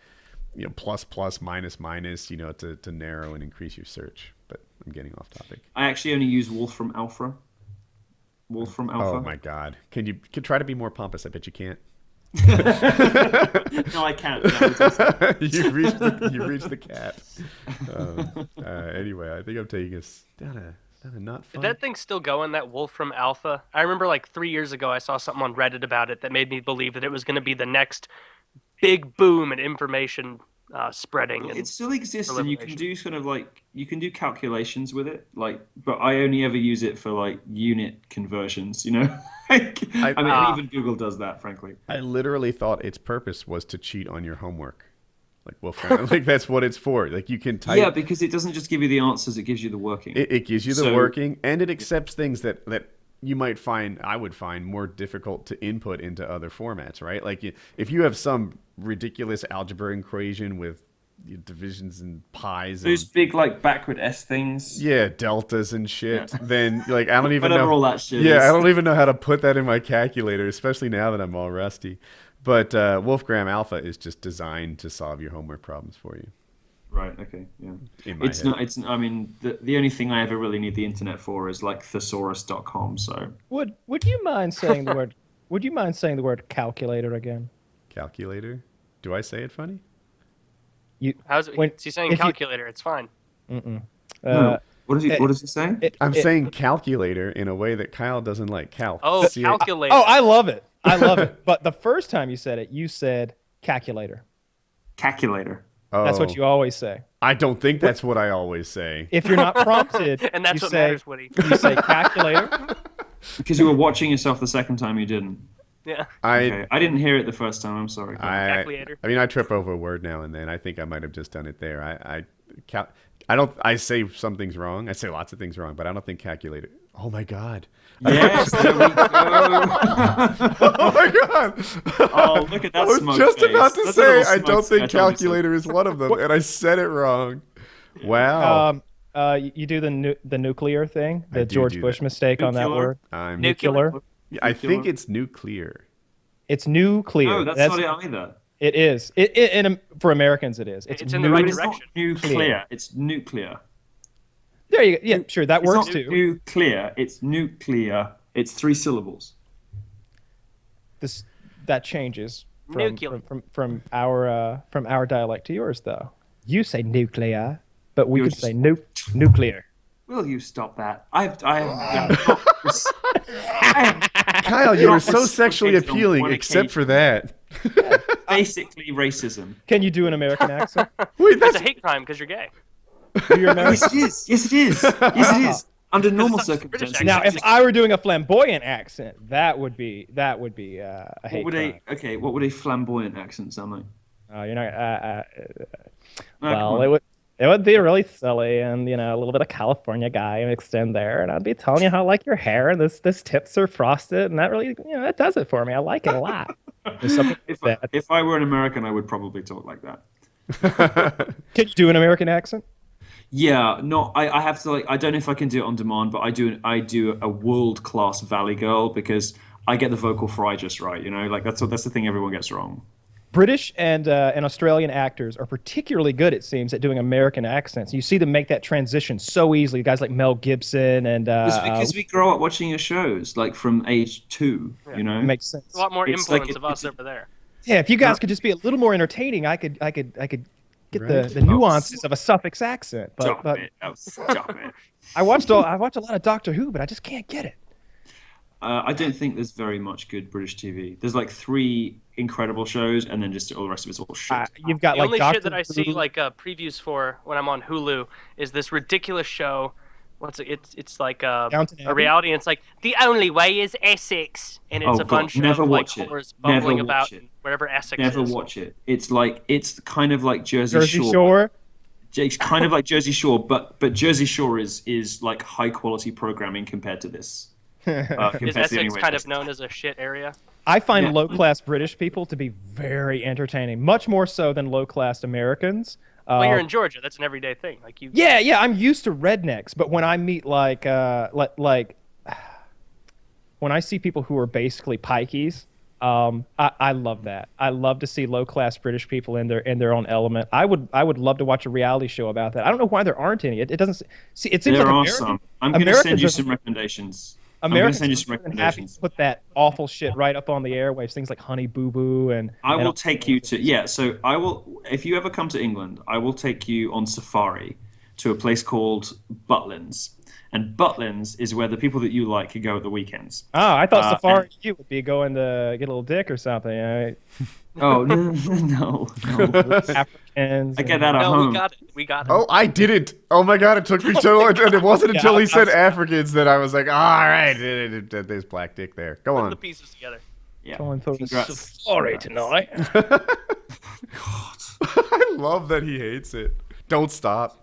you know, plus, minus, you know, to narrow and increase your search. But I'm getting off topic. I actually only use Wolfram Alpha. Oh my God! Can you try to be more pompous? I bet you can't. No, I can't. You reached the cap. Anyway, I think I'm taking us down a not fun. Is that thing still going, that Wolfram Alpha? I remember like 3 years ago I saw something on Reddit about it that made me believe that it was going to be the next big boom in information spreading. It still exists, and you can do calculations with it. Like, but I only ever use it for like unit conversions. You know, I mean, even Google does that. Frankly, I literally thought its purpose was to cheat on your homework. Like, Wolfram, like that's what it's for. Like you can type. Yeah, because it doesn't just give you the answers; it gives you the working. It gives you the working, and it accepts things that you might find, I would find, more difficult to input into other formats, right? Like if you have some ridiculous algebra equation with divisions and pies, those big like backward S things, yeah, deltas and shit, then like I don't even know all that shit. Yeah, I don't even know how to put that in my calculator, especially now that I'm all rusty. But Wolfram Alpha is just designed to solve your homework problems for you. Right. Okay. Yeah. It's not. It's. I mean, the only thing I ever really need the internet for is like thesaurus.com. So. Would you mind saying the word? Would you mind saying the word calculator again? Calculator. Do I say it funny? How's it? Is he saying calculator? It's fine. No. What does he say? I'm saying calculator in a way that Kyle doesn't like. Oh, calculator. Oh, I love it. I love it. But the first time you said it, you said calculator. Calculator. Oh, That's what you always say. I don't think that's what I always say. If you're not prompted, And that's you what say, matters, Woody. You say calculator. Because you were watching yourself the second time you didn't. Yeah. Okay. I didn't hear it the first time. I'm sorry. Calculator. I mean, I trip over a word now and then. I think I might have just done it there. I say some things wrong. I say lots of things wrong, but I don't think calculator. Oh my God. Yes, there we go. Oh my God. Oh, look at that I was smoke just face. about to That's a say little I smoke don't think sketch, calculator is one of them, and I said it wrong. Wow. You do the nuclear thing, the do George do Bush that. mistake on that word. Nuclear. I think it's nuclear. It's nuclear. No, that's not it either. It is. For Americans, it is. It's in the right It's not direction. nuclear. It's nuclear. There you go. Yeah, sure. That works It's not too. nuclear. It's nuclear. It's 3 syllables. That changes Nuclear. from our dialect to yours, though. You say nuclear, but we You're could say nuclear. Will you stop that? I have Kyle, you were so Not sexually reciprocated on appealing, one except for occasion. that. basically racism. Can you do an American accent? Wait, That's a hate crime because you're gay. Do your American? Yes, it is. Yes, it is. Yes, it is. Under normal it's not circumstances. British Now, if I were doing a flamboyant accent, that would be a hate crime. What would a flamboyant accent sound like? You're not. Come Well, on. it would be really silly, and a little bit of California guy mixed in there, and I'd be telling you how I like your hair, and this tips are frosted, and that really, that does it for me. I like it a lot. There's something If I were an American, I would probably talk like that. Can you do an American accent? Yeah, no, I have to I don't know if I can do it on demand, but I do a world class Valley Girl because I get the vocal fry just right. That's the thing everyone gets wrong. British and Australian actors are particularly good, it seems, at doing American accents. You see them make that transition so easily. Guys like Mel Gibson and It's because we grow up watching your shows from age 2. It makes sense. There's a lot more It's influence of us over there. Yeah, if you guys could just be a little more entertaining, I could get the nuances of a Sussex accent. But Stop it. I watch a lot of Doctor Who, but I just can't get it. I don't think there's very much good British TV. There's 3 incredible shows, and then just all the rest of it's all shit. You've got The only Doctor shit that I see Who. previews for when I'm on Hulu is this ridiculous show. What's it? It's like a Downton Abbey? reality, and it's like the only way is Essex, and it's Oh, a bunch God, never of watch it. whores Never bumbling watch about it. wherever Essex Never is. watch it. It's kind of like Jersey Shore. It's kind of like Jersey Shore, but Jersey Shore is like high quality programming compared to this. Is compared to the Essex Anyway kind of Fest. known as a shit area? I find Yeah. low-class British people to be very entertaining, much more so than low-class Americans. Well, you're in Georgia. That's an everyday thing. Yeah, I'm used to rednecks, but when I meet when I see people who are basically pikeys, I love that. I love to see low-class British people in their own element. I would love to watch a reality show about that. I don't know why there aren't any. It doesn't see. It seems There like are American, some. I'm going to send you some recommendations. Americans I'm going to send you some are happy to recommendations. put that awful shit right up on the airwaves. Things like Honey Boo Boo and I will take you to So I will. If you ever come to England, I will take you on safari to a place called Butlins. And Butlins is where the people that you like could go at the weekends. Oh, I thought Safari and- you would be going to get a little dick or something. Oh no. Africans. I get that at No, home. we got it. Oh, I didn't. Oh my God, it took me so long. And it wasn't until he said I've- Africans that I was like, all right, there's black dick there. Go Put on. the pieces together. Yeah. Going for Congrats. Sorry tonight. I love that he hates it. Don't stop.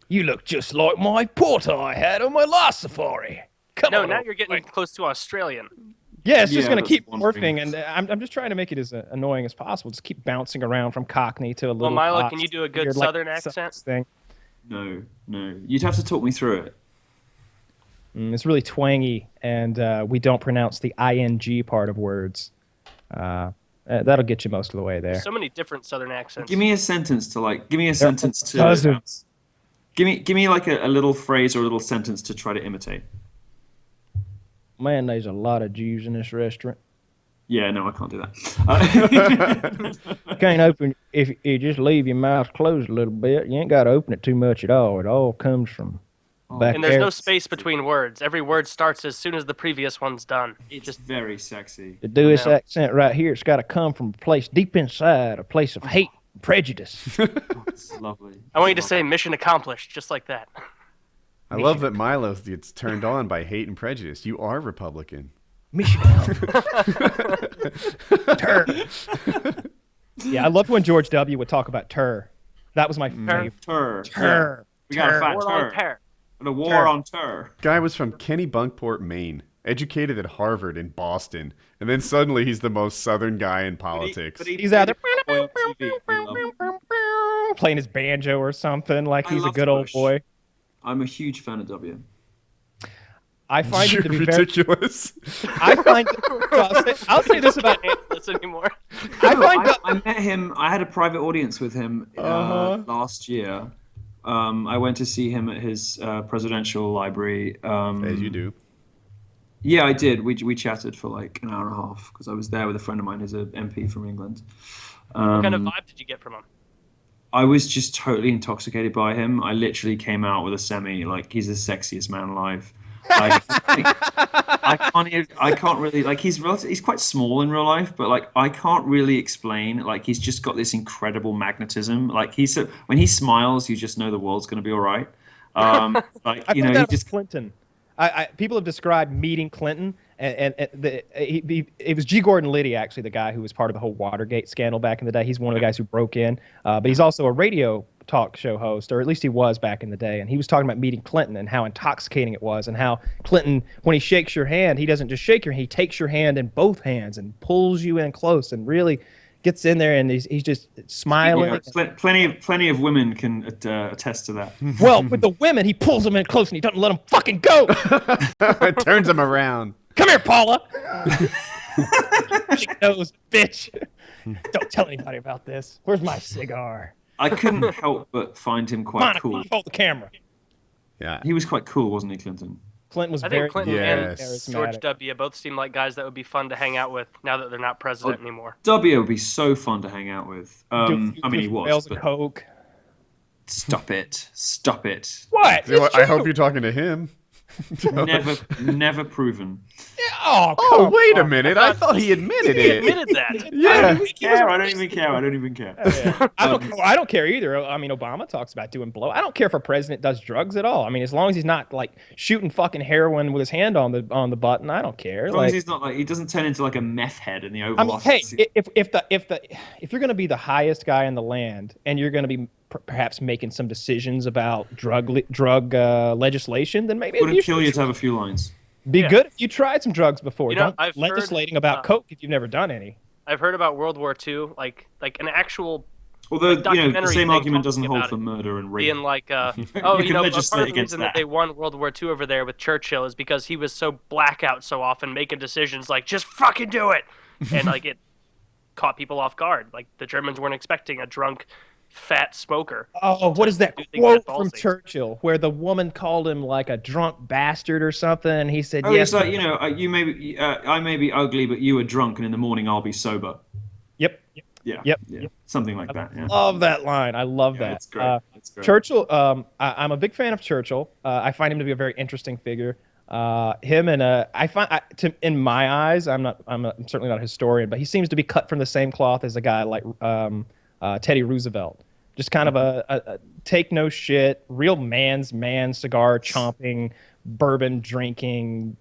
You look just like my porter I had on my last safari. Come No, on. now old you're getting mate. close to Australian. Yeah, it's just Yeah, going to that's keep one morphing, thing. and I'm just trying to make it as annoying as possible. Just keep bouncing around from Cockney to a little. Milo, Posh, can you do a good weird, like, Southern Sussex accent? thing. No. You'd have to talk me through it. It's really twangy, and we don't pronounce the ing part of words. That'll get you most of the way there. So many different Southern accents. Give me a sentence to Give me a sentence to. Dozens. Give me like a little phrase or a little sentence to try to imitate. Man, there's a lot of Jews in this restaurant. Yeah, no, I can't do that. You can't open if you just leave your mouth closed a little bit. You ain't got to open it too much at all. It all comes from back And there's there. no space between words. Every word starts as soon as the previous one's done. It's just very sexy. To do this accent right here, it's got to come from a place deep inside, a place of hate and prejudice. It's lovely. I want you to say mission accomplished, just like that. I love that Milo gets turned on by hate and prejudice. You are Republican. Mission Tur. Yeah, I loved when George W. would talk about Tur. That was my favorite. Tur. Tur. We got a fat War on tur. Ter. A war on tur. Guy was from Kennebunkport, Maine, educated at Harvard in Boston, and then suddenly he's the most southern guy in politics. He's out there on TV. We love him. playing his banjo or something. Like he's a love good old Bush. boy. I'm a huge fan of W. I find You're it to be ridiculous. I find I'll say this about This anymore. I met him. I had a private audience with him last year. I went to see him at his presidential library. As you do. Yeah, I did. We chatted for like an hour and a half because I was there with a friend of mine who's an MP from England. What kind of vibe did you get from him? I was just totally intoxicated by him. I literally came out with a semi, like, he's the sexiest man alive. Like, I can't really, like, he's quite small in real life, but like I can't really explain. Like, he's just got this incredible magnetism. Like, when he smiles, you just know the world's going to be all right. Like, you know, he just Clinton. People have described meeting Clinton, and it was G. Gordon Liddy, actually, the guy who was part of the whole Watergate scandal back in the day. He's one of the guys who broke in, but he's also a radio talk show host, or at least he was back in the day. And he was talking about meeting Clinton and how intoxicating it was, and how Clinton, when he shakes your hand, he doesn't just shake your hand, he takes your hand in both hands and pulls you in close and really gets in there, and he's just smiling. Yeah, plenty of women can attest to that. Well, with the women, he pulls them in close and he doesn't let them fucking go. It turns him around. Come here, Paula. Big nose, bitch. Don't tell anybody about this. Where's my cigar? I couldn't help but find him quite cool. Hold the camera. Yeah. He was quite cool, wasn't he, Clinton? Clinton was I very think Clinton and Yes. George W. both seem like guys that would be fun to hang out with now that they're not president anymore. W would be so fun to hang out with. I mean, he was. Of But coke. stop it! Stop it! What? I hope you're talking to him. Never proven. Oh, wait a minute. I thought he admitted He it. admitted that. Yeah. I don't even care. I don't care either. I mean, Obama talks about doing blow. I don't care if a president does drugs at all. I mean, as long as he's not like shooting fucking heroin with his hand on the button, I don't care. As long as he's not like, he doesn't turn into like a meth head in the Oval I mean, Office. hey, if you're going to be the highest guy in the land and you're going to be perhaps making some decisions about drug legislation, then maybe Wouldn't kill you to have a few lines. Be good if you tried some drugs before. You know, Don't I've legislating heard, about coke if you've never done any. I've heard about World War II, like an actual. Although, the documentary same thing argument doesn't talking hold about for it. murder and rape. Being like, a can part of the legislate against reason that they won World War II over there with Churchill is because he was so blackout so often, making decisions like, just fucking do it! And like it caught people off guard. Like the Germans weren't expecting a drunk, fat smoker. Oh, what is that do things quote that from ballsy. Churchill where the woman called him like a drunk bastard or something, and he said, Oh, yes. it's like, I may be ugly, but you are drunk, and in the morning I'll be sober. Yep. Yeah. Something like that, yeah. Love that line. I love that. It's great. It's great. Churchill, I'm a big fan of Churchill. I find him to be a very interesting figure. Him and in my eyes, I'm certainly not a historian, but he seems to be cut from the same cloth as a guy like Teddy Roosevelt. Just kind of a take no shit, real man's man, cigar chomping, bourbon drinking,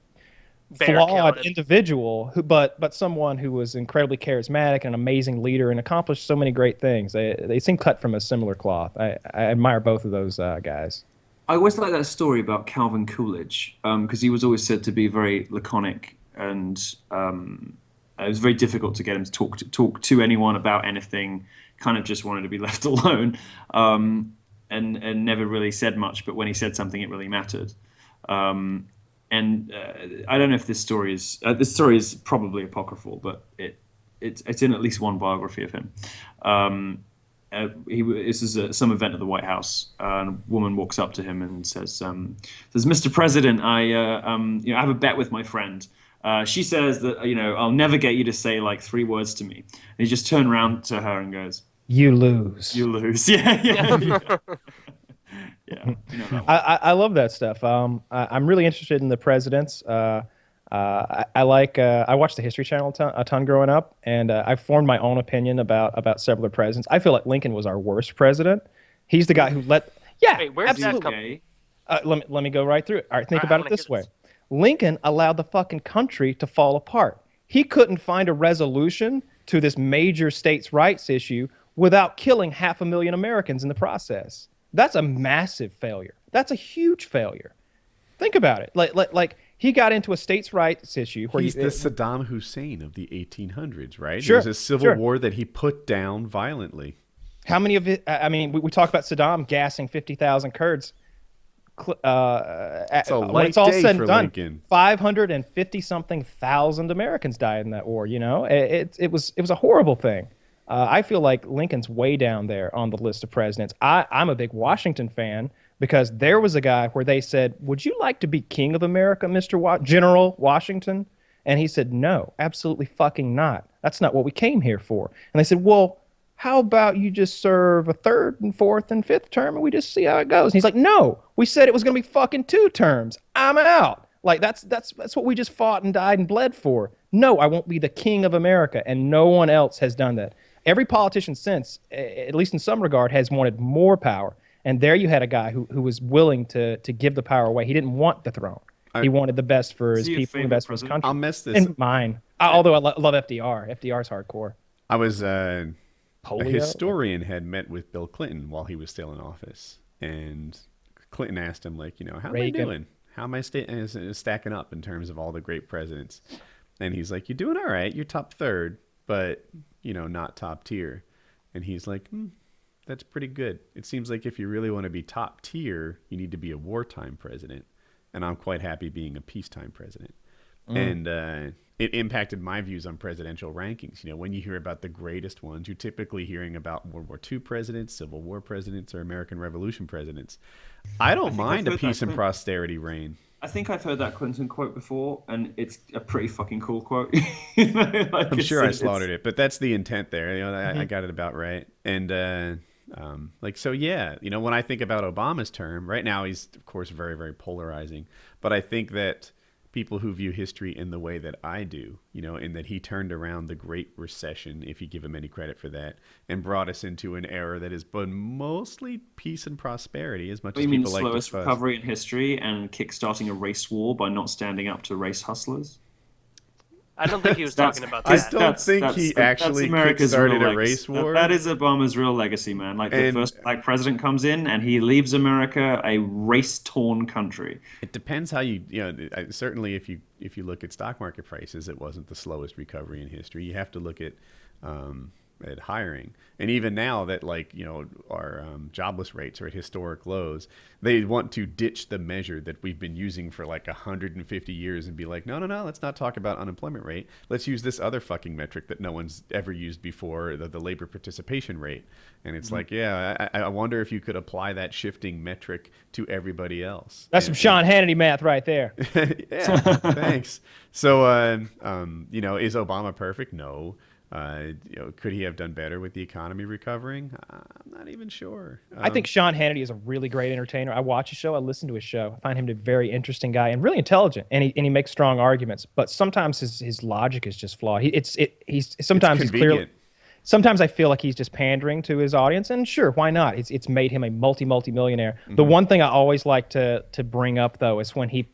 flawed individual, but someone who was incredibly charismatic, an amazing leader, and accomplished so many great things. They seem cut from a similar cloth. I admire both of those guys. I always like that story about Calvin Coolidge, because he was always said to be very laconic, and it was very difficult to get him to talk to anyone about anything. Kind of just wanted to be left alone, and never really said much. But when he said something, it really mattered. And I don't know if this story is probably apocryphal, but it's in at least one biography of him. This is some event at the White House, and a woman walks up to him and says, "Mr. President, I have a bet with my friend. She says that, I'll never get you to say like 3 words to me. And he just turned around to her and goes, You lose. You lose. Yeah. Yeah. That one. I love that stuff. I'm really interested in the presidents. I watched the History Channel a ton growing up, and I formed my own opinion about several of the presidents. I feel like Lincoln was our worst president. He's the guy who let. Yeah, Wait, where's that absolutely. Let me go right through it. All right, think about it this way. Lincoln allowed the fucking country to fall apart. He couldn't find a resolution to this major states' rights issue without killing 500,000 Americans in the process. That's a massive failure. That's a huge failure. Think about it. Like he got into a states' rights issue where he's the Saddam Hussein of the 1800s, right? Sure, it was a civil war that he put down violently. How many of it? I mean, we talk about Saddam gassing 50,000 Kurds. When it's all said and done, 550-something thousand Americans died in that war. It was a horrible thing. I feel like Lincoln's way down there on the list of presidents. I'm a big Washington fan because there was a guy where they said, "Would you like to be king of America, Mr. General Washington?" And he said, "No, absolutely fucking not. That's not what we came here for." And they said, "Well, how about you just serve a 3rd and 4th and 5th term and we just see how it goes?" And he's like, "No, we said it was going to be fucking 2 terms. I'm out." Like that's what we just fought and died and bled for. No, I won't be the king of America, and no one else has done that. Every politician since, at least in some regard, has wanted more power. And there you had a guy who was willing to give the power away. He didn't want the throne. He wanted the best for his people and the best for his country. I'll mess this. And mine. Although I love FDR. FDR's hardcore. I was a historian had met with Bill Clinton while he was still in office, and Clinton asked him, like, how am I doing? How am I stacking up in terms of all the great presidents? And he's like, "You're doing all right. You're top 3rd, but not top tier." And he's like, "That's pretty good. It seems like if you really want to be top tier, you need to be a wartime president. And I'm quite happy being a peacetime president." And it impacted my views on presidential rankings. When you hear about the greatest ones, you're typically hearing about World War II presidents, Civil War presidents, or American Revolution presidents. I don't mind a peace and prosperity reign. I think I've heard that Clinton quote before, and it's a pretty fucking cool quote. I'm sure I slaughtered it, but that's the intent there. I got it about right. And when I think about Obama's term, right now he's, of course, very, very polarizing. But I think that people who view history in the way that I do, in that he turned around the Great Recession, if you give him any credit for that, and brought us into an era that has been mostly peace and prosperity, as much as people like to fuss. Slowest recovery in history and kickstarting a race war by not standing up to race hustlers? I don't think he was talking about that. I don't think he actually kickstarted a race war. That is Obama's real legacy, man. Like the first black president comes in and he leaves America a race-torn country. It depends how you certainly if you look at stock market prices, it wasn't the slowest recovery in history. You have to look at hiring, and even now that our jobless rates are at historic lows, they want to ditch the measure that we've been using for 150 years and be like, no, let's not talk about unemployment rate. Let's use this other fucking metric that no one's ever used before, the labor participation rate. And it's I wonder if you could apply that shifting metric to everybody else. That's some Sean Hannity math right there. Yeah, thanks. So, is Obama perfect? No. Could he have done better with the economy recovering? I'm not even sure. I think Sean Hannity is a really great entertainer. I watch his show. I listen to his show. I find him to be a very interesting guy and really intelligent, and he makes strong arguments. But sometimes his logic is just flawed. Sometimes I feel like he's just pandering to his audience, and sure, why not? It's made him a multi-millionaire. Mm-hmm. The one thing I always like to bring up though is when he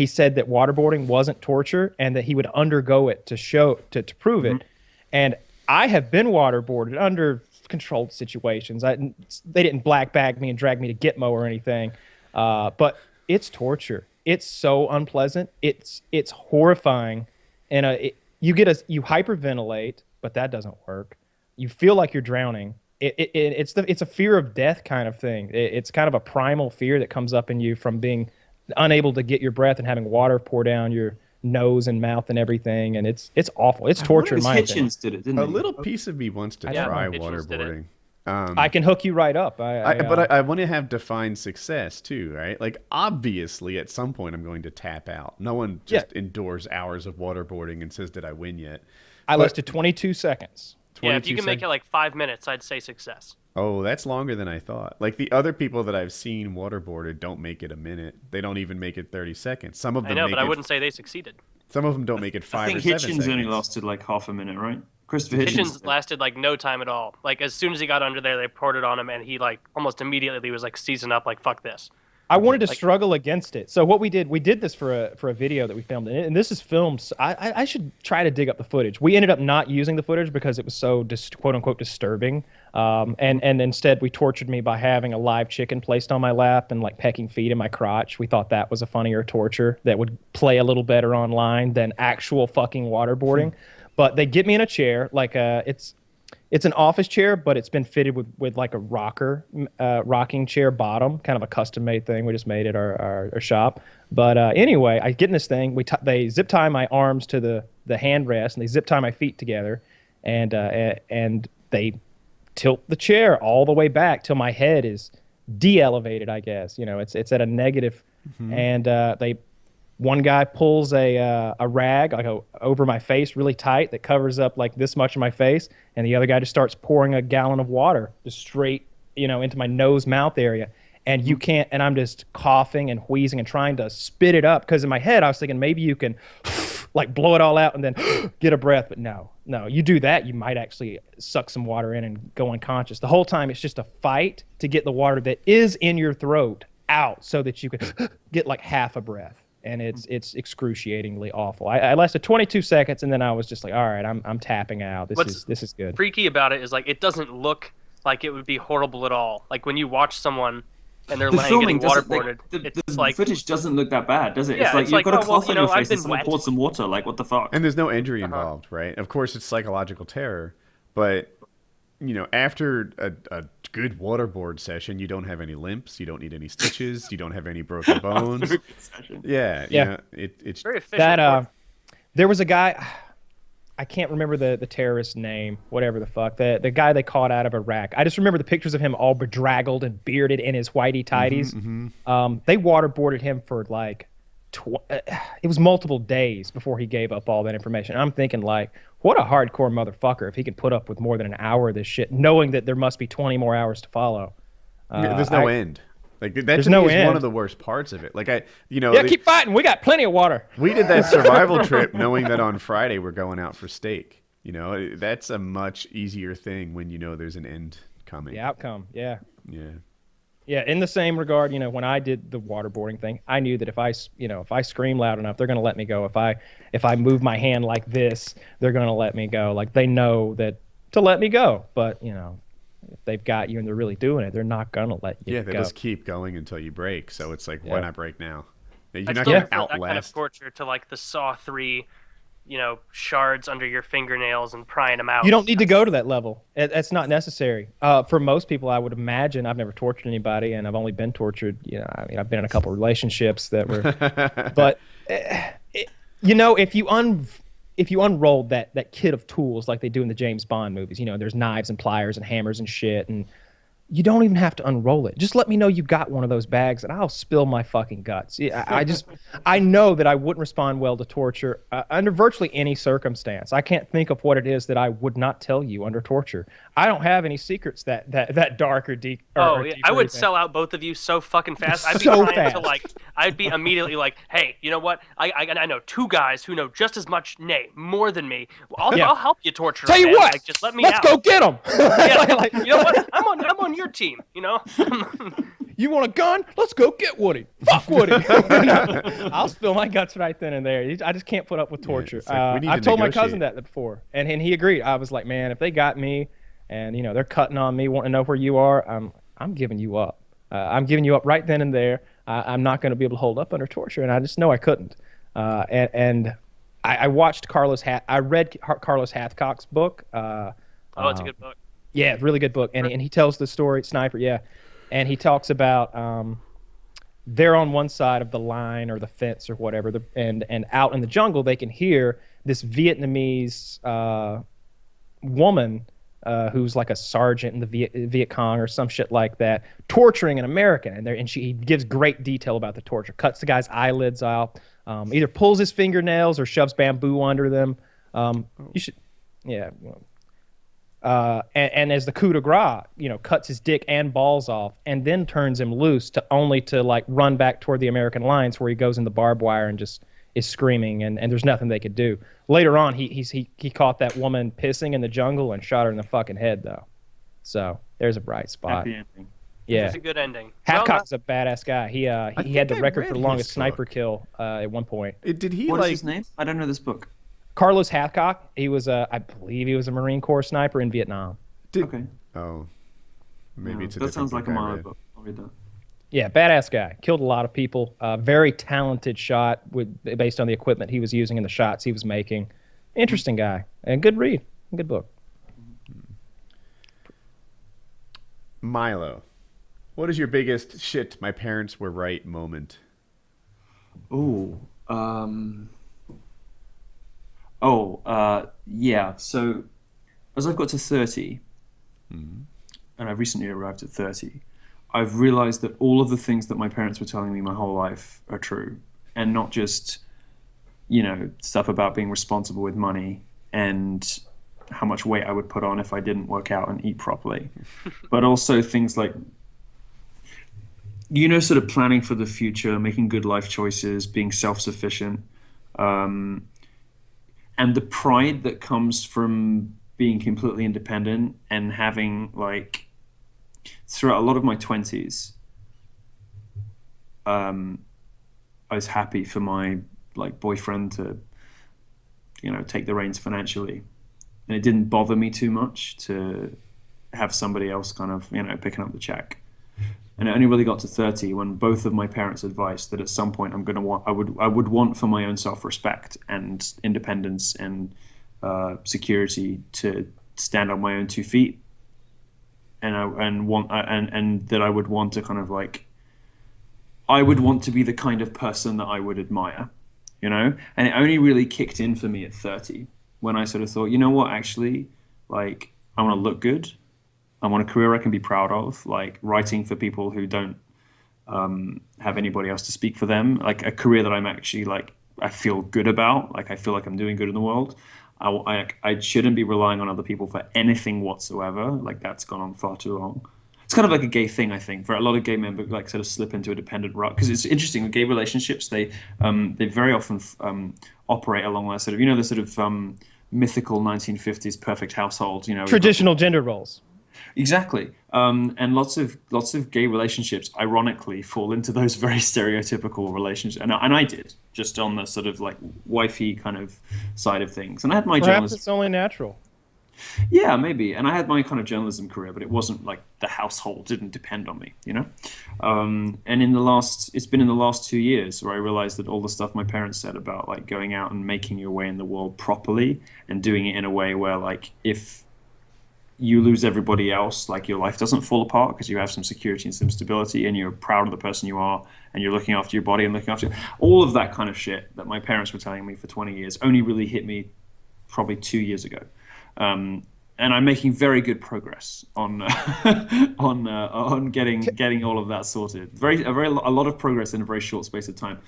said that waterboarding wasn't torture and that he would undergo it to prove it. And I have been waterboarded under controlled situations. They didn't black bag me and drag me to Gitmo or anything, but it's torture. It's so unpleasant. It's horrifying, and you hyperventilate, but that doesn't work. You feel like you're drowning. It's a fear of death kind of thing. It's kind of a primal fear that comes up in you from being unable to get your breath and having water pour down your nose and mouth and everything, and it's awful. It's torture in my opinion. Hitchens did it, didn't he? A little piece of me wants to try waterboarding. I can hook you right up. But I want to have defined success too, right? Like obviously, at some point, I'm going to tap out. No one just endures hours of waterboarding and says, "Did I win yet?" I listed 22 seconds. Yeah, if you can make it like 5 minutes, I'd say success. Oh, that's longer than I thought. Like the other people that I've seen waterboarded don't make it a minute. They don't even make it 30 seconds. Some of them. I know, but I wouldn't say they succeeded. Some of them don't make it 5 or 7 seconds. I think Hitchens only lasted like half a minute, right? Christopher Hitchens lasted like no time at all. Like as soon as he got under there, they poured it on him, and he like almost immediately was like seasoned up. Like fuck this. I wanted to struggle against it. So what we did this for a video that we filmed, and this is filmed. I should try to dig up the footage. We ended up not using the footage because it was so quote unquote disturbing. And instead we tortured me by having a live chicken placed on my lap and like pecking feet in my crotch. We thought that was a funnier torture that would play a little better online than actual fucking waterboarding. But they get me in a chair, like it's an office chair, but it's been fitted with like a rocking chair bottom, kind of a custom made thing we just made at our shop. But anyway, I get in this thing. They zip tie my arms to the handrest, and they zip tie my feet together, and they tilt the chair all the way back till my head is de-elevated. I guess it's at a negative, and one guy pulls a rag like over my face really tight that covers up like this much of my face, and the other guy just starts pouring a gallon of water just straight into my nose mouth area, and you can't, and I'm just coughing and wheezing and trying to spit it up because in my head I was thinking maybe you can like blow it all out and then get a breath, but no, you do that you might actually suck some water in and go unconscious. The whole time it's just a fight to get the water that is in your throat out so that you can get like half a breath. And it's excruciatingly awful. I lasted 22 seconds, and then I was just like, all right, I'm tapping out. This is good. Freaky about it is like it doesn't look like it would be horrible at all. Like when you watch someone and they're getting waterboarded, the footage doesn't look that bad, does it? Yeah, it's like you've got a cloth on your face and and someone poured some water. Like what the fuck? And there's no injury involved, right? Of course, it's psychological terror, but after a good waterboard session, you don't have any limps, you don't need any stitches, you don't have any broken bones. Yeah. It's very efficient. There was a guy, I can't remember the terrorist's name, whatever the fuck, the guy they caught out of Iraq. I just remember the pictures of him all bedraggled and bearded in his whitey tighties. They waterboarded him for like it was multiple days before he gave up all that information. I'm thinking like, what a hardcore motherfucker if he can put up with more than an hour of this shit, knowing that there must be 20 more hours to follow. There's no end. Like that there's to me no is end. One of the worst parts of it. Like keep fighting. We got plenty of water. We did that survival trip knowing that on Friday we're going out for steak. That's a much easier thing when there's an end coming. The outcome, yeah. Yeah. Yeah, in the same regard, when I did the waterboarding thing, I knew that if I scream loud enough, they're going to let me go. If I move my hand like this, they're going to let me go. Like they know that to let me go. But, if they've got you and they're really doing it, they're not going to let you go. Yeah, they just keep going until you break. So it's like, why not break now? You're I not still going to prefer outlast. that kind of torture to like the Saw 3, shards under your fingernails and prying them out. You don't need to go to that level. That's not necessary. For most people, I would imagine, I've never tortured anybody, and I've only been tortured. I've been in a couple of relationships that were, but if you unrolled that kit of tools like they do in the James Bond movies, there's knives and pliers and hammers and shit, and you don't even have to unroll it. Just let me know you got one of those bags, and I'll spill my fucking guts. I know that I wouldn't respond well to torture under virtually any circumstance. I can't think of what it is that I would not tell you under torture. I don't have any secrets that dark or deep. Yeah. I would sell out both of you so fucking fast. I'd be trying to I'd be immediately like, hey, you know what? I know two guys who know just as much, more than me. I'll help you torture. Tell them, you what, just let me let's out. go get them. You know what? I'm on your team. You want a gun? Let's go get Woody. Fuck Woody. I'll spill my guts right then and there. I just can't put up with torture. I've told my cousin that before, and he agreed. I was like, man, if they got me, and they're cutting on me, wanting to know where you are, I'm giving you up. I'm giving you up right then and there. I'm not going to be able to hold up under torture, and I just know I couldn't. I watched I read Carlos Hathcock's book. It's a good book. Yeah, really good book, and he tells the story. Sniper, yeah, and he talks about they're on one side of the line or the fence or whatever, and out in the jungle they can hear this Vietnamese woman who's like a sergeant in the Viet Cong or some shit like that, torturing an American, and she gives great detail about the torture. Cuts the guy's eyelids out, either pulls his fingernails or shoves bamboo under them. You should, yeah. And as the coup de grace, cuts his dick and balls off, and then turns him loose only to like run back toward the American lines, where he goes in the barbed wire and just is screaming, and there's nothing they could do. Later on, he caught that woman pissing in the jungle and shot her in the fucking head, though. So there's a bright spot. Happy ending. Yeah, It's a good ending. Hathcock's a badass guy. He had the record for the longest his sniper book. kill at one point. Did he What is like? his name? I don't know this book. Carlos Hathcock. He was I believe he was a Marine Corps sniper in Vietnam. Okay. Oh, maybe it's a that different sounds like a book I Milo read. book. I'll read that. Yeah, badass guy. Killed a lot of people. Very talented shot based on the equipment he was using and the shots he was making. Interesting guy. And good read. Good book. Milo, what is your biggest shit? My parents were right moment. Yeah. So as I've got to 30, and I've recently arrived at 30, I've realized that all of the things that my parents were telling me my whole life are true, and not just, stuff about being responsible with money and how much weight I would put on if I didn't work out and eat properly, but also things like, sort of planning for the future, making good life choices, being self-sufficient, and the pride that comes from being completely independent and having, like, throughout a lot of my 20s, I was happy for my boyfriend to, take the reins financially, and it didn't bother me too much to have somebody else kind of, picking up the check. And it only really got to 30 when both of my parents advised that at some point I would want for my own self-respect and independence and security to stand on my own 2 feet, and that I would want to kind of I would want to be the kind of person that I would admire, And it only really kicked in for me at 30 when I sort of thought, actually, I want to look good. I want a career I can be proud of, writing for people who don't have anybody else to speak for them, a career that I'm actually I feel good about, I feel like I'm doing good in the world. I shouldn't be relying on other people for anything whatsoever. That's gone on far too long. It's kind of like a gay thing, I think, for a lot of gay men, but sort of slip into a dependent rut. Because it's interesting with gay relationships, they very often operate along that sort of, the sort of mythical 1950s perfect household, Traditional gender roles. Exactly, and lots of gay relationships, ironically, fall into those very stereotypical relationships, and I did, just on the sort of wifey kind of side of things. And I had my Perhaps journalism. it's only natural. Yeah, maybe. And I had my kind of journalism career, but it wasn't the household didn't depend on me, And it's been in the last 2 years where I realized that all the stuff my parents said about going out and making your way in the world properly and doing it in a way where if you lose everybody else, your life doesn't fall apart because you have some security and some stability and you're proud of the person you are and you're looking after your body and looking after all of that kind of shit that my parents were telling me for 20 years only really hit me probably 2 years ago. And I'm making very good progress on getting all of that sorted. A lot of progress in a very short space of time.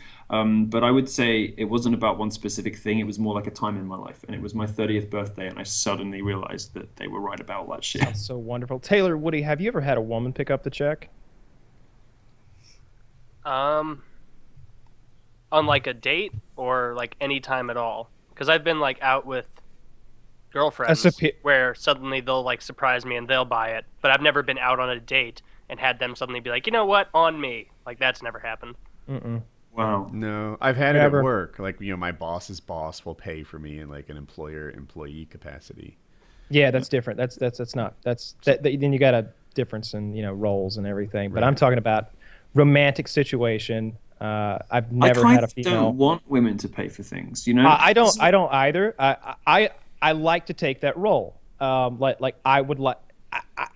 But I would say it wasn't about one specific thing. It was more like a time in my life, and it was my 30th birthday, and I suddenly realized that they were right about all that shit. That's so wonderful. Taylor, Woody, have you ever had a woman pick up the check? On a date or any time at all? Because I've been out with girlfriends where suddenly they'll surprise me and they'll buy it, but I've never been out on a date and had them suddenly be like, you know what, on me. That's never happened. Wow. No, I've had it at work. My boss's boss will pay for me in an employer-employee capacity. Yeah, that's different. Then you got a difference in roles and everything. But I'm talking about romantic situation. I've never had a female. I don't want women to pay for things. I don't either. I like to take that role. I would like.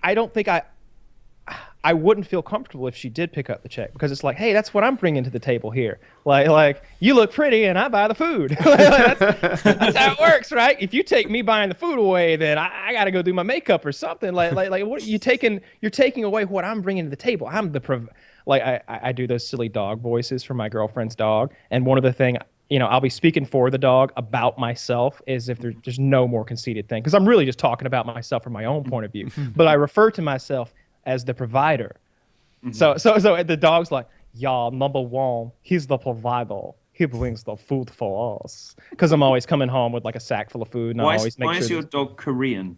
I don't think I I wouldn't feel comfortable if she did pick up the check because it's like, hey, that's what I'm bringing to the table here. Like you look pretty and I buy the food. That's how it works, right? If you take me buying the food away, then I got to go do my makeup or something. Like what you're taking away what I'm bringing to the table. I'm the I do those silly dog voices for my girlfriend's dog, and one of the thing. I'll be speaking for the dog about myself as if there's no more conceited thing. Because I'm really just talking about myself from my own point of view. But I refer to myself as the provider. So the dog's like, y'all, number one, he's the provider. He brings the food for us. Because I'm always coming home with like a sack full of food. And Why is your dog Korean?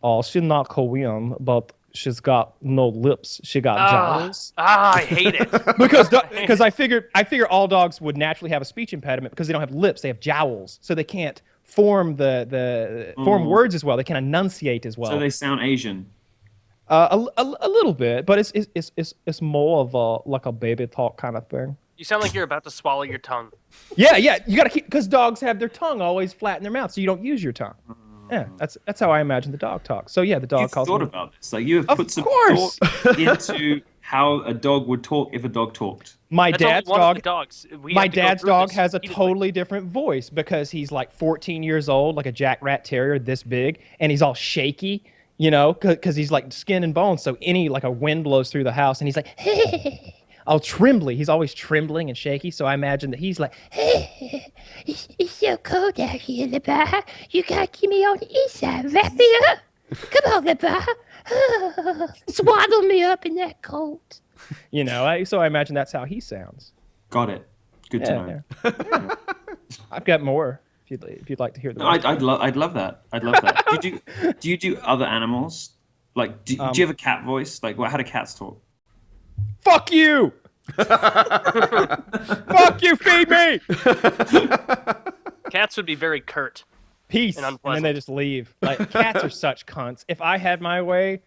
Oh, she's not Korean, but she's got no lips. She got jowls. I hate it. because I figure all dogs would naturally have a speech impediment because they don't have lips. They have jowls, so they can't form form words as well. They can enunciate as well. So they sound Asian. A little bit, but it's more of like a baby talk kind of thing. You sound like you're about to swallow your tongue. Yeah. You got to keep because dogs have their tongue always flat in their mouth, so you don't use your tongue. Yeah, that's how I imagine the dog talks. So yeah, the dog calls. You've thought about this, like you have put some thought into how a dog would talk if a dog talked. My dad's dog has a repeatedly. totally different voice because he's like 14 years old, like a Jack Rat Terrier, this big, and he's all shaky, because he's like skin and bones. So a wind blows through the house, and he's like, all trembly. He's always trembling and shaky. So I imagine that he's like, It's so cold out here, the bar. You gotta keep me on the inside. Wrap me up. Come on, the bar. Swaddle me up in that cold. So I imagine that's how he sounds. Got it. Good to know. Yeah. I've got more. If you'd like to hear them. I'd love that. I'd love that. Do you do other animals? Like, do you have a cat voice? Like, how do cats talk? Fuck you! Fuck you, feed me! Cats would be very curt. Peace. And then they just leave. Like, cats are such cunts. If I had my way,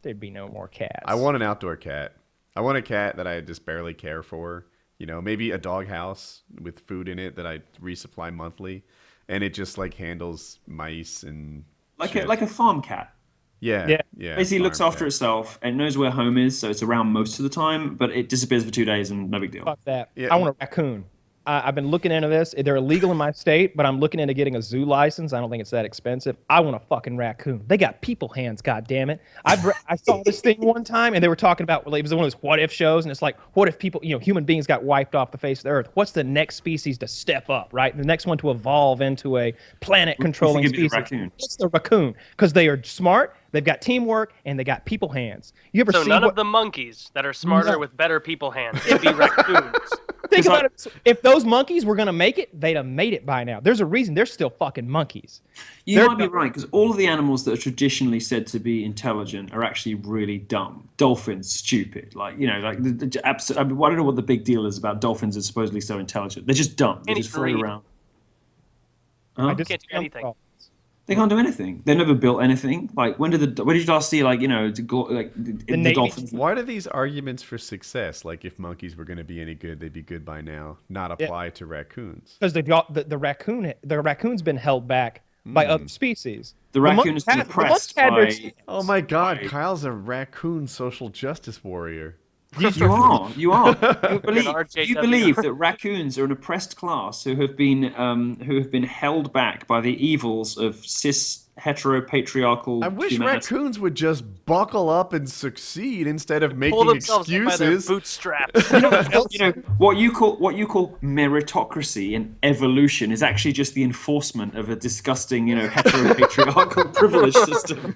there'd be no more cats. I want an outdoor cat. I want a cat that I just barely care for. Maybe a doghouse with food in it that I resupply monthly. And it just, handles mice and like a farm cat. Yeah. Basically looks after itself and knows where home is, so it's around most of the time, but it disappears for 2 days and no big deal. Fuck that. Yeah. I want a raccoon. I've been looking into this. They're illegal in my state, but I'm looking into getting a zoo license. I don't think it's that expensive. I want a fucking raccoon. They got people hands, goddammit. I saw this thing one time, and they were talking about, it was one of those what-if shows, and it's like, what if people, human beings got wiped off the face of the earth? What's the next species to step up, right? The next one to evolve into a planet-controlling species. It's the raccoon, because they are smart, they've got teamwork, and they got people hands. You ever see none of the monkeys that are smarter with better people hands. It'd be raccoons. Think about it. If those monkeys were going to make it, they'd have made it by now. There's a reason they're still fucking monkeys. You might be right, because all of the animals that are traditionally said to be intelligent are actually really dumb. Dolphins, stupid. I don't know what the big deal is about dolphins are supposedly so intelligent. They're just dumb. They just float around. I can't do anything. They can't do anything. They never built anything. Like when did you last see the dolphins? Why do these arguments for success, like if monkeys were going to be any good, they'd be good by now, not apply to raccoons? Because the raccoon's been held back by other species. The raccoon has been oppressed by. Oh my God, Kyle's a raccoon social justice warrior. You are. You believe that raccoons are an oppressed class who have been held back by the evils of cis heteropatriarchal. I wish humanity. raccoons would just buckle up and succeed instead of making Pull themselves up by their excuses. bootstraps. What you call meritocracy and evolution is actually just the enforcement of a disgusting, heteropatriarchal privilege system.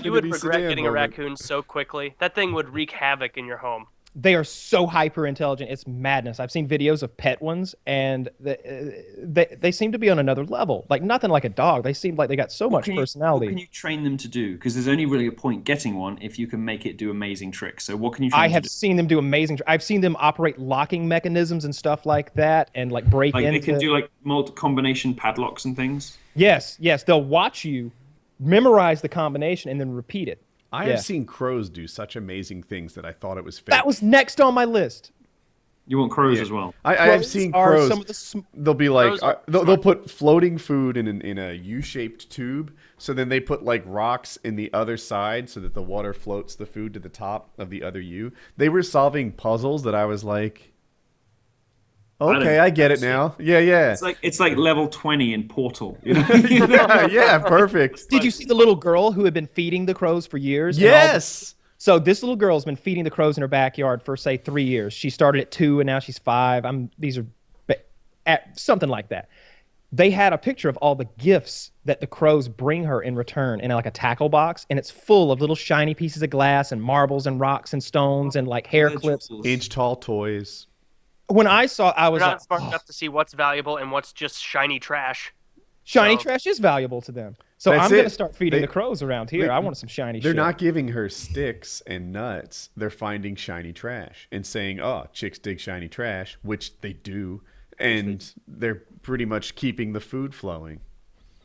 You would regret getting a raccoon so quickly. That thing would wreak havoc in your home. They are so hyper intelligent. It's madness. I've seen videos of pet ones, and they seem to be on another level. Like nothing like a dog. They seem like they got so much personality. What can you train them to do? Because there's only really a point getting one if you can make it do amazing tricks. So what can you train them to do? I have seen them do amazing. I've seen them operate locking mechanisms and stuff like that, and break into. They can do multi-combination padlocks and things. Yes. They'll watch you memorize the combination and then repeat it. I have seen crows do such amazing things that I thought it was fake. That was next on my list. You want crows as well. I've seen Crows crows. are some of the They'll be like, Crows are they'll put floating food in a U-shaped tube. So then they put like rocks in the other side so that the water floats the food to the top of the other U. They were solving puzzles that I was like, okay, I get it now. Yeah. It's like level 20 in Portal. You know? yeah, perfect. Did you see the little girl who had been feeding the crows for years? Yes. So this little girl's been feeding the crows in her backyard for, say, 3 years. She started at 2 and now she's 5. These are something like that. They had a picture of all the gifts that the crows bring her in return in like a tackle box, and it's full of little shiny pieces of glass and marbles and rocks and stones and like hair clips. Inch-tall toys. When I saw, I was We're not like, smart enough to see what's valuable and what's just shiny trash. shiny trash is valuable to them. So That's I'm going it. to start feeding the crows around here. I want some shiny They're shit. not giving her sticks and nuts. They're finding shiny trash and saying, oh, chicks dig shiny trash, which they do. And they're pretty much keeping the food flowing.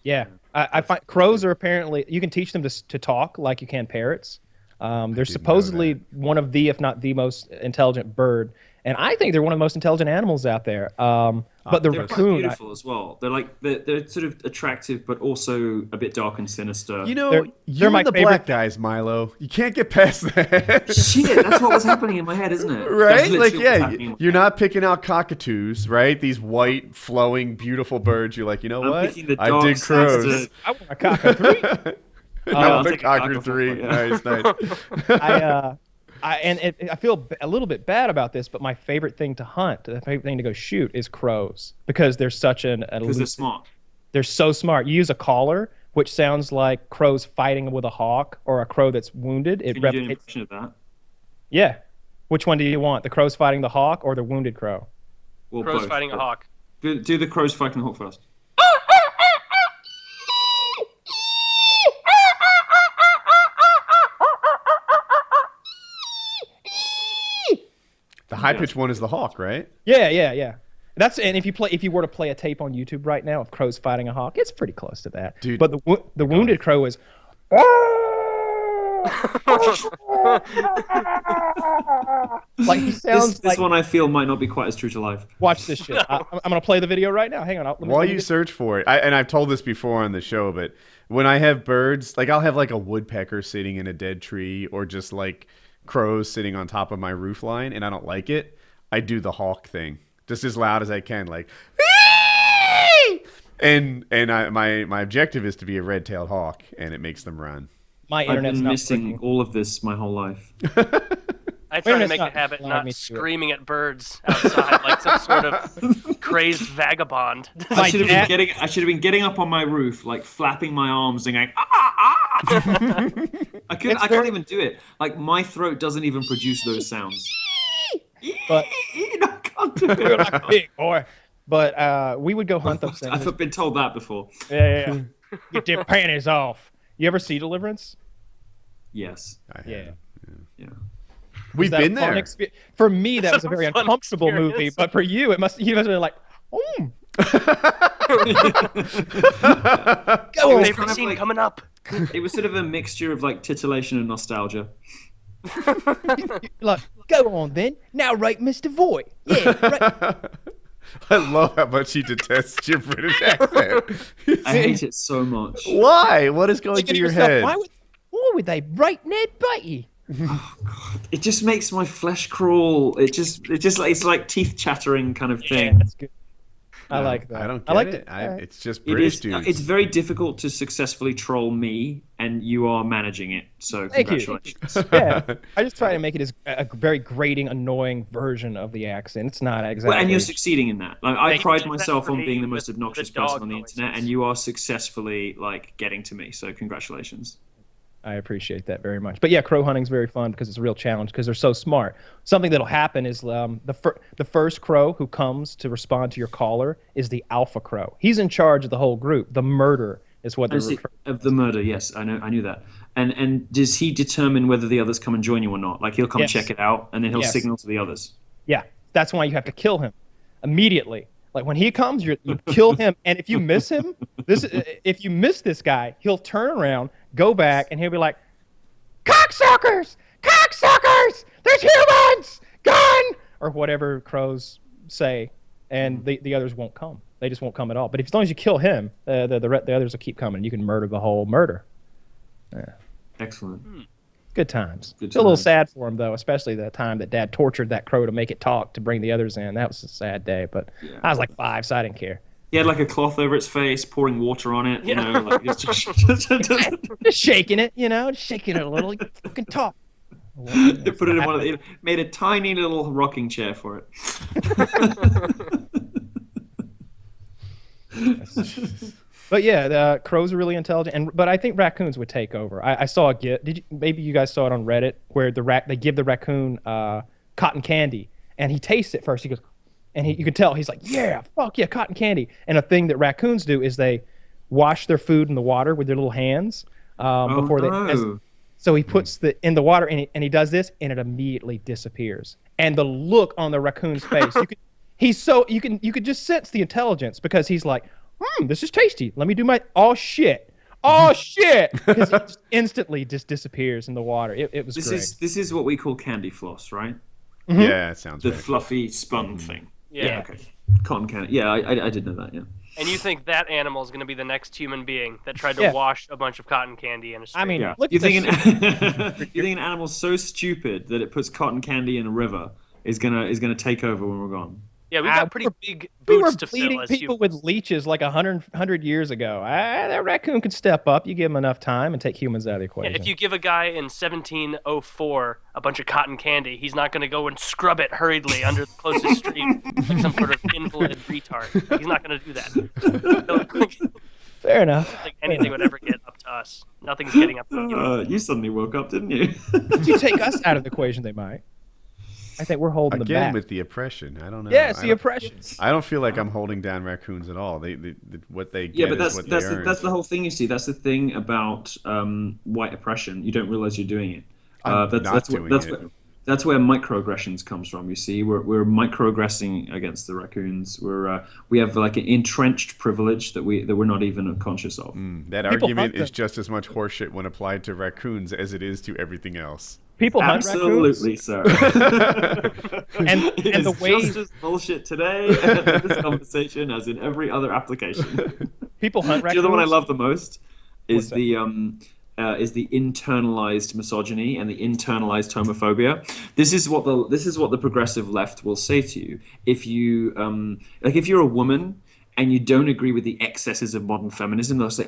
Yeah. I find crows are apparently, you can teach them to talk like you can parrots. They're supposedly one of the, if not the most intelligent bird. And I think they're one of the most intelligent animals out there. But the they're raccoon, quite beautiful as well. They're like they're sort of attractive, but also a bit dark and sinister. You know, They're you're my the favorite black guys, Milo. You can't get past that. Shit, that's what was happening in my head, isn't it? Right? That's Like, literally what's happening in my you're head. not picking out cockatoos, right? These white, flowing, beautiful birds. You're like, you know I'm what? picking the I dark, dig crows. sinister- I want a cockatoo. I'll take pick a cocker cocker for three. it, Nice. I feel a little bit bad about this, but my favorite thing to hunt, the favorite thing to go shoot, is crows because they're such an Because they're smart. They're so smart. You use a caller, which sounds like crows fighting with a hawk or a crow that's wounded. It Can you do an replicates. impression of that? Yeah. Which one do you want? The crows fighting the hawk or the wounded crow? Well, Crows both. fighting a hawk. Do the crows fighting the hawk first. The high pitched one is the hawk, right? Yeah. And if you were to play a tape on YouTube right now of crows fighting a hawk, it's pretty close to that. Dude. But the wounded crow is. Like he sounds This like. one I feel might not be quite as true to life. Watch this shit. I'm gonna play the video right now. Hang on. While you search for it, and I've told this before on the show, but when I have birds, like I'll have like a woodpecker sitting in a dead tree or just like crows sitting on top of my roof line and I don't like it, I do the hawk thing just as loud as I can, like my objective is to be a red-tailed hawk, and it makes them run. My I've internet's been not missing working. all of this my whole life. I try to Internet's make a not habit allowing me not to do it. screaming at birds outside like some sort of craized vagabond. I should have been getting up on my roof, like flapping my arms and going I can't even do it. Like my throat doesn't even produce those sounds. But I can't do you're it. like a big boy. But we would go hunt those things. I've been told that before. Yeah. Get their panties off. You ever see Deliverance? Yes. Yeah. Yeah. We've Was that been a fun there. For me, that was a Some very fun uncomfortable movie. experience. But for you, you must have been like, Go on. Favorite Kind of scene like- coming up. It was sort of a mixture of like titillation and nostalgia. like, go on then. Now rate Mr. Voight. Yeah. Right. I love how much he detests your British accent. I hate it so much. Why? What is going Think through to your yourself, head? why would they rate Ned Beatty? It just makes my flesh crawl. It just like it's like teeth chattering kind of Yeah, thing. that's good. I like that. I don't get I like it. Alright. It's just It British is. dudes. It's very difficult to successfully troll me, and you are managing it. So Thank you. congratulations. Yeah, I just try to make it as a very grating, annoying version of the accent. It's not exactly. Well, and you're succeeding in that. Like, I Thank pride you. myself For on me, being the with most the obnoxious dog person on the noises. internet, and you are successfully like getting to me. So congratulations. I appreciate that very much. But yeah, crow hunting's very fun because it's a real challenge because they're so smart. Something that'll happen is the first crow who comes to respond to your caller is the alpha crow. He's in charge of the whole group. The murder is what they're referring. Of the murder, yes, I knew that. And does he determine whether the others come and join you or not? Like he'll come Yes. check it out, and then he'll Yes. signal to the others. Yeah, that's why you have to kill him immediately. Like when he comes, you kill him, and if you miss him, if you miss this guy, he'll turn around, go back, and he'll be like, "Cocksuckers! Cocksuckers! There's humans! Gun! or whatever crows say, and the others won't come. They just won't come at all. But as long as you kill him, the others will keep coming. You can murder the whole murder. Yeah. Excellent. Good times. Good It's a little times. sad for him, though, especially the time that Dad tortured that crow to make it talk to bring the others in. That was a sad day, but I was like 5, so I didn't care. He had like a cloth over its face, pouring water on it. You know, like just Just shaking it, just shaking it a little. You can talk. They put it in it made a tiny little rocking chair for it. But yeah, the crows are really intelligent, but I think raccoons would take over. I saw a GIF. Maybe you guys saw it on Reddit where they give the raccoon cotton candy, and he tastes it first. He goes, and you can tell he's like, yeah, fuck yeah, cotton candy. And a thing that raccoons do is they wash their food in the water with their little hands before they. So he puts in the water and he does this, and it immediately disappears. And the look on the raccoon's face, you could just sense the intelligence, because he's like, this is tasty. Let me do my shit. Because he just instantly just disappears in the water. It was great. This is what we call candy floss, right? Mm-hmm. Yeah, it sounds the right. fluffy spun thing. Yeah. Okay. Cotton candy. Yeah, I did know that. Yeah. And you think that animal is going to be the next human being that tried to wash a bunch of cotton candy in a stream? I mean, look You at think an animal's so stupid that it puts cotton candy in a river is gonna take over when we're gone? Yeah, we got pretty big we were boots to bleeding fill as people humans. with leeches like 100 years ago. That raccoon could step up. You give him enough time and take humans out of the equation. If you give a guy in 1704 a bunch of cotton candy, he's not going to go and scrub it hurriedly under the closest stream like some sort of invalid retard. Like, he's not going to do that. Fair enough. Like anything would ever get up to us. Nothing's getting up to humans. You suddenly woke up, didn't you? If you take us out of the equation, they might. I think we're holding them Again back. with the oppression. I don't know. Yeah, it's the oppression. I don't feel like I'm holding down raccoons at all. What they get but is what they earn. that's the whole thing. You see, that's the thing about white oppression. You don't realize you're doing it. That's where microaggressions comes from. You see, we're microaggressing against the raccoons. We have like an entrenched privilege that we're not even conscious of. That argument is just as much horseshit when applied to raccoons as it is to everything else. People hunt Absolutely, raccoons. sir. and the way just as bullshit today in this conversation as in every other application. People hunt raccoons. The other one I love the most is What's the internalized misogyny and the internalized homophobia. This is what the progressive left will say to you if you if you're a woman and you don't agree with the excesses of modern feminism, they'll say,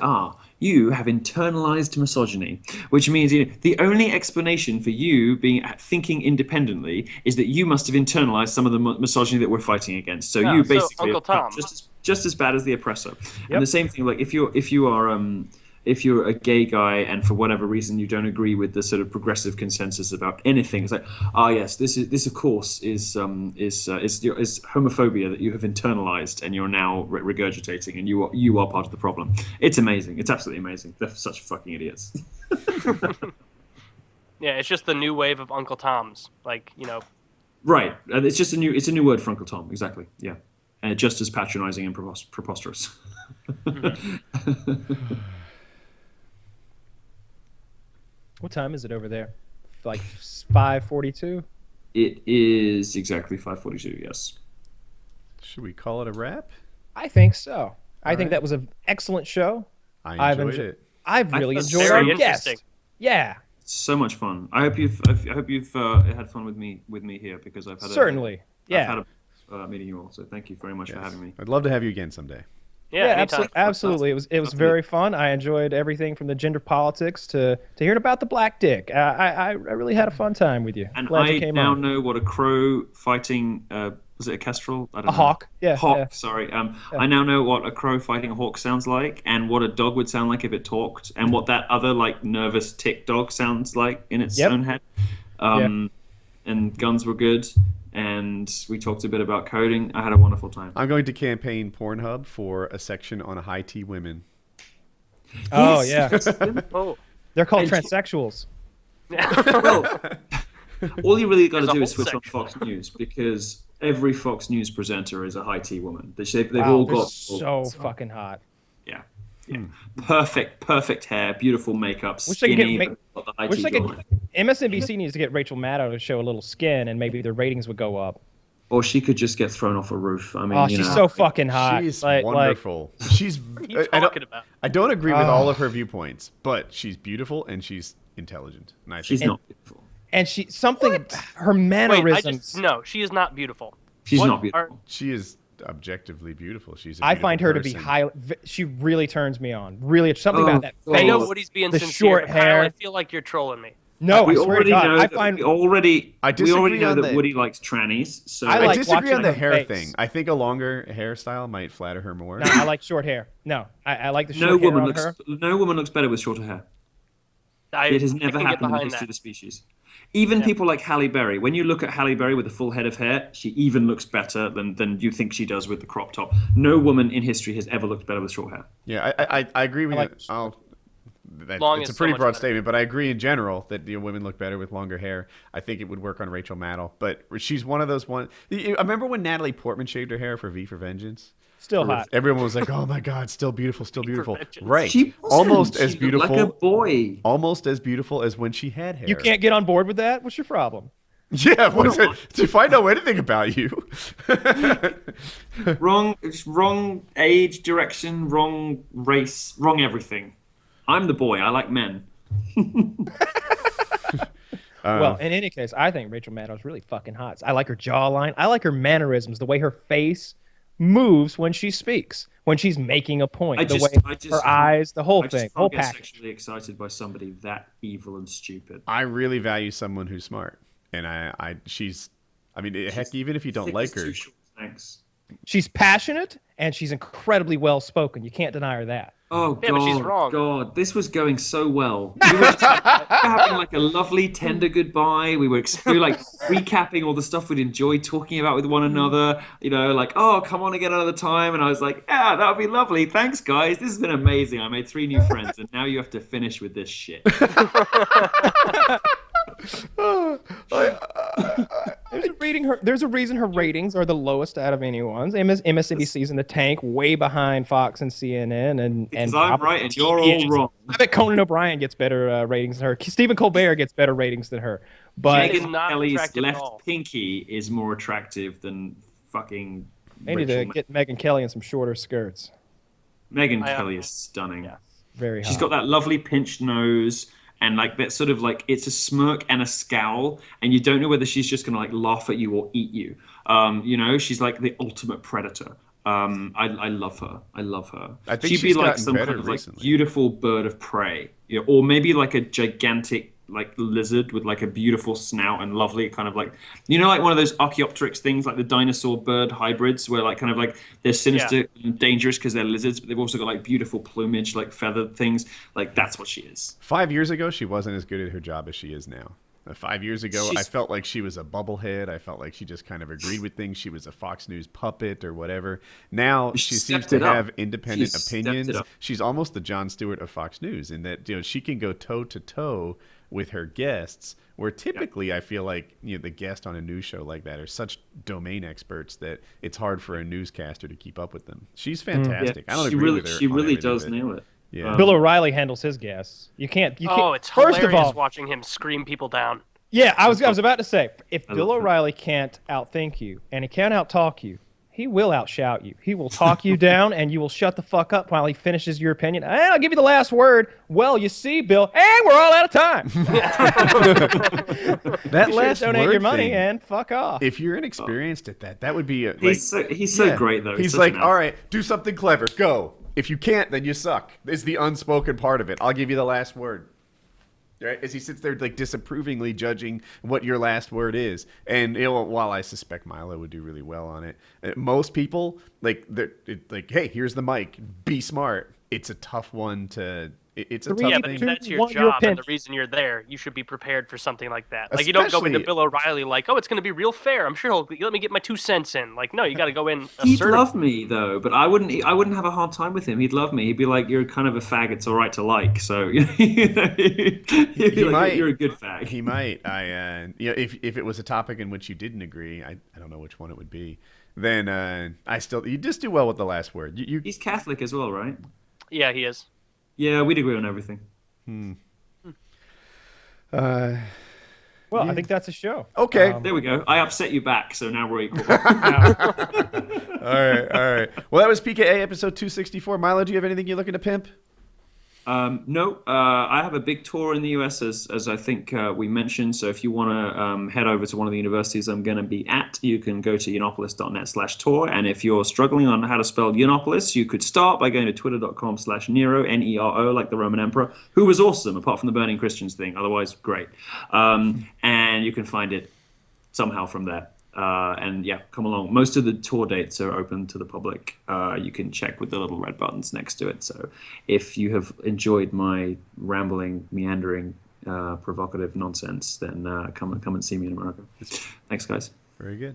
you have internalized misogyny, which means the only explanation for you thinking independently is that you must have internalized some of the misogyny that we're fighting against. So you basically Uncle Tom. just as bad as the oppressor. Yep. And the same thing, like if you're a gay guy and for whatever reason you don't agree with the sort of progressive consensus about anything, it's like, yes, this of course is homophobia that you have internalized and you're now regurgitating, and you are part of the problem. It's amazing. It's absolutely amazing. They're such fucking idiots. Yeah, it's just the new wave of Uncle Toms, Right. It's just a new word for Uncle Tom. Exactly. Yeah. And just as patronizing and preposterous. What time is it over there? Like 5:42? It is exactly 5:42, yes. Should we call it a wrap? I think so. I think that was an excellent show. I enjoyed it. I've really enjoyed very our guest. interesting. Yeah. So much fun. I hope you've had fun with me here, because I've had certainly. I've had a meeting you all. So thank you very much for having me. I'd love to have you again someday. Yeah, absolutely. It was very fun. I enjoyed everything from the gender politics to hearing about the black dick. I really had a fun time with you. And Glad you I came now on. know what a crow fighting was it a kestrel? I don't know. Hawk. Yeah. Hawk. Yeah. Sorry. I now know what a crow fighting a hawk sounds like, and what a dog would sound like if it talked, and what that other nervous tick dog sounds like in its own head. And guns were good. And we talked a bit about coding. I had a wonderful time. I'm going to campaign Pornhub for a section on high T women. Oh, yeah. Oh. They're called transsexuals. Well, all you really got to There's a do is whole switch on Fox News, because every Fox News presenter is a high T woman. They've Wow, all they're got so fucking hot. Yeah. Perfect hair, beautiful makeup, Wish they could skinny. get but the high Wish T they could, jawline. MSNBC needs to get Rachel Maddow to show a little skin, and maybe their ratings would go up. Or she could just get thrown off a roof. I mean, Oh, she's so fucking hot. She's like, wonderful. She's. What are you talking about? I don't agree with all of her viewpoints, but she's beautiful and she's intelligent. And I think she's not beautiful. And she her Wait, mannerisms. no, she is not beautiful. She's not beautiful. she is objectively beautiful. She's. A I find her to be person. she really turns me on. Really, something about that face. I know Woody's being the sincere, short but Kyle, hair. I feel like you're trolling me. No, we I swear to already God, know. I find We already know on that the- Woody likes trannies. So I I like disagree watching on the her hair face. thing. I think a longer hairstyle might flatter her more. No, I like short hair. No, I like the no short hair woman on looks her. no woman looks better with shorter hair. It has never can get happened in the behind history of that. the species. Even people like Halle Berry, when you look at Halle Berry with a full head of hair, she even looks better than you think she does with the crop top. No woman in history has ever looked better with short hair. Yeah, I agree with like you. Long It's a is pretty so much broad better. statement, but I agree in general that women look better with longer hair. I think it would work on Rachel Maddow, but she's one of those one. I remember when Natalie Portman shaved her hair for V for Vengeance. Still hot. Everyone was like, "Oh my God, still beautiful, still beautiful." Vengeance. Right, She wasn't. almost She as looked beautiful, like a boy. almost as beautiful as when she had hair. You can't get on board with that? What's your problem? Yeah, what's it? If I know anything about you, Wrong age, direction, wrong race, wrong everything. I'm the boy. I like men. Well, in any case, I think Rachel Maddow's really fucking hot. I like her jawline. I like her mannerisms, the way her face moves when she speaks, when she's making a point, her eyes, the whole I thing, just whole can't get package. sexually excited by somebody that evil and stupid. I really value someone who's smart, and she's. I mean, heck, even if you don't Thick like as her, two short snakes. She's passionate and she's incredibly well spoken. You can't deny her that. Oh Yeah, God! but she's wrong. God, this was going so well. We were just having like a lovely, tender goodbye. We were like recapping all the stuff we'd enjoyed talking about with one another. You know, like, oh, come on again another time. And I was like, yeah, that would be lovely. Thanks, guys. This has been amazing. I made 3 new friends, and now you have to finish with this shit. There's a reason her ratings are the lowest out of anyone's. MSNBC's in the tank, way behind Fox and CNN, and Because I'm right and you're all wrong. I bet Conan O'Brien gets better ratings than her. Stephen Colbert gets better ratings than her. But Megan- Megyn not Kelly's attractive at left all. pinky is more attractive than fucking. they need to Rachel get Megyn Kelly in some shorter skirts. Megyn Kelly is stunning. Yeah. Very hot. She's got that lovely pinched nose and like that sort of like it's a smirk and a scowl, and you don't know whether she's just gonna like laugh at you or eat you. You know, she's like the ultimate predator. I love her. I love her. I think she'd be she's like gotten some better kind of like recently. beautiful bird of prey, you know, or maybe like a gigantic like lizard with like a beautiful snout and lovely kind of like, you know, like one of those Archaeopteryx things, like the dinosaur bird hybrids, where like kind of like they're sinister and dangerous because they're lizards, but they've also got like beautiful plumage, like feathered things. Like that's what she is. 5 years ago, she wasn't as good at her job as she is now. 5 years ago, I She's- felt like she was a bubblehead. I felt like she just kind of agreed with things. She was a Fox News puppet or whatever. Now she seems stepped to it up. have independent She's stepped it opinions. up. She's almost the Jon Stewart of Fox News in that, you know, she can go toe to toe with her guests. Where typically I feel like, you know, the guest on a news show like that are such domain experts that it's hard for a newscaster to keep up with them. She's fantastic. I don't she agree really, with her. she on really everything, does but- nail it. Yeah. Bill O'Reilly handles his guests. You can't. Oh, it's First hilarious of all, watching him scream people down. yeah, I was about to say, if I Bill love him. O'Reilly can't outthink you and he can't outtalk you, he will outshout you. He will talk you down, and you will shut the fuck up while he finishes your opinion. And I'll give you the last word. Well, you see, Bill, and we're all out of time. That Be sure to last donate word your money thing, and fuck off. if you're inexperienced at that would be He's so yeah. great though. He's such like, an all right, do something clever, go. If you can't, then you suck. Is the unspoken part of it. I'll give you the last word. Right? As he sits there like disapprovingly judging what your last word is. And you know, while I suspect Milo would do really well on it, most people like hey, here's the mic. Be smart. It's a tough one to. It's a tough Yeah, thing. but if that's your want your job and opinion. the reason you're there, you should be prepared for something like that. Like, you don't go into Especially- Bill O'Reilly like, oh, it's going to be real fair. I'm sure he'll let me get my 2 cents in. Like, no, you got to go in He'd assertive. love me though, but I wouldn't have a hard time with him. He'd love me. He'd be like, "You're kind of a fag. It's all right to like." So he'd be like, might. "You're a good fag." He might. If it was a topic in which you didn't agree, I don't know which one it would be. Then you just do well with the last word. He's Catholic as well, right? Yeah, he is. Yeah, we'd agree on everything. Well, I think that's a show. Okay. There we go. I upset you back, so now we're equal. All right. Well, that was PKA episode 264. Milo, do you have anything you're looking to pimp? No, I have a big tour in the US, as I think we mentioned. So if you want to head over to one of the universities I'm going to be at, you can go to Yiannopoulos.net/tour. And if you're struggling on how to spell Yiannopoulos, you could start by going to twitter.com/Nero, Nero, like the Roman emperor, who was awesome, apart from the burning Christians thing. Otherwise, great. And you can find it somehow from there. And yeah, come along. Most of the tour dates are open to the public. You can check with the little red buttons next to it. So if you have enjoyed my rambling, meandering, provocative nonsense, then come and see me in America. Thanks, guys. Very good.